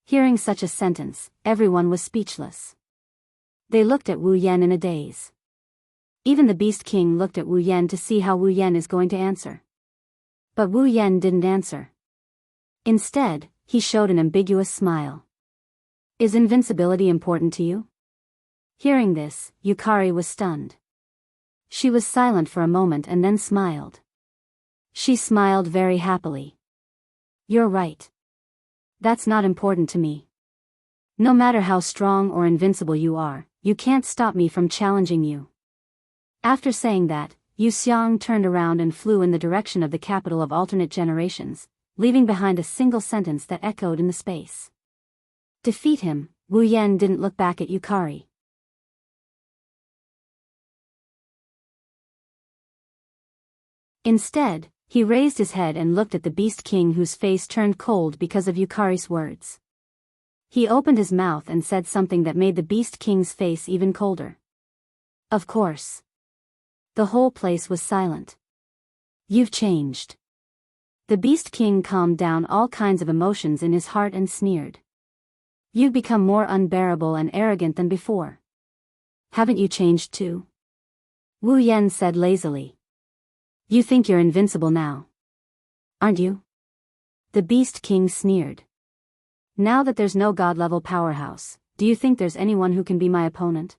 Hearing such a sentence, everyone was speechless. They looked at Wu Yan in a daze. Even the Beast King looked at Wu Yan to see how Wu Yan is going to answer. But Wu Yan didn't answer. Instead, he showed an ambiguous smile. "Is invincibility important to you?" Hearing this, Yukari was stunned. She was silent for a moment and then smiled. She smiled very happily. "You're right. That's not important to me. No matter how strong or invincible you are, you can't stop me from challenging you." After saying that, Yu Xiang turned around and flew in the direction of the capital of alternate generations, leaving behind a single sentence that echoed in the space. Defeat him. Wu Yan didn't look back at Yukari. Instead, he raised his head and looked at the Beast King, whose face turned cold because of Yukari's words. He opened his mouth and said something that made the Beast King's face even colder. "Of course." The whole place was silent. "You've changed." The Beast King calmed down all kinds of emotions in his heart and sneered. "You've become more unbearable and arrogant than before. Haven't you changed too?" Wu Yan said lazily. "You think you're invincible now, aren't you?" The Beast King sneered. "Now that there's no god-level powerhouse, do you think there's anyone who can be my opponent?"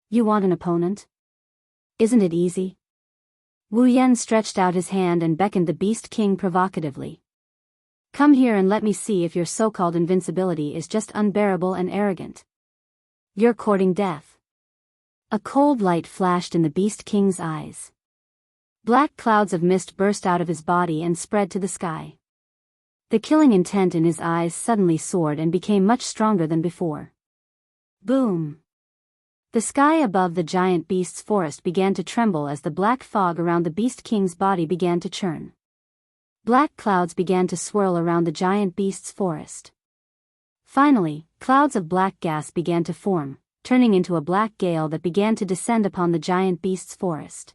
"You want an opponent? Isn't it easy?" Wu Yan stretched out his hand and beckoned the Beast King provocatively. "Come here and let me see if your so-called invincibility is just unbearable and arrogant. You're courting death." A cold light flashed in the Beast King's eyes. Black clouds of mist burst out of his body and spread to the sky. The killing intent in his eyes suddenly soared and became much stronger than before. Boom! The sky above the giant beast's forest began to tremble as the black fog around the Beast King's body began to churn. Black clouds began to swirl around the giant beast's forest. Finally, clouds of black gas began to form, turning into a black gale that began to descend upon the giant beast's forest.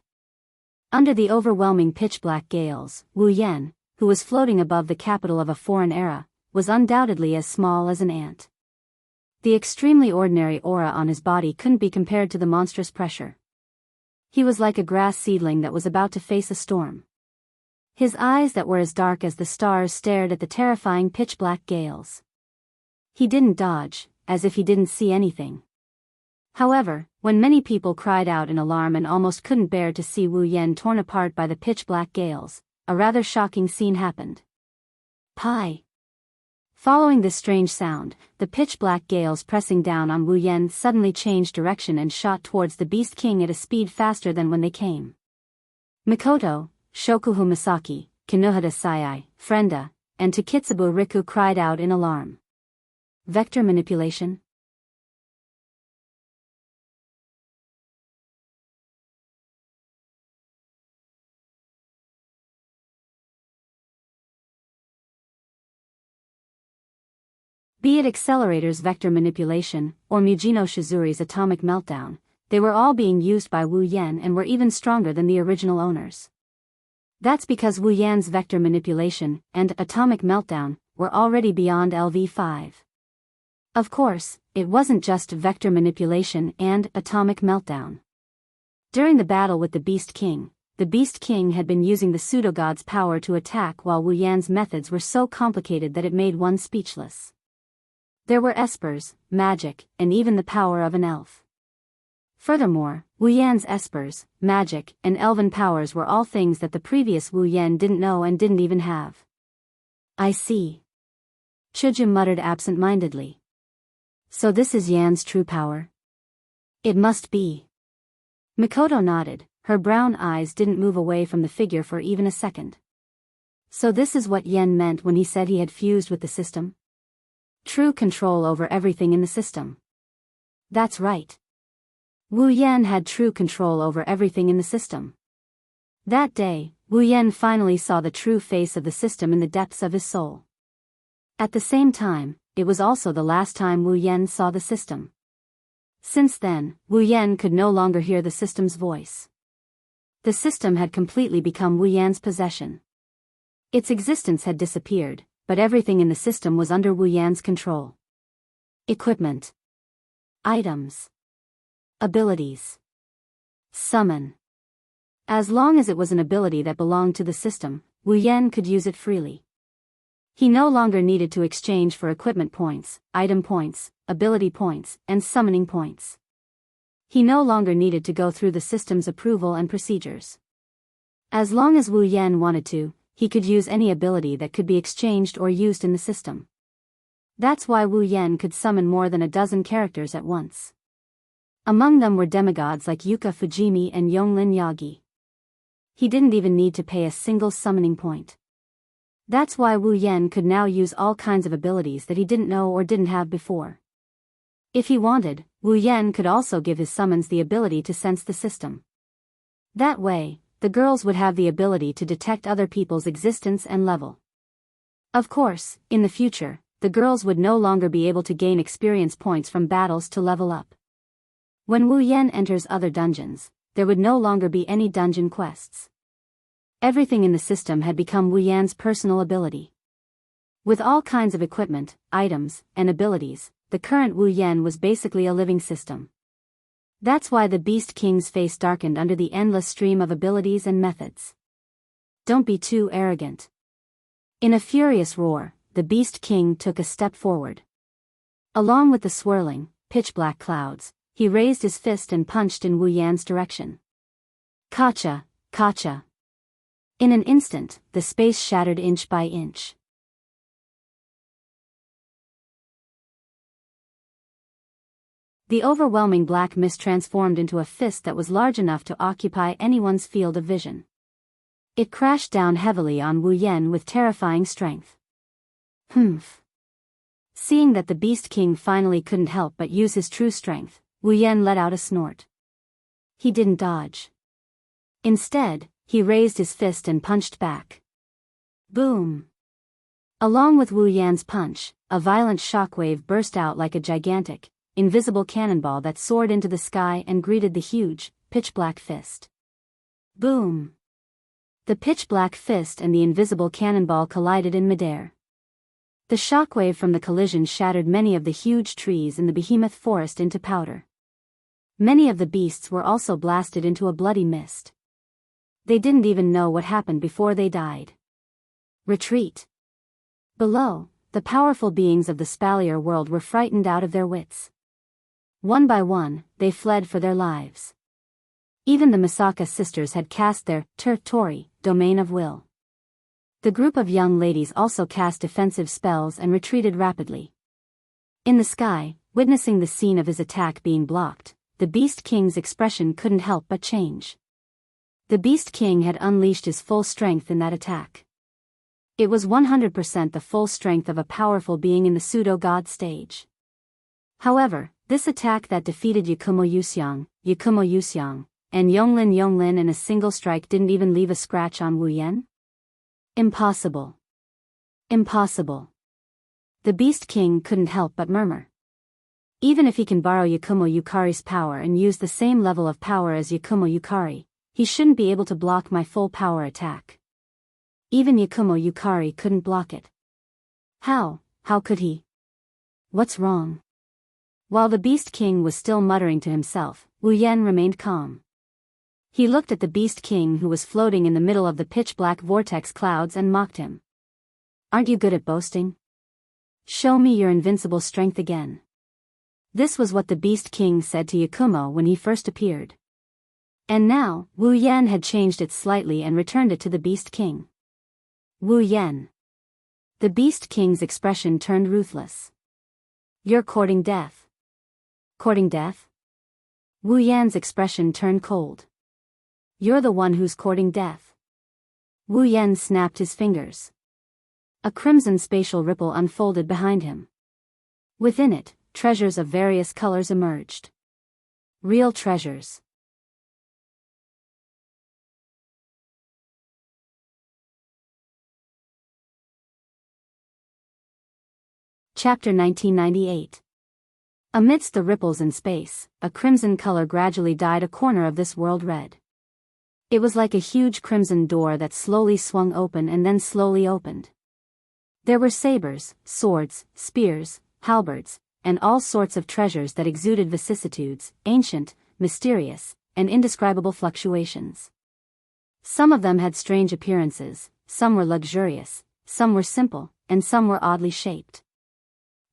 Under the overwhelming pitch-black gales, Wu Yan, who was floating above the capital of a foreign era, was undoubtedly as small as an ant. The extremely ordinary aura on his body couldn't be compared to the monstrous pressure. He was like a grass seedling that was about to face a storm. His eyes that were as dark as the stars stared at the terrifying pitch-black gales. He didn't dodge, as if he didn't see anything. However, when many people cried out in alarm and almost couldn't bear to see Wu Yan torn apart by the pitch-black gales, a rather shocking scene happened. Pie! Following this strange sound, the pitch-black gales pressing down on Wu Yan suddenly changed direction and shot towards the Beast King at a speed faster than when they came. Mikoto, Shokuhu Misaki, Kinohada Sayai, Frenda, and Takitsubu Riku cried out in alarm. Vector manipulation? Be it Accelerator's vector manipulation, or Mujino Shizuri's atomic meltdown, they were all being used by Wu Yan and were even stronger than the original owners. That's because Wu Yan's vector manipulation and atomic meltdown were already beyond LV5. Of course, it wasn't just vector manipulation and atomic meltdown. During the battle with the Beast King had been using the pseudo-god's power to attack, while Wu Yan's methods were so complicated that it made one speechless. There were espers, magic, and even the power of an elf. Furthermore, Wu Yan's espers, magic, and elven powers were all things that the previous Wu Yan didn't know and didn't even have. I see. Chuju muttered absent-mindedly. So this is Yan's true power? It must be. Mikoto nodded, her brown eyes didn't move away from the figure for even a second. So this is what Yan meant when he said he had fused with the system? True control over everything in the system. That's right. Wu Yan had true control over everything in the system. That day, Wu Yan finally saw the true face of the system in the depths of his soul. At the same time, it was also the last time Wu Yan saw the system. Since then, Wu Yan could no longer hear the system's voice. The system had completely become Wu Yan's possession. Its existence had disappeared, but everything in the system was under Wu Yan's control. Equipment. Items. Abilities. Summon. As long as it was an ability that belonged to the system, Wu Yan could use it freely. He no longer needed to exchange for equipment points, item points, ability points, and summoning points. He no longer needed to go through the system's approval and procedures. As long as Wu Yan wanted to, he could use any ability that could be exchanged or used in the system. That's why Wu Yan could summon more than a dozen characters at once. Among them were demigods like Yuka Fujimi and Yonglin Yagi. He didn't even need to pay a single summoning point. That's why Wu Yan could now use all kinds of abilities that he didn't know or didn't have before. If he wanted, Wu Yan could also give his summons the ability to sense the system. That way, the girls would have the ability to detect other people's existence and level. Of course, in the future, the girls would no longer be able to gain experience points from battles to level up. When Wu Yan enters other dungeons, there would no longer be any dungeon quests. Everything in the system had become Wu Yan's personal ability. With all kinds of equipment, items, and abilities, the current Wu Yan was basically a living system. That's why the Beast King's face darkened under the endless stream of abilities and methods. Don't be too arrogant. In a furious roar, the Beast King took a step forward. Along with the swirling, pitch-black clouds, he raised his fist and punched in Wu Yan's direction. Kacha, kacha. In an instant, the space shattered inch by inch. The overwhelming black mist transformed into a fist that was large enough to occupy anyone's field of vision. It crashed down heavily on Wu Yan with terrifying strength. Humph. Seeing that the Beast King finally couldn't help but use his true strength, Wu Yan let out a snort. He didn't dodge. Instead, he raised his fist and punched back. Boom! Along with Wu Yan's punch, a violent shockwave burst out like a gigantic, invisible cannonball that soared into the sky and greeted the huge, pitch-black fist. Boom! The pitch-black fist and the invisible cannonball collided in midair. The shockwave from the collision shattered many of the huge trees in the behemoth forest into powder. Many of the beasts were also blasted into a bloody mist. They didn't even know what happened before they died. Retreat. Below, the powerful beings of the Spalier world were frightened out of their wits. One by one, they fled for their lives. Even the Misaka sisters had cast their Tori, domain of will. The group of young ladies also cast defensive spells and retreated rapidly. In the sky, witnessing the scene of his attack being blocked, the Beast King's expression couldn't help but change. The Beast King had unleashed his full strength in that attack. It was 100% the full strength of a powerful being in the pseudo-god stage. However, this attack that defeated Yakumo Yuseong, and Yonglin in a single strike didn't even leave a scratch on Wu Yan? Impossible. Impossible. The Beast King couldn't help but murmur. Even if he can borrow Yakumo Yukari's power and use the same level of power as Yakumo Yukari, he shouldn't be able to block my full power attack. Even Yakumo Yukari couldn't block it. How could he? What's wrong? While the Beast King was still muttering to himself, Wu Yan remained calm. He looked at the Beast King who was floating in the middle of the pitch-black vortex clouds and mocked him. Aren't you good at boasting? Show me your invincible strength again. This was what the Beast King said to Yakumo when he first appeared. And now, Wu Yan had changed it slightly and returned it to the Beast King. Wu Yan. The Beast King's expression turned ruthless. You're courting death. Courting death? Wu Yan's expression turned cold. You're the one who's courting death. Wu Yan snapped his fingers. A crimson spatial ripple unfolded behind him. Within it, treasures of various colors emerged. Real treasures. Chapter 1998. Amidst the ripples in space, a crimson color gradually dyed a corner of this world red. It was like a huge crimson door that slowly swung open and then slowly opened. There were sabers, swords, spears, halberds, and all sorts of treasures that exuded vicissitudes, ancient, mysterious, and indescribable fluctuations. Some of them had strange appearances, some were luxurious, some were simple, and some were oddly shaped.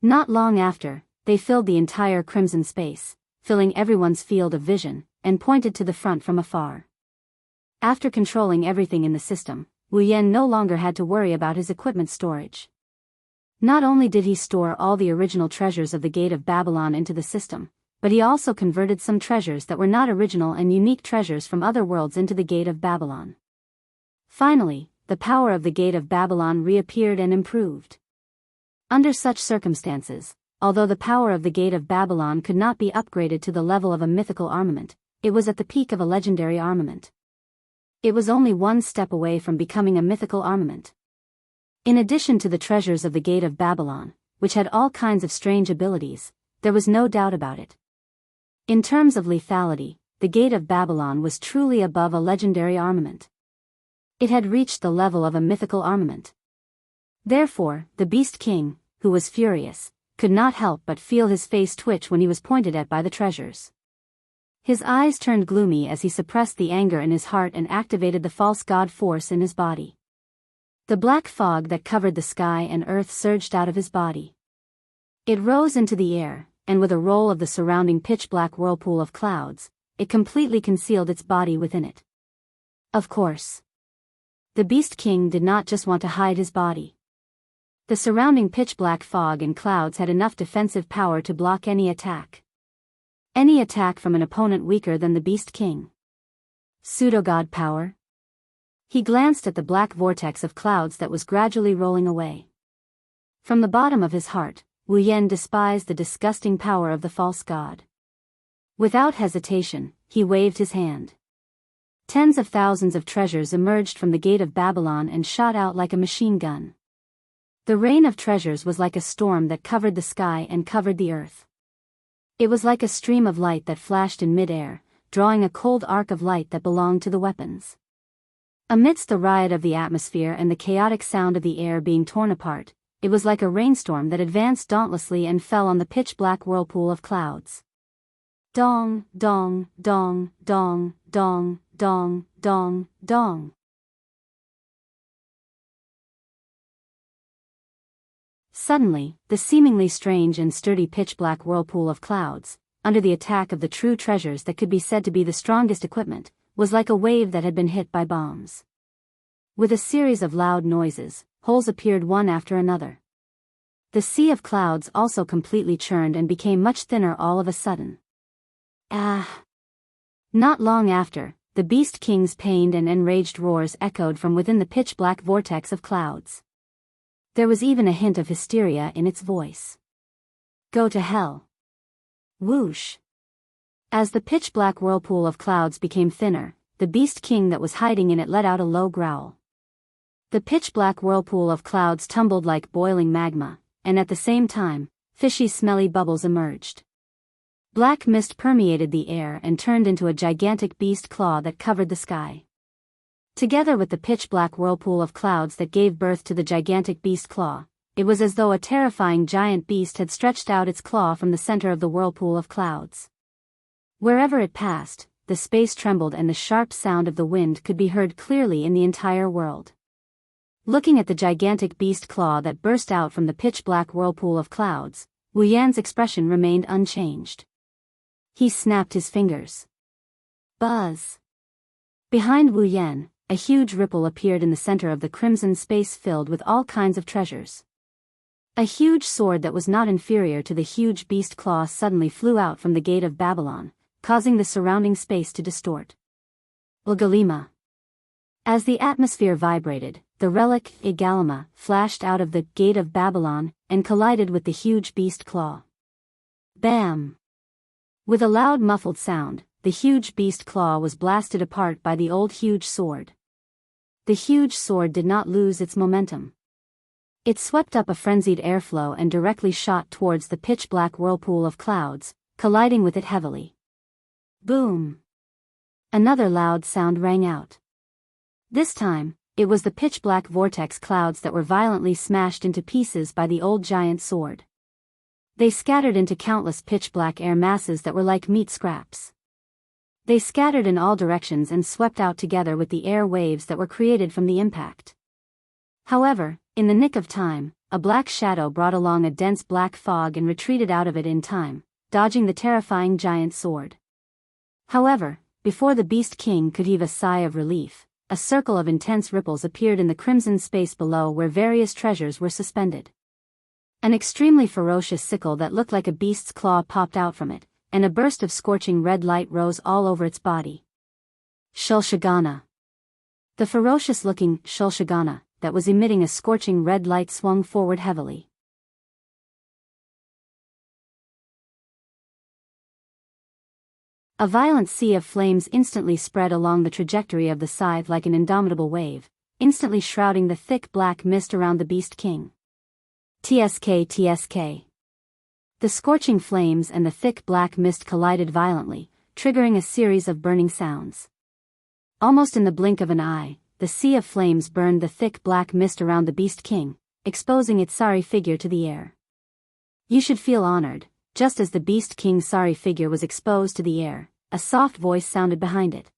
Not long after, they filled the entire crimson space, filling everyone's field of vision, and pointed to the front from afar. After controlling everything in the system, Wu Yan no longer had to worry about his equipment storage. Not only did he store all the original treasures of the Gate of Babylon into the system, but he also converted some treasures that were not original and unique treasures from other worlds into the Gate of Babylon. Finally, the power of the Gate of Babylon reappeared and improved. Under such circumstances, although the power of the Gate of Babylon could not be upgraded to the level of a mythical armament, it was at the peak of a legendary armament. It was only one step away from becoming a mythical armament. In addition to the treasures of the Gate of Babylon, which had all kinds of strange abilities, there was no doubt about it. In terms of lethality, the Gate of Babylon was truly above a legendary armament. It had reached the level of a mythical armament. Therefore, the Beast King, who was furious, could not help but feel his face twitch when he was pointed at by the treasures. His eyes turned gloomy as he suppressed the anger in his heart and activated the false god force in his body. The black fog that covered the sky and earth surged out of his body. It rose into the air, and with a roll of the surrounding pitch-black whirlpool of clouds, it completely concealed its body within it. Of course. The Beast King did not just want to hide his body. The surrounding pitch-black fog and clouds had enough defensive power to block any attack. Any attack from an opponent weaker than the Beast King. Pseudo-god power? He glanced at the black vortex of clouds that was gradually rolling away. From the bottom of his heart, Wu Yan despised the disgusting power of the false god. Without hesitation, he waved his hand. Tens of thousands of treasures emerged from the Gate of Babylon and shot out like a machine gun. The rain of treasures was like a storm that covered the sky and covered the earth. It was like a stream of light that flashed in mid-air, drawing a cold arc of light that belonged to the weapons. Amidst the riot of the atmosphere and the chaotic sound of the air being torn apart, it was like a rainstorm that advanced dauntlessly and fell on the pitch-black whirlpool of clouds. Dong, dong, dong, dong, dong, dong, dong, dong. Suddenly, the seemingly strange and sturdy pitch-black whirlpool of clouds, under the attack of the true treasures that could be said to be the strongest equipment, was like a wave that had been hit by bombs. With a series of loud noises, holes appeared one after another. The sea of clouds also completely churned and became much thinner all of a sudden. Ah! Not long after, the Beast King's pained and enraged roars echoed from within the pitch-black vortex of clouds. There was even a hint of hysteria in its voice. Go to hell. Whoosh. As the pitch-black whirlpool of clouds became thinner, the Beast King that was hiding in it let out a low growl. The pitch-black whirlpool of clouds tumbled like boiling magma, and at the same time, fishy smelly bubbles emerged. Black mist permeated the air and turned into a gigantic beast claw that covered the sky. Together with the pitch-black whirlpool of clouds that gave birth to the gigantic beast claw, it was as though a terrifying giant beast had stretched out its claw from the center of the whirlpool of clouds. Wherever it passed, the space trembled and the sharp sound of the wind could be heard clearly in the entire world. Looking at the gigantic beast claw that burst out from the pitch-black whirlpool of clouds, Wu Yan's expression remained unchanged. He snapped his fingers. Buzz! Behind Wu Yan, a huge ripple appeared in the center of the crimson space filled with all kinds of treasures. A huge sword that was not inferior to the huge beast claw suddenly flew out from the gate of Babylon, causing the surrounding space to distort. Ugalima. As the atmosphere vibrated, the relic, Igalama, flashed out of the gate of Babylon, and collided with the huge beast claw. Bam! With a loud muffled sound, the huge beast claw was blasted apart by the old huge sword. The huge sword did not lose its momentum. It swept up a frenzied airflow and directly shot towards the pitch-black whirlpool of clouds, colliding with it heavily. Boom! Another loud sound rang out. This time, it was the pitch-black vortex clouds that were violently smashed into pieces by the old giant sword. They scattered into countless pitch-black air masses that were like meat scraps. They scattered in all directions and swept out together with the air waves that were created from the impact. However, in the nick of time, a black shadow brought along a dense black fog and retreated out of it in time, dodging the terrifying giant sword. However, before the Beast King could heave a sigh of relief, a circle of intense ripples appeared in the crimson space below where various treasures were suspended. An extremely ferocious sickle that looked like a beast's claw popped out from it, and a burst of scorching red light rose all over its body. Shulshagana. The ferocious-looking Shulshagana that was emitting a scorching red light swung forward heavily. A violent sea of flames instantly spread along the trajectory of the scythe like an indomitable wave, instantly shrouding the thick black mist around the Beast King. TSK TSK. The scorching flames and the thick black mist collided violently, triggering a series of burning sounds. Almost in the blink of an eye, the sea of flames burned the thick black mist around the Beast King, exposing its sorry figure to the air. You should feel honored. Just as the Beast King's sorry figure was exposed to the air, a soft voice sounded behind it.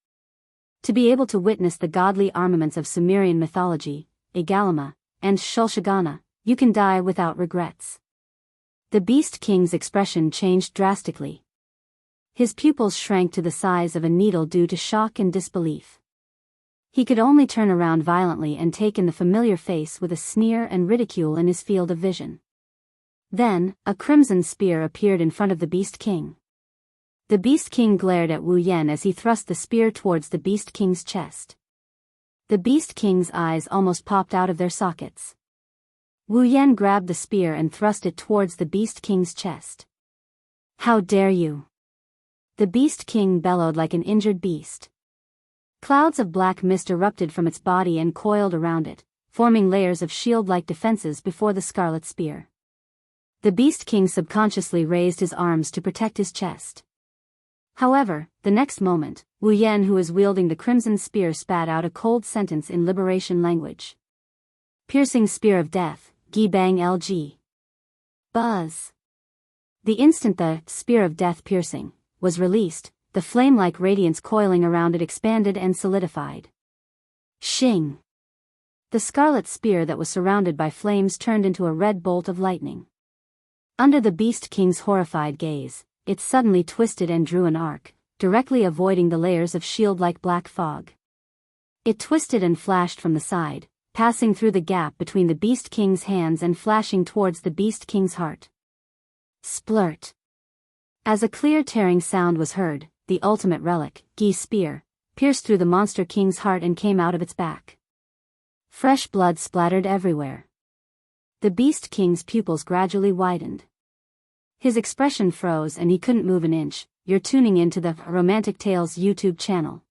To be able to witness the godly armaments of Sumerian mythology, Igalama, and Shulshagana, you can die without regrets. The Beast King's expression changed drastically. His pupils shrank to the size of a needle due to shock and disbelief. He could only turn around violently and take in the familiar face with a sneer and ridicule in his field of vision. Then, a crimson spear appeared in front of the Beast King. The Beast King glared at Wu Yan as he thrust the spear towards the Beast King's chest. The Beast King's eyes almost popped out of their sockets. Wu Yan grabbed the spear and thrust it towards the Beast King's chest. "How dare you!" The Beast King bellowed like an injured beast. Clouds of black mist erupted from its body and coiled around it, forming layers of shield-like defenses before the scarlet spear. The Beast King subconsciously raised his arms to protect his chest. However, the next moment, Wu Yan, who was wielding the crimson spear, spat out a cold sentence in liberation language. "Piercing spear of death, Gi Bang Lg." Buzz. The instant the spear of death piercing was released, the flame-like radiance coiling around it expanded and solidified. Shing. The scarlet spear that was surrounded by flames turned into a red bolt of lightning. Under the Beast King's horrified gaze, it suddenly twisted and drew an arc, directly avoiding the layers of shield-like black fog. It twisted and flashed from the side, passing through the gap between the Beast King's hands and flashing towards the Beast King's heart. Splurt. As a clear tearing sound was heard, the ultimate relic, Gi spear, pierced through the monster king's heart and came out of its back. Fresh blood splattered everywhere. The Beast King's pupils gradually widened. His expression froze and he couldn't move an inch. You're tuning into the Romantic Tales YouTube channel.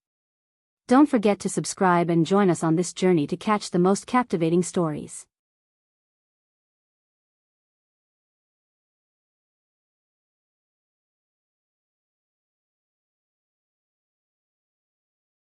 Don't forget to subscribe and join us on this journey to catch the most captivating stories.